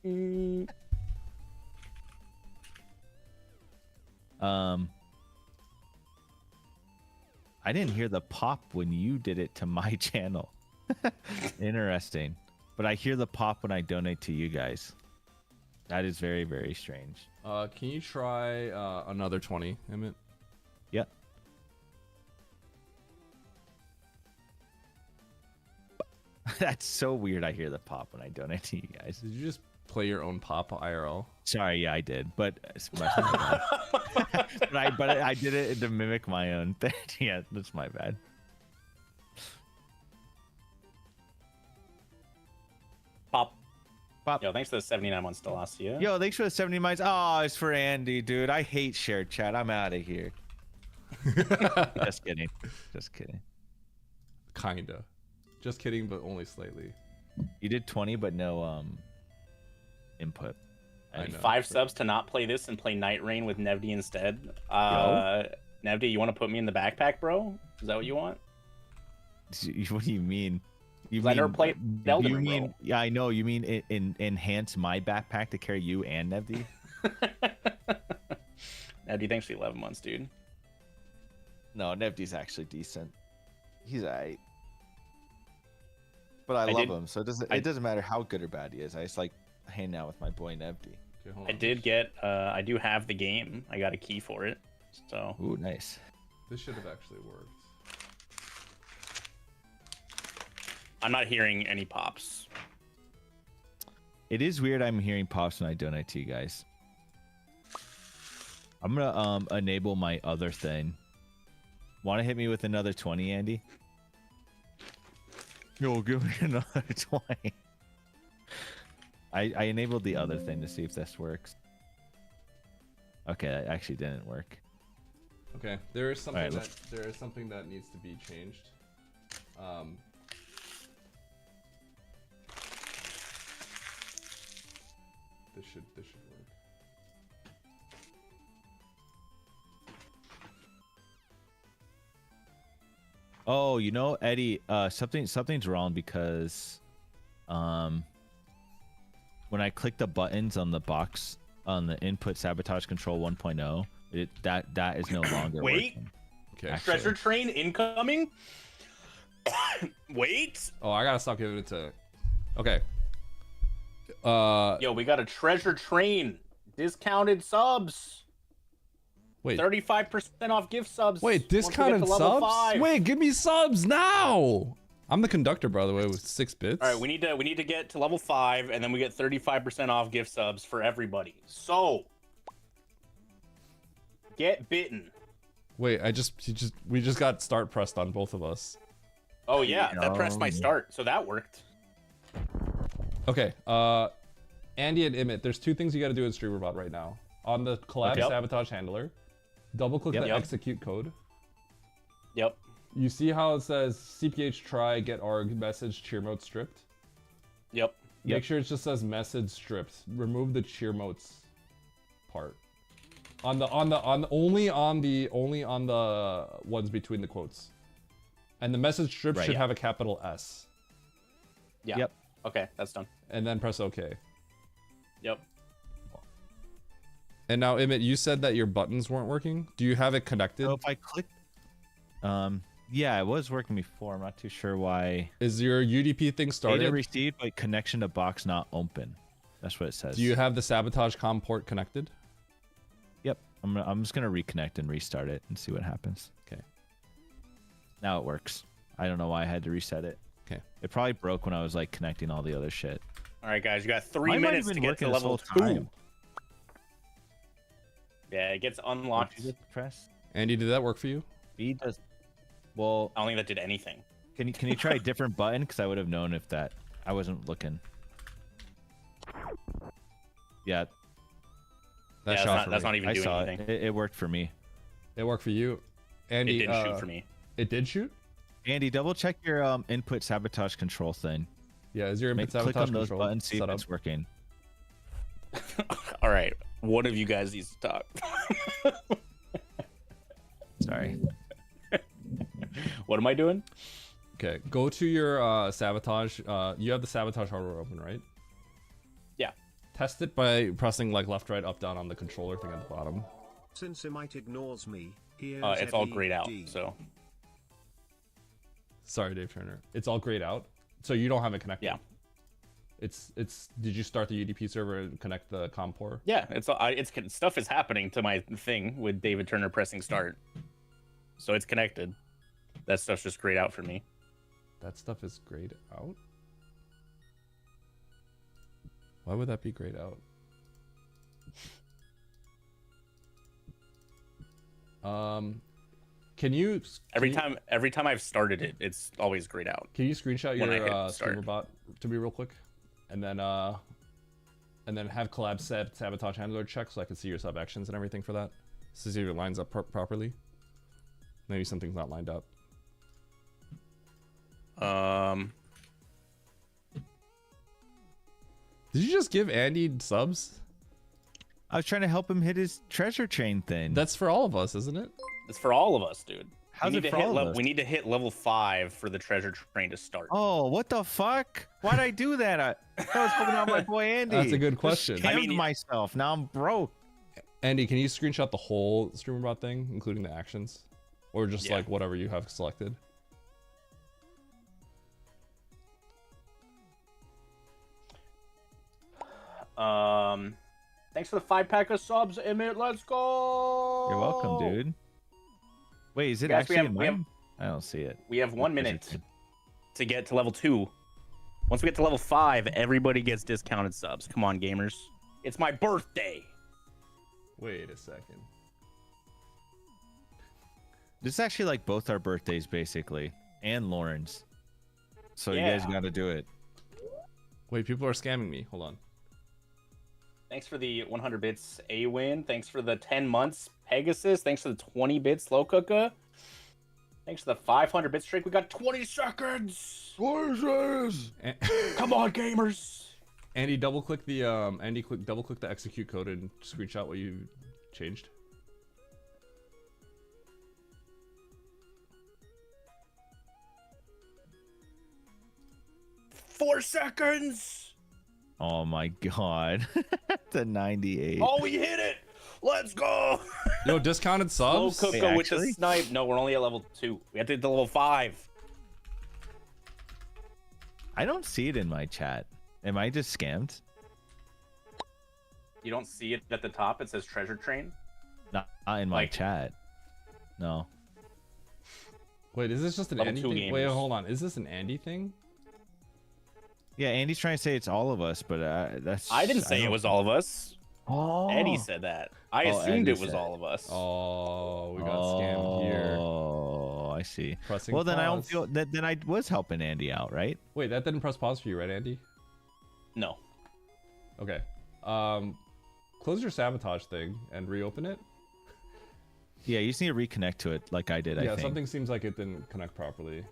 I didn't hear the pop when you did it to my channel. Interesting. But I hear the pop when I donate to you guys. That is very, very strange. Can you try another 20, Emmett? Yep. That's so weird. I hear the pop when I donate to you guys. Did you just play your own pop IRL? Sorry, yeah, I did, but I did it to mimic my own thing. Yeah, that's my bad. Pop. Pop. Yo, thanks for the 79 months, Delacia. Yo, thanks for the 70 miles. Oh, it's for Andy, dude. I hate shared chat. I'm out of here. Just kidding. Just kidding. Kinda. Just kidding, but only slightly. You did 20, but no input. I know. 5 subs to not play this and play Night Rain with Nevdi instead. Nevdi, you want to put me in the backpack, bro? Is that what you want? What do you mean? I never played Elden Ring, bro. Yeah, I know. You mean enhance my backpack to carry you and Nevdi? Nevdi, thanks for the 11 months, dude. No, Nevdi's actually decent. He's alright. But I love him, so it doesn't matter how good or bad he is. I just like hanging out with my boy Nevdi. Okay, I do have the game. I got a key for it. So. Ooh, nice. This should have actually worked. I'm not hearing any pops. It is weird I'm hearing pops when I donate to you guys. I'm gonna enable my other thing. Want to hit me with another 20, Andy? Yo, give me another 20. I enabled the other thing to see if this works. Okay, that actually didn't work. Okay, there is something right, there is something that needs to be changed. This should work. Oh, you know, Eddie, something's wrong because when when I click the buttons on the box on the input sabotage control 1.0, that is no longer Wait. working. Okay. Treasure train incoming. Wait. Oh, I gotta stop giving it to. Okay. Yo, we got a treasure train. Discounted subs. Wait. 35% off gift subs. Wait, discounted subs? Wait, give me subs now. I'm the conductor, by the way, with 6 bits. All right, we need to get to level 5, and then we get 35% off gift subs for everybody. So, get bitten. Wait, we just got start pressed on both of us. Oh yeah, that pressed my start, so that worked. Okay, Andy and Emmett, there's 2 things you got to do in StreamerBot right now. On the collab sabotage handler, double click the execute code. Yep. You see how it says CPH try get arg message cheer mode stripped? Yep. Make sure it just says message stripped. Remove the cheer modes part. Only on the ones between the quotes. And the message strip should have a capital S. Yeah. Yep. Okay, that's done. And then press OK. Yep. And now, Emmett, you said that your buttons weren't working. Do you have it connected? So if I click, yeah, it was working before. I'm not too sure why. Is your UDP thing started? Data received, but connection to box not open. That's what it says. Do you have the sabotage com port connected? Yep. I'm just gonna reconnect and restart it and see what happens. Okay. Now it works. I don't know why I had to reset it. Okay. It probably broke when I was like connecting all the other shit. All right, guys, you got 3 minutes to get to level 2. Yeah, it gets unlocked. Press. Andy, did that work for you? He does. Well, I don't think that did anything. Can you try a different button? Because I would have known if that. I wasn't looking. Yeah. That's not even doing anything. It worked for me. It worked for you. Andy, it didn't shoot for me. It did shoot? Andy, double check your input sabotage control thing. Yeah, is your input sabotage click on control those buttons, see if it's working. All right, one of you guys needs to talk. Sorry. What am I doing? Okay, go to your sabotage. You have the sabotage hardware open, right? Yeah. Test it by pressing like left, right, up, down on the controller thing at the bottom. Since Emite ignores me, here's it's all grayed out, so. Sorry, Dave Turner. It's all grayed out, so you don't have it connected. Yeah. It's. Did you start the UDP server and connect the COM port? Yeah, it's stuff is happening to my thing with David Turner pressing start, so it's connected. That stuff's just grayed out for me. That stuff is grayed out? Why would that be grayed out? Can you every time I've started it, it's always grayed out. Can you screenshot your StreamerBot to me real quick, and then have collab sabotage handler check so I can see your sub actions and everything for that, to see if it lines up properly. Maybe something's not lined up. Did you just give Andy subs? I was trying to help him hit his treasure chain thing. That's for all of us, isn't it? It's for all of us, dude. How's it for all of us? We need to hit level 5 for the treasure train to start. Oh, what the fuck? Why'd I do that? I was hoping out my boy Andy. That's a good question. I mean, myself. Now I'm broke. Andy, can you screenshot the whole StreamerBot thing, including the actions? Or just like whatever you have selected? Thanks for the 5-pack of subs, Emmett. Let's go. You're welcome, dude. Wait, is it Guys, actually mine? I don't see it. We have 1 minute to get to level 2. Once we get to level 5, everybody gets discounted subs. Come on, gamers. It's my birthday. Wait a second. This is actually like both our birthdays, basically, and Lauren's. So you guys got to do it. Wait, people are scamming me. Hold on. Thanks for the 100 bits, A-Win. Thanks for the 10 months, Pegasus. Thanks for the 20 bits, Slow Cooker. Thanks for the 500 bit streak. We got 20 seconds. 20 seconds. Come on, gamers. Andy, double click the double click the execute code and screenshot what you changed. Four seconds. Oh my god. The 98. Oh, we hit it! Let's go! Yo, discounted subs? Slow cooker with the snipe. No, we're only at level 2. We have to hit the level 5. I don't see it in my chat. Am I just scammed? You don't see it at the top? It says treasure train? Not in my chat. No. Wait, is this just an Level Andy 2 thing? Wait, gamers. hold on. Is this an Andy thing? Yeah, Andy's trying to say it's all of us, but that's... I didn't say it was all of us. Oh. Eddie said that. I assumed it was all of us. Oh, we got scammed here. Oh, I see. Pressing well, then I don't pause. feel... Then I was helping Andy out, right? Wait, that didn't press pause for you, right, Andy? No. Okay. Close your sabotage thing and reopen it. Yeah, you just need to reconnect to it like I did, I Yeah, think. something seems like it didn't connect properly.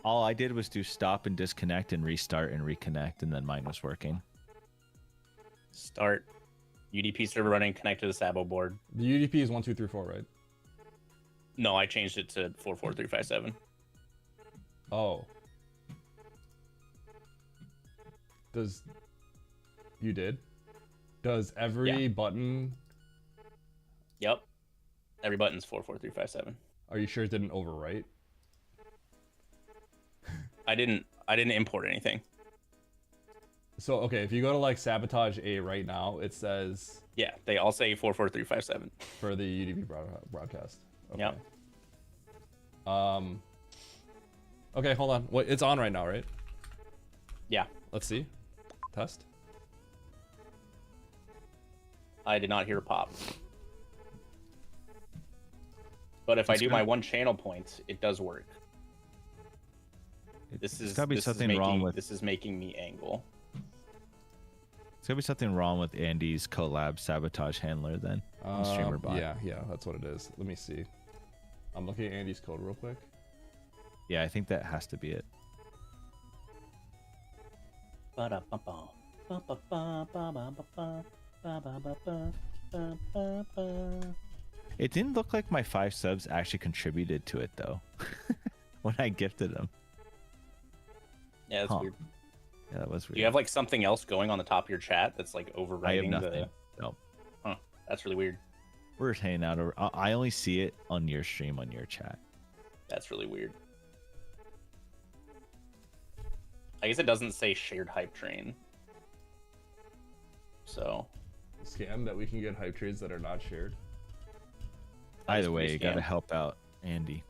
All I did was do stop and disconnect and restart and reconnect, and then mine was working. Start. UDP server running, connect to the Sabo board. The UDP is 1234, right? No, I changed it to 44357. Oh. You did? Does every button... Yep. Every button's 44357. Are you sure it didn't overwrite? I didn't import anything. So, okay, if you go to like Sabotage A right now, it says... Yeah, they all say 44357. For the UDP broadcast. Okay. Yep. Okay, hold on. Wait, it's on right now, right? Yeah. Let's see. Test. I did not hear a pop. But if I do my one channel point, it does work. This is wrong with... This is making me angle. There's gotta be something wrong with Andy's collab sabotage handler then. On streamer bot. Yeah, that's what it is. Let me see. I'm looking at Andy's code real quick. Yeah, I think that has to be it. It didn't look like my 5 subs actually contributed to it though. When I gifted them. Yeah, that's weird. Yeah, that was weird. Do you have like something else going on the top of your chat that's like overriding I have nothing. No. Huh. That's really weird. We're just hanging out. I only see it on your stream, on your chat. That's really weird. I guess it doesn't say shared hype train. So. Scam that we can get hype trades that are not shared. Either way, you gotta help out Andy.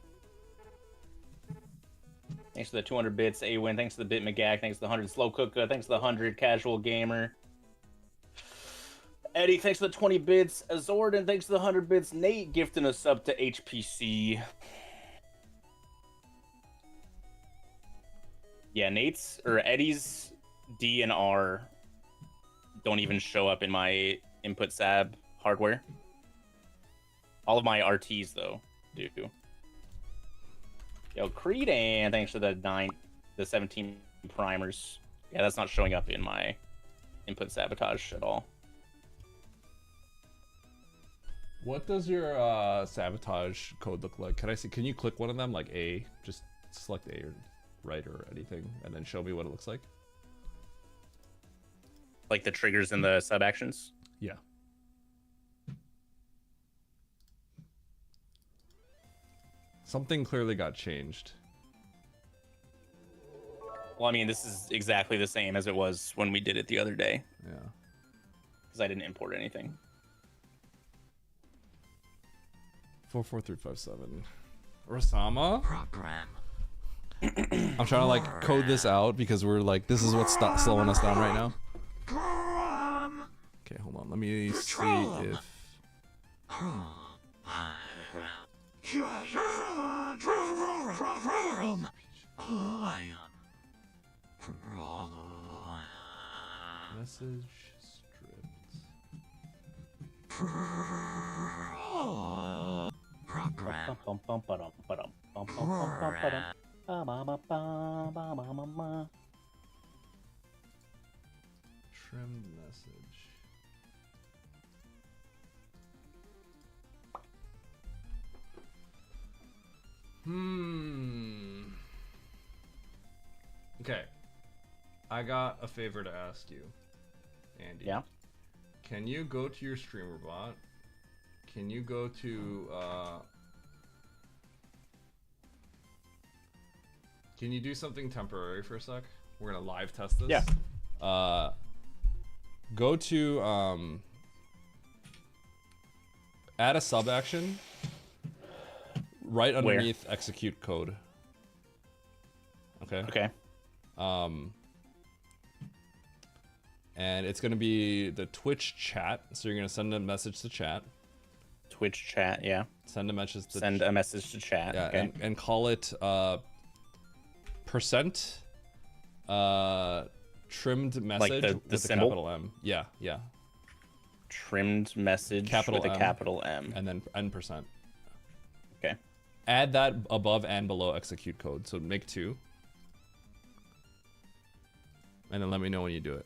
Thanks for the 200 bits, A-Win. Thanks to the Bit McGag. Thanks to the 100 Slow Cooker. Thanks to the 100 Casual Gamer. Eddie, thanks for the 20 bits. Azordan, thanks to the 100 bits. Nate gifting a sub to HPC. Yeah, Nate's or Eddie's D and R don't even show up in my input sab hardware. All of my RTs though do. Yo, Creedan, thanks for the 17 primers. Yeah, that's not showing up in my input sabotage at all. What does your sabotage code look like? Can you click one of them, like A? Just select A or right or anything, and then show me what it looks like? Like the triggers and the sub actions? Yeah. Something clearly got changed. Well, I mean, this is exactly the same as it was when we did it the other day. Yeah. Because I didn't import anything. 44357. Rasama? Program. I'm trying to like code this out because we're like, this is what's slowing us down right now. Okay, hold on. Let me see if... Message stripped. Program. Trimmed message. Okay. I got a favor to ask you, Andy. Yeah. Can you go to your streamer bot? Can you go to Can you do something temporary for a sec? We're gonna live test this. Yeah. Go to add a sub action right underneath execute code. Okay. Okay. And it's gonna be the Twitch chat. So you're gonna send a message to chat. Twitch chat, yeah. Send a message to a message to chat. Yeah, okay. and call it percent trimmed message the with a symbol? capital M. Yeah, yeah. Trimmed message Capital with M, a capital M. and then N%. Okay. Add that above and below execute code. So make 2. And then let me know when you do it.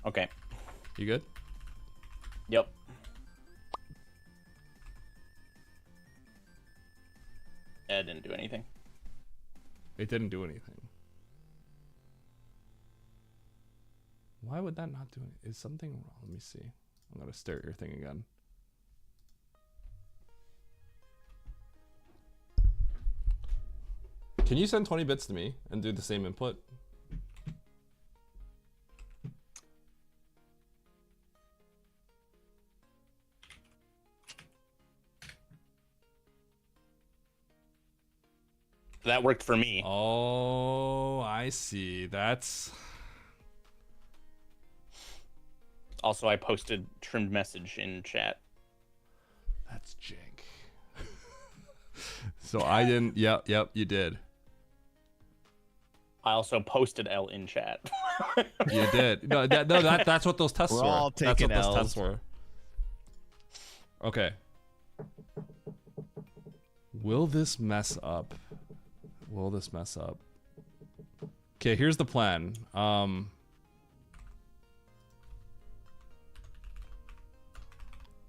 Okay. You good? Yep. It didn't do anything. It didn't do anything. Why would that not do it? Is something wrong? Let me see. I'm gonna stare at your thing again. Can you send 20 bits to me and do the same input? That worked for me. Oh, I see. That's... Also, I posted trimmed message in chat. That's jank. So I didn't... Yep, you did. I also posted L in chat. You did. No, that's what those tests We're were. all taking That's what those Ls. tests were. Okay. Will this mess up? Will this mess up? Okay, here's the plan.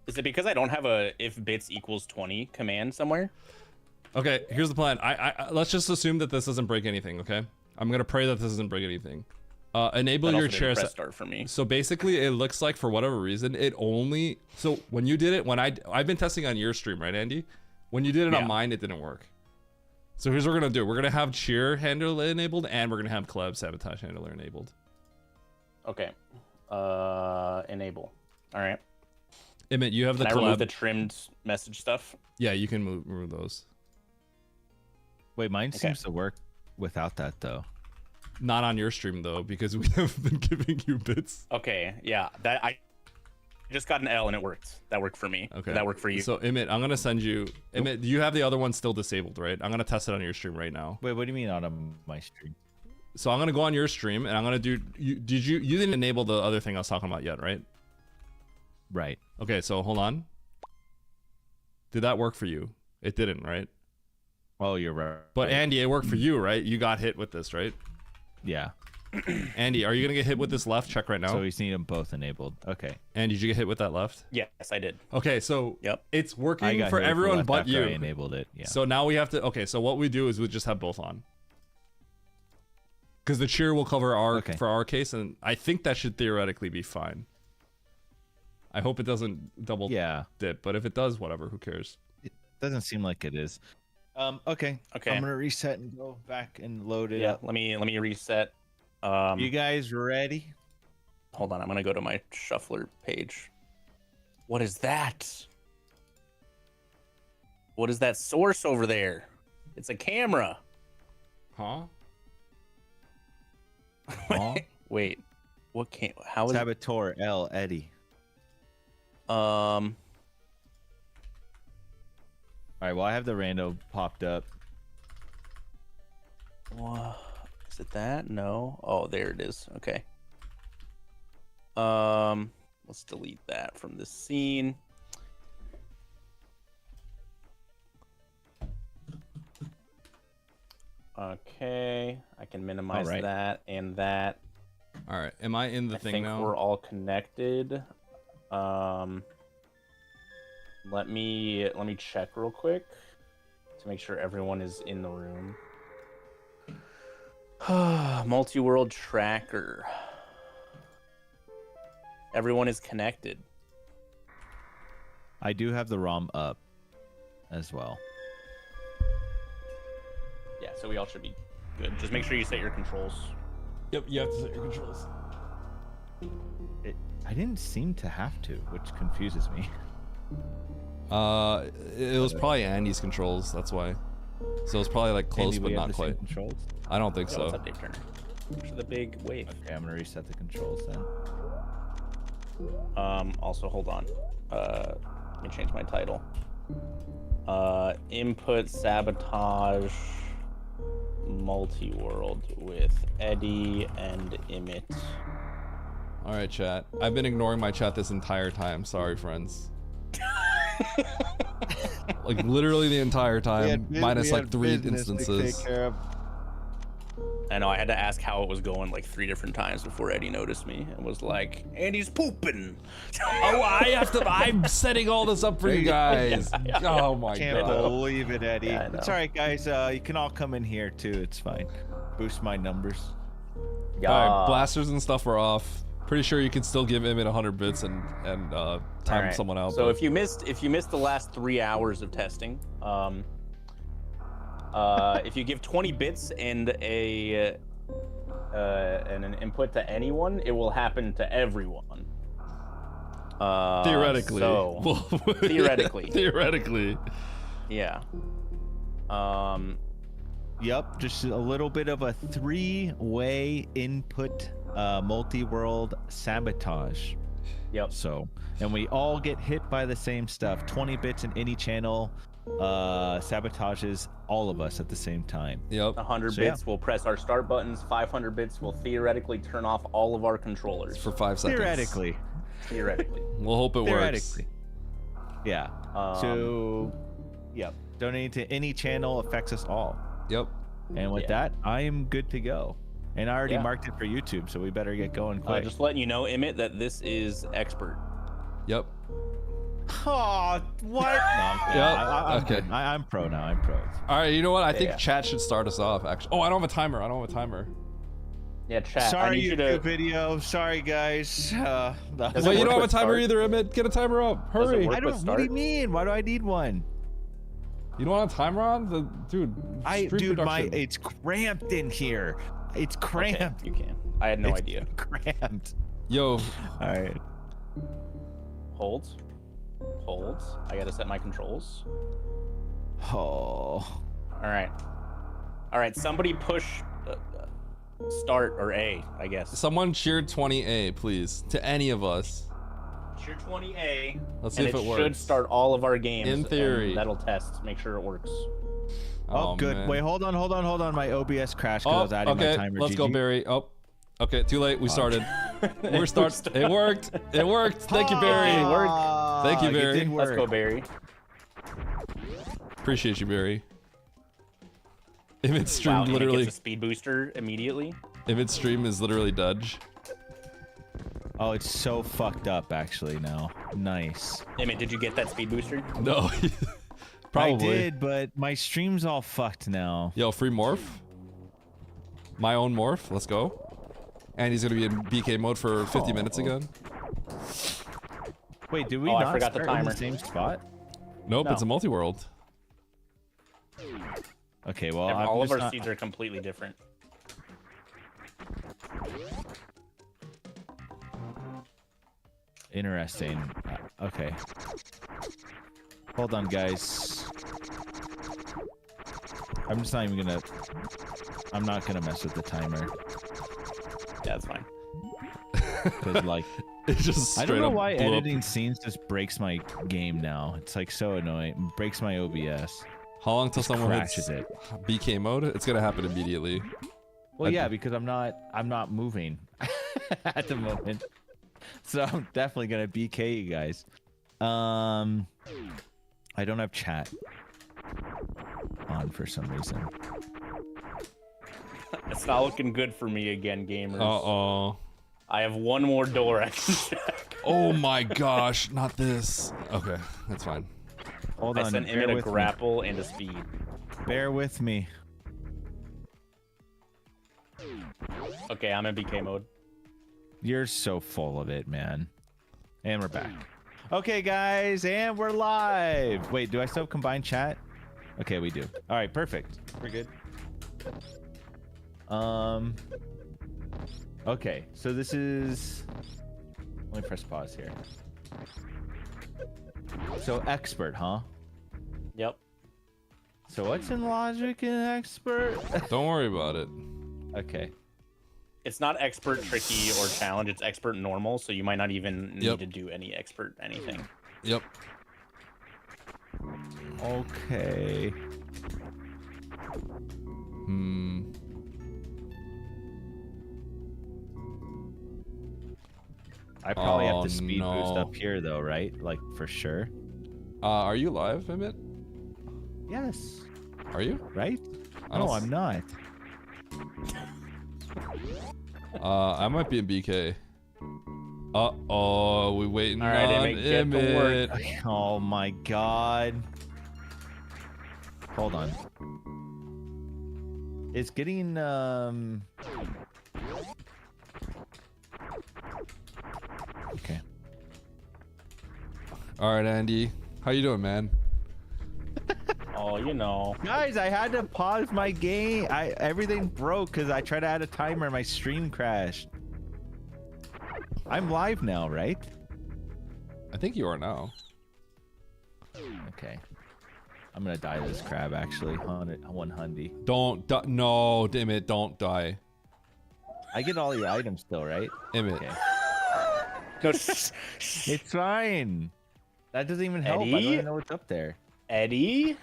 Is it because I don't have a if bits equals 20 command somewhere? Okay, here's the plan. I let's just assume that this doesn't break anything, okay? I'm gonna pray that this doesn't break anything. Enable That your also didn't chair press set. start for me. So basically, it looks like for whatever reason, it only. So when you did it, I've been testing on your stream, right, Andy? When you did it on mine, it didn't work. So here's what we're gonna do. We're gonna have cheer handler enabled, and we're gonna have collab sabotage handler enabled. Okay. Enable. All right. Emmett, you have the Can I collab. remove the trimmed message stuff? Yeah, you can remove those. Wait, mine seems to work without that though. Not on your stream though, because we have been giving you bits. Okay, yeah. That I just got an L and it worked. That worked for me. Okay. Did that work for you? So Emmett, I'm gonna send you. Emmett, you have the other one still disabled, right? I'm gonna test it on your stream right now. Wait, what do you mean on my stream? So I'm gonna go on your stream and I'm gonna do. You didn't enable the other thing I was talking about yet, right? Right. Okay, so hold on. Did that work for you? It didn't, right? Oh, you're right. But Andy, it worked for you, right? You got hit with this, right? Yeah. Andy, are you gonna get hit with this left? Check right now. So we need them both enabled. Okay. And did you get hit with that left? Yes, I did. Okay, so it's I working got for hit with everyone left but after you. I enabled it. Yeah. So now we have to. Okay, so what we do is we just have both on. Because the cheer will cover our for our case, and I think that should theoretically be fine. I hope it doesn't double dip, but if it does, whatever. Who cares? It doesn't seem like it is. Okay. Okay. I'm gonna reset and go back and load it Yeah. up. Let me reset. You guys ready? Hold on. I'm gonna go to my shuffler page. What is that? What is that source over there? It's a camera. Huh? Huh? Wait. What can? How is? Saboteur L Eddie. All right, well, I have the rando popped up. Is it that? No. Oh, there it is. Okay. Let's delete that from the scene. Okay, I can minimize that and that. All right. Am I in the thing think now? we're all connected. Let me check real quick to make sure everyone is in the room. Multi-world tracker. Everyone is connected. I do have the ROM up as well. Yeah, so we all should be good. Just make sure you set your controls. Yep, you have to set your controls. I didn't seem to have to, which confuses me. It was probably Andy's controls. That's why. So it was probably like close, Andy, but we have not the same quite. controls? I don't think Yo, so. what's up, Dave Turner? For the big wave. Okay, I'm gonna reset the controls then. Also, hold on. Let me change my title. Input Sabotage Multiworld with Eddie and Emmett. All right, chat. I've been ignoring my chat this entire time. Sorry, friends. Like literally the entire time, minus like 3 instances. I know, I had to ask how it was going like 3 different times before Eddie noticed me and was like, Andy's pooping. Oh, I'm setting all this up for you guys. Oh my Can't god. believe it, Eddie. Yeah, I know. It's all right, guys. You can all come in here too. It's fine. Boost my numbers. Yeah. Alright, blasters and stuff are off. Pretty sure you can still give Emmett 100 bits and time Alright, someone out. So but- if you missed the last 3 hours of testing, if you give 20 bits and an input to anyone, it will happen to everyone. Theoretically. So, theoretically. Theoretically. Yeah. Yep, just a little bit of a 3-way input multi-world sabotage. Yep. So, and we all get hit by the same stuff. 20 bits in any channel sabotages all of us at the same time. Yep. 100 bits will press our start buttons. 500 bits will theoretically turn off all of our controllers. For 5 seconds. Theoretically. Theoretically. We'll hope it works. Theoretically. Yeah. So, yep. Donating to any channel affects us all. Yep. And with that, I am good to go. And I already marked it for YouTube, so we better get going quick. Just letting you know, Emmett, that this is expert. Yep. Oh, what? No, I'm okay. good. I'm pro now. I'm pro. All right, you know what? I think chat should start us off, actually. Oh, I don't have a timer. Yeah, chat. Sorry, I need you to... video. Sorry, guys. Wait, you don't have a timer either, Emmett? Get a timer up. Hurry. I don't. What do you mean? Why do I need one? You don't want a timer on? Dude, it's cramped in here. It's cramped. Okay, you can. I had no idea. Cramped. Yo. All right. Holds. I gotta set my controls. Oh. All right. Somebody push start or A, I guess. Someone cheer 20A, please, to any of us. Cheer 20A. Let's see if it works. Should start all of our games. In theory. And that'll test. Make sure it works. Oh, good. Man. Wait, hold on. My OBS crashed because I was adding my timer. Let's go, Barry. Oh, okay. Too late. We started. We're starting. It worked. Thank you, Barry. It worked. Thank you, Barry. Let's go, Barry. Appreciate you, Barry. Emmett's stream literally. Gets a speed booster immediately. Emmett's stream is literally Dudge. Oh, it's so fucked up actually now. Nice. Emmett, did you get that speed booster? No. Probably. I did, but my stream's all fucked now. Yo, free morph. My own morph. Let's go. And he's gonna be in BK mode for 50 minutes again. Wait, did we I not forgot the start in timer. the same spot? Nope, No. it's a multi-world. Okay, well, All of our seeds are completely different. Interesting. Okay. Hold on, guys. I'm just not even gonna... I'm not gonna mess with the timer. Yeah, that's fine. Because, like... It just I straight don't know up why blew up. editing scenes just breaks my game now. It's, like, so annoying. It breaks my OBS. How long till Just someone crashes hits it. BK mode? It's gonna happen immediately. Well, yeah, because I'm not moving at the moment. So I'm definitely gonna BK you guys. I don't have chat on for some reason. It's not looking good for me again, gamers. Uh-oh. I have one more door I can check. Oh my gosh, not this. Okay, that's fine. Hold I on. sent Emmett a grapple and a speed. Bear with me. Okay, I'm in BK mode. You're so full of it, man. And we're back. Okay, guys, and we're live. Wait, do I still have combined chat? Okay, we do. All right, perfect. We're good. Okay, so this is... Let me press pause here. So expert, huh? Yep. So what's in logic and expert? Don't worry about it. Okay. It's not expert, tricky, or challenge. It's expert normal, so you might not even need to do any expert anything. Yep. Okay. I probably have to speed boost up here, though, right? Like, for sure. Are you live, Emmett? Yes. Are you? Right? I No, I'm not. I might be in BK. Uh-oh, we waiting All right, on Emmett, get to work. Emmett. Oh my god. Hold on. It's getting okay. All right, Andy. How you doing, man? Oh, you know. Guys, I had to pause my game. Everything broke because I tried to add a timer and my stream crashed. I'm live now, right? I think you are now. Okay. I'm gonna die to this crab actually. 100. No, Emmett, don't die. I get all your items still, right? Emmett. Okay. No, It's fine. That doesn't even help. I don't Eddie? even know what's up there. Eddie?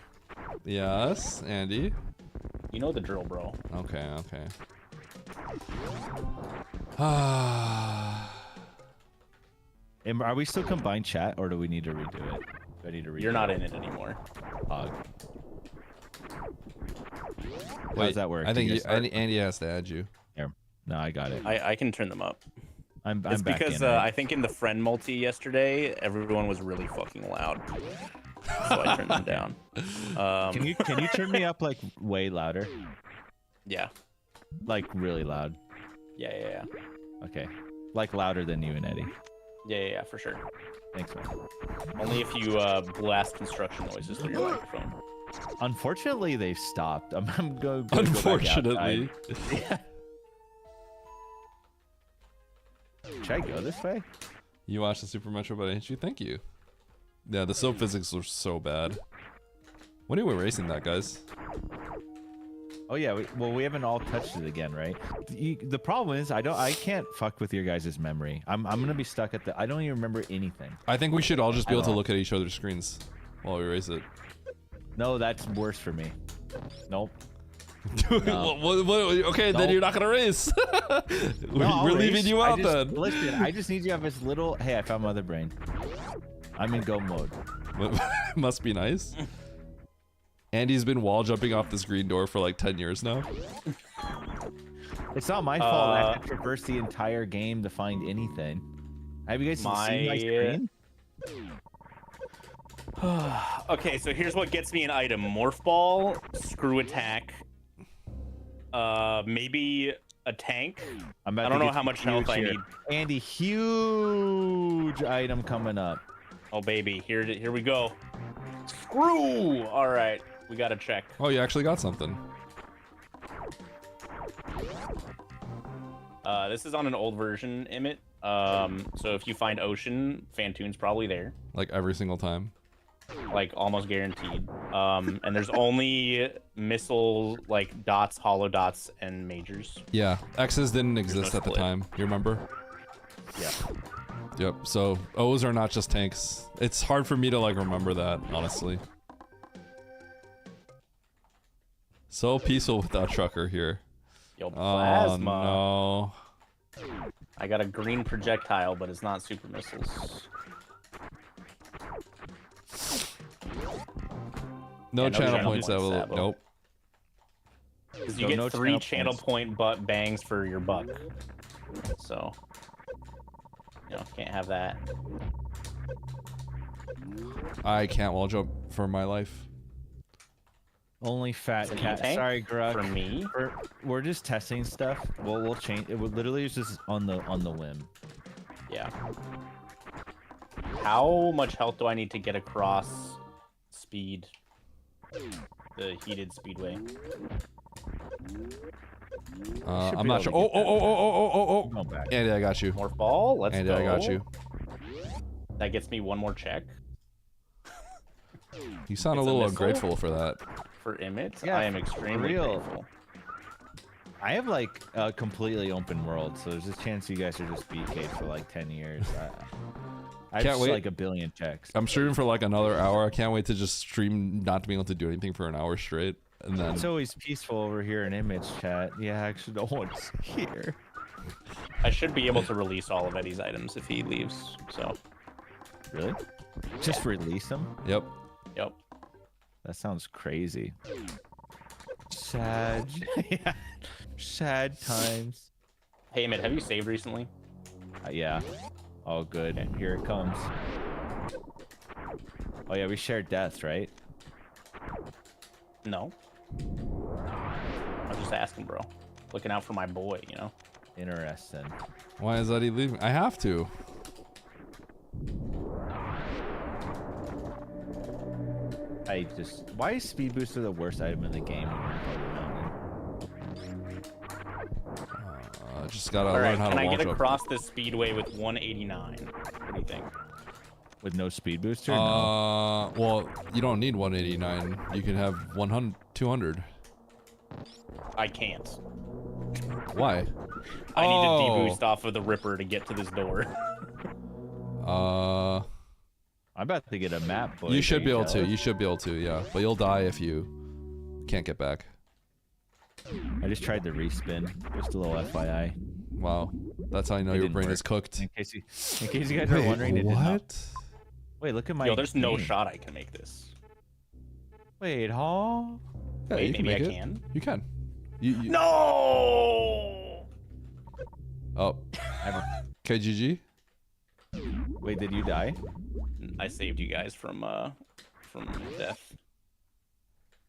Yes, Andy. You know the drill, bro. Okay, okay. Are we still combined chat, or do we need to redo it? Do I need to redo You're not in it anymore. Hog. How Wait, does that work? I think Do you guys start? Andy has to add you. Here. No, I got it. I can turn them up. I'm It's back because in, right? I think in the friend multi yesterday, everyone was really fucking loud. So I turned them down. Can you turn me up like way louder? Yeah. Like really loud. Yeah. Okay. Like louder than you and Eddie. Yeah, for sure. Thanks, man. Only if you blast construction noises through your microphone. Unfortunately, they've stopped. I'm going. Unfortunately. Yeah. Should I go this way? You watched the Super Metro by ADHD? Thank you. Yeah, the soap physics were so bad. When are we racing that, guys? Oh yeah, we haven't all touched it again, right? The problem is I can't fuck with your guys' memory. I'm gonna be stuck at I don't even remember anything. I think we should all just be able to look at each other's screens while we race it. No, that's worse for me. Nope. No. Okay, Nope. then you're not gonna race. No, We're I'll leaving race. you out then. Listen, I just need you to have this little. Hey, I found Mother Brain. I'm in go mode. Must be nice. Andy's been wall jumping off this green door for like 10 years now. It's not my fault. I have to traverse the entire game to find anything. Have you guys seen my screen? Okay, so here's what gets me an item: morph ball, screw attack, maybe a tank. I don't know how much health I need. Andy, huge item coming up. Oh baby, here we go. Screw. All right, we gotta check. Oh, you actually got something. This is on an old version, Emmett. So if you find Ocean, Fantoon's probably there. Like every single time. Like almost guaranteed. And there's only missile like dots, hollow dots, and majors. Yeah, X's didn't exist at the time. You remember? Yeah. Yep. So O's are not just tanks. It's hard for me to like remember that, honestly. So peaceful without Trucker here. Yo, plasma. Oh, no. I got a green projectile, but it's not super missiles. No channel points that will. Sabo. Nope. Because you get 3 channel point butt bangs for your buck. So, you know, can't have that. I can't wall jump for my life. Only fat An cat. E-tank Sorry, Gruck. for me. We're just testing stuff. We'll change. It would literally just on the whim. Yeah. How much health do I need to get across speed? The heated speedway. I'm not sure. Oh. Going back. Andy, I got you. Morph ball. Let's Andy, go. I got you. That gets me one more check. You sound a It's a little missile? ungrateful for that. For Emmett, Yeah, I am for extremely real. grateful. I have like a completely open world, so there's a chance you guys are just BK for like 10 years. I Can't just wait. like a billion checks. I'm streaming for like another hour. I can't wait to just stream not to be able to do anything for an hour straight. And then It's always peaceful over here in image chat. Yeah, actually, no one's here. I should be able to release all of Eddie's items if he leaves. So. Really? Just release them? Yep. Yep. That sounds crazy. Sad. Yeah. Sad times. Hey, Emmett, have you saved recently? Yeah. Oh, good. Here it comes. Oh, yeah, we shared deaths, right? No. I was just asking, bro. Looking out for my boy, you know? Interesting. Why is Eddie leaving? I have to. Why is Speed Booster the worst item in the game when you're in Mountain? Just gotta All learn right, how can to I wall get jump. across this speedway with 189? What do you think? With no Speed Booster? Well, you don't need 189. You can have 100, 200. I can't. Why? I need to deboost off of the Ripper to get to this door. I'm about to get a map. Boys. You should Are be able jealous? to. You should be able to, yeah. But you'll die if you can't get back. I just tried the respin. Just a little FYI. Wow. That's how you know It your didn't brain work. is cooked. In case you guys are wondering, it did not. What? Wait, look at my. Yo, there's no game. shot I can make this. Wait, huh? Yeah, Wait, you can maybe make I it. can. You can. You... No! Oh. KGG? Wait, did you die? I saved you guys from death.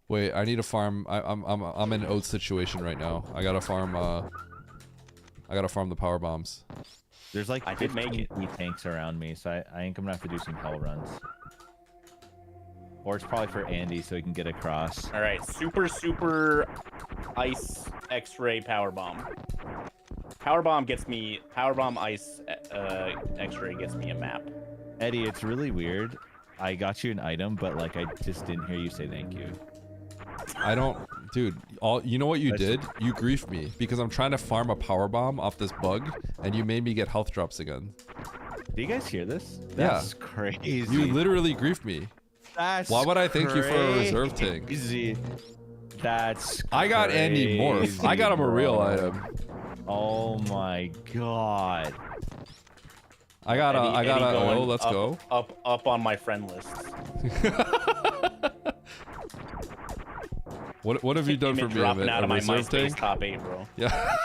Wait, I need to farm. I'm in an oat situation right now. I gotta farm. I gotta farm the power bombs. There's like I did make it. tanks around me, so I think I'm gonna have to do some hell runs. Or it's probably for Andy, so he can get across. All right, super ice X-ray power bomb. Power bomb ice X-ray gets me a map. Eddie, it's really weird. I got you an item, but like I just didn't hear you say thank you. I don't, dude. You know what you did? You griefed me because I'm trying to farm a power bomb off this bug, and you made me get health drops again. Do you guys hear this? Yeah. That's crazy. You literally griefed me. That's Why would I thank you for a reserve tank? crazy. That's I got Andy Morph. crazy, I got him a real bro. item. Oh my god. I got a. going Oh, let's up, go. Up on my friend list. What have you done for me? Dropping out A of my reserve MySpace tank? top 8, bro. Yeah.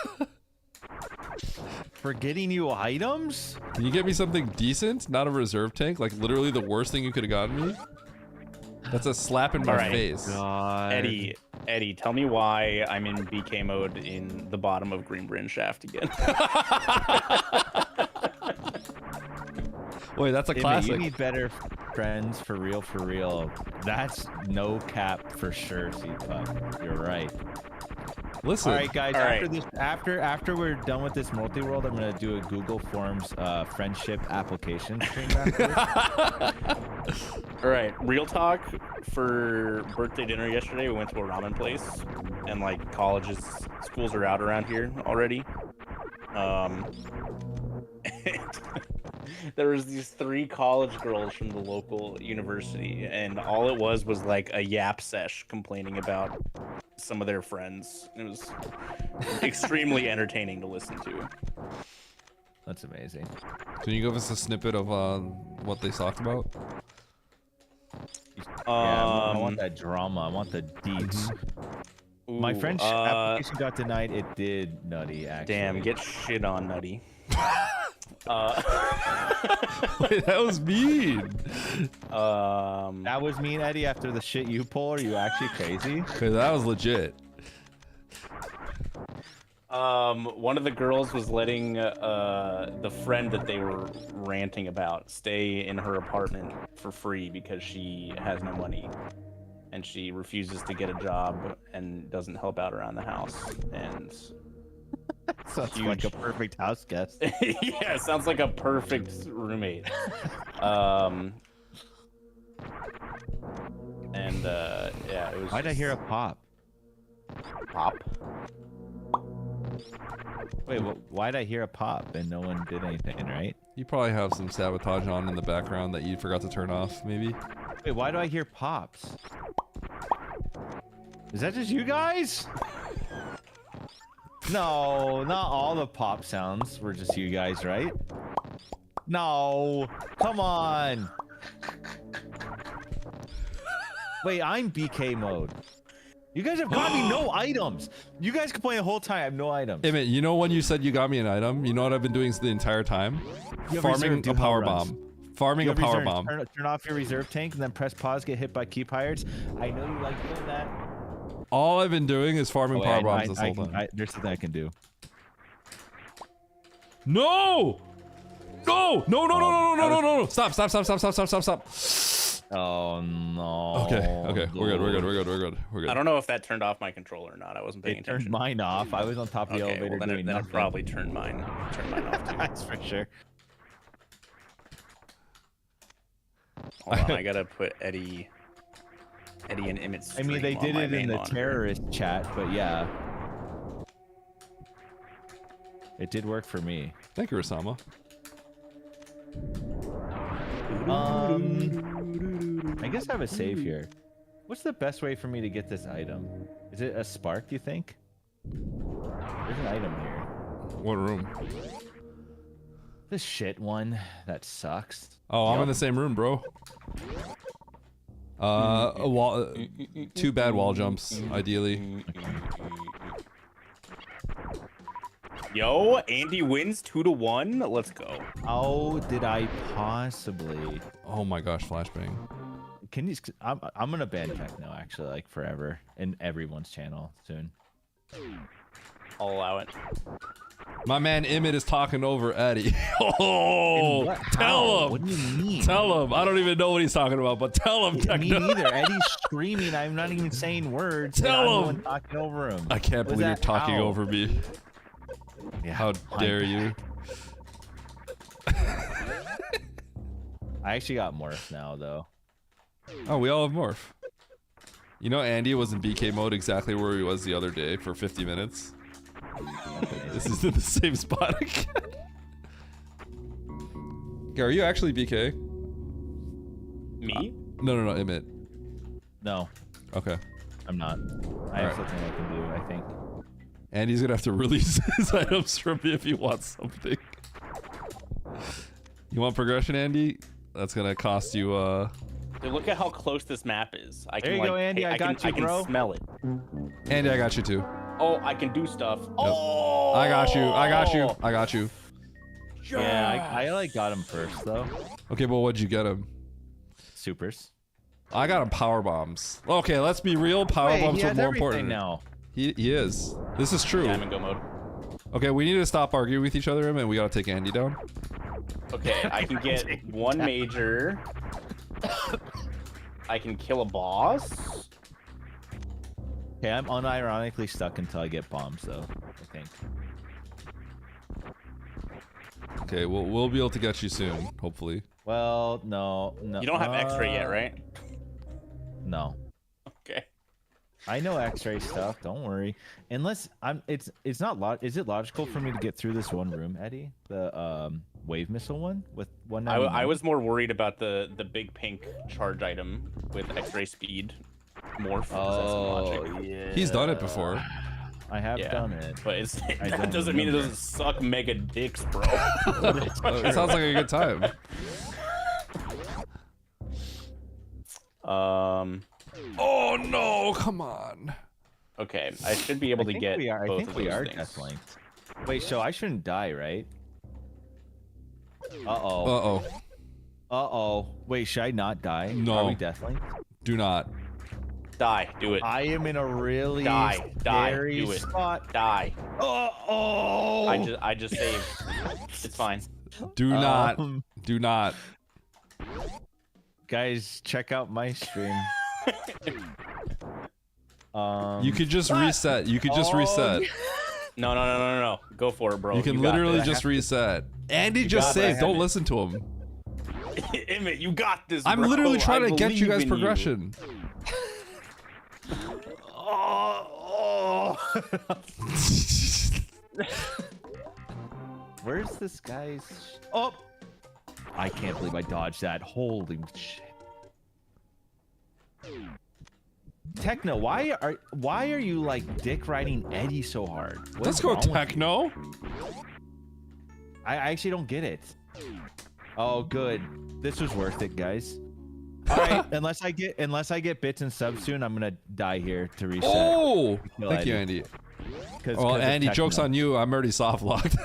For getting you items? Can you get me something decent? Not a reserve tank? Like literally the worst thing you could have gotten me? That's a slap in my Alright. face. God. Eddie, tell me why I'm in BK mode in the bottom of Green Bryn Shaft again. Wait, that's a Hey, mate, classic. you need better friends for real, for real. That's no cap for sure, C-Pup. You're right. Listen. All right, guys. All after right. this, after we're done with this multi-world, I'm gonna do a Google Forms friendship application stream after this. All right, real talk. For birthday dinner yesterday, we went to a ramen place, and like schools are out around here already. There was these 3 college girls from the local university, and all it was like a yap sesh complaining about some of their friends. It was extremely entertaining to listen to. That's amazing. Can you give us a snippet of what they talked about? Yeah, I want that drama. I want the deets. My friend's application got denied. It did, Nutty, actually. Damn, get shit on, Nutty. Wait, that was mean. That was mean, Eddie. After the shit you pull, are you actually crazy? Okay, that was legit. One of the girls was letting the friend that they were ranting about stay in her apartment for free because she has no money, and she refuses to get a job and doesn't help out around the house. And sounds like a perfect house guest. yeah, sounds like a perfect roommate. And yeah, it was. Why'd I hear a pop? Pop? Wait, why'd I hear a pop and no one did anything, right? You probably have some Sabotage on in the background that you forgot to turn off, maybe? Wait, why do I hear pops? Is that just you guys? No, not all the pop sounds were just you guys, right? No, come on. Wait, I'm BK mode. You guys have got me no items. You guys complain the whole time I have no items. Emmett, you know when you said you got me an item? You know what I've been doing the entire time? Farming a power bomb. Farming a power bomb. Turn off your reserve tank and then press pause, get hit by key pirates. I know you like doing that. All I've been doing is farming power bombs this whole time. There's something I can do. No! No! No, no, no, no, no, no, no, no! Stop, stop, stop, stop, stop, stop, stop, stop. Oh no. Okay, okay, we're good, we're good, we're good, we're good, we're good. I don't know if that turned off my controller or not. I wasn't paying attention. It turned mine off. I was on top of the elevator well, doing then nothing. it probably turned mine off too. That's for sure. Hold on, I gotta put Eddie and Emmett's. I mean, they did it in the terrorist chat, but yeah. It did work for me. Thank you, Osama. I guess I have a save here. What's the best way for me to get this item? Is it a spark, do you think? There's an item here. What room? This shit one. That sucks. Oh, I'm in the same room, bro. A wall, 2 bad wall jumps, ideally. Yo, Andy wins 2-1. Let's go. How did I possibly? Oh my gosh, flashbang. Can you? I'm gonna ban techno actually, like forever, in everyone's channel soon. I'll allow it. My man Emmett is talking over Eddie. Oh, tell him. What do you mean? Tell him. I don't even know what he's talking about, but tell him. Me neither. Eddie's screaming. I'm not even saying words. Tell him. I'm talking over him. I can't believe you're talking over me. Yeah, how dare you? I actually got morph now, though. Oh, we all have morph. You know, Andy was in BK mode exactly where he was the other day for 50 minutes. This is in the same spot again. Are you actually BK? Me? No, no, no, Emmett. No. Okay. I'm not. I have something I can do, I think. Andy's gonna have to release his items from me if he wants something. You want progression, Andy? That's gonna cost you, Dude, look at how close this map is. I there can, you go, Andy. I got you, bro. I can smell it. Andy, I got you too. Oh, I can do stuff. Yep. Oh! I got you. I got you. I got you. Yeah, I like got him first though. Okay, but what'd you get him? Supers. I got him power bombs. Okay, let's be real. Power bombs are more important now. He is. This is true. Yeah, I'm in go mode. Okay, we need to stop arguing with each other, and we gotta take Andy down. Okay, I can get one major. I can kill a boss. Okay, I'm unironically stuck until I get bombs, though. I think. Okay, we'll be able to get you soon, hopefully. Well, no. You don't have X-ray yet, right? No. Okay. I know X-ray stuff. Don't worry. Unless it's not is it logical for me to get through this one room, Eddie? The wave missile one with 199? I was more worried about the big pink charge item with X-ray speed morph. Oh, yeah. He's done it before. I have done it. But that doesn't mean it doesn't suck mega dicks, bro. It sounds like a good time. Oh no! Come on. Okay, I should be able to get. I both think of we those are things. death linked. Wait, so I shouldn't die, right? Uh-oh. Uh-oh. Wait, should I not die? No. Are we deathly? Do not. Die. Do it. I am in a really Die. scary Do it. spot. Die. Uh-oh. I just saved. It's fine. Do not. Do not. Guys, check out my stream. You could just reset. You could just reset. No. Go for it, bro. You can literally just reset. Andy just saved. Don't listen to him. Emmett, you got this, I'm bro. literally trying I to get you believe guys in progression. Where's this guy's... Oh! I can't believe I dodged that. Holy shit. Techno, why are you like dick riding Eddie so hard? Let's go, Techno. I actually don't get it. Oh, good. This was worth it, guys. All right, unless I get bits and subs soon, I'm gonna die here to reset. Oh, thank you, Andy. Well, Andy, joke's on you. I'm already soft locked.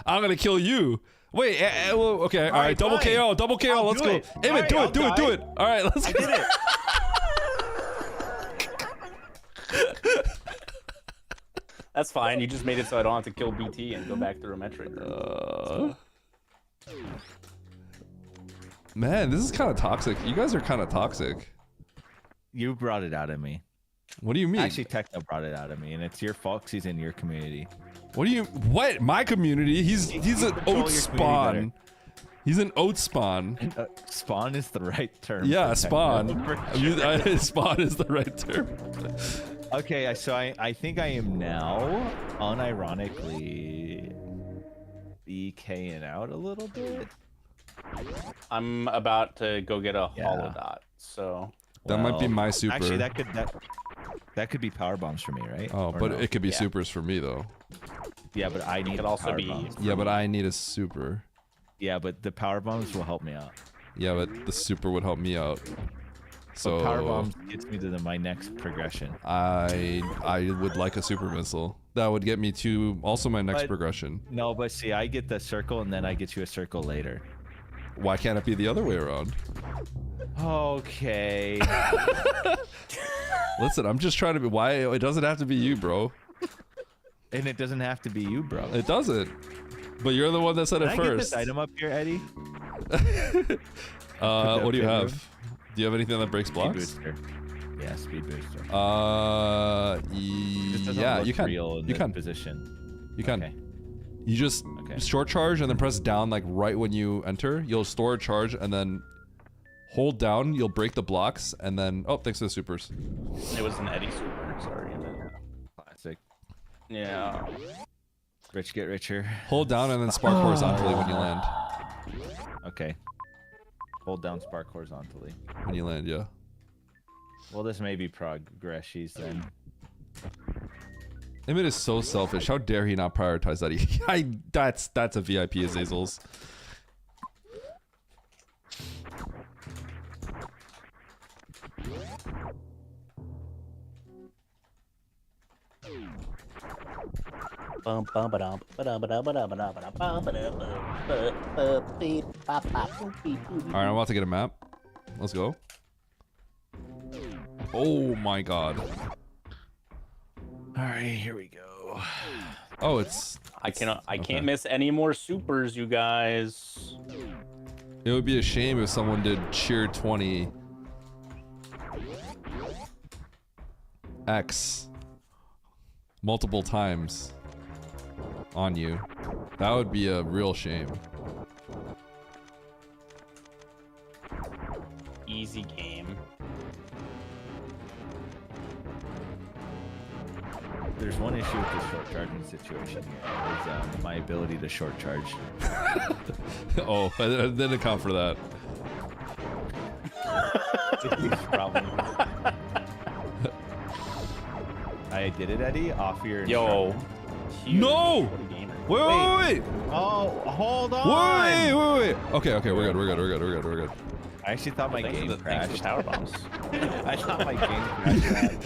I'm gonna kill you. Wait, okay, all right, double KO, let's go. Emmett, do it. All right, let's go. I did it. That's fine. You just made it so I don't have to kill BT and go back through a metric. Man, this is kind of toxic. You guys are kind of toxic. You brought it out of me. What do you mean? Actually, Techno brought it out of me, and it's your fault 'cause he's in your community. What? My community? He's an oat spawn. He's an oat spawn. Spawn is the right term. Yeah, for spawn. Techno. Spawn is the right term. Okay, so I think I am now unironically BKing out a little bit. I'm about to go get a hollow dot, so that might be my super. Actually, that could be power bombs for me, right? Oh, Or but no? it could be supers for me though. Yeah, but I need could also power be. bombs. Yeah, but I need a super. Yeah, but the power bombs will help me out. Yeah, but the super would help me out. So But power bombs gets me to my next progression. I would like a super missile. That would get me to also my next progression. No, but see, I get the circle and then I get you a circle later. Why can't it be the other way around? Okay. Listen, I'm just trying to be. Why it doesn't have to be you, bro. And it doesn't have to be you, bro. It doesn't. But you're the one that said Can it I first. get this item up here, Eddie? What do you have? Do you have anything that breaks blocks? Speed booster. Yeah, speed booster. Yeah, you can. Real in you the can. Position. You can. Okay. You just short charge and then press down like right when you enter. You'll store a charge and then hold down. You'll break the blocks and then thanks to the supers. It was an Eddie super. Sorry. Classic. Yeah. Rich get richer. Hold down and then spark horizontally when you land. Okay. Hold down spark horizontally. When you land, yeah. Well, this may be progressies then. Emmett is so selfish. How dare he not prioritize that? That's a VIP Azazels. Alright, I'm about to get a map. Let's go. Oh my god. Alright, here we go. Oh, I can't miss any more supers, you guys. It would be a shame if someone did cheer 20 X multiple times on you. That would be a real shame. Easy game. There's one issue with the short charging situation here. Is my ability to short charge. Oh, I didn't account for that. Problem. I did it, Eddie, off your Yo. No! Wait. Oh, hold on. Wait. Okay, we're good. I actually thought my game crashed. Thanks for power bombs. I thought my game crashed.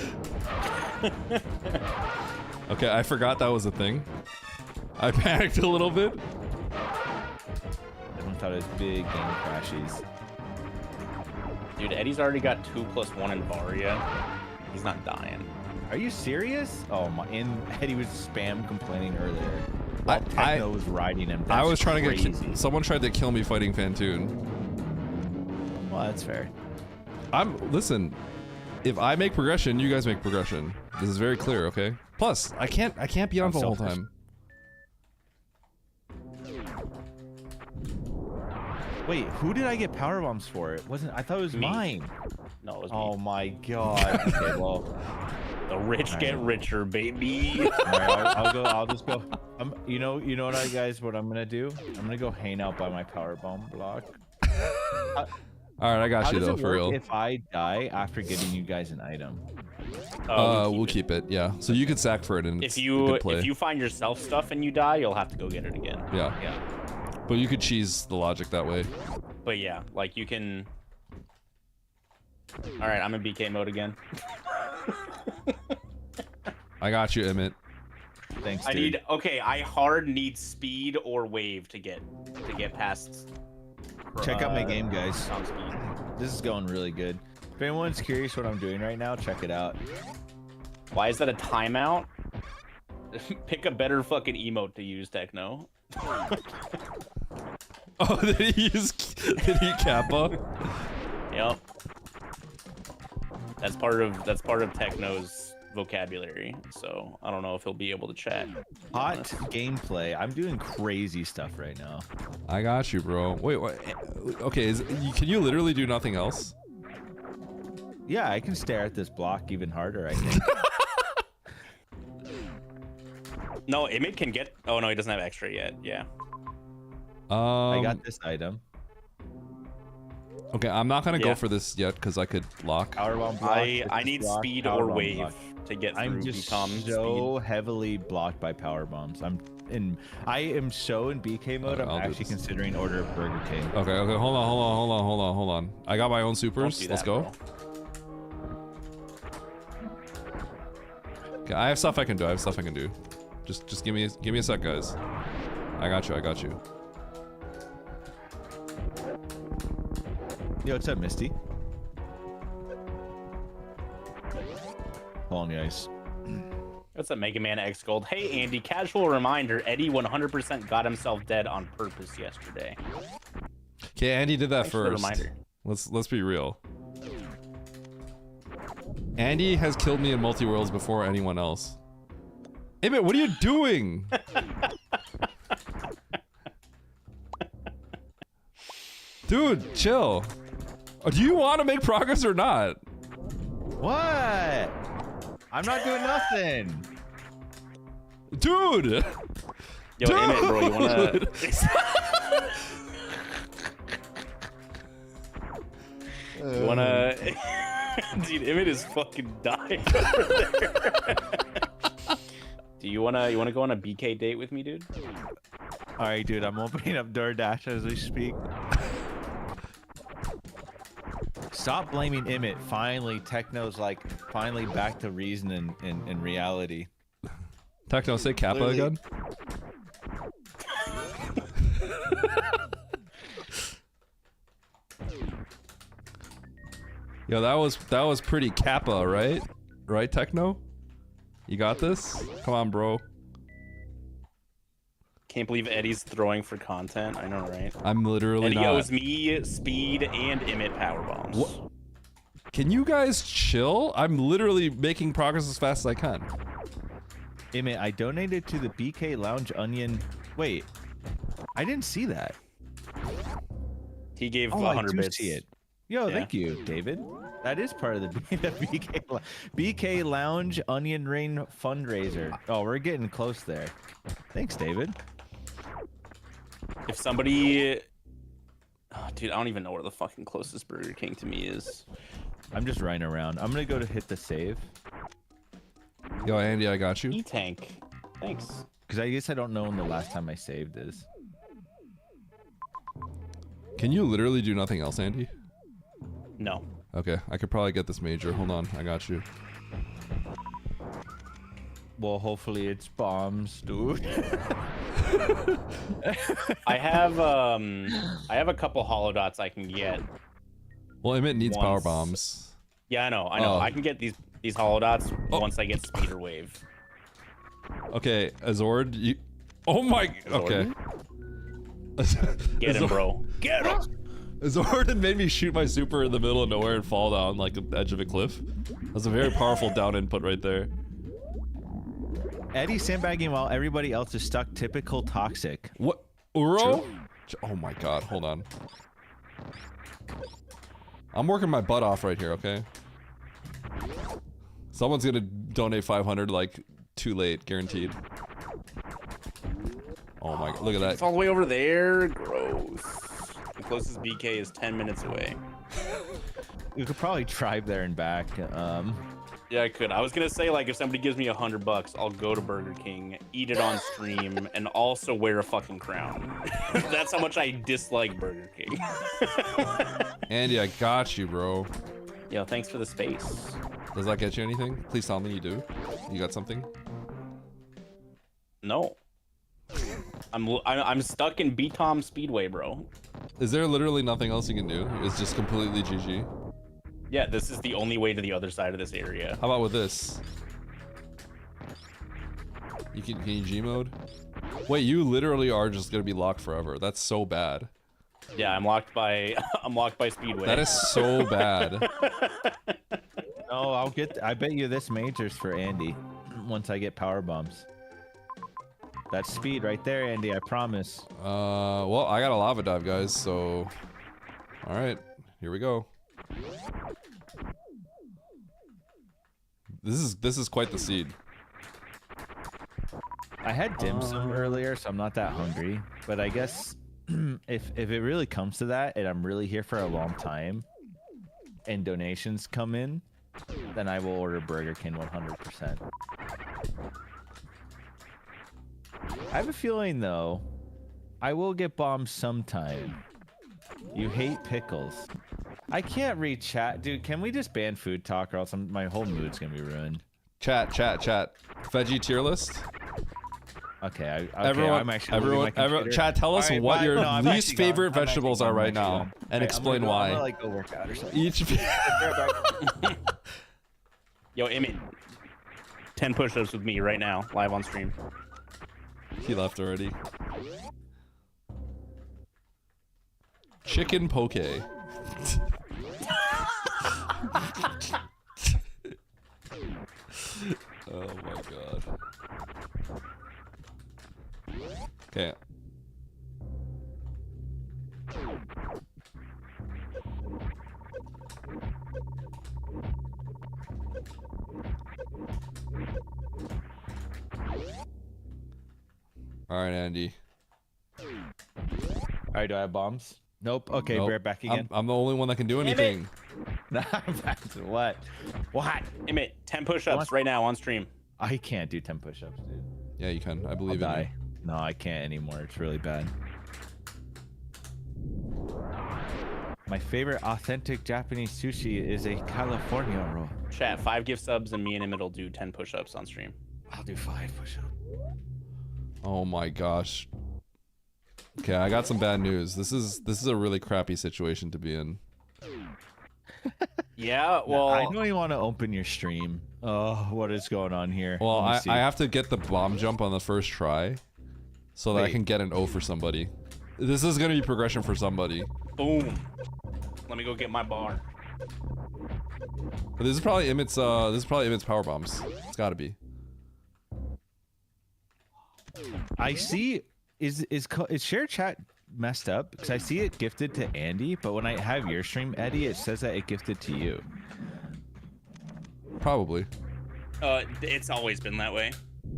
Okay, I forgot that was a thing. I panicked a little bit. I don't thought it was big game crashes. Dude, Eddie's already got 2+1 in Varia. He's not dying. Are you serious? Oh my! And Eddie was spam complaining earlier. While Techno was riding him. I That's was trying crazy. to get. Someone tried to kill me fighting Fantoon. Well, that's fair. Listen. If I make progression, you guys make progression. This is very clear, okay? Plus, I can't be on the whole time. Wait, who did I get power bombs for? It wasn't. I thought it was Me. mine. No, it was me. Oh my god. Okay, well. The rich get richer, baby. All right, I'll go. I'll just go. You know what, guys? What I'm gonna do? I'm gonna go hang out by my power bomb block. All right, I got you though, for real. If I die after getting you guys an item, we'll keep it. Yeah, so you could sack for it, and if you find yourself stuff and you die, you'll have to go get it again. Yeah. Yeah. But you could cheese the logic that way. But yeah, like you can. All right, I'm in BK mode again. I got you, Emmett. Thanks. Dude. I hard need speed or wave to get past. Check out my game, guys. This is going really good. If anyone's curious what I'm doing right now, check it out. Why is that a timeout? Pick a better fucking emote to use, Techno. Oh, did he Kappa? Yep. That's part of Techno's vocabulary, so I don't know if he'll be able to chat. Hot gameplay. I'm doing crazy stuff right now. I got you, bro. Wait, what? Okay, can you literally do nothing else? Yeah, I can stare at this block even harder, I think. No, Emmett can get. Oh no, he doesn't have extra yet. Yeah. I got this item. Okay, I'm not gonna go for this yet because I could block. Powerbomb block. I need speed or wave to get through. I'm just so heavily blocked by power bombs. I am so in BK mode. I'm actually considering order of Burger King. Okay, hold on. I got my own supers. Let's go. Okay, I have stuff I can do. Just give me a sec, guys. I got you. Yo, what's up, Misty? Hold on, guys. What's up, Mega Man X Gold? Hey, Andy, casual reminder, Eddie 100% got himself dead on purpose yesterday. Okay, Andy did that Thanks for the first. reminder. Let's be real. Andy has killed me in Multiworlds before anyone else. Hey, man, what are you doing? Dude, chill. Do you want to make progress or not? What? I'm not doing nothing. Dude! Yo, Emmett, bro, you wanna... You wanna... Dude, Emmett is fucking dying over there. Do you wanna go on a BK date with me, dude? All right, dude, I'm opening up DoorDash as we speak. Stop blaming Emmett. Finally, Techno's finally back to reason and reality. Techno, say Kappa again. Yo, that was pretty Kappa, right? Right, Techno? You got this? Come on, bro. Can't believe Eddie's throwing for content. I know, right? I'm literally Eddie not. owes me speed and Emmett power bombs. What? Can you guys chill? I'm literally making progress as fast as I can. Emmett, I donated to the BK Lounge Onion. Wait, I didn't see that. He gave 100 100 bits. See it. Yo, Yeah. thank you, David. That is part of the BK Lounge Onion Rain fundraiser. Oh, we're getting close there. Thanks, David. If somebody... Oh, dude, I don't even know where the fucking closest Burger King to me is. I'm just running around. I'm gonna go to hit the save. Yo, Andy, I got you. E-tank. Thanks. Because I guess I don't know when the last time I saved is. Can you literally do nothing else, Andy? Well, hopefully it's bombs, dude. I have a couple hollow dots I can get. Well, Emmett needs power Once- bombs. Yeah, I know. I can get these hollow dots once I get speeder wave. Okay, Azord, you. Oh my. Okay. Get him, bro. Get him. Azord made me shoot my super in the middle of nowhere and fall down like the edge of a cliff. That's a very powerful down input right there. Eddie sandbagging while everybody else is stuck. Typical toxic. What? Uro? Oh my god, hold on. I'm working my butt off right here, okay? Someone's gonna donate 500 like too late, guaranteed. Oh my god, look at that. It's all the way over there. Gross. The closest BK is 10 minutes away. You could probably drive there and back. Yeah, I could. I was gonna say, like, if somebody gives me $100, I'll go to Burger King, eat it on stream, and also wear a fucking crown. That's how much I dislike Burger King. Andy, I got you, bro. Yo, thanks for the space. Does that get you anything? Please tell me you do. You got something? No. I'm stuck in B-Tom Speedway, bro. Is there literally nothing else you can do? It's just completely GG. Yeah, this is the only way to the other side of this area. How about with this? Can you G mode? Wait, you literally are just gonna be locked forever. That's so bad. Yeah, I'm locked by Speedway. That is so bad. No, I bet you this majors for Andy once I get power bombs. That's speed right there, Andy, I promise. Well, I got a lava dive, guys, so all right, here we go. This is quite the seed. I had dim sum earlier, so I'm not that hungry. But I guess if it really comes to that, and I'm really here for a long time, and donations come in, then I will order Burger King 100%. I have a feeling, though, I will get bombed sometime. You hate pickles. I can't read chat. Dude, can we just ban food talk or else my whole mood's gonna be ruined? Chat. Veggie tier list. Okay, everyone, chat, tell us what your least favorite vegetables are right now, and explain why. I'm gonna, like, go work out or something. Each. Yo, Emmett, 10 push-ups with me right now, live on stream. He left already. Chicken poke. Oh my god. Okay. All right, Andy. All right, do I have bombs? Nope. Okay, nope. Bear back again. I'm the only one that can do anything. What? Emmett, 10 push-ups right now on stream. I can't do 10 push-ups, dude. Yeah, you can. I believe I'll in die. No, I can't anymore. It's really bad. My favorite authentic Japanese sushi is a California roll. Chat, 5 gift subs and me and Emmett will do 10 push-ups on stream. I'll do 5 push-ups. Oh my gosh. Okay, I got some bad news. This is a really crappy situation to be in. Yeah, well, I don't even want to open your stream. Oh, what is going on here? Well, I have to get the bomb jump on the first try, so that I can get an O for somebody. This is gonna be progression for somebody. Boom. Let me go get my bar. But this is probably Emmett's. This is probably Emmett's power bombs. It's got to be. I see. Is share chat messed up? Because I see it gifted to Andy, but when I have your stream, Eddie, it says that it gifted to you. Probably. It's always been that way.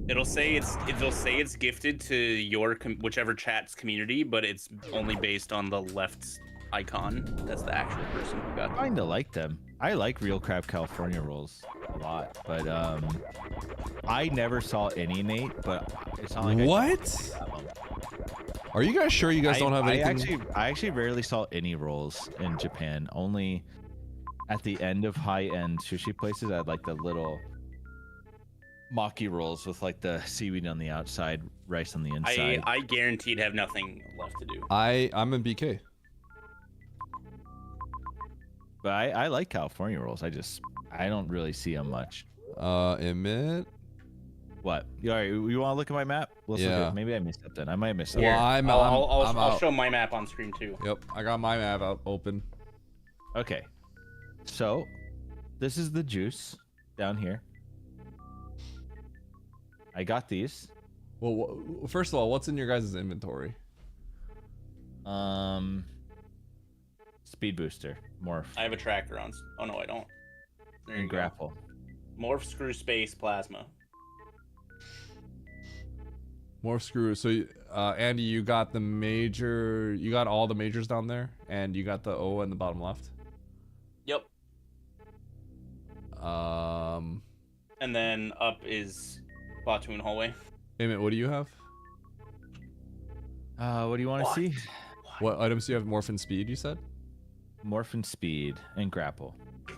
It'll say it's gifted to your whichever chat's community, but it's only based on the left icon. That's the actual person who got them. I kinda like them. I like Real Crab California rolls a lot, but I never saw any, Nate. But it's not like what? Are you guys sure you guys don't have anything? I actually rarely saw any rolls in Japan. Only at the end of high-end sushi places, I had like the little Maki rolls with like the seaweed on the outside, rice on the inside. I guaranteed have nothing left to do. I'm in BK. But I like California rolls. I don't really see them much. Emit. What? All right, you want to look at my map? Let's look Yeah. at, maybe I missed something. I might have missed something. Well, I'll show my map on screen too. Yep, I got my map out open. Okay. So, this is the juice down here. I got these. Well, first of all, what's in your guys' inventory? Speed booster, morph, I have a tracker on. Oh no, I don't. There you and go. grapple. Morph, screw, space, plasma. More screw. So, Andy, you got the major. You got all the majors down there, and you got the O in the bottom left. Yep. And then up is platoon hallway. Emit, what do you have? What do you want to see? What items do you have? Morph and speed, you said? Morph and speed and grapple.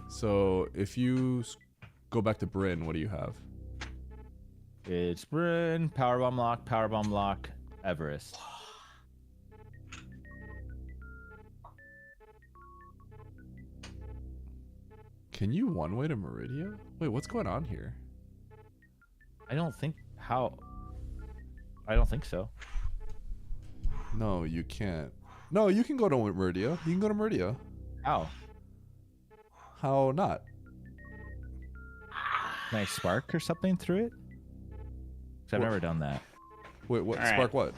So if you go back to Bryn, what do you have? It's Bryn, powerbomb lock, Everest. Can you one-way to Meridia? Wait, what's going on here? I don't think so. No, you can't. No, you can go to Meridia. You can go to Meridia. How? How not? Can I spark or something through it? 'Cause I've never done that. Wait, what? All right. Spark what?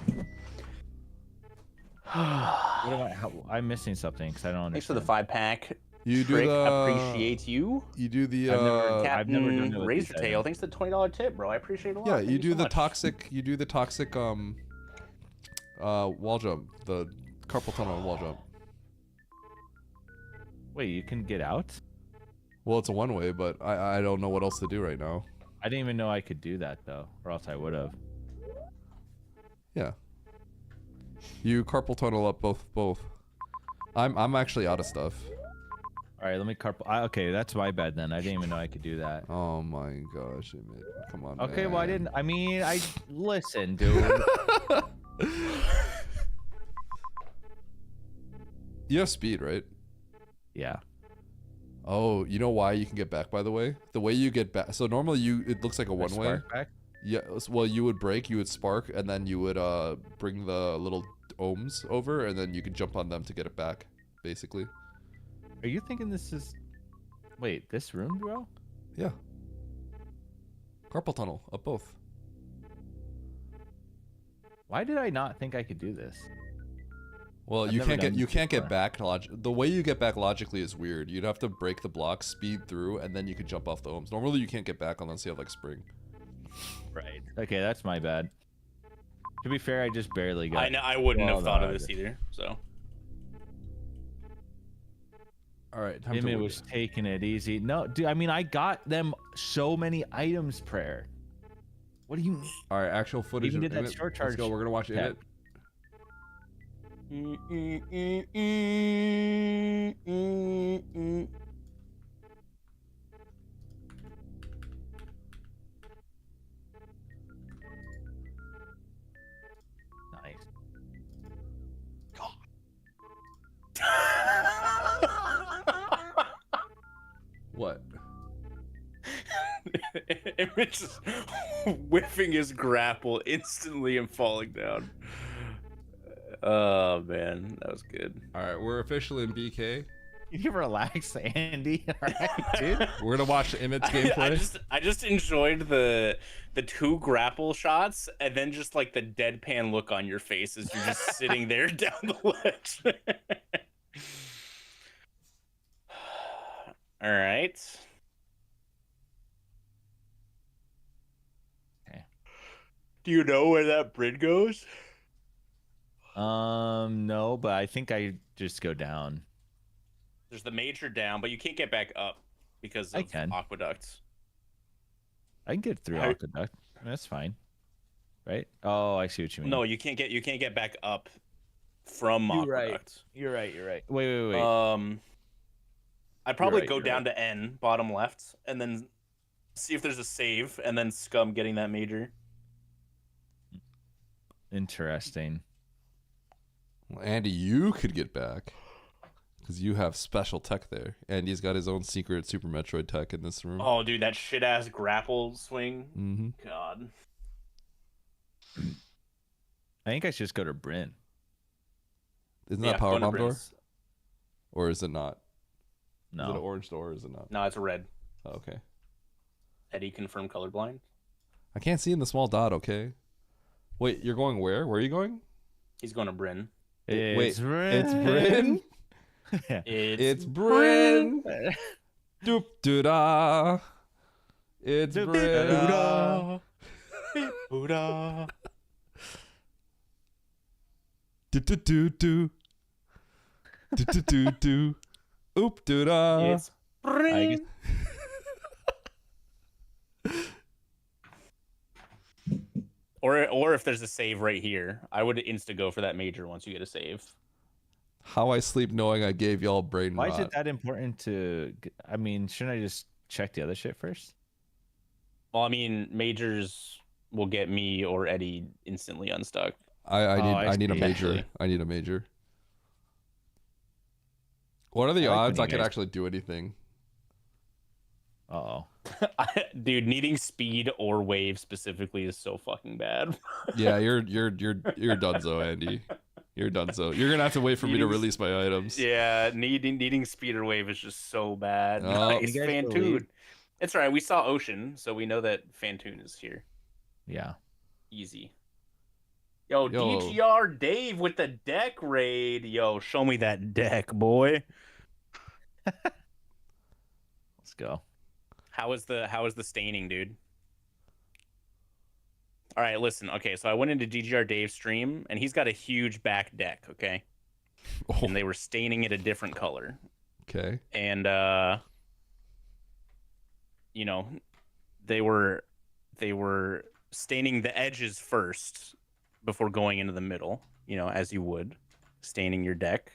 I'm missing something because I don't Thanks for understand. the 5-pack. You do Trick the. appreciate you. You do the. I've never done it with Razor these Tail. items. Thanks for the $20 tip, bro. I appreciate it a lot. Yeah, Thank you do so the much. toxic. You do the toxic. Wall jump. The carpal tunnel wall jump. Wait, you can get out? Well, it's a one-way, but I don't know what else to do right now. I didn't even know I could do that though, or else I would have. Yeah. You carpal tunnel up both. I'm actually out of stuff. All right, let me carpal. Okay, that's my bad then. I didn't even know I could do that. Oh my gosh, Emit. Come on. Okay, man. well I didn't. I mean, listen, dude. You have speed, right? Yeah. Oh, you know why you can get back, by the way? The way you get back. So normally it looks like a Can I one-way. spark back? Yeah. Well, you would break, you would spark, and then you would bring the little ohms over, and then you could jump on them to get it back, basically. Are you thinking this is? Wait, this room, bro? Yeah. Carpal tunnel up both. Why did I not think I could do this? Well, I've you never can't done get this before. back the way you get back logically is weird. You'd have to break the block, speed through, and then you could jump off the ohms. Normally you can't get back unless you have like spring. Right. Okay, that's my bad. To be fair, I just barely got. I know. I wouldn't well, have thought of no, this either. So. All right, time Emit to was taking it easy. No, dude. I mean, I got them so many items. Prayer. What do you mean? All right, actual footage. Even of did that Emit. short Let's charge go. We're gonna watch tab. Emit. Nice. What? Image just whiffing his grapple instantly and falling down. Oh man, that was good. All right, we're officially in BK. You relax, Andy. All right, dude. We're gonna watch Emit's gameplay. I just enjoyed the two grapple shots and then just like the deadpan look on your face as you're just sitting there down the ledge. All right. Okay. Do you know where that bridge goes? No, but I think I just go down. There's the major down, but you can't get back up because I of can. aqueducts. I can get through How- aqueduct. That's fine, right? Oh, I see what you mean. No, you can't get back up from You're right. aqueducts. You're right. You're right. Wait. I'd probably right, go you're down right. to N, bottom left, and then See if there's a save, and then Scum getting that major. Interesting. Well, Andy, you could get back because you have special tech there. Andy's got his own secret Super Metroid tech in this room. Oh, dude, that shit ass grapple swing. Mm-hmm. God. I think I should just go to Bryn. Isn't that Power going to Bomb door? Bryn's. Or is it not? No. Is it an orange door or is it not? No, it's a red. Oh, okay. Eddie confirmed colorblind. I can't see in the small dot, okay? Wait, you're going where? Where are you going? He's going to Bryn. Wait, it's Bryn? It's Bryn. Doop doo da. It's Bryn. Doo da. Do do do do. Do do do do. Oop doo da. It's Bryn. Or if there's a save right here, I would insta go for that major once you get a save. How I sleep knowing I gave y'all brain Why rot. is it that important to? I mean, shouldn't I just check the other shit first? Well, I mean, majors will get me or Eddie instantly unstuck. I need a see. major. Actually. I need a major. What are the I like odds when I you could guys- actually do anything? Uh-oh. Dude, needing speed or wave specifically is so fucking bad. Yeah, you're donezo, Andy. You're donezo. You're gonna have to wait for me to Needing- release my items. Yeah, needing speed or wave is just so bad. Oh. Nice, You guys Fantoon. believe- It's all right. We saw Ocean, so we know that Fantoon is here. Yeah. Easy. Yo, Yo. DGR Dave with the deck raid. Yo, show me that deck, boy. Let's go. How is the staining, dude? All right, listen. Okay, so I went into DGR Dave's stream, and he's got a huge back deck. Okay, Oh, and they were staining it a different color, okay. and you know, they were staining the edges first before going into the middle. You know, as you would, staining your deck.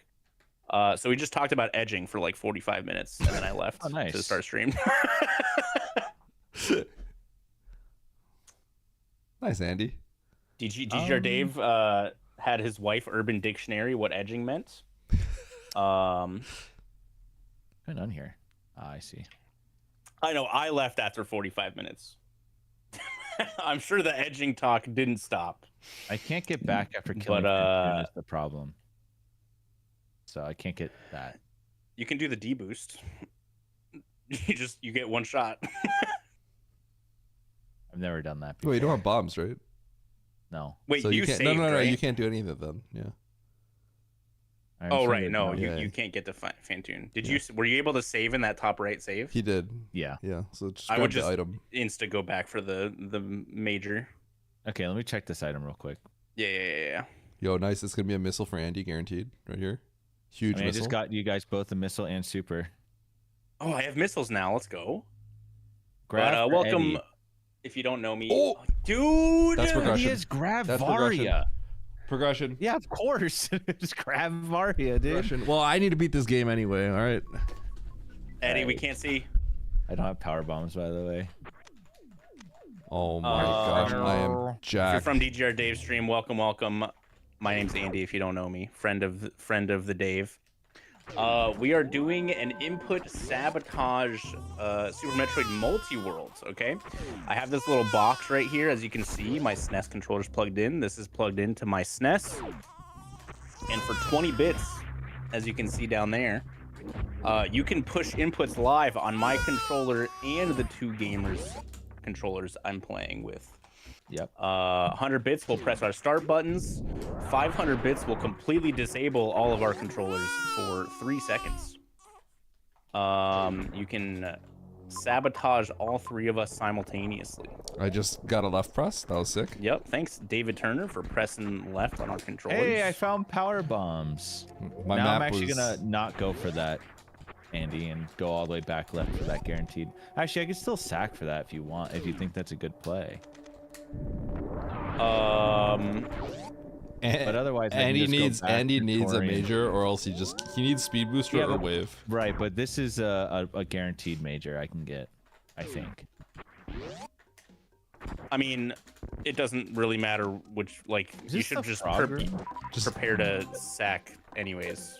So we just talked about edging for like 45 minutes, and then I left Oh, nice. to start stream. Nice, Andy. DGR Dave had his wife Urban Dictionary what edging meant. Going on here. Ah, I see. I know I left after 45 minutes. I'm sure the edging talk didn't stop. I can't get back after killing Fantoon is the problem. So I can't get that. You can do the D boost. You get one shot. I've never done that before. Wait, you don't have bombs, right? No. Wait, So you can't, saved, no, right? you can't do any of it then. Yeah. I'm Oh sure right, there's no, no- you can't get to Fantoon. Were you able to save in that top right save? He did. Yeah. Yeah. So just I grab would the just item. insta go back for the major. Okay, let me check this item real quick. Yeah. Yo, nice. It's gonna be a missile for Andy, guaranteed. Right here. Huge I mean, I missile. just got you guys both a missile and super. Oh, I have missiles now. Let's go. Grab for welcome. Eddie. If you don't know me, Oh! dude, That's progression. He is grab That's progression. Varia. Progression. Yeah, of course. Just grab Varia, dude. Progression. Well, I need to beat this game anyway. All right. Eddie, we can't see. I don't have power bombs, by the way. Oh my gosh, I am If you're jacked. from DGR Dave stream, welcome. My name's Andy. If you don't know me, friend of the Dave. We are doing an input sabotage Super Metroid Multiworld. Okay, I have this little box right here, as you can see. My SNES controller's plugged in. This is plugged into my SNES, and for 20 bits, as you can see down there, you can push inputs live on my controller and the two gamers' controllers I'm playing with. Yep. 100 bits will press our start buttons. 500 bits will completely disable all of our controllers for 3 seconds. You can sabotage all three of us simultaneously. I just got a left press. That was sick. Yep. Thanks, David Turner, for pressing left on our controllers. Hey, I found power bombs. My now map I'm actually was... gonna not go for that, Andy, and go all the way back left for that guaranteed. Actually, I could still sack for that if you want, if you think that's a good play. But otherwise, I can Andy just go needs back Andy to needs a Torian. major, or else he needs speed booster Yeah, or but- wave. Right, but this is a guaranteed major I can get, I think. I mean, it doesn't really matter which, like, you should just prepare to sack anyways.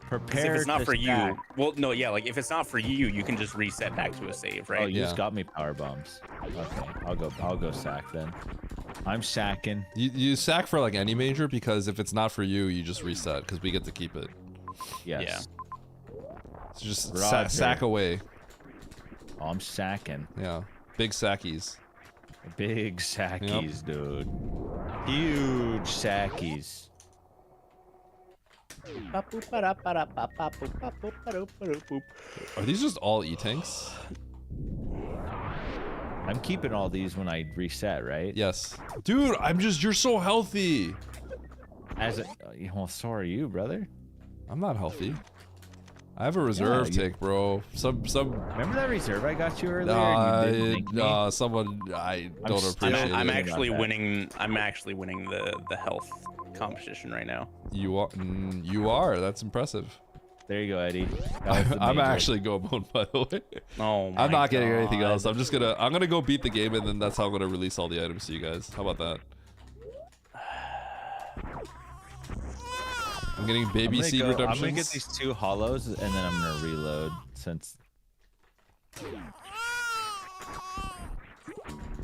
Prepare. If it's not to for stack. you, well, no, yeah, like if it's not for you, you can just reset back to a save, right? Oh, you just got me power bombs. Okay, I'll go sack then. I'm sacking. You sack for like any major because if it's not for you, you just reset because we get to keep it. Yes. Yeah. So just Roger. sack away. Oh, I'm sacking. Yeah. Big sackies. Big sackies, dude. Huge sackies. Are these just all E-tanks? I'm keeping all these when I reset, right? Yes. Dude, you're so healthy. Well, so are you, brother. I'm not healthy. I have a reserve tank, bro. Remember that reserve I got you earlier? Someone I don't appreciate. I'm actually winning. I'm actually winning the health competition right now. You are. That's impressive. There you go, Eddie. I'm actually going bone, by the way. Oh my I'm not getting anything God. else. I'm gonna go beat the game, and then that's how I'm gonna release all the items to you guys. How about that? I'm getting baby seed redemptions. I'm gonna get these 2 hollows, and then I'm gonna reload since.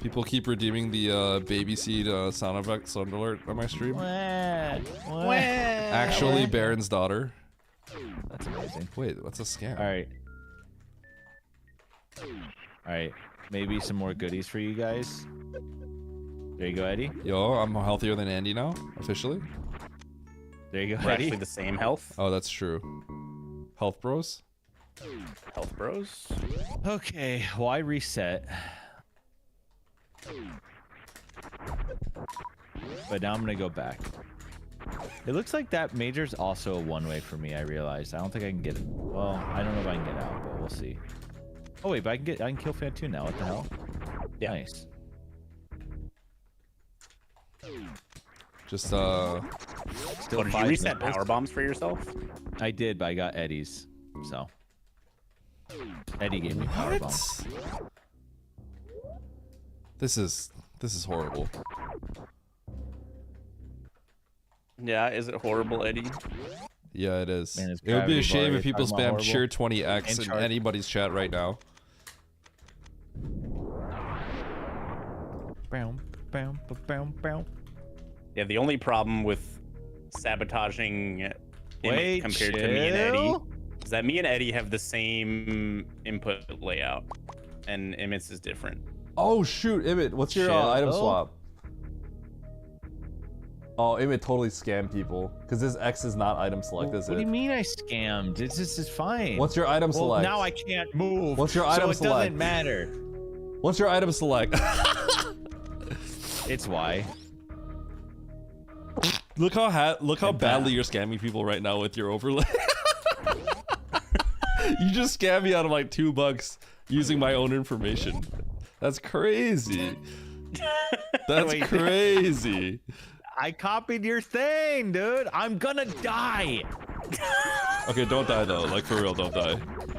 People keep redeeming the baby seed sound effect sound alert on my stream. Actually, Baron's daughter. That's amazing. Wait, what's a scam? All right. Maybe some more goodies for you guys. There you go, Eddie. Yo, I'm healthier than Andy now, officially. There you go, We're Eddie. actually the same health. Oh, that's true. Health bros? Health bros. Okay, well, I reset. But now I'm gonna go back. It looks like that major's also a one-way for me, I realized. I don't think I can get it. Well, I don't know if I can get out, but we'll see. Oh wait, but I can kill Fan 2 now. What the hell? Yeah. Nice. Just Still did you reset power bombs for yourself? I did, but I got Eddie's. So Eddie gave me power bombs. This is horrible. Yeah, is it horrible, Eddie? Yeah, it is. Man, It would be a shame Gravity if people Bar, spam talking cheer about 20x in anybody's chat right now. Yeah, the only problem with sabotaging Emmett compared to me and Eddie is that me and Eddie have the same input layout, and Emmett's is different. Oh shoot, Emmett, what's your item swap? Oh, Emmett totally scammed people because this X is not item select, is it? What do you mean I scammed? This is fine. What's your item select? Now I can't move. What's your item so select? It doesn't matter. What's your item select? It's Y. Look how badly you're scamming people right now with your overlay. You just scammed me out of like $2 using my own information. That's crazy. That's crazy. I copied your thing, dude. I'm gonna die. Okay, don't die though. Like for real, don't die.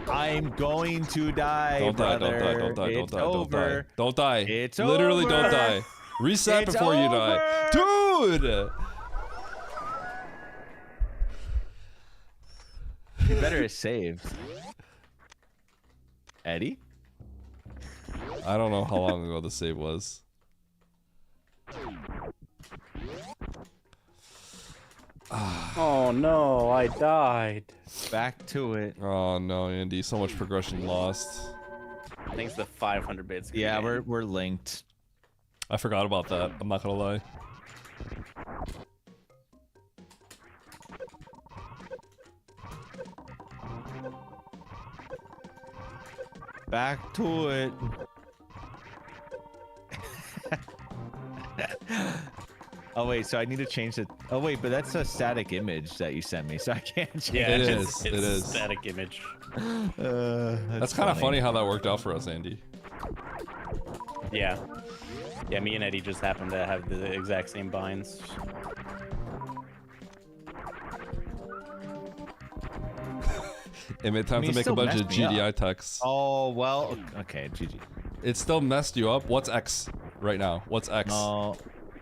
I'm going to die. Don't die, brother. don't die, It's over. don't die. It's Literally over. don't die. Reset It's before you die. Dude! You better have saved. Eddie? I don't know how long ago the save was. Oh no, I died. Back to it. Oh no, Andy, so much progression lost. Thanks to 500 bits. Yeah, we're linked. I forgot about that. I'm not gonna lie. Back to it. Oh wait, so I need to change it. Oh wait, but that's a static image that you sent me, so I can't change Yeah, it. it's It is. a static image. That's kind of funny how that worked out for us, Andy. Yeah. Yeah, me and Eddie just happen to have the exact same binds. It made time to make a bunch of GDI texts. Oh well, okay, GG. It still messed you up. What's X right now? What's X? Oh,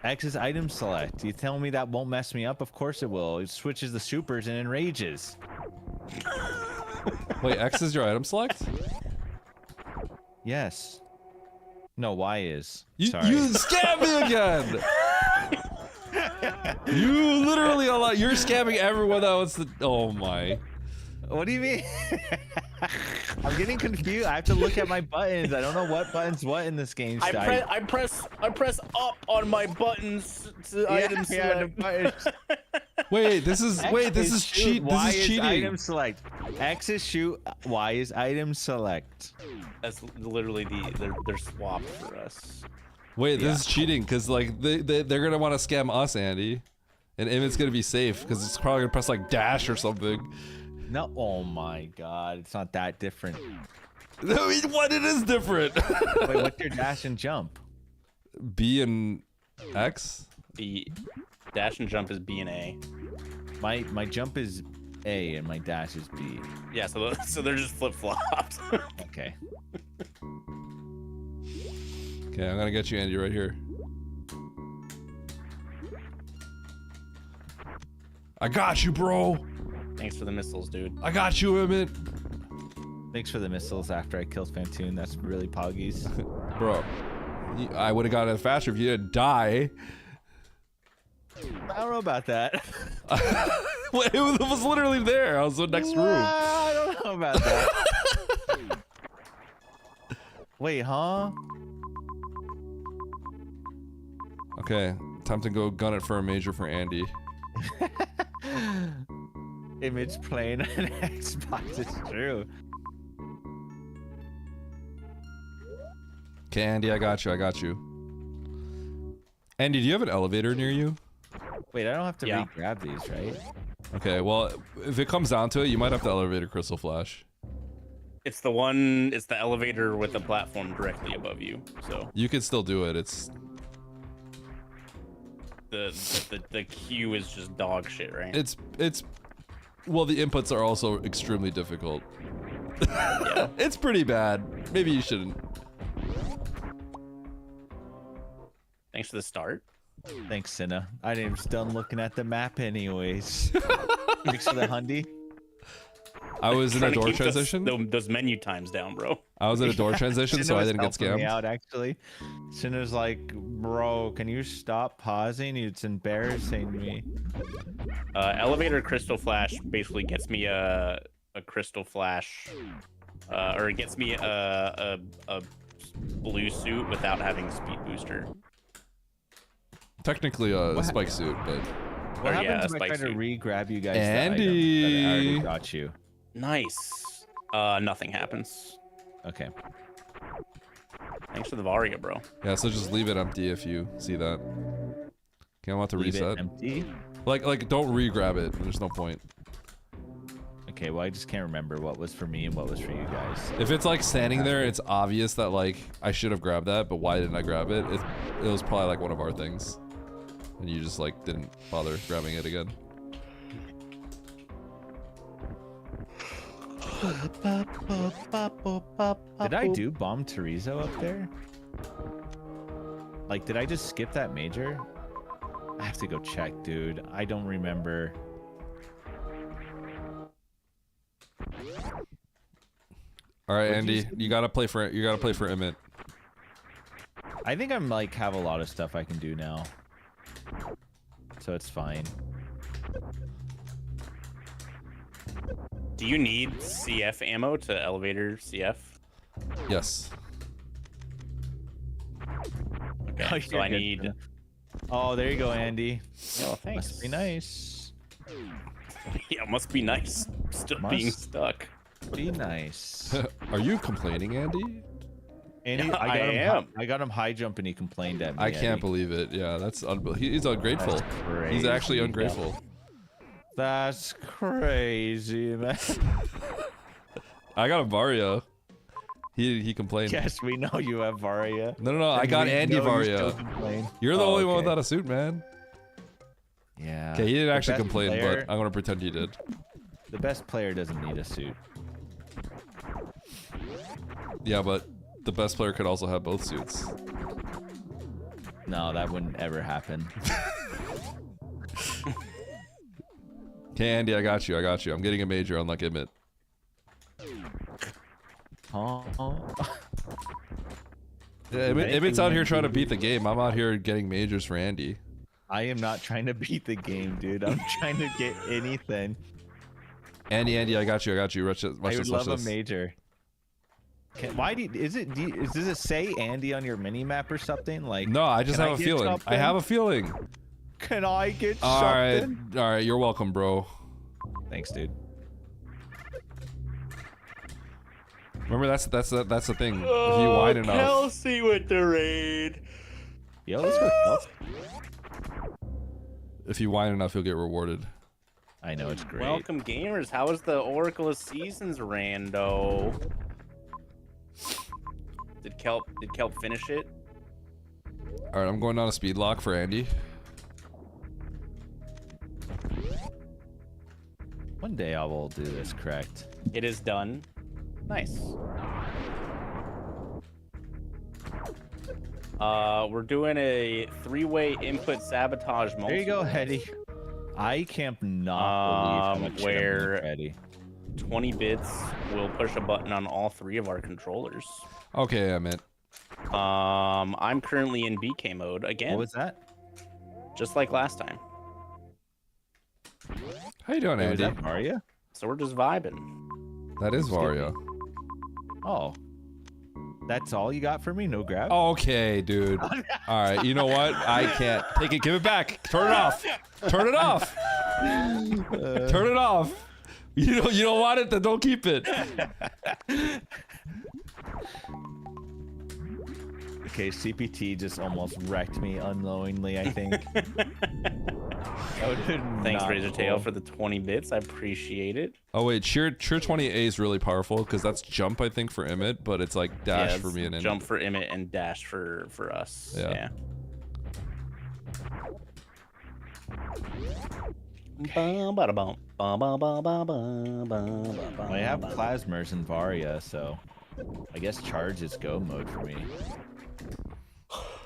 X is item select. You tell me that won't mess me up? Of course it will. It switches the supers and enrages. Wait, X is your item select? Yes. No, Y is. You Sorry. scammed me again! You literally you're scamming everyone that wants to. Oh my. What do you mean? I'm getting confused. I have to look at my buttons. I don't know what buttons what in this game. I press up on my buttons to item select. Wait, this is cheat. This is cheating. Item select. X is shoot. Y is item select. That's literally they're swapped for us. Wait, this is cheating because like they're gonna want to scam us, Andy, and Emmett's gonna be safe because it's probably gonna press like dash or something. No, oh my god, it's not that different. I mean, what? It is different. Wait, what's your dash and jump? B and X. The dash and jump is B and A. My jump is A and my dash is B. Yeah, so they're just flip flopped. Okay. Okay, I'm gonna get you, Andy, right here. I got you, bro. Thanks for the missiles, dude. I got you, Emmett. Thanks for the missiles after I killed Fantoon. That's really poggies. Bro, I would have gotten it faster if you didn't die. I don't know about that. It was literally there. I was in the next room. I don't know about that. Wait, huh? Okay, time to go gun it for a major for Andy. Image playing on Xbox, it's true. Okay, Andy, I got you. Andy, do you have an elevator near you? Wait, I don't have to re-grab these, right? Okay, well, if it comes down to it, you might have to elevator Crystal Flash. It's the elevator with the platform directly above you. So you can still do it. It's the queue is just dog shit, right? It's well, the inputs are also extremely difficult. Yeah. It's pretty bad. Maybe you shouldn't. Thanks for the start. Thanks, Cinna. I didn't just done looking at the map anyways. Thanks for the Hundy. I was in a door transition. Those menu times down, bro. I was in a door transition, so I didn't get scammed. Me out, actually. Cinna's like, bro, can you stop pausing? It's embarrassing me. Elevator Crystal Flash basically gets me a Crystal Flash, or it gets me a blue suit without having speed booster. Technically a spike suit, but what happens if I try to re-grab you guys? Andy, that I already got you. Nice. Nothing happens. Okay. Thanks for the Varia, bro. Yeah, so just leave it empty if you see that. Okay, I want to leave reset. It empty? Like don't re-grab it. There's no point. Okay, well I just can't remember what was for me and what was for you guys. If it's like standing there, it's obvious that like I should have grabbed that, but why didn't I grab it? It was probably like one of our things, and you just like didn't bother grabbing it again. Did I do Bomb Teresa up there? Like, did I just skip that major? I have to go check, dude. I don't remember. All right, Andy, you gotta play for Emmett. I think I'm like have a lot of stuff I can do now, so it's fine. Do you need CF ammo to elevator CF? Yes. Okay, Oh, so I need. Oh, there you go, Andy. Oh, thanks. Must be nice. Yeah, must be nice. Still being stuck. Be nice. Are you complaining, Andy? Andy, Yeah, I got him high jump and he complained at me. I can't believe it. Yeah, that's unbelievable. He's ungrateful. He's actually ungrateful. That's crazy, man. I got a Varia. He complained. Yes, we know you have Varia. No. I got Andy Varia. You're the only one without a suit, man. Yeah. Okay, he didn't actually complain, but I'm gonna pretend he did. The best player doesn't need a suit. Yeah, but the best player could also have both suits. No, that wouldn't ever happen. Okay, Andy, I got you. I'm getting a major, unlike Emmett. Oh. Yeah, Emmett's out here trying to beat the game. I'm out here getting majors for Andy. I am not trying to beat the game, dude. I'm trying to get anything. Andy, I got you. Watch I would love a major. Why do you, does it say Andy on your mini map or something? Like, no, I just have a feeling. Something? I have a feeling. Can I get something? something? All right, you're welcome, bro. Thanks, dude. Remember, that's the thing. If you whine enough. Kelsey with the raid. Yo, let's go, Kelsey. If you whine enough, you'll get rewarded. I know, it's great. Welcome, gamers. How was the Oracle of Seasons rando? Did Kelp finish it? All right, I'm going on a speed lock for Andy. One day I will do this correct. It is done. Nice. We're doing a 3-way input sabotage multi. There you go, Hetty. I can't not believe how much where Hetty. 20 bits will push a button on all 3 of our controllers. Okay, Emmett. I'm currently in BK mode again. What was that? Just like last time. How you doing, Hey, Andy? was that Varia? So we're just vibing. That is Varia. Oh. That's all you got for me? No grab? Okay, dude. All right, you know what? I can't take it. Give it back. Turn it off. Turn it off. Turn it off. You don't want it, then don't keep it. Okay, CPT just almost wrecked me unknowingly, I think. Thanks, Razortail, for the 20 bits. I appreciate it. Oh wait, Cheer 20A is really powerful because that's jump, I think, for Emmett, but it's like dash for me and jump for Emmett and dash for us. Yeah. I have plasmers and Varia, so I guess charge is go mode for me.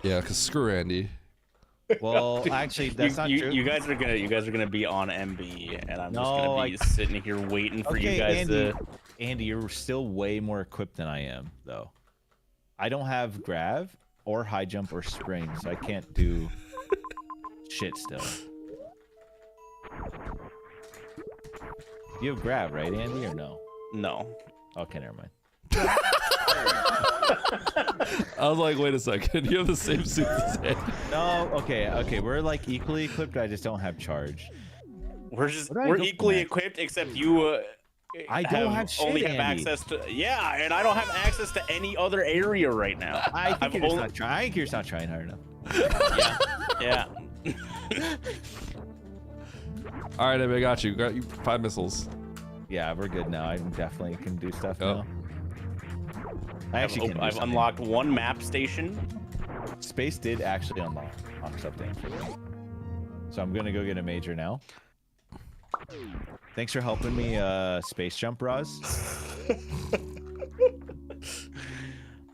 Yeah, cause screw Andy. Well, actually, that's not true. You guys are gonna be on MB, and I'm just gonna be sitting here waiting for you guys Andy, to. Andy, you're still way more equipped than I am, though. I don't have grav or high jump or spring, so I can't do shit still. You have grav, right, Andy, or no? No. Okay, never mind. I was like, wait a second, you have the same suit as Andy. No, okay, we're like equally equipped. I just don't have charge. We're equally equipped, except you. I don't have shit, only have Andy. access to and I don't have access to any other area right now. I think you're just not trying. I think you're just not trying hard enough. Yeah. All right, I got you. Got you 5 missiles. Yeah, we're good now. I definitely can do stuff now. I actually can. I've unlocked 1 map station. Space did actually unlock something for me, so I'm gonna go get a major now. Thanks for helping me, space jump, Roz.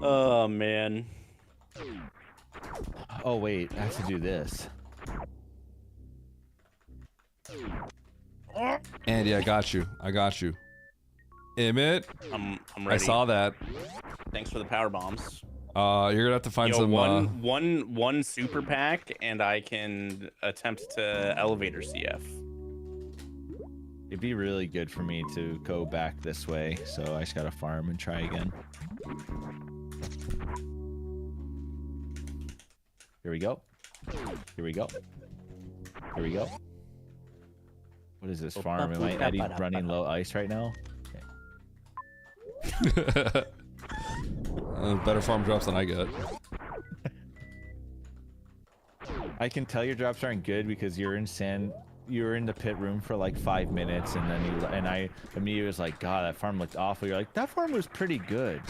Oh man. Oh wait, I have to do this. Andy, I got you. Emmett. I'm ready. I saw that. Thanks for the power bombs. You're gonna have to find some. One super pack, and I can attempt to elevator CF. It'd be really good for me to go back this way, so I just gotta farm and try again. Here we go. Here we go. Here we go. What is this farm? Am I Eddie running low ice right now? Okay. Better farm drops than I get. I can tell your drops aren't good because you're in the pit room for like 5 minutes, and then I immediately was like, God, that farm looked awful. You're like, that farm was pretty good.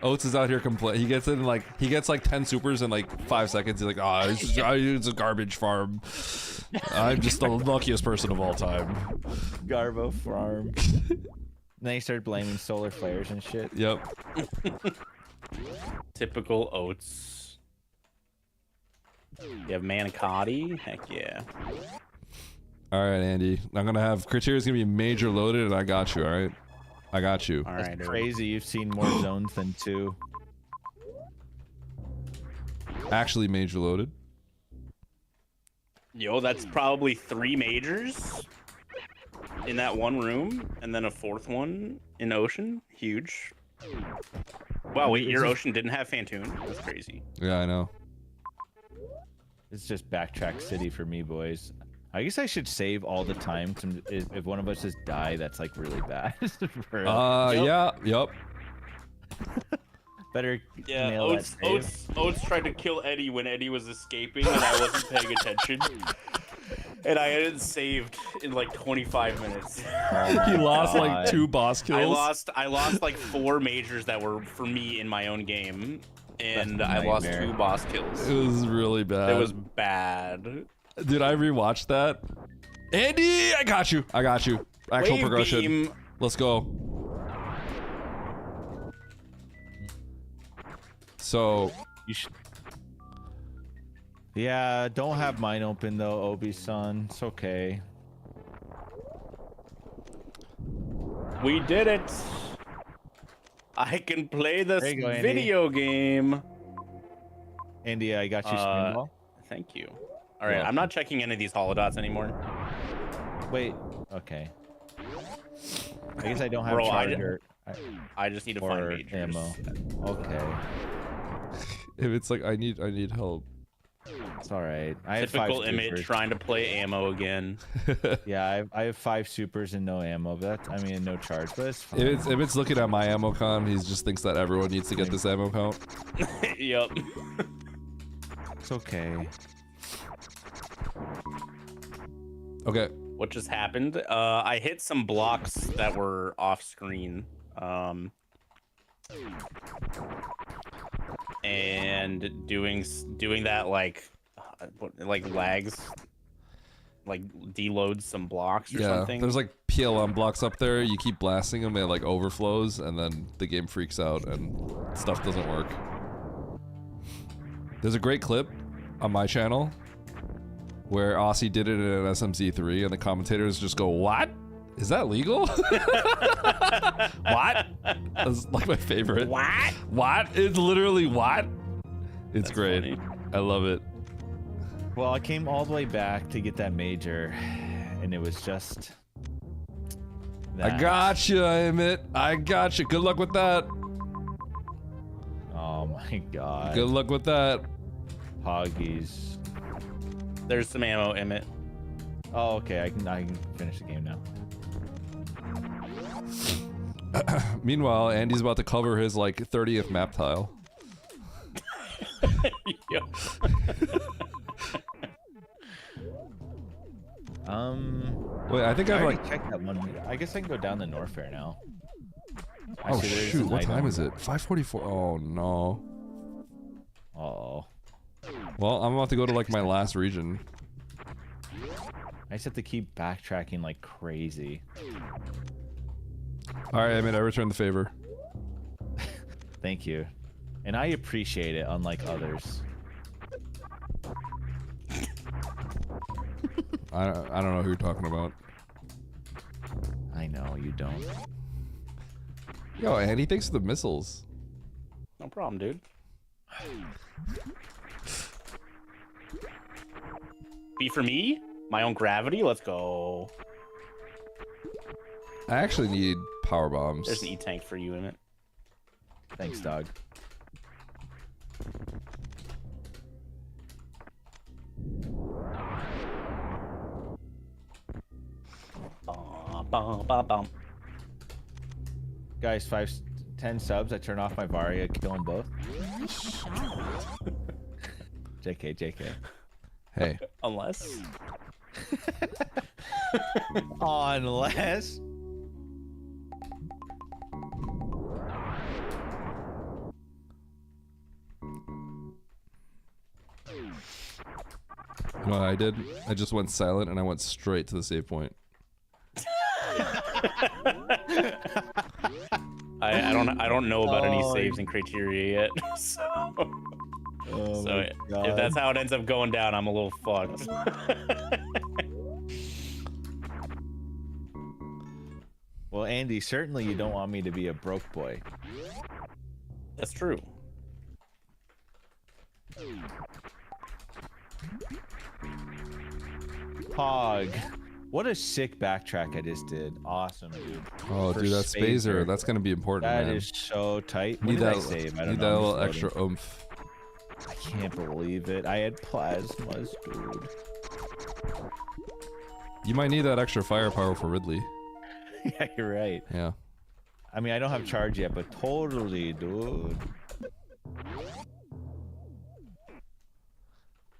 Oates is out here complaining. He gets like 10 supers in like 5 seconds. He's like, it's a garbage farm. I'm just the luckiest person of all time. Garbo farm. then he started blaming solar flares and shit. Yep. Typical oats. You have manicotti? Heck yeah. All right, Andy. I'm gonna have criteria's gonna be major loaded, and I got you. All right, I got you. All That's right, crazy. You've seen more zones than 2. Actually, major loaded. Yo, that's probably 3 majors in that one room, and then a 4th one in Ocean. Huge. Wow, wait, your Ocean didn't have Fantoon? That's crazy. Yeah, I know. It's just backtrack city for me, boys. I guess I should save all the time. If one of us just die, that's like really bad. Yeah, yep. Better. Yeah, nail Oats tried to kill Eddie when Eddie was escaping, and I wasn't paying attention. And I had it saved in like 25 minutes. He lost like 2 boss kills. I lost like 4 majors that were for me in my own game, and I lost 2 boss kills. It was really bad. It was bad. Dude, I rewatched that. Andy, I got you. I got you. Actual Wave progression. beam. Let's go. So you should. Yeah, don't have mine open though, Obi-san. It's okay. We did it. I can play this There you go, video game. Andy, I got you Spinball. Thank you. All right, I'm not checking any of these holodots anymore. Wait, okay. I guess I don't have Bro, charger. I just need to find majors. Ammo. Okay. if it's like I need help. It's all right. I Typical have 5 Emmett supers. trying to play ammo again. Yeah, I have 5 supers and no ammo, but that's, I mean, no charge, but it's fine. If it's looking at my ammo count, he just thinks that everyone needs to get this ammo count. Yep. It's okay. Okay. What just happened? I hit some blocks that were off screen. And doing that like lags, like deloads some blocks or something. There's like PLM blocks up there. You keep blasting them, it like overflows, and then the game freaks out and stuff doesn't work. There's a great clip on my channel where Aussie did it in an SMZ3, and the commentators just go, "What? Is that legal?" What? That's like my favorite. What? What? It's literally what? It's That's great. funny. I love it. Well, I came all the way back to get that major, and it was just that. I got you, Emmett. I got you. Good luck with that. Oh my god. Good luck with that. Hoggies. There's some ammo, Emmett. Oh, okay. I can finish the game now. Meanwhile, Andy's about to cover his like 30th map tile. Yep. Wait, I think I've already like checked that one. I guess I can go down to Norfair now. Oh Actually, there is shoot, an what time item. is it? 5:44. Oh no. Oh. Well, I'm about to go to like my last region. I just have to keep backtracking like crazy. All right, I mean, I return the favor. Thank you. And I appreciate it, unlike others. I don't know who you're talking about. I know, you don't. Yo, Andy, thanks for the missiles. No problem, dude. B for me? My own gravity? Let's go. I actually need power bombs. There's an E-tank for you in it. Thanks, dog. Guys, 10 subs. I turn off my Varia, kill them both. Nice shot. JK. Hey. Unless. Unless. You know what I did? I just went silent and I went straight to the save point. don't know about any saves and criteria yet. So if that's how it ends up going down, I'm a little fucked. Well, Andy, certainly you don't want me to be a broke boy. That's true. Hog. What a sick backtrack I just did. Awesome, dude. Oh, dude, that spazer. That's going to be important, That man. is so tight. Need What that, did I save? I don't need know. that I'm little just extra loading. oomph. I can't believe it. I had plasmas, dude. You might need that extra firepower for Ridley. Yeah, you're right. Yeah. I mean, I don't have charge yet, but totally, dude.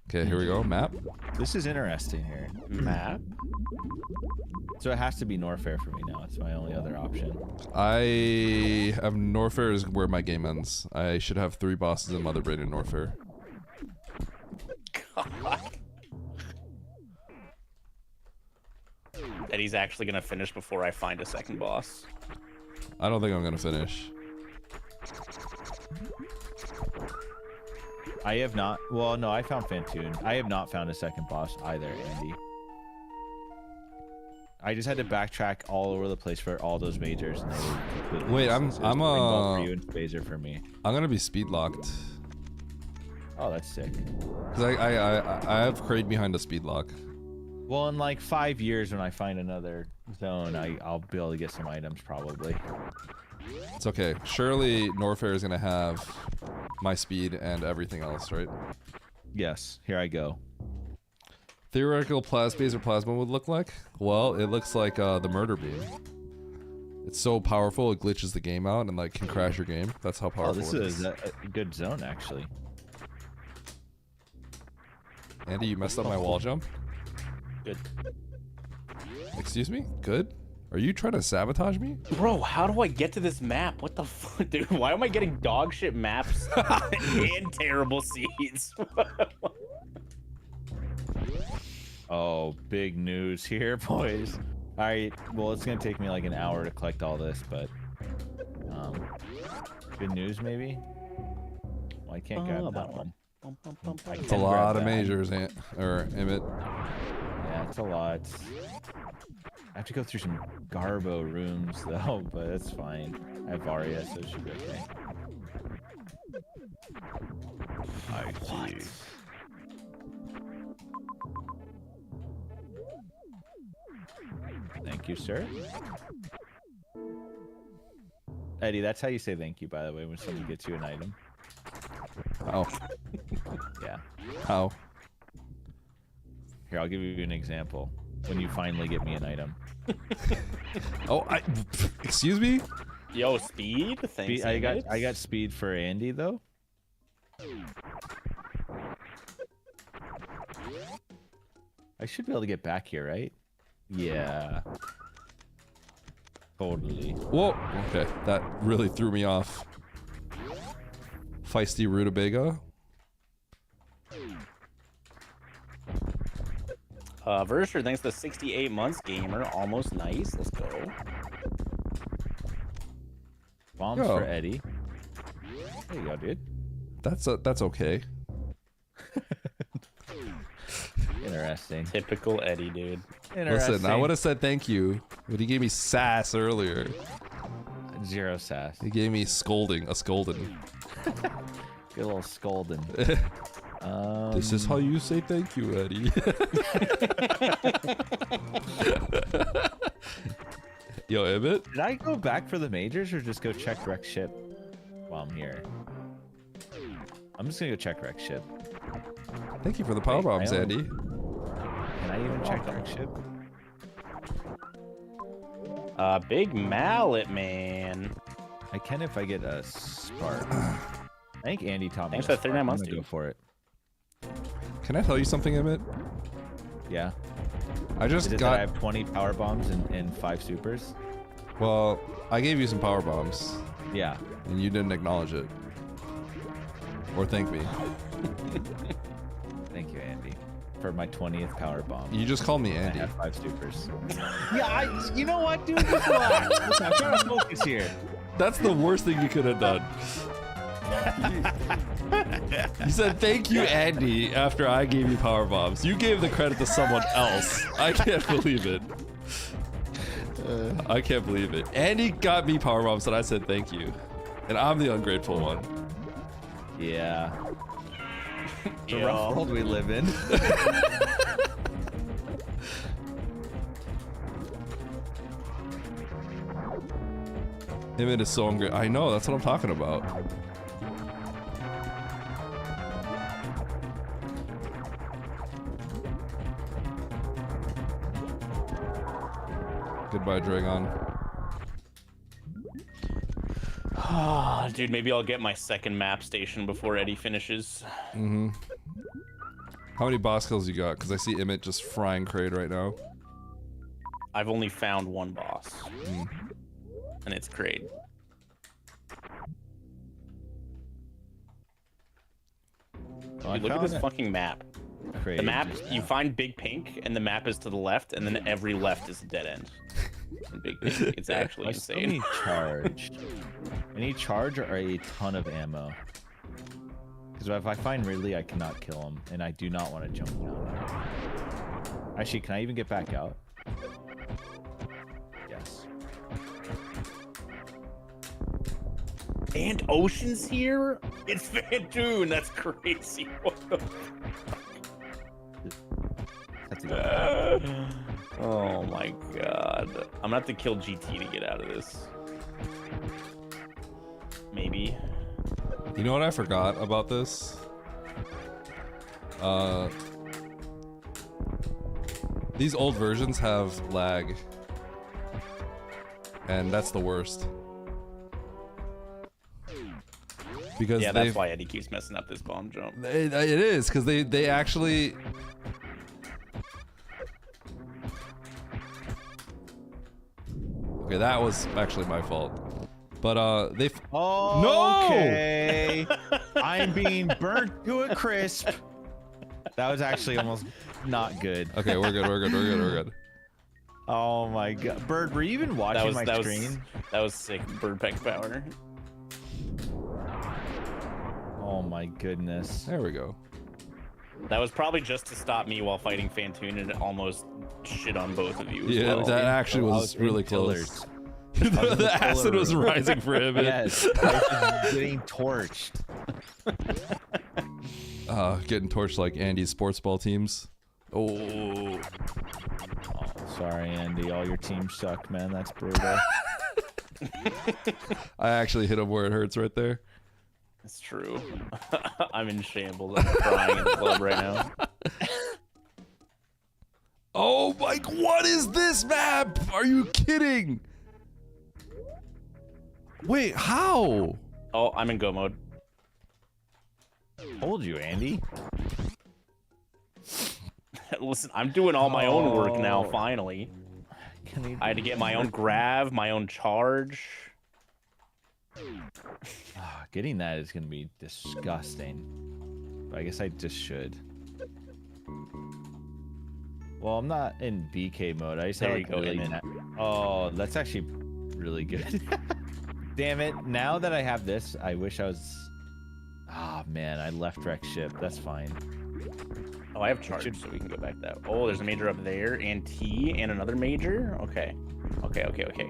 Okay, here we go. Map. This is interesting here. Map? So it has to be Norfair for me now. It's my only other option. I have Norfair is where my game ends. I should have 3 bosses in Mother Brain and Norfair. God. Eddie's actually gonna finish before I find a second boss. I don't think I'm gonna finish. I have not. Well, no, I found Fantoon. I have not found a second boss either, Andy. I just had to backtrack all over the place for all those majors, and they were completely Wait, useless. It was I'm Ring Ball for you and Phaser for me. I'm gonna be speed locked. Oh, that's sick. Cause I have Kraid behind a speed lock. Well, in like 5 years, when I find another zone, I'll be able to get some items probably. It's okay. Surely Norfair is gonna have my speed and everything else, right? Yes. Here I go. Theoretical Plasmaze or Plasma would look like? Well, it looks like the Murder Beam. It's so powerful, it glitches the game out and like can crash your game. That's how Oh, powerful this it is a good zone, actually. Andy, you messed up my wall jump? Good. Excuse me? Good? Are you trying to sabotage me? Bro, how do I get to this map? What the fuck, dude? Why am I getting dog shit maps and terrible seeds? Oh, big news here, boys. All right, well, it's gonna take me like an hour to collect all this, but good news maybe. Well, I can't grab that one. It's a lot of majors, or Emmett. Yeah, it's a lot. I have to go through some Garbo rooms though, but that's fine. I have Varia, so it should be okay. I see. Thank you, sir. Eddie, that's how you say thank you, by the way, when someone gets you an item. Oh. Yeah. How? Here, I'll give you an example. When you finally get me an item. Oh, excuse me? Yo, speed? Thanks. I got speed for Andy though. I should be able to get back here, right? Yeah. Totally. Whoa. Okay, that really threw me off. Feisty Rutabaga. Versher, thanks to 68 months, gamer. Almost nice. Let's go. Bombs for Eddie. There you go, dude. That's okay. Interesting. Typical Eddie, dude. Listen, I would have said thank you, but he gave me sass earlier. Zero sass. He gave me scolding, a scolding. Good little scolding. This is how you say thank you, Eddie. Yo, Emmett? Did I go back for the majors or just go check wreck ship while I'm here? I'm just gonna go check wreck ship. Thank you for the power bombs, Andy. Can I even check wreck ship? Big mallet, man. I can if I get a spark. I think Andy taught me. Thanks for the 39 spark. months, I'm gonna dude. go for it. Can I tell you something, Emmett? Yeah. I just Is it that I have 20 power bombs and 5 supers. Well, I gave you some power bombs. Yeah. And you didn't acknowledge it. Or thank me. Thank you, Andy, for my 20th power bomb. You just called me Andy. I have 5 supers. Yeah, you know what, dude? Just relax. Listen, I'm trying to focus here. That's the worst thing you could have done. You said thank you, Andy, after I gave you power bombs. You gave the credit to someone else. I can't believe it. I can't believe it. Andy got me power bombs and I said thank you. And I'm the ungrateful one. Yeah. The rough world we live in. It is so ungrateful. I know, that's what I'm talking about. Goodbye, Dragon. Oh, dude, maybe I'll get my second map station before Eddie finishes. Mm-hmm. How many boss kills you got? Because I see Emmett just frying Kraid right now. I've only found one boss. And it's Kraid. Dude, look at this fucking map. Kraid, the map, you find Big Pink, and the map is to the left, and then every left is a dead end. And Big Pink, it's actually insane. I need charge. I need charge or a ton of ammo. Because if I find Ridley, I cannot kill him, and I do not want to jump down. Actually, can I even get back out? Yes. And Ocean's here? It's Van Dune, that's crazy. What the fuck? Oh my god. I'm gonna have to kill GT to get out of this. Maybe. You know what I forgot about this? These old versions have lag. And that's the worst. Because yeah, that's why Eddie keeps messing up this bomb jump. It is, because they actually... Okay, that was actually my fault. But, they... Oh, no! Okay. I'm being burnt to a crisp. That was actually almost not good. Okay, we're good, we're good, we're good, we're good. Oh my god. Bird, were you even watching my screen? That was sick. Bird peck power. Oh my goodness. There we go. That was probably just to stop me while fighting Fantoon, and it almost shit on both of you as Yeah, well. that actually was really close. The acid was rising for him. Yes, I was getting torched. Getting torched like Andy's sports ball teams. Oh. Sorry, Andy. All your teams suck, man. That's brutal. I actually hit him where it hurts right there. That's true. I'm in shambles. I'm crying in the club right now. Oh my, what is this map? Are you kidding? Wait, how? Oh, I'm in go mode. Told you, Andy. Listen, I'm doing all my own work now, finally. I had to get my own grav, my own charge. Getting that is going to be disgusting. But I guess I just should. Well, I'm not in BK mode. I just There have you like go, really Oh, that's actually really good. Damn it. Now that I have this, I wish I was... Ah, man, I left wreck ship. That's fine. Oh, I have charge, so we can go back that. Oh, there's a major up there, and T, and another major? Okay. Okay.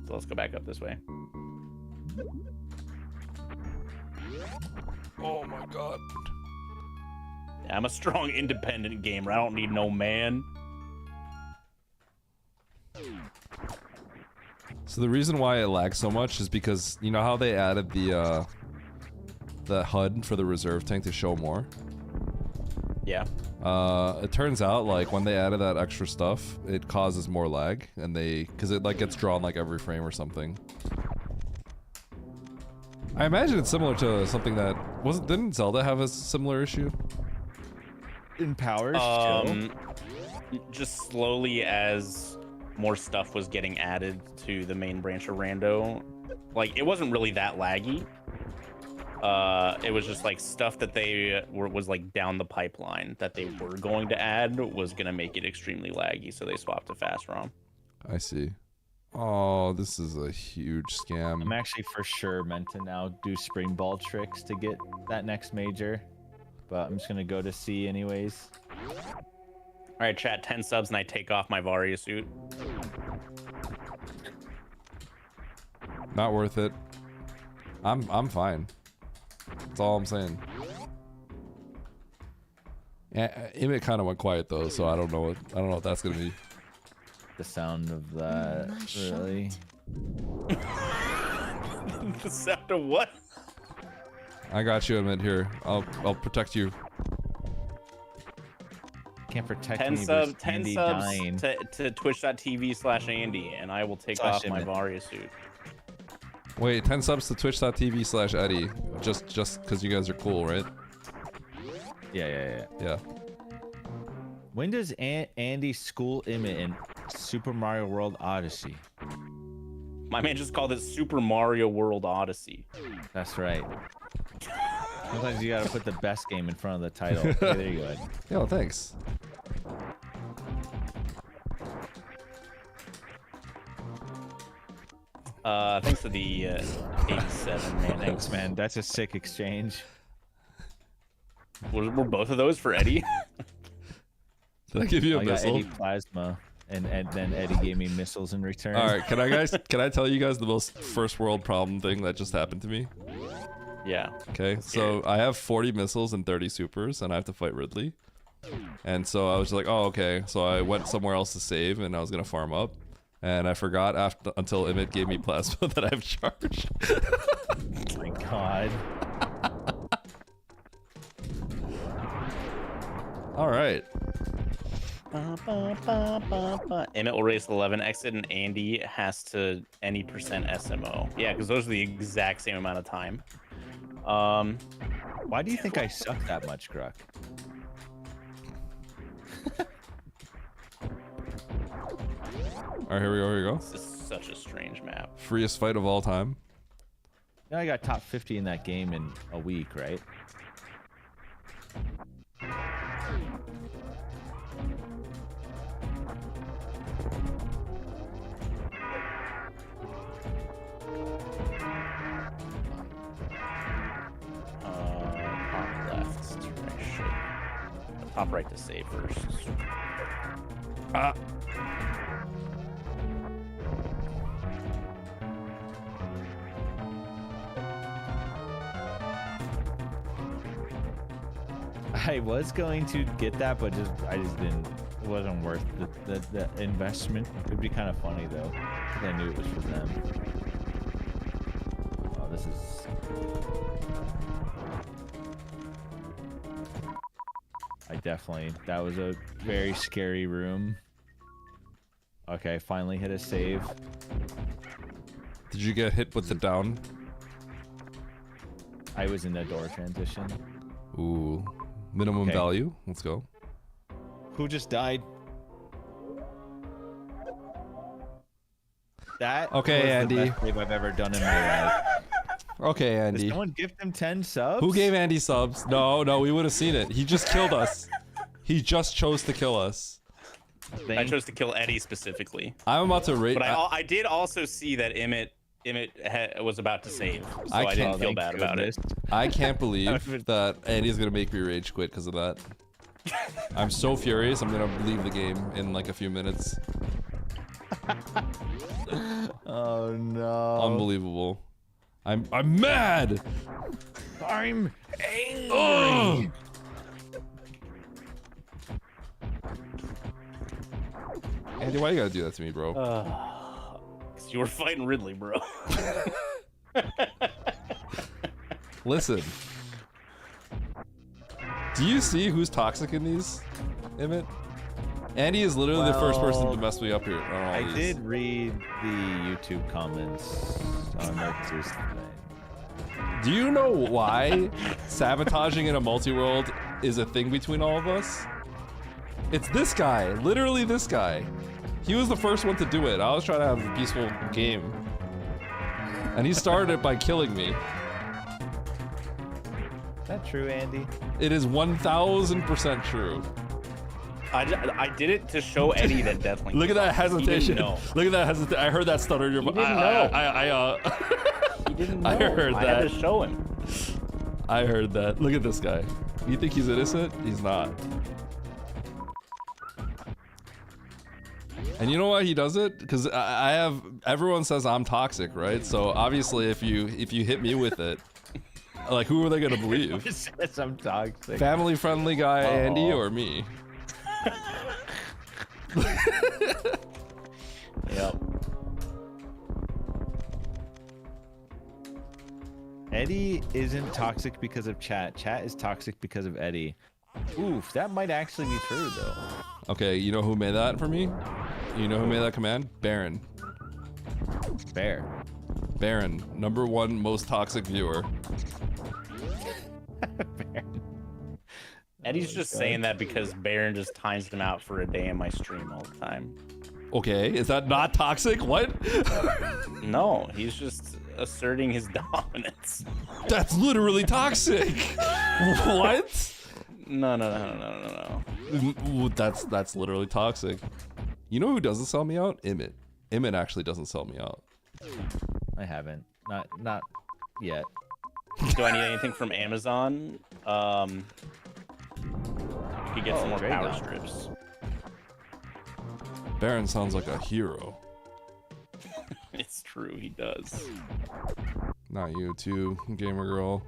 So let's go back up this way. Oh my god. Yeah, I'm a strong, independent gamer. I don't need no man. So the reason why it lags so much is because, you know how they added the HUD for the reserve tank to show more? Yeah. It turns out, like, when they added that extra stuff, it causes more lag, and because it, like, gets drawn, like, every frame or something. I imagine it's similar to something that... Didn't Zelda have a similar issue? In powers, just slowly as more stuff was getting added to the main branch of Rando. Like, it wasn't really that laggy. It was just like stuff that was like down the pipeline that they were going to add was gonna make it extremely laggy, so they swapped to fast ROM. I see. Oh, this is a huge scam. I'm actually for sure meant to now do spring ball tricks to get that next major, but I'm just gonna go to C anyways. All right, chat. 10 subs and I take off my Varia suit. Not worth it. I'm fine. That's all I'm saying. It kind of went quiet though, so I don't know what that's gonna be. The sound of that, really. The sound of what? I got you, Emmett. Here, I'll protect you. Can't protect 10 me. subs dying. to twitch.tv/Andy, and I will take off my Varia suit. Wait, 10 subs to twitch.tv/Eddie. Just because you guys are cool, right? Yeah. Yeah. When does Andy school Emmett in Super Mario World Odyssey? My man just called it Super Mario World Odyssey. That's right. Sometimes you gotta put the best game in front of the title. Okay, there you go, Ed. Yo, thanks. Thanks for the 87, man. Thanks, man. That's a sick exchange. Were both of those for Eddie? Did I give you a I got missile? Eddie plasma, and then Eddie gave me missiles in return. All right, can I tell you guys the most first world problem thing that just happened to me? Yeah. Okay, so I have 40 missiles and 30 supers, and I have to fight Ridley. And so I was like, oh, okay. So I went somewhere else to save, and I was gonna farm up, and I forgot until Emmett gave me plasma that I've charged. Oh my god. All right. Emmett will race 11 exit, and Andy has to any percent SMO. Yeah, because those are the exact same amount of time. Why do you think I suck that much, Gruck? All right, here we go. This is such a strange map. Freest fight of all time. Now I got top 50 in that game in a week, right? Top left to right. Top right to save first. I was going to get that, but I just didn't. It wasn't worth the investment. It would be kind of funny though, because I knew it was for them. Oh, this is. That was a very scary room. Okay, finally hit a save. Did you get hit with the down? I was in the door transition. Ooh. Minimum value. Let's go. Who just died? That okay, was Andy. the best save I've ever done in my life. Okay, Andy. Did someone give him 10 subs? Who gave Andy subs? No, we would have seen it. He just killed us. He just chose to kill us. I chose to kill Eddie specifically. I'm about to rate. But I did also see that Emmett was about to save, so I didn't feel bad about it. I can't believe that Andy's gonna make me rage quit because of that. I'm so furious. I'm gonna leave the game in like a few minutes. Oh no! Unbelievable. I'm mad. I'm angry. Ugh. Andy, why you gotta do that to me, bro? Because you were fighting Ridley, bro. Listen. Do you see who's toxic in these, Emmett? Andy is literally the first person to mess me up here. I did read the YouTube comments on Nexus today. Do you know why sabotaging in a multi-world is a thing between all of us? It's this guy, literally this guy. He was the first one to do it. I was trying to have a peaceful game. And he started it by killing me. Is that true, Andy? It is 1000% true. I did it to show Eddie that Deathlink. Look at that hesitation. Look at that hesitation. I heard that stutter in your voice. He didn't know. He didn't know. I heard that. I had to show him. I heard that. Look at this guy. You think he's innocent? He's not. And you know why he does it? Because I have, everyone says I'm toxic, right? So obviously if you hit me with it, like who are they gonna believe? Says I'm toxic. Family friendly guy Andy or me? Yep. Eddie isn't toxic because of chat. Chat is toxic because of Eddie. Oof, that might actually be true though. Okay, you know who made that for me? You know who made that command? Baron. Bear. Baron, #1 most toxic viewer. Eddie's just saying that because Baron just times him out for a day in my stream all the time. Okay, is that not toxic? What? No, he's just asserting his dominance. That's literally toxic. What? No. That's literally toxic. You know who doesn't sell me out? Emmett. Emmett actually doesn't sell me out. I haven't. Not yet. Do I need anything from Amazon? You get some more power strips. Baron sounds like a hero. It's true, he does. Not you too, gamer girl.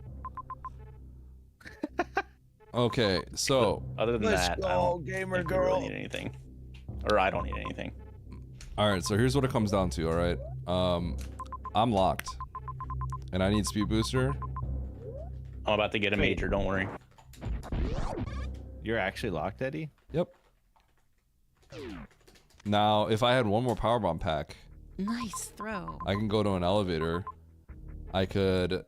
Okay, so other than that, I don't gamer think girl. We really need anything, or I don't need anything. all right, so here's what it comes down to. All right, I'm locked, and I need speed booster. I'm about to get a major. Don't worry. You're actually locked, Eddie? Yep. Now, if I had one more powerbomb pack, Nice throw. I can go to an elevator. I could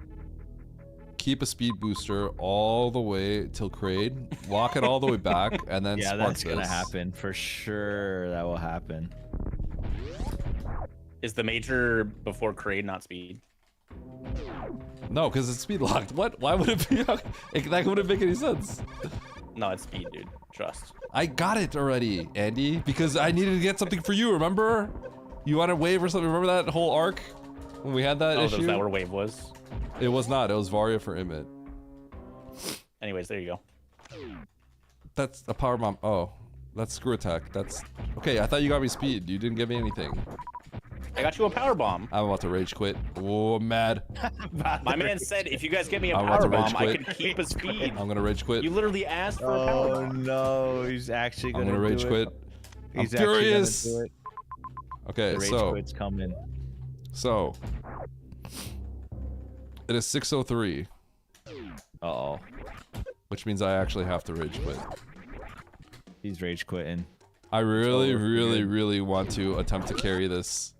keep a speed booster all the way till Crade, walk it all the way back, and then yeah, spark that's gonna this. happen for sure. That will happen. Is the major before Crade not speed? No, because it's speed locked. What? Why would it be? That wouldn't make any sense. No, it's speed, dude. Trust. I got it already, Andy, because I needed to get something for you. Remember? You wanted wave or something? Remember that whole arc when we had that issue? Was that where wave was? It was not. It was Varia for Emmett. Anyways, there you go. That's a power bomb. Oh, that's screw attack. That's okay. I thought you got me speed. You didn't give me anything. I got you a power bomb. I'm about to rage quit. Oh, I'm mad. My man said if you guys get me a power bomb, I can keep a speed. I'm gonna rage quit. You literally asked for a power bomb. Oh no, he's actually gonna. I'm gonna rage quit. He's I'm furious. Gonna do it. Okay, the rage so quit's coming. So it is 6:03. Uh-oh. Which means I actually have to rage quit. He's rage quitting. I really want to attempt to carry this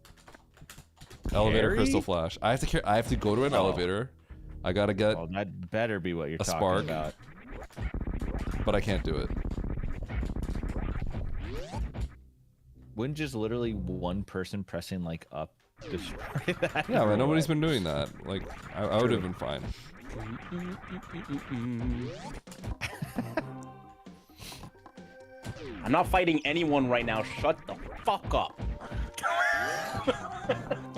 elevator crystal flash. I have to go to an elevator. I gotta get that better be what you're talking spark, about. But I can't do it. Wouldn't just literally one person pressing like up destroy that? Yeah, but nobody's been doing that. Like, I would have been fine. I'm not fighting anyone right now. Shut the fuck up.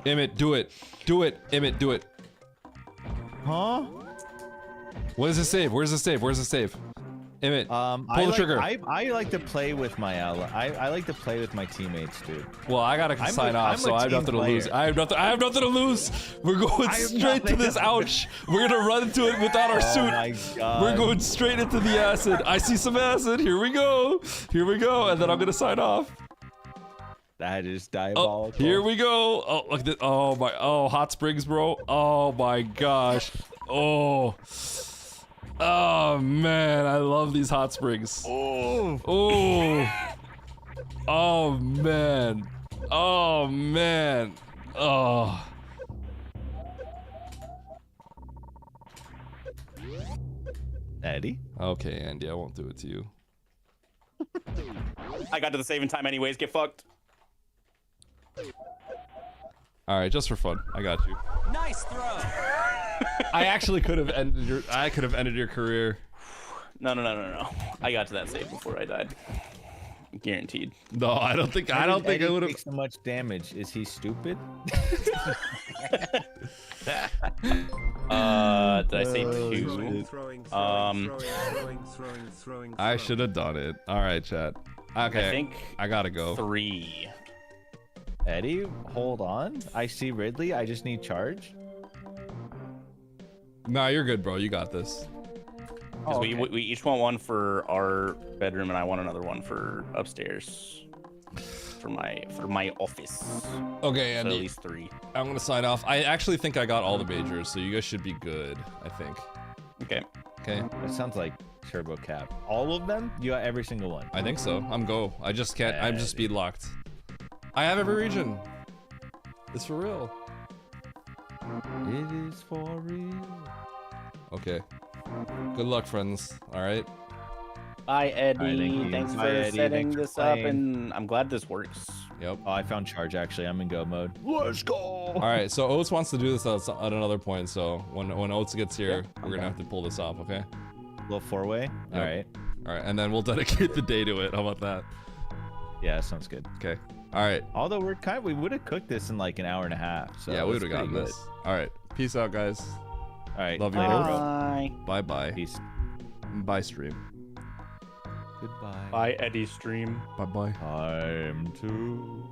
Emmett, do it. Do it. Emmett, do it. Huh? What does it save? Where's the save? Where's the save? Emmett, pull the trigger. I like to play with my I like to play with my teammates, dude. Well, I gotta sign off, so I have nothing to lose. I have nothing to lose. We're going straight to this. Ouch. We're gonna run into it without our suit. My God. We're going straight into the acid. I see some acid. Here we go. Here we go. And then I'm gonna sign off. That is diabolical. Oh, here we go. Oh, look at this. Oh my. Oh, hot springs, bro. Oh my gosh. Oh. Oh man, I love these hot springs. Oh. Oh. Oh man. Oh man. Oh. Eddie? Okay, Andy, I won't do it to you. I got to the saving time anyways. Get fucked. All right, just for fun, I got you. Nice throw. I actually could have ended your career. No. I got to that save before I died. guaranteed. No, I don't think I would have. So much damage. Is he stupid? Did I say 2? I should have done it. All right, chat. Okay, I think I gotta go. 3. Eddie, hold on. I see Ridley. I just need charge. Nah, you're good, bro. You got this. Because we each want one for our bedroom, and I want another one for upstairs. For my office. Okay, so Andy. at least 3. I'm gonna sign off. I actually think I got all the majors, so you guys should be good. I think. Okay. Okay. That sounds like Turbo Cap. All of them? You got every single one. I think so. I'm go. I just can't. I'm just speed locked. I have every region. It's for real. It is for real. Okay. Good luck, friends. All right. Bye, Eddie. All right, thank you. Thanks Bye, for Eddie. setting Thanks for this up, playing. and I'm glad this works. Yep. Oh, I found charge actually. I'm in go mode. Let's go. All right. So Oates wants to do this at another point. So when Oates gets here, we're gonna have to pull this off. Okay. Little 4-way. All right. All right. And then we'll dedicate the day to it. How about that? Yeah, that sounds good. Okay. All right. Although we would have cooked this in like an hour and a half. So yeah, we would it's have gotten pretty this. All right. Peace out, guys. All right. Love you later, both. bro. Bye. Bye bye. Peace. Bye stream. Goodbye. Bye, Eddie stream. Bye bye. Time to